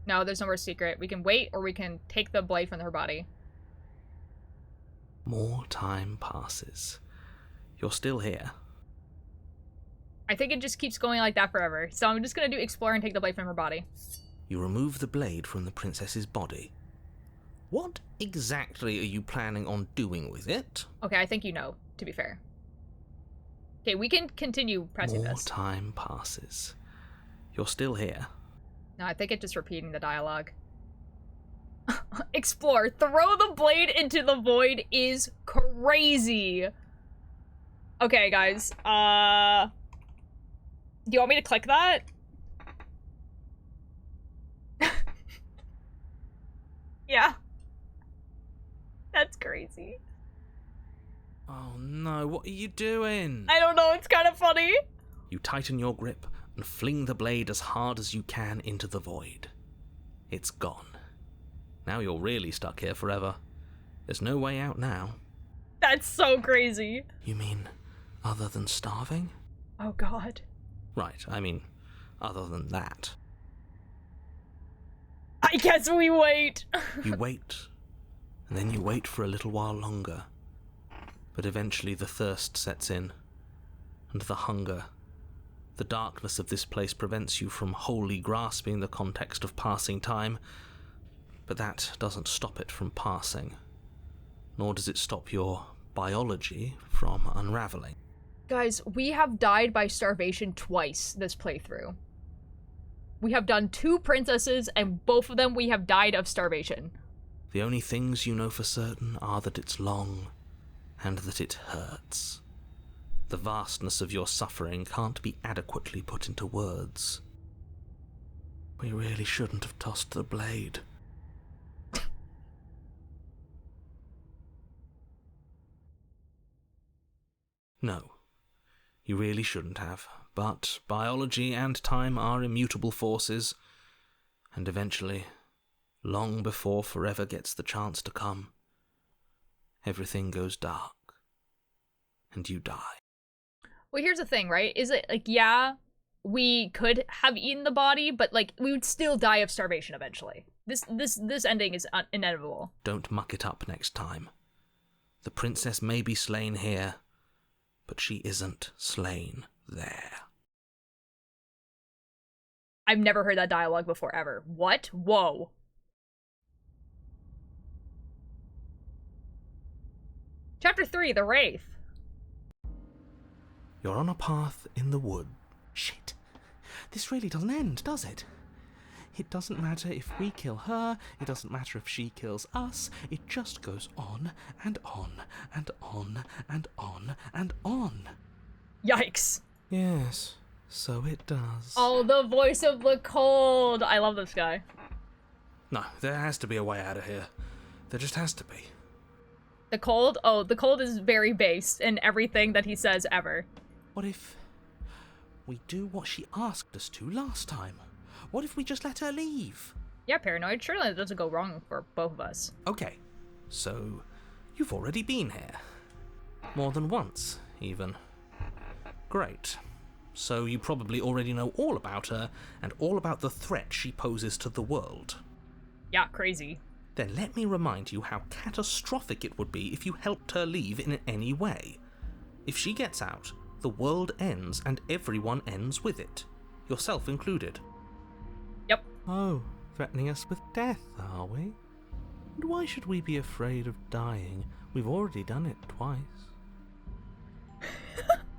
Speaker 1: No, there's no more secret. We can wait, or we can take the blade from her body.
Speaker 10: More time passes. You're still here.
Speaker 1: I think it just keeps going like that forever. So I'm just gonna do explore and take the blade from her body.
Speaker 10: You remove the blade from the princess's body. What exactly are you planning on doing with it?
Speaker 1: Okay, I think you know, to be fair. Okay, we can continue pressing
Speaker 10: More
Speaker 1: this.
Speaker 10: time passes. You're still here.
Speaker 1: No, I think it's just repeating the dialogue. Explore. Throw the blade into the void is crazy. Okay, guys. Do you want me to click that? Yeah. That's crazy.
Speaker 10: Oh no, what are you doing?
Speaker 1: I don't know, it's kind of funny.
Speaker 10: You tighten your grip and fling the blade as hard as you can into the void. It's gone. Now you're really stuck here forever. There's no way out now.
Speaker 1: That's so crazy.
Speaker 10: You mean other than starving?
Speaker 1: Oh god.
Speaker 10: Right, I mean other than that.
Speaker 1: I guess we wait.
Speaker 10: You wait, and then you wait for a little while longer. But eventually the thirst sets in, and the hunger. The darkness of this place prevents you from wholly grasping the context of passing time, but that doesn't stop it from passing, nor does it stop your biology from unraveling.
Speaker 1: Guys, we have died by starvation twice this playthrough. We have done 2 princesses, and both of them we have died of starvation.
Speaker 10: The only things you know for certain are that it's long, and that it hurts. The vastness of your suffering can't be adequately put into words. We really shouldn't have tossed the blade. No, you really shouldn't have, but biology and time are immutable forces, and eventually, long before forever gets the chance to come, everything goes dark, and you die.
Speaker 1: Well, here's the thing, right? Is it, like, yeah, we could have eaten the body, but, like, we would still die of starvation eventually. This ending is inevitable.
Speaker 10: Don't muck it up next time. The princess may be slain here, but she isn't slain there.
Speaker 1: I've never heard that dialogue before, ever. What? Whoa. Chapter 3, The Wraith.
Speaker 10: You're on a path in the wood. Shit. This really doesn't end, does it? It doesn't matter if we kill her, it doesn't matter if she kills us, it just goes on and on and on and on and on.
Speaker 1: Yikes.
Speaker 10: Yes, so it does.
Speaker 1: Oh, the voice of the cold. I love this guy.
Speaker 10: No, there has to be a way out of here. There just has to be.
Speaker 1: The cold? Oh, the cold is very based in everything that he says ever.
Speaker 10: What if we do what she asked us to last time? What if we just let her leave?
Speaker 1: Yeah, Paranoid. Surely it doesn't go wrong for both of us.
Speaker 10: Okay, so you've already been here. More than once, even. Great. So you probably already know all about her and all about the threat she poses to the world.
Speaker 1: Yeah, crazy.
Speaker 10: Then let me remind you how catastrophic it would be if you helped her leave in any way. If she gets out, the world ends and everyone ends with it. Yourself included.
Speaker 1: Yep.
Speaker 10: Oh, threatening us with death, are we? And why should we be afraid of dying? We've already done it twice.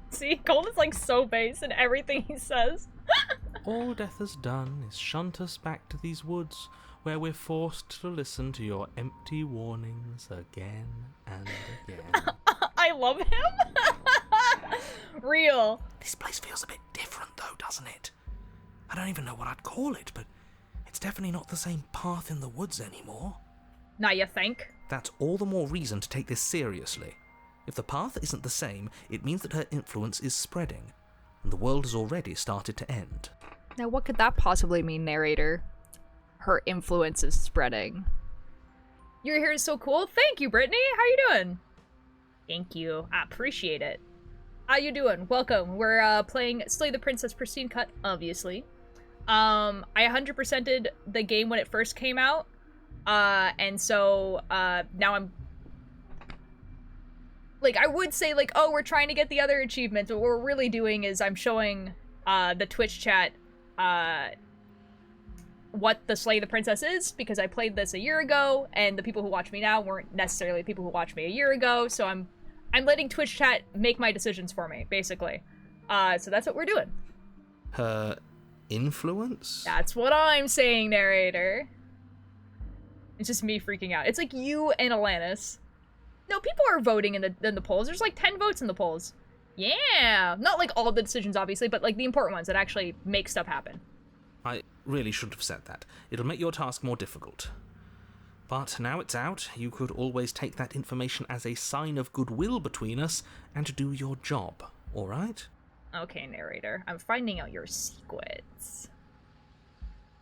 Speaker 1: See, Cold is like so base in everything he says.
Speaker 10: All death has done is shunt us back to these woods, where we're forced to listen to your empty warnings again and again.
Speaker 1: I love him. Real.
Speaker 10: This place feels a bit different though, doesn't it? I don't even know what I'd call it, but it's definitely not the same path in the woods anymore.
Speaker 1: Now you think?
Speaker 10: That's all the more reason to take this seriously. If the path isn't the same, it means that her influence is spreading, and the world has already started to end.
Speaker 1: Now what could that possibly mean, narrator? Her influence is spreading. You're here is so cool. Thank you, Brittany. How you doing? Thank you. I appreciate it. How you doing? Welcome. We're playing Slay the Princess Pristine Cut, obviously. I 100%ed the game when it first came out. And so now I'm like, I would say like, oh, we're trying to get the other achievements, but what we're really doing is I'm showing the Twitch chat what the Slay the Princess is, because I played this a year ago, and the people who watch me now weren't necessarily the people who watched me a year ago, so I'm letting Twitch chat make my decisions for me, basically. So that's what we're doing.
Speaker 10: Her influence?
Speaker 1: That's what I'm saying, narrator. It's just me freaking out. It's like you and Alanis. No, people are voting in the polls. There's like 10 votes in the polls. Yeah! Not like all the decisions, obviously, but like the important ones that actually make stuff happen.
Speaker 10: I really shouldn't have said that. It'll make your task more difficult. But now it's out, you could always take that information as a sign of goodwill between us and do your job, alright?
Speaker 1: Okay, narrator. I'm finding out your secrets.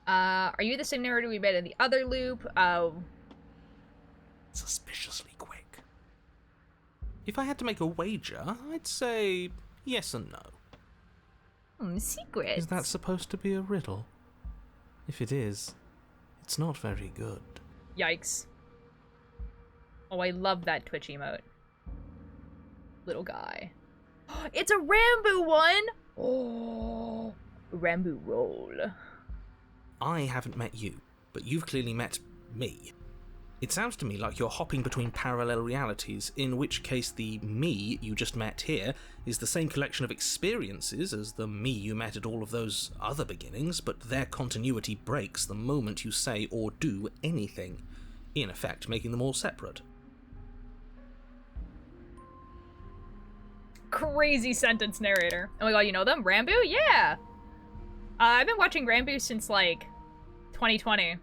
Speaker 1: Are you the same narrator we met in the other loop?
Speaker 10: Suspiciously quick. If I had to make a wager, I'd say yes and no.
Speaker 1: Secrets.
Speaker 10: Is that supposed to be a riddle? If it is, it's not very good.
Speaker 1: Yikes. Oh, I love that Twitch emote. Little guy. It's a Rambo one! Oh, Rambo roll.
Speaker 10: I haven't met you, but you've clearly met me. It sounds to me like you're hopping between parallel realities, in which case the me you just met here is the same collection of experiences as the me you met at all of those other beginnings, but their continuity breaks the moment you say or do anything, in effect making them all separate.
Speaker 1: Crazy sentence, narrator. Oh my god, you know them? Rambo? Yeah! I've been watching Rambo since, like, 2020.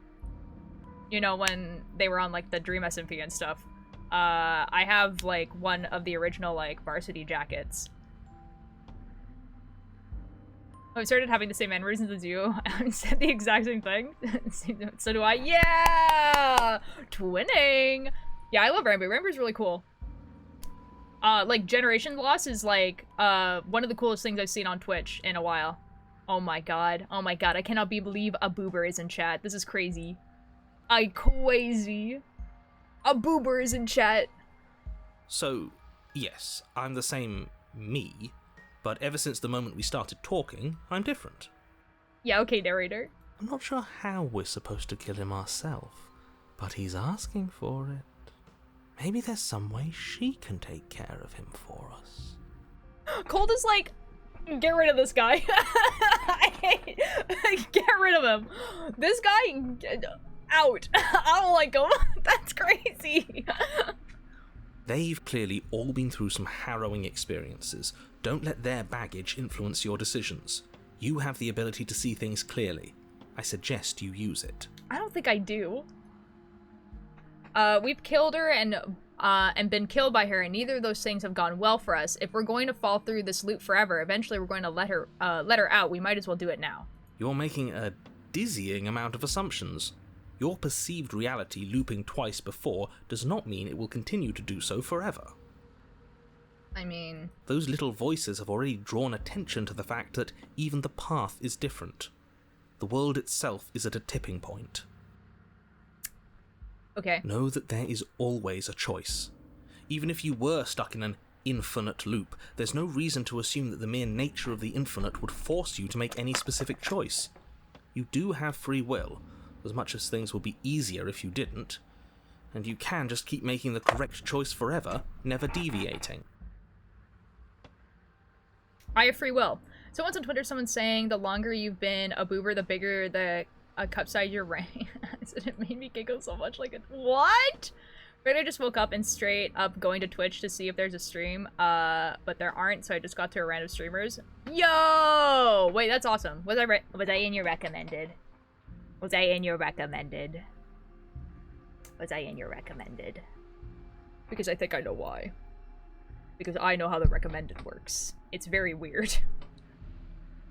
Speaker 1: You know, when they were on, like, the Dream SMP and stuff. I have, like, one of the original, like, varsity jackets. I've started having the same mannerisms as you. I said the exact same thing. So do I. Yeah! Twinning! Yeah, I love Rambo. Rambo's really cool. Like, Generation Loss is, like, one of the coolest things I've seen on Twitch in a while. Oh my god. Oh my god. I cannot believe a boober is in chat. This is crazy. Crazy. A boober is in chat.
Speaker 10: So, yes, I'm the same me, but ever since the moment we started talking, I'm different.
Speaker 1: Yeah, okay, narrator.
Speaker 10: I'm not sure how we're supposed to kill him ourselves, but he's asking for it. Maybe there's some way she can take care of him for us.
Speaker 1: Cold is like, get rid of this guy. Get rid of him. This guy, out. I don't like him. That's crazy.
Speaker 10: They've clearly all been through some harrowing experiences. Don't let their baggage influence your decisions. You have the ability to see things clearly. I suggest you use it.
Speaker 1: I don't think I do. We've killed her and been killed by her, and neither of those things have gone well for us. If we're going to fall through this loop forever, eventually we're going to let her out. We might as well do it now.
Speaker 10: You're making a dizzying amount of assumptions. Your perceived reality looping twice before does not mean it will continue to do so forever.
Speaker 1: I mean...
Speaker 10: Those little voices have already drawn attention to the fact that even the path is different. The world itself is at a tipping point.
Speaker 1: Okay.
Speaker 10: Know that there is always a choice. Even if you were stuck in an infinite loop, there's no reason to assume that the mere nature of the infinite would force you to make any specific choice. You do have free will, as much as things would be easier if you didn't, and you can just keep making the correct choice forever, never deviating.
Speaker 1: I have free will. So once on Twitter, someone's saying the longer you've been a boober, the bigger the cup size your rank. It made me giggle so much. Like, what? Right, I just woke up and straight up going to Twitch to see if there's a stream, but there aren't, so I just got to a random streamers. Yo! Wait, that's awesome. Was I in your recommended? Was I in your recommended? Was I in your recommended? Because I think I know why. Because I know how the recommended works. It's very weird.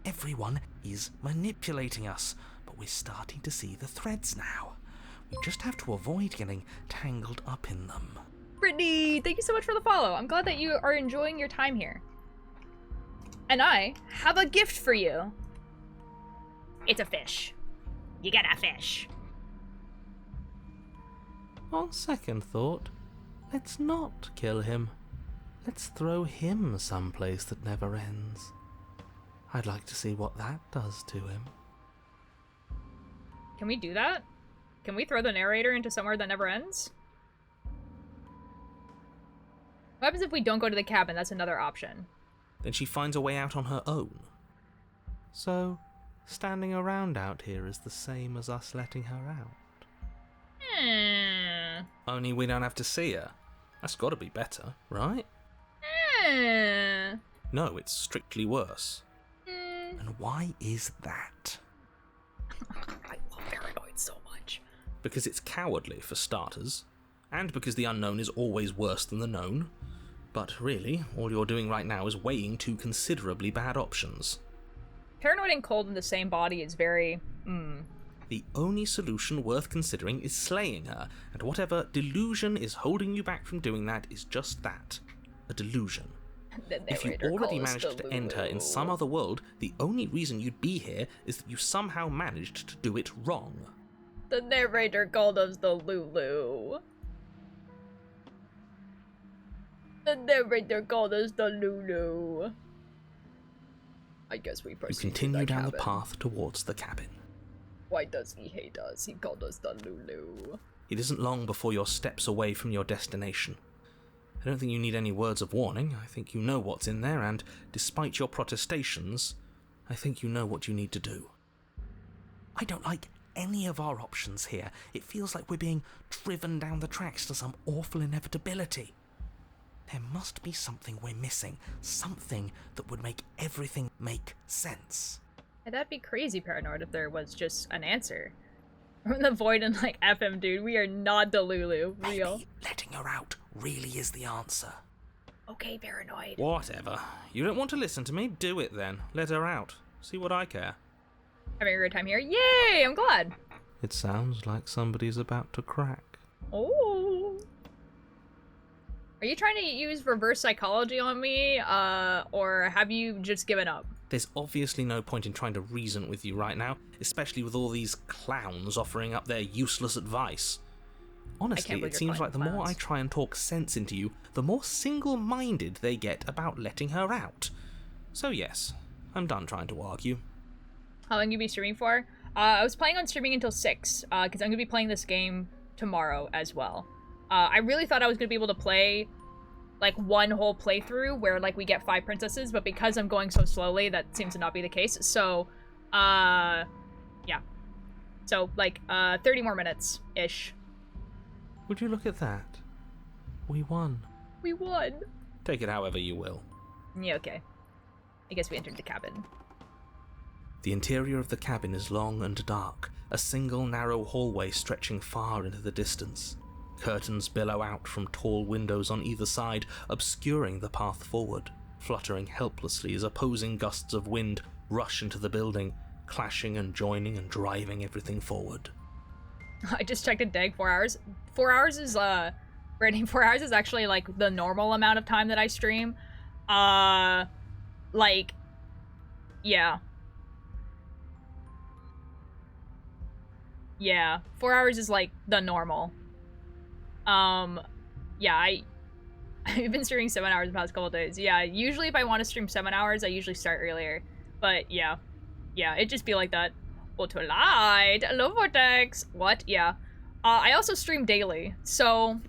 Speaker 10: Everyone is manipulating us, but we're starting to see the threads now. We just have to avoid getting tangled up in them.
Speaker 1: Brittany, thank you so much for the follow. I'm glad that you are enjoying your time here. And I have a gift for you. It's a fish. You get a fish.
Speaker 10: On second thought, let's not kill him. Let's throw him someplace that never ends. I'd like to see what that does to him.
Speaker 1: Can we do that? Can we throw the narrator into somewhere that never ends? What happens if we don't go to the cabin? That's another option.
Speaker 10: Then she finds a way out on her own. So, standing around out here is the same as us letting her out. Only we don't have to see her. That's gotta be better, right? No, it's strictly worse. And why is that?
Speaker 1: I love Paranoid so much.
Speaker 10: Because it's cowardly, for starters, and because the unknown is always worse than the known. But really, all you're doing right now is weighing two considerably bad options.
Speaker 1: Paranoid and cold in the same body is very,
Speaker 10: The only solution worth considering is slaying her, and whatever delusion is holding you back from doing that is just that, a delusion. If you already managed to end her in some other world, the only reason you'd be here is that you somehow managed to do it wrong.
Speaker 1: The narrator called us the Lulu. The narrator called us the Lulu. I guess we proceed.
Speaker 10: You continue
Speaker 1: to
Speaker 10: down
Speaker 1: cabin.
Speaker 10: the path towards the cabin.
Speaker 1: Why does he hate us? He called us the Lulu.
Speaker 10: It isn't long before you're steps away from your destination. I don't think you need any words of warning. I think you know what's in there, and despite your protestations, I think you know what you need to do. I don't like any of our options here. It feels like we're being driven down the tracks to some awful inevitability. There must be something we're missing, something that would make everything make sense.
Speaker 1: And that'd be crazy, Paranoid, if there was just an answer. From the void and like, FM, dude, we are not the Lulu. Real.
Speaker 10: Maybe letting her out really is the answer.
Speaker 1: Okay, Paranoid.
Speaker 10: Whatever. You don't want to listen to me? Do it then. Let her out. See what I care.
Speaker 1: Having a great time here. Yay! I'm glad.
Speaker 10: It sounds like somebody's about to crack.
Speaker 1: Oh. Are you trying to use reverse psychology on me, or have you just given up?
Speaker 10: There's obviously no point in trying to reason with you right now, especially with all these clowns offering up their useless advice. Honestly, it seems like the more I try and talk sense into you, the more single-minded they get about letting her out. So yes, I'm done trying to argue.
Speaker 1: How long you be streaming for? I was planning on streaming until 6, because I'm going to be playing this game tomorrow as well. I really thought I was going to be able to play like one whole playthrough where like we get 5 princesses, but because I'm going so slowly, that seems to not be the case. So, yeah. So like 30 more minutes-ish.
Speaker 10: Would you look at that? We won.
Speaker 1: We won.
Speaker 10: Take it however you will.
Speaker 1: Yeah, okay. I guess we entered the cabin.
Speaker 10: The interior of the cabin is long and dark, a single narrow hallway stretching far into the distance. Curtains billow out from tall windows on either side, obscuring the path forward, fluttering helplessly as opposing gusts of wind rush into the building, clashing and joining and driving everything forward.
Speaker 1: I just checked a dag 4 hours. 4 hours is, Brittany, 4 hours is actually, like, the normal amount of time that I stream. Like, yeah. Yeah, 4 hours is, like, the normal. Yeah, I've been streaming 7 hours the past couple days. Yeah, usually if I want to stream 7 hours, I usually start earlier. But, yeah. Yeah, it'd just be like that. Light, hello Vortex. What? Yeah. I also stream daily, so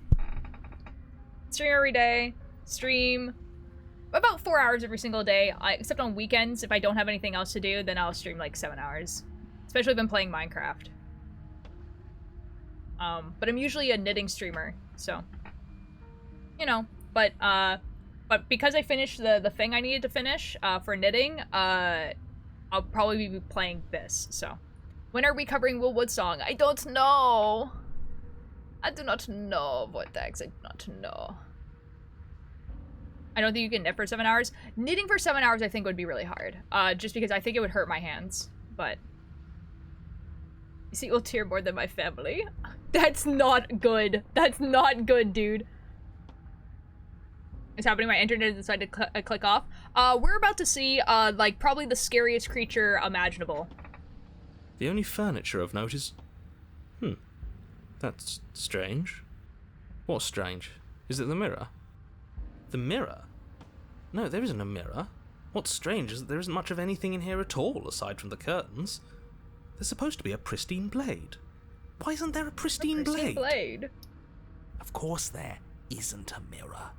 Speaker 1: stream every day. Stream about 4 hours every single day. Except on weekends, if I don't have anything else to do, then I'll stream like 7 hours. Especially if I'm playing Minecraft. But I'm usually a knitting streamer, so you know. But because I finished the thing I needed to finish for knitting, I'll probably be playing this, so. When are we covering Willwood Song? I don't know. I do not know, Vortex. I do not know. I don't think you can knit for 7 hours. Knitting for 7 hours I think would be really hard. Just because I think it would hurt my hands, but. You see, you'll tear more than my family. That's not good. That's not good, dude. It's happening. My internet decided to click off. We're about to see, like, probably the scariest creature imaginable.
Speaker 10: The only furniture of note is... That's strange. What's strange? Is it the mirror? The mirror? No, there isn't a mirror. What's strange is that there isn't much of anything in here at all, aside from the curtains. There's supposed to be a pristine blade. Why isn't there a pristine blade?
Speaker 15: Of course there isn't a mirror.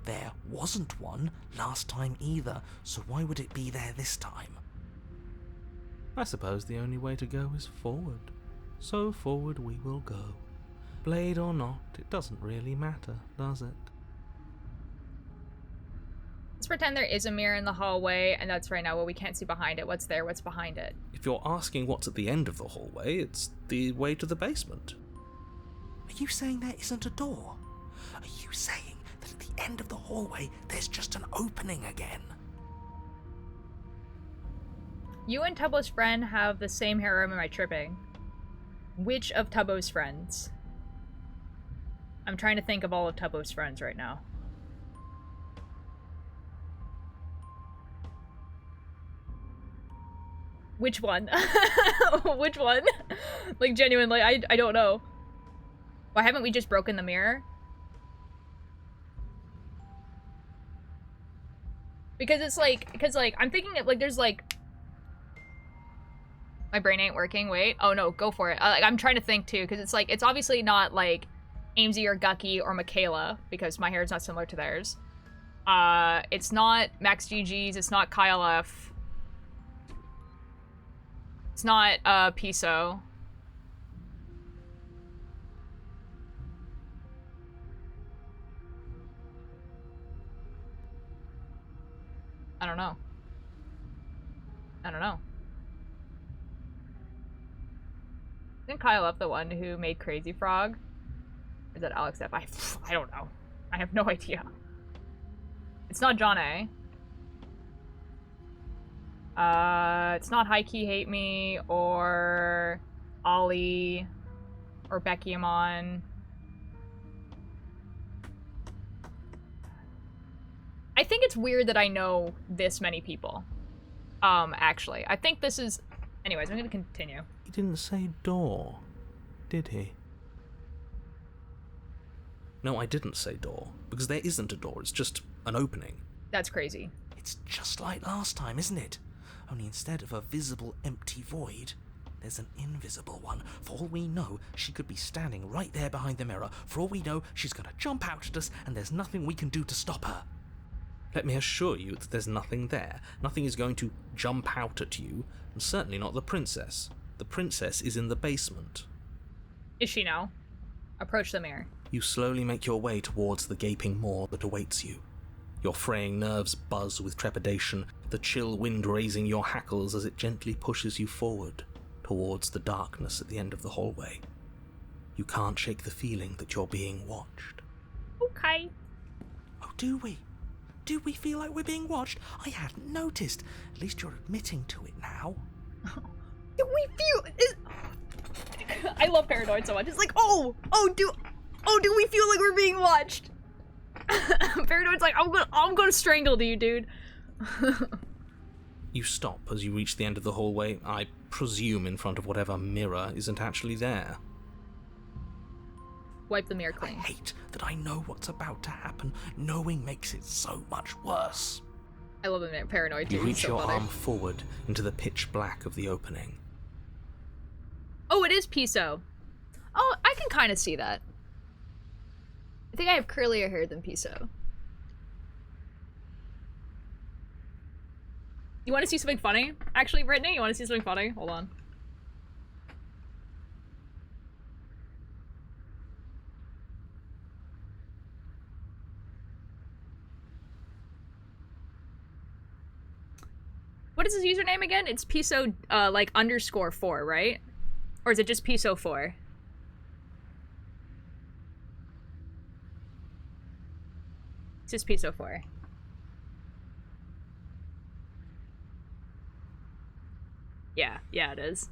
Speaker 15: There wasn't one last time either, so why would it be there this time?
Speaker 10: I suppose the only way to go is forward. So forward we will go. Blade or not, it doesn't really matter, does it?
Speaker 1: Let's pretend there is a mirror in the hallway, and that's right now what we can't see behind it. What's there? What's behind it?
Speaker 10: If you're asking what's at the end of the hallway, it's the way to the basement.
Speaker 15: Are you saying there isn't a door? Are you saying that at the end of the hallway there's just an opening again?
Speaker 1: You and Tubbo's friend have the same hair. Am I tripping? Which of Tubbo's friends? I'm trying to think of all of Tubbo's friends right now. Which one? Which one? Like, genuinely, I don't know. Why haven't we just broken the mirror? Because it's like, I'm thinking that, like, there's, like... My brain ain't working, wait. Oh no, go for it. I'm trying to think, too, because it's like, it's obviously not, like, Amesy or Gucky or Michaela, because my hair is not similar to theirs. It's not Max GG's, it's not Kyle F. It's not, Piso. I don't know. I don't know. Isn't Kyle F the one who made Crazy Frog? Or is that Alex F? I don't know. I have no idea. It's not John A. It's not High Key Hate Me, or Ollie, or Becky Amon. I think it's weird that I know this many people. Actually. I think this is... Anyways, I'm gonna continue.
Speaker 10: He didn't say door, did he? No, I didn't say door, because there isn't a door, it's just an opening.
Speaker 1: That's crazy.
Speaker 15: It's just like last time, isn't it? Only instead of a visible empty void, there's an invisible one. For all we know, she could be standing right there behind the mirror. For all we know, she's gonna jump out at us, and there's nothing we can do to stop her.
Speaker 10: Let me assure you that there's nothing there. Nothing is going to jump out at you, and certainly not the princess. The princess is in the basement.
Speaker 1: Is she now? Approach the mirror.
Speaker 10: You slowly make your way towards the gaping maw that awaits you. Your fraying nerves buzz with trepidation, the chill wind raising your hackles as it gently pushes you forward towards the darkness at the end of the hallway. You can't shake the feeling that you're being watched.
Speaker 1: Okay.
Speaker 15: Oh, do we? Do we feel like we're being watched? I hadn't noticed. At least you're admitting to it now.
Speaker 1: Do we feel... I love Paranoid so much. It's like, do we feel like we're being watched? Paranoid's like, I'm gonna strangle you, dude.
Speaker 10: You stop as you reach the end of the hallway, I presume in front of whatever mirror isn't actually there.
Speaker 1: Wipe the mirror clean.
Speaker 15: I hate that I know what's about to happen. Knowing makes it so much worse.
Speaker 1: I love the Paranoid too.
Speaker 10: You reach your
Speaker 1: funny.
Speaker 10: arm forward into the pitch black of the opening.
Speaker 1: Oh, it is Piso. Oh, I can kind of see that. I think I have curlier hair than Piso. You want to see something funny? Actually, Brittany, you want to see something funny? Hold on. What is his username again? It's Piso, like, _4, right? Or is it just Piso 4? It's just Piso 4. Yeah, it is.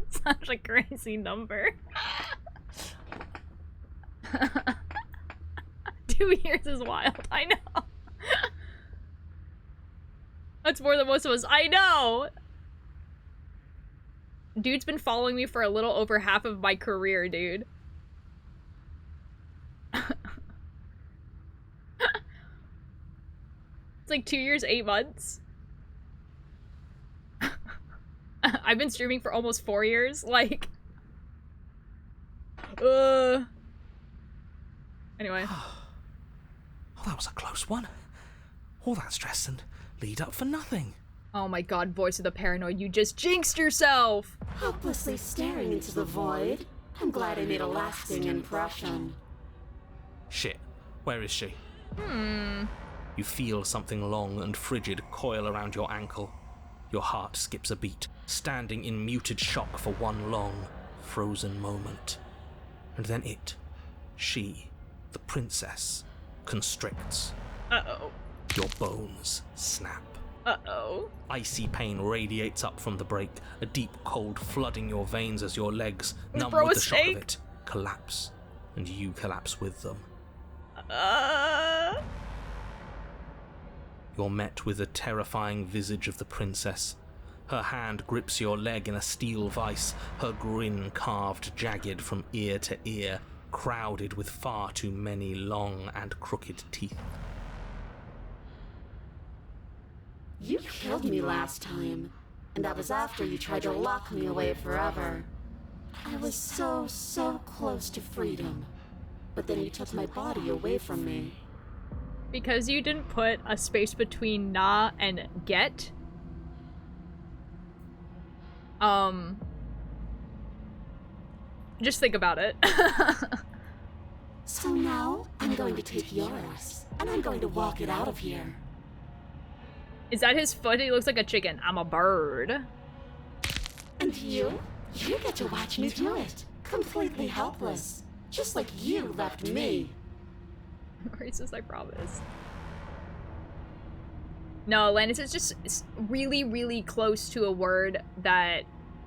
Speaker 1: Such a crazy number. 2 years is wild, I know. That's more than most of us. I know! Dude's been following me for a little over half of my career, dude. It's like 2 years, 8 months. I've been streaming for almost 4 years, like... Anyway.
Speaker 15: Oh, that was a close one. All that stress and lead up for nothing.
Speaker 1: Oh my god, voice of the Paranoid, you just jinxed yourself!
Speaker 14: Helplessly staring into the void. I'm glad I made a lasting impression.
Speaker 10: Shit, where is she?
Speaker 1: Hmm.
Speaker 10: You feel something long and frigid coil around your ankle. Your heart skips a beat, standing in muted shock for one long, frozen moment. And then she, the princess, constricts.
Speaker 1: Uh-oh.
Speaker 10: Your bones snap.
Speaker 1: Uh-oh.
Speaker 10: Icy pain radiates up from the break, a deep cold flooding your veins as your legs, numb
Speaker 1: throw
Speaker 10: with
Speaker 1: a
Speaker 10: the shock of
Speaker 1: steak?
Speaker 10: it, collapse, and you collapse with them. You're met with the terrifying visage of the princess. Her hand grips your leg in a steel vice, her grin carved jagged from ear to ear, crowded with far too many long and crooked teeth.
Speaker 14: You killed me last time, and that was after you tried to lock me away forever. I was so close to freedom, but then you took my body away from me.
Speaker 1: Because you didn't put a space between na and get. Just think about it.
Speaker 14: So now, I'm going to take yours, and I'm going to walk it out of here.
Speaker 1: Is that his foot? He looks like a chicken. I'm a bird.
Speaker 14: And you get to watch me do it. Completely helpless. Just like you left me.
Speaker 1: Racist, I promise. No, Lannis is just really, really close to a word that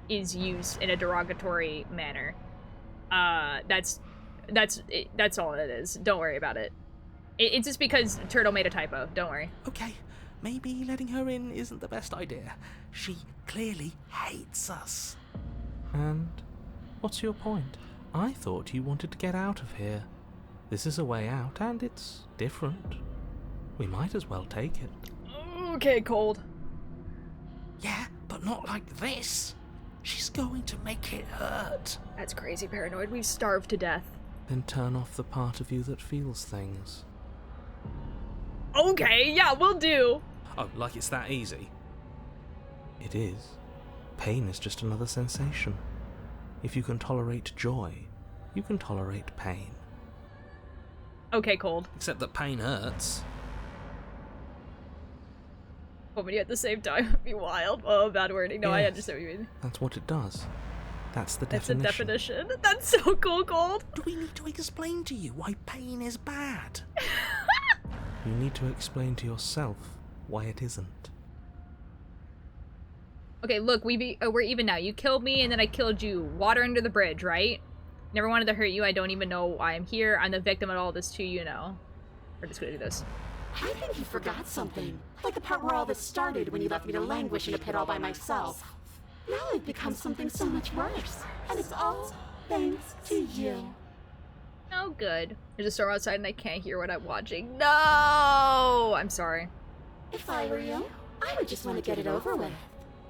Speaker 1: is used in a derogatory manner. That's all it is. Don't worry about it. It's just because Turtle made a typo. Don't worry.
Speaker 15: Okay, maybe letting her in isn't the best idea. She clearly hates us.
Speaker 10: And what's your point? I thought you wanted to get out of here. This is a way out, and it's different. We might as well take it.
Speaker 1: Okay, Cold.
Speaker 15: Yeah, but not like this. She's going to make it hurt.
Speaker 1: That's crazy, Paranoid. We've starved to death.
Speaker 10: Then turn off the part of you that feels things.
Speaker 1: Okay, yeah, we'll do.
Speaker 10: Oh, like it's that easy? It is. Pain is just another sensation. If you can tolerate joy, you can tolerate pain.
Speaker 1: Okay, Cold.
Speaker 10: Except that pain hurts.
Speaker 1: But when you at the same time, it'd be wild. Oh, bad wording. No, I
Speaker 10: Yes.
Speaker 1: understand what you mean.
Speaker 10: That's what it does. That's the
Speaker 1: It's a
Speaker 10: definition.
Speaker 1: definition. That's so cool, Cold.
Speaker 15: Do we need to explain to you why pain is bad?
Speaker 10: You need to explain to yourself why it isn't.
Speaker 1: Okay, look, we're even now. You killed me, and then I killed you. Water under the bridge, right? Never wanted to hurt you. I don't even know why I'm here. I'm the victim of all this too, you know. We're just gonna do this.
Speaker 14: I think you forgot something. Like the part where all this started when you left me to languish in a pit all by myself. Now I've become something so much worse. And it's all thanks to you.
Speaker 1: Oh, good. There's a storm outside and I can't hear what I'm watching. No! I'm sorry.
Speaker 14: If I were you, I would just want to get it over with.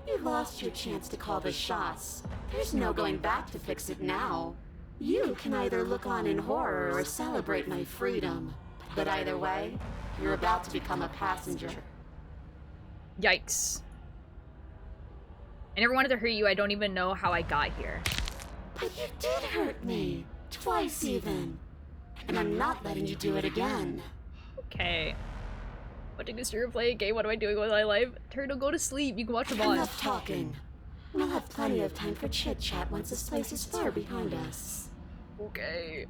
Speaker 14: You lost your chance to call the shots. There's no going back to fix it now. You can either look on in horror or celebrate my freedom. But either way, you're about to become a passenger.
Speaker 1: Yikes. I never wanted to hurt you. I don't even know how I got here.
Speaker 14: But you did hurt me. Twice even. And I'm not letting you do it again.
Speaker 1: Okay. Watching this streamer play a game, what am I doing with my life? Turtle, go to sleep. You can watch them on.
Speaker 14: Enough talking. We'll have plenty of time for chit-chat once this place is far behind us.
Speaker 1: Okay.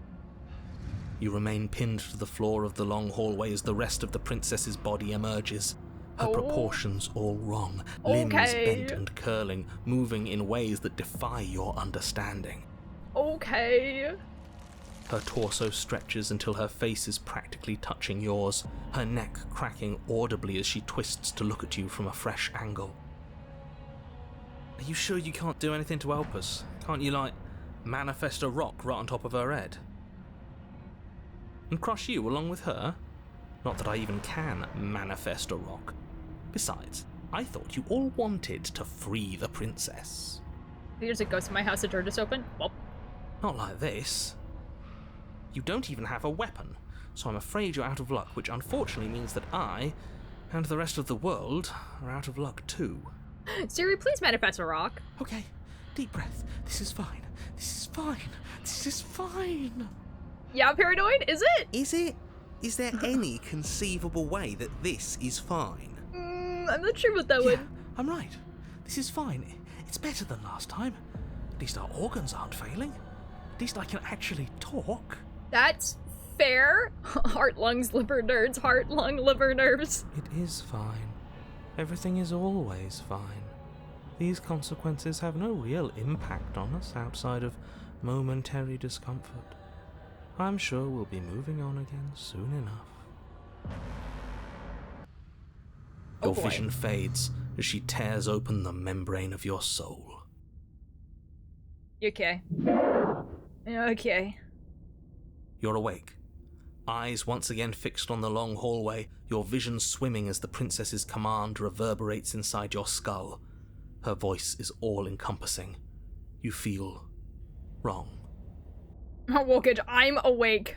Speaker 10: You remain pinned to the floor of the long hallway as the rest of the princess's body emerges. Her proportions all wrong, limbs bent and curling, moving in ways that defy your understanding.
Speaker 1: Okay.
Speaker 10: Her torso stretches until her face is practically touching yours, her neck cracking audibly as she twists to look at you from a fresh angle. Are you sure you can't do anything to help us? Can't you, like, manifest a rock right on top of her head? And crush you along with her? Not that I even can manifest a rock. Besides, I thought you all wanted to free the princess.
Speaker 1: There's a ghost in my house, the door just opened. Well.
Speaker 10: Not like this. You don't even have a weapon, so I'm afraid you're out of luck, which unfortunately means that I, and the rest of the world, are out of luck too.
Speaker 1: Siri, please manifest a rock.
Speaker 15: Okay, deep breath. This is fine. This is fine. This is fine.
Speaker 1: Yeah, Paranoid? Is it?
Speaker 10: Is it? Is there any conceivable way that this is fine?
Speaker 1: I'm not sure about that one.
Speaker 15: I'm right. This is fine. It's better than last time. At least our organs aren't failing. At least I can actually talk.
Speaker 1: That's fair. Heart, lungs, liver, nerves. Heart, lung, liver, nerves.
Speaker 10: It is fine. Everything is always fine. These consequences have no real impact on us outside of momentary discomfort. I'm sure we'll be moving on again soon enough. Your vision fades as she tears open the membrane of your soul.
Speaker 1: You okay? Okay.
Speaker 10: You're awake. Eyes once again fixed on the long hallway, your vision swimming as the princess's command reverberates inside your skull. Her voice is all-encompassing. You feel wrong.
Speaker 1: Wokage, I'm awake.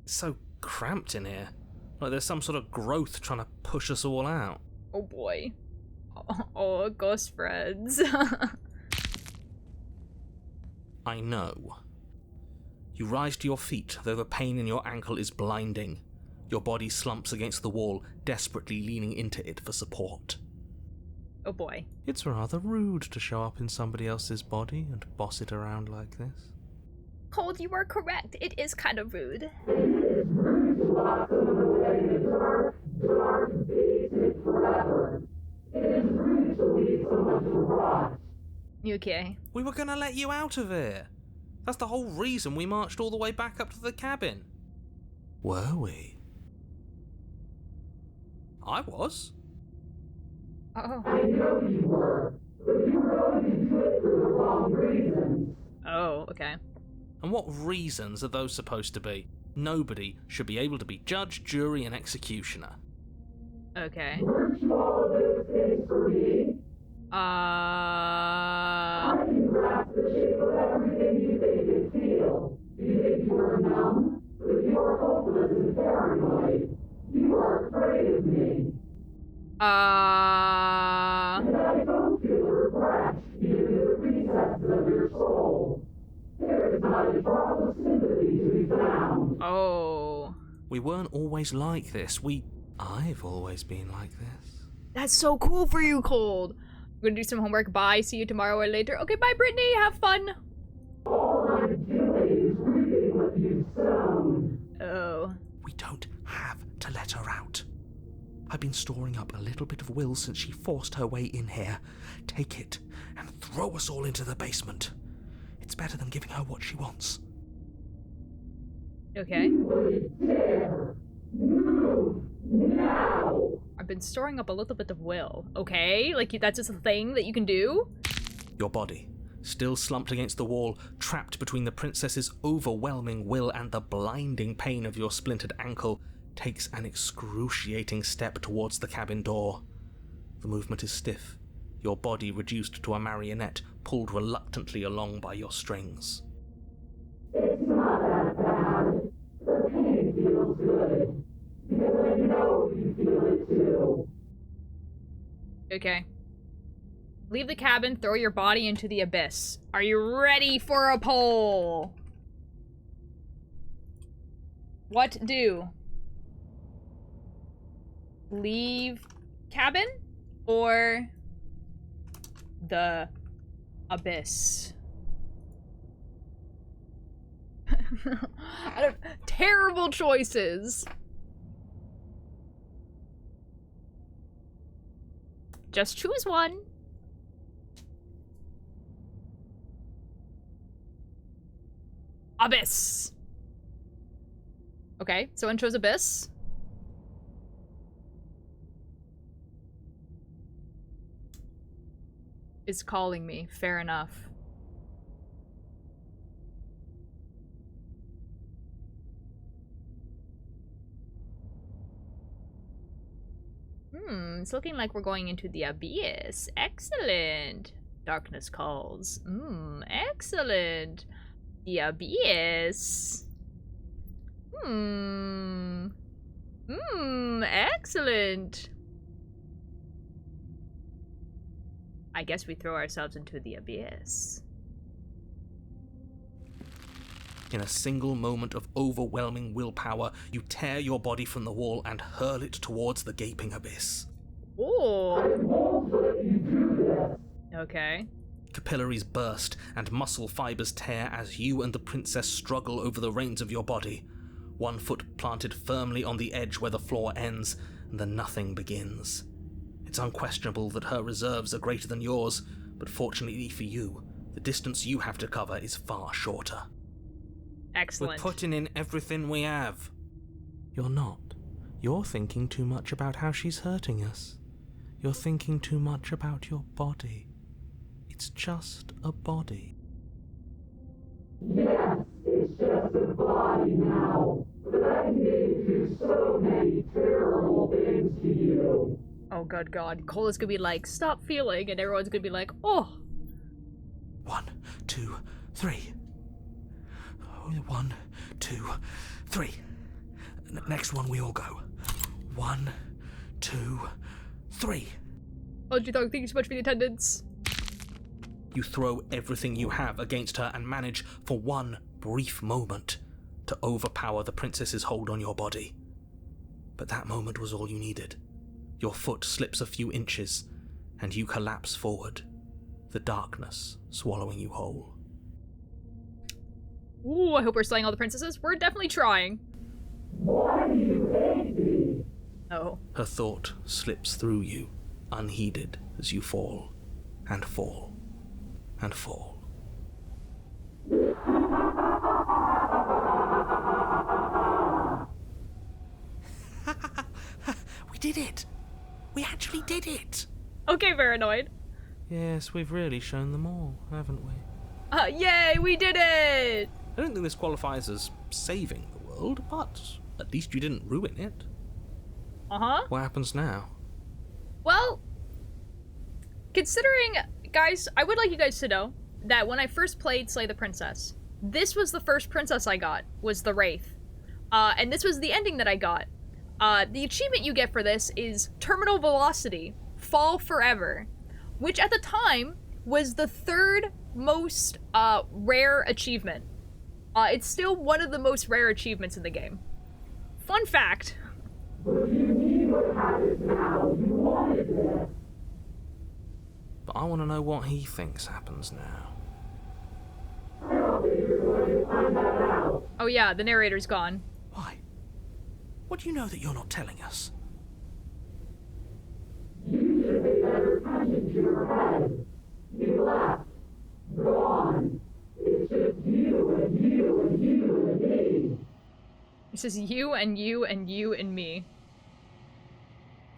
Speaker 10: It's so cramped in here. Like there's some sort of growth trying to push us all out.
Speaker 1: Oh boy. Oh, ghost friends.
Speaker 10: I know. You rise to your feet, though the pain in your ankle is blinding. Your body slumps against the wall, desperately leaning into it for support.
Speaker 1: Oh boy.
Speaker 10: It's rather rude to show up in somebody else's body and boss it around like this.
Speaker 1: Cold, you are correct. It is kind of rude. You okay?
Speaker 10: We were gonna let you out of here. That's the whole reason we marched all the way back up to the cabin. Were we? I was.
Speaker 1: Oh.
Speaker 14: I know you were, but you were going into it for the wrong reasons.
Speaker 1: Oh, okay.
Speaker 10: And what reasons are those supposed to be? Nobody should be able to be judge, jury, and executioner.
Speaker 1: Okay.
Speaker 14: Weren't you all of those things for me?
Speaker 1: Oh.
Speaker 10: We weren't always like this. I've always been like this.
Speaker 1: That's so cool for you, Cold. I'm gonna do some homework. Bye. See you tomorrow or later. Okay, bye, Brittany. Have fun. Oh.
Speaker 15: We don't have to let her out. I've been storing up a little bit of will since she forced her way in here. Take it and throw us all into the basement. It's better than giving her what she wants.
Speaker 1: Okay. I've been storing up a little bit of will. Okay, like that's just a thing that you can do?
Speaker 10: Your body, still slumped against the wall, trapped between the princess's overwhelming will and the blinding pain of your splintered ankle, takes an excruciating step towards the cabin door. The movement is stiff, your body reduced to a marionette, pulled reluctantly along by your strings.
Speaker 14: It's not that bad. The pain feels good. Because I know you feel it too.
Speaker 1: Okay. Leave the cabin, throw your body into the abyss. Are you ready for a poll? What do? Leave cabin or the abyss? Terrible choices. Just choose one. Abyss. Okay, someone chose abyss. Is calling me. Fair enough. It's looking like we're going into the abyss. Excellent. Darkness calls. Excellent. The abyss. Excellent. I guess we throw ourselves into the abyss.
Speaker 10: In a single moment of overwhelming willpower, you tear your body from the wall and hurl it towards the gaping abyss.
Speaker 1: Okay.
Speaker 10: Capillaries burst and muscle fibers tear as you and the princess struggle over the reins of your body. One foot planted firmly on the edge where the floor ends, and the nothing begins. It's unquestionable that her reserves are greater than yours, but fortunately for you, the distance you have to cover is far shorter.
Speaker 1: Excellent.
Speaker 10: We're putting in everything we have. You're not. You're thinking too much about how she's hurting us. You're thinking too much about your body. It's just a body.
Speaker 14: Yes, it's just a body now. But I can do so many terrible things to you.
Speaker 1: Oh, good God. Cola's gonna be like, stop feeling, and everyone's gonna be like, oh.
Speaker 15: 1, 2, 3. 1, 2, 3. Next one, we all go. 1, 2, 3.
Speaker 1: Oh, thank you so much for the attendance.
Speaker 10: You throw everything you have against her and manage, for one brief moment, to overpower the princess's hold on your body. But that moment was all you needed. Your foot slips a few inches, and you collapse forward, the darkness swallowing you whole.
Speaker 1: Ooh, I hope we're slaying all the princesses. We're definitely trying.
Speaker 14: Why do you hate me?
Speaker 1: Oh.
Speaker 10: Her thought slips through you, unheeded, as you fall, and fall, and fall.
Speaker 15: We did it! We actually did it!
Speaker 1: Okay, Paranoid.
Speaker 10: Yes, we've really shown them all, haven't we?
Speaker 1: Yay, we did it!
Speaker 10: I don't think this qualifies as saving the world, but at least you didn't ruin it.
Speaker 1: Uh-huh.
Speaker 10: What happens now?
Speaker 1: Well, Considering, guys, I would like you guys to know that when I first played Slay the Princess, this was the first princess I got, was the Wraith. And this was the ending that I got. The achievement you get for this is Terminal Velocity, Fall Forever, which at the time was the third most rare achievement. It's still one of the most rare achievements in the game. Fun fact.
Speaker 10: But I want to know what he thinks happens now.
Speaker 1: Oh yeah, the narrator's gone.
Speaker 10: Why? What do you know that you're not telling us?
Speaker 14: You should be better punching to your head. You left. Go on. It's just you and you and you and me.
Speaker 1: It's just you and you and you and me.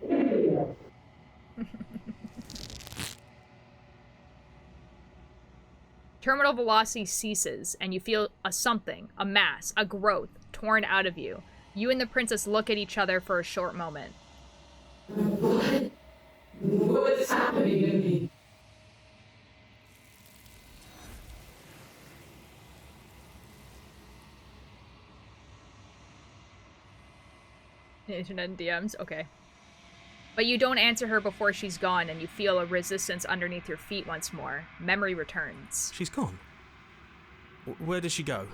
Speaker 14: Idiot.
Speaker 1: Terminal velocity ceases, and you feel a something, a mass, a growth, torn out of you. You and the princess look at each other for a short moment.
Speaker 14: What? What is happening to me?
Speaker 1: Internet and DMs? Okay. But you don't answer her before she's gone, and you feel a resistance underneath your feet once more. Memory returns.
Speaker 10: She's gone? Where did she go?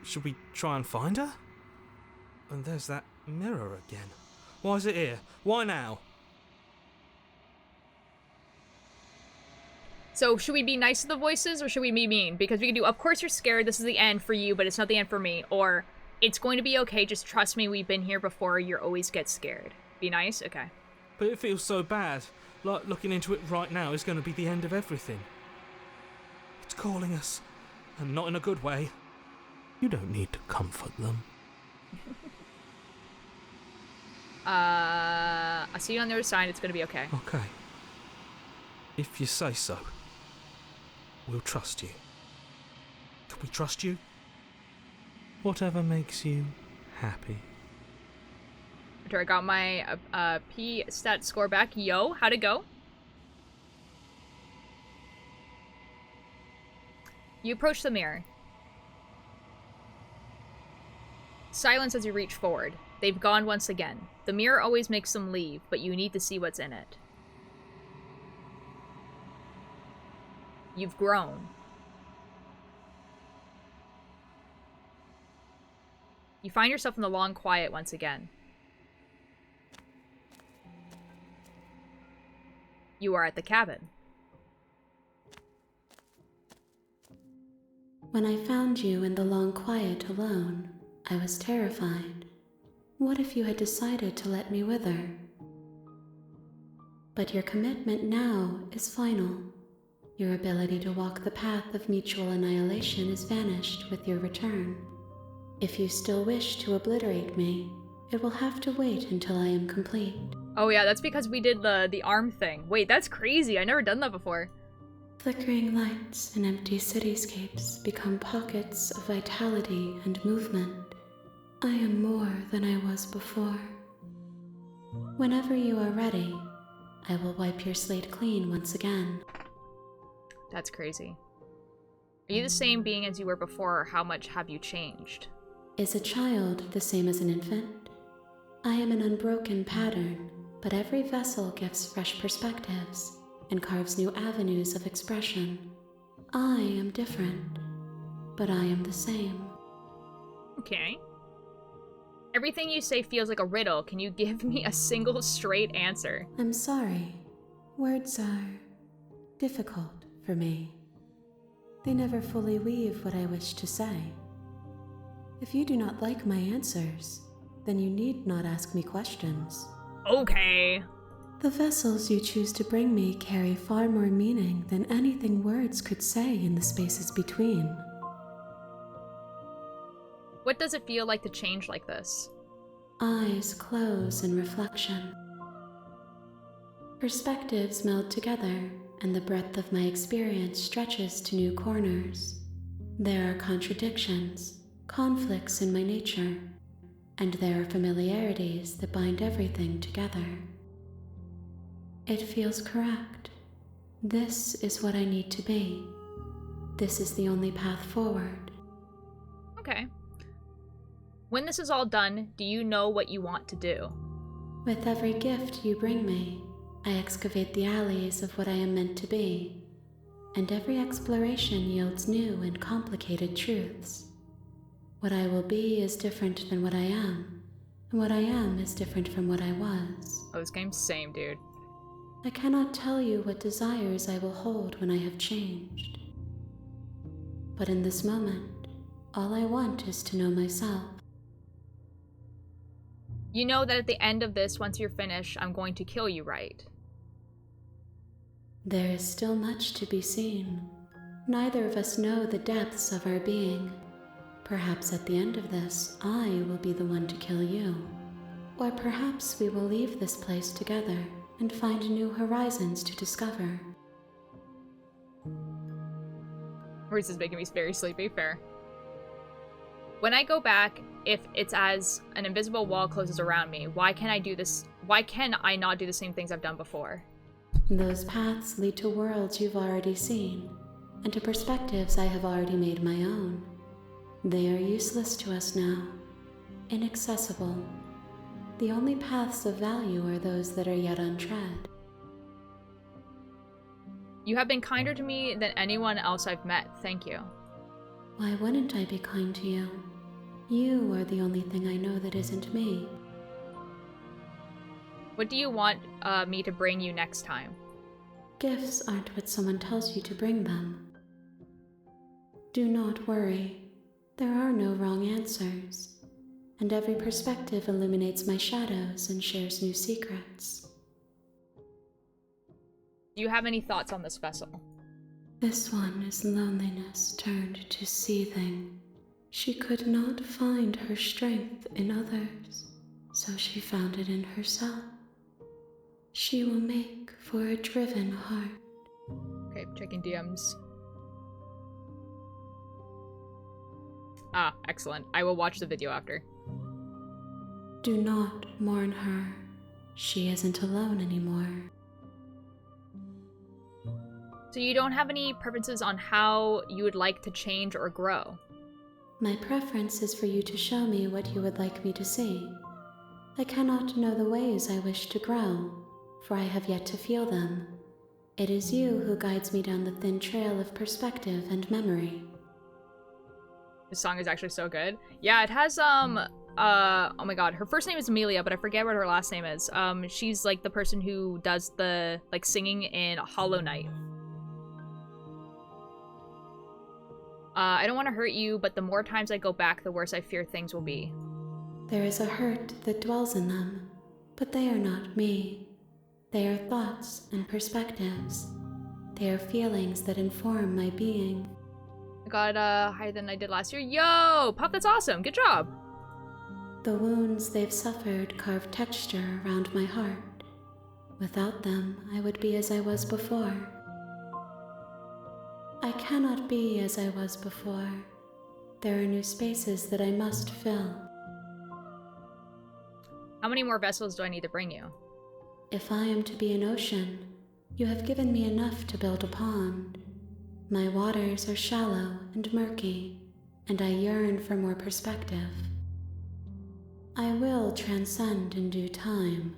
Speaker 10: Should we try and find her? And there's that mirror again. Why is it here? Why now?
Speaker 1: So, should we be nice to the voices, or should we be mean? Because we can do, of course you're scared, this is the end for you, but it's not the end for me. Or, it's going to be okay, just trust me, we've been here before, you always get scared. Be nice? Okay.
Speaker 10: But it feels so bad. Like looking into it right now is going to be the end of everything. It's calling us. And not in a good way. You don't need to comfort them.
Speaker 1: I'll see you on the other side, it's gonna be okay.
Speaker 10: Okay. If you say so. We'll trust you. Can we trust you? Whatever makes you happy.
Speaker 1: After I got my P stat score back. Yo, how'd it go? You approach the mirror. Silence as you reach forward. They've gone once again. The mirror always makes them leave, but you need to see what's in it. You've grown. You find yourself in the long quiet once again. You are at the cabin.
Speaker 12: When I found you in the long quiet alone, I was terrified. What if you had decided to let me wither? But your commitment now is final. Your ability to walk the path of mutual annihilation is vanished with your return. If you still wish to obliterate me, it will have to wait until I am complete.
Speaker 1: Oh yeah, that's because we did the arm thing. Wait, that's crazy. I never done that before.
Speaker 12: Flickering lights and empty cityscapes become pockets of vitality and movement. I am more than I was before. Whenever you are ready, I will wipe your slate clean once again.
Speaker 1: That's crazy. Are you the same being as you were before, or how much have you changed?
Speaker 12: Is a child the same as an infant? I am an unbroken pattern, but every vessel gives fresh perspectives and carves new avenues of expression. I am different, but I am the same.
Speaker 1: Okay. Everything you say feels like a riddle. Can you give me a single straight answer?
Speaker 12: I'm sorry. Words are difficult for me. They never fully weave what I wish to say. If you do not like my answers, then you need not ask me questions.
Speaker 1: Okay.
Speaker 12: The vessels you choose to bring me carry far more meaning than anything words could say in the spaces between.
Speaker 1: What does it feel like to change like this?
Speaker 12: Eyes close in reflection. Perspectives meld together, and the breadth of my experience stretches to new corners. There are contradictions, conflicts in my nature, and there are familiarities that bind everything together. It feels correct, This is what I need to be. This is the only path forward.
Speaker 1: Okay. When this is all done, do you know what you want to do?
Speaker 12: With every gift you bring me, I excavate the alleys of what I am meant to be, and every exploration yields new and complicated truths. What I will be is different than what I am, and what I am is different from what I was.
Speaker 1: Oh, this game's same, dude.
Speaker 12: I cannot tell you what desires I will hold when I have changed. But in this moment, all I want is to know myself.
Speaker 1: You know that at the end of this, once you're finished, I'm going to kill you, right?
Speaker 12: There is still much to be seen. Neither of us know the depths of our being. Perhaps at the end of this, I will be the one to kill you. Or perhaps we will leave this place together and find new horizons to discover.
Speaker 1: Reese is making me very sleepy. Fair. When I go back, if it's as an invisible wall closes around me, why can't I do this? Why can I not do the same things I've done before?
Speaker 12: Those paths lead to worlds you've already seen, and to perspectives I have already made my own. They are useless to us now, inaccessible. The only paths of value are those that are yet untread.
Speaker 1: You have been kinder to me than anyone else I've met. Thank you.
Speaker 12: Why wouldn't I be kind to you? You are the only thing I know that isn't me.
Speaker 1: What do you want me to bring you next time?
Speaker 12: Gifts aren't what someone tells you to bring them. Do not worry. There are no wrong answers, and every perspective illuminates my shadows and shares new secrets.
Speaker 1: Do you have any thoughts on this vessel?
Speaker 12: This one is loneliness turned to seething. She could not find her strength in others, so she found it in herself. She will make for a driven heart.
Speaker 1: Okay, checking DMs. Ah, excellent. I will watch the video after.
Speaker 12: Do not mourn her. She isn't alone anymore.
Speaker 1: So you don't have any preferences on how you would like to change or grow?
Speaker 12: My preference is for you to show me what you would like me to see. I cannot know the ways I wish to grow, for I have yet to feel them. It is you who guides me down the thin trail of perspective and memory.
Speaker 1: This song is actually so good. Yeah, it has, oh my god, her first name is Amelia, but I forget what her last name is. She's, like, the person who does the, like, singing in Hollow Knight. I don't want to hurt you, but the more times I go back, the worse I fear things will be.
Speaker 12: There is a hurt that dwells in them, but they are not me. They are thoughts and perspectives. They are feelings that inform my being.
Speaker 1: I got higher than I did last year. Yo, Pop, that's awesome. Good job.
Speaker 12: The wounds they've suffered carve texture around my heart. Without them, I would be as I was before. I cannot be as I was before. There are new spaces that I must fill.
Speaker 1: How many more vessels do I need to bring you?
Speaker 12: If I am to be an ocean, you have given me enough to build a pond. My waters are shallow and murky, and I yearn for more perspective. I will transcend in due time,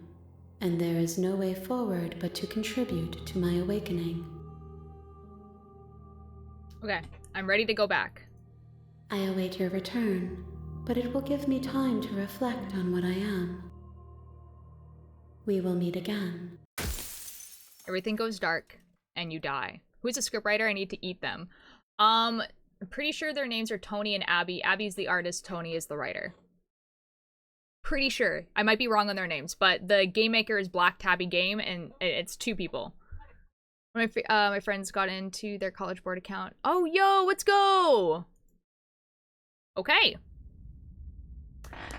Speaker 12: and there is no way forward but to contribute to my awakening.
Speaker 1: Okay, I'm ready to go back.
Speaker 12: I await your return, but it will give me time to reflect on what I am. We will meet again.
Speaker 1: Everything goes dark, and you die. Who's the scriptwriter? I need to eat them. I'm pretty sure their names are Tony and Abby. Abby's the artist, Tony is the writer. Pretty sure. I might be wrong on their names, but the game maker is Black Tabby Game, and it's 2 people. My friends got into their College Board account. Oh, yo, let's go! Okay.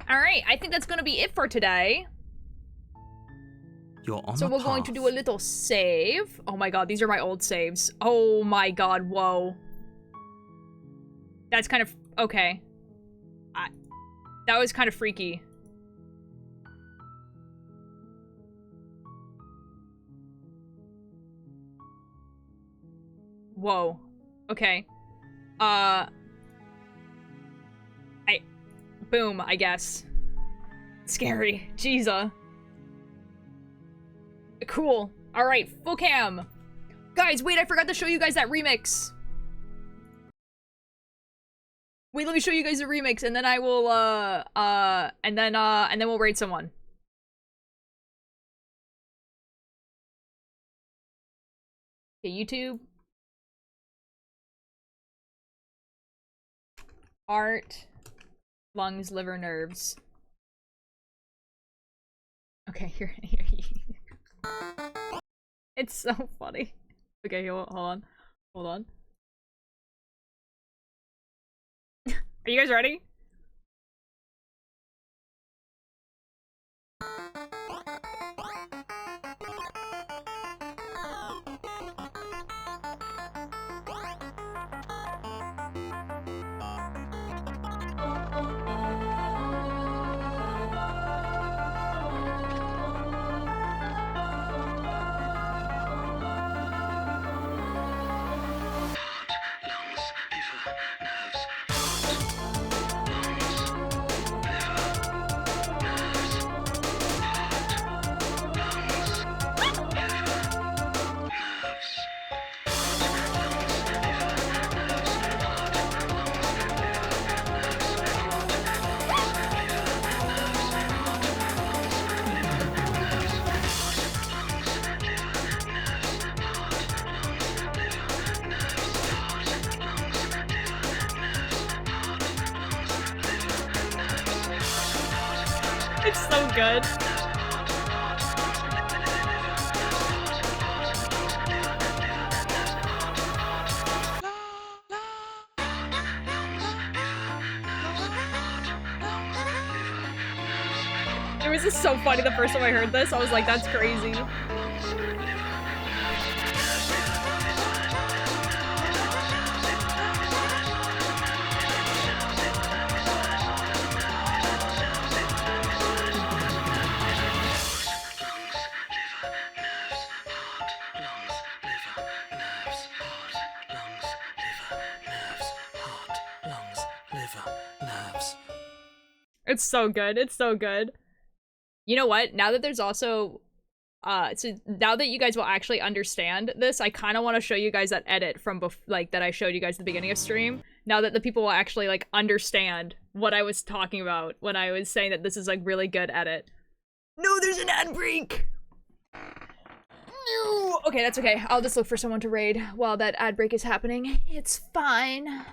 Speaker 1: Alright, I think that's gonna be it for today.
Speaker 5: You're on
Speaker 1: So
Speaker 5: the
Speaker 1: we're going to do a little save. Oh my god, these are my old saves. Oh my god, whoa. That's kind of... okay. That was kind of freaky. Whoa. Okay. Boom, I guess. Scary. Jesus. Cool. Alright, full cam. Guys, wait, I forgot to show you guys that remix. Wait, let me show you guys the remix, and then I will, and then we'll raid someone. Okay, YouTube. Heart, lungs, liver, nerves. Okay, here. It's so funny. Okay, hold on. Are you guys ready? It's so good. It was just so funny the first time I heard this. I was like, that's crazy. It's so good. It's so good. You know what? Now that there's also, so now that you guys will actually understand this, I kind of want to show you guys that edit from like that I showed you guys at the beginning of stream. Now that the people will actually like understand what I was talking about when I was saying that this is like really good edit. No, there's an ad break. No. Okay, that's okay. I'll just look for someone to raid while that ad break is happening. It's fine.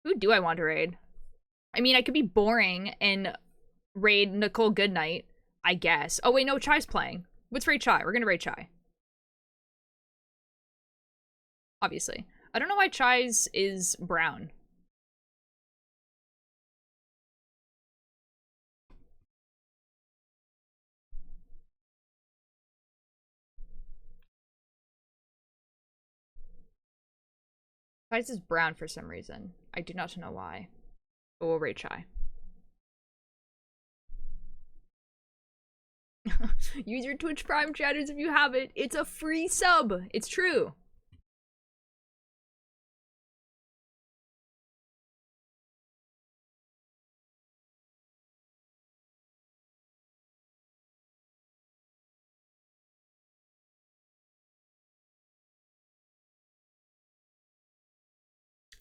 Speaker 1: Who do I want to raid? I mean, I could be boring and raid Nicole Goodnight, I guess. Oh wait, no, Chai's playing. Let's raid Chai. We're gonna raid Chai. Obviously. I don't know why Chai's is brown. Chai's is brown for some reason. I do not know why. But we'll raid Chai. Use your Twitch Prime chatters if you have it. It's a free sub. It's true.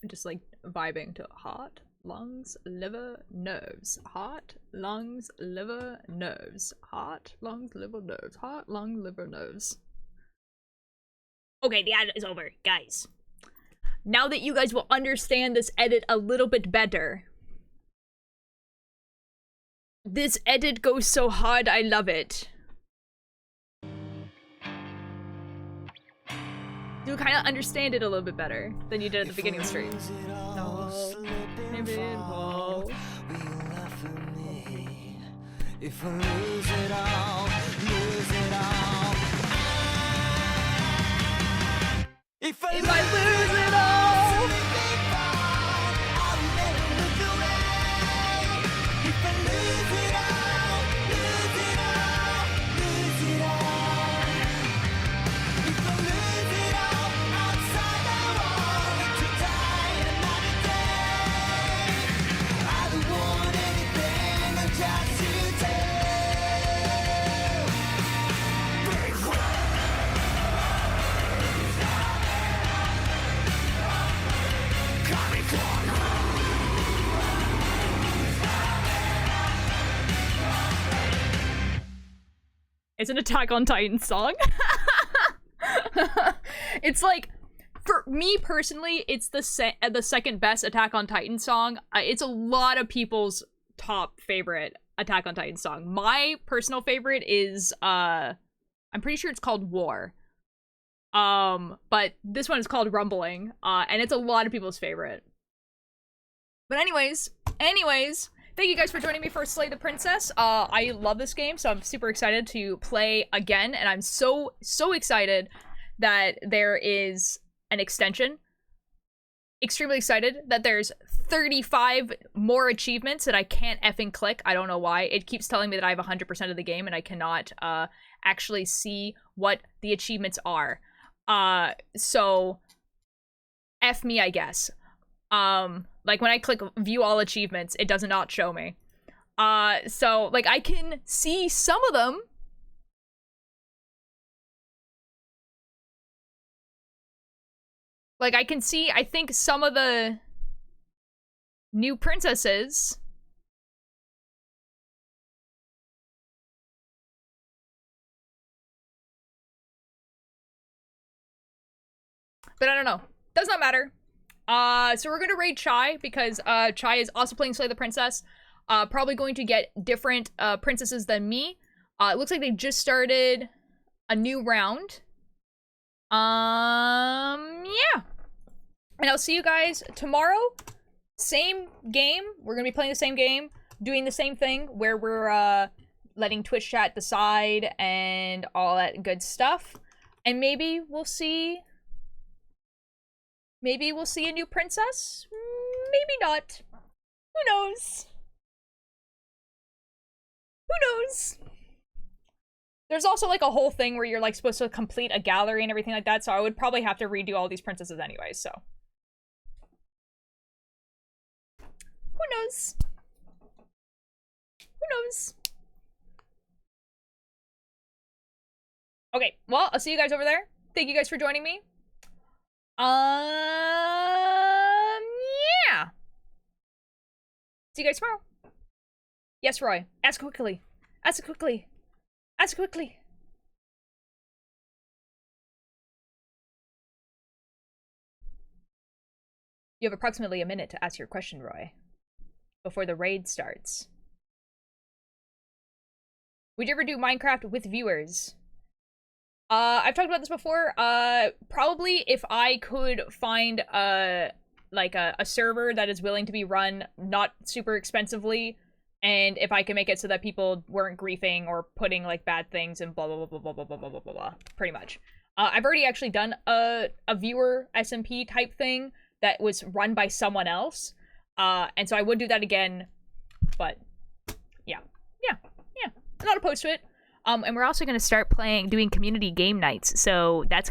Speaker 1: Just like vibing to heart, lungs, liver, nerves. Heart, lungs, liver, nerves. Heart, lungs, liver, nerves. Heart, lung, liver, nerves. Okay, the ad is over, guys. Now that you guys will understand this edit a little bit better. This edit goes so hard, I love it. You kind of understand it a little bit better than you did at the beginning of the stream. If I lose it all, lose it all. If I lose it all, I'll never look away. If I lose it all, lose it all, lose it all. If I lose it all outside It's an Attack on Titan song. It's like, for me personally, it's the second best Attack on Titan song. It's a lot of people's top favorite Attack on Titan song. My personal favorite is, I'm pretty sure it's called War. But this one is called Rumbling, and it's a lot of people's favorite. But anyways, thank you guys for joining me for Slay the Princess. I love this game, so I'm super excited to play again, and I'm so excited that there is an extension. Extremely excited that there's 35 more achievements that I can't effing click. I don't know why. It keeps telling me that I have 100% of the game, and I cannot actually see what the achievements are. So F me, I guess. Like when I click view all achievements, it does not show me. So like I can see some of them. Like I can see, I think, some of the new princesses. But I don't know. Does not matter. So we're gonna raid Chai because Chai is also playing Slay the Princess. Probably going to get different princesses than me. It looks like they just started a new round. Yeah. And I'll see you guys tomorrow. Same game. We're gonna be playing the same game, doing the same thing where we're letting Twitch chat decide and all that good stuff. And maybe we'll see. Maybe we'll see a new princess. Maybe not. Who knows? Who knows? There's also like a whole thing where you're like supposed to complete a gallery and everything like that, so I would probably have to redo all these princesses anyway, so. Who knows? Who knows? Okay, well, I'll see you guys over there. Thank you guys for joining me. Yeah. See you guys tomorrow. Yes, Roy. Ask quickly. Ask quickly. Ask quickly. You have approximately a minute to ask your question, Roy, before the raid starts. Would you ever do Minecraft with viewers? I've talked about this before. Probably if I could find a server that is willing to be run not super expensively, and if I can make it so that people weren't griefing or putting like bad things and blah blah blah blah blah blah blah blah blah blah. Pretty much. I've already actually done a viewer SMP type thing that was run by someone else. And so I would do that again, but yeah. I'm not opposed to it. And we're also going to start doing community game nights, so that's going to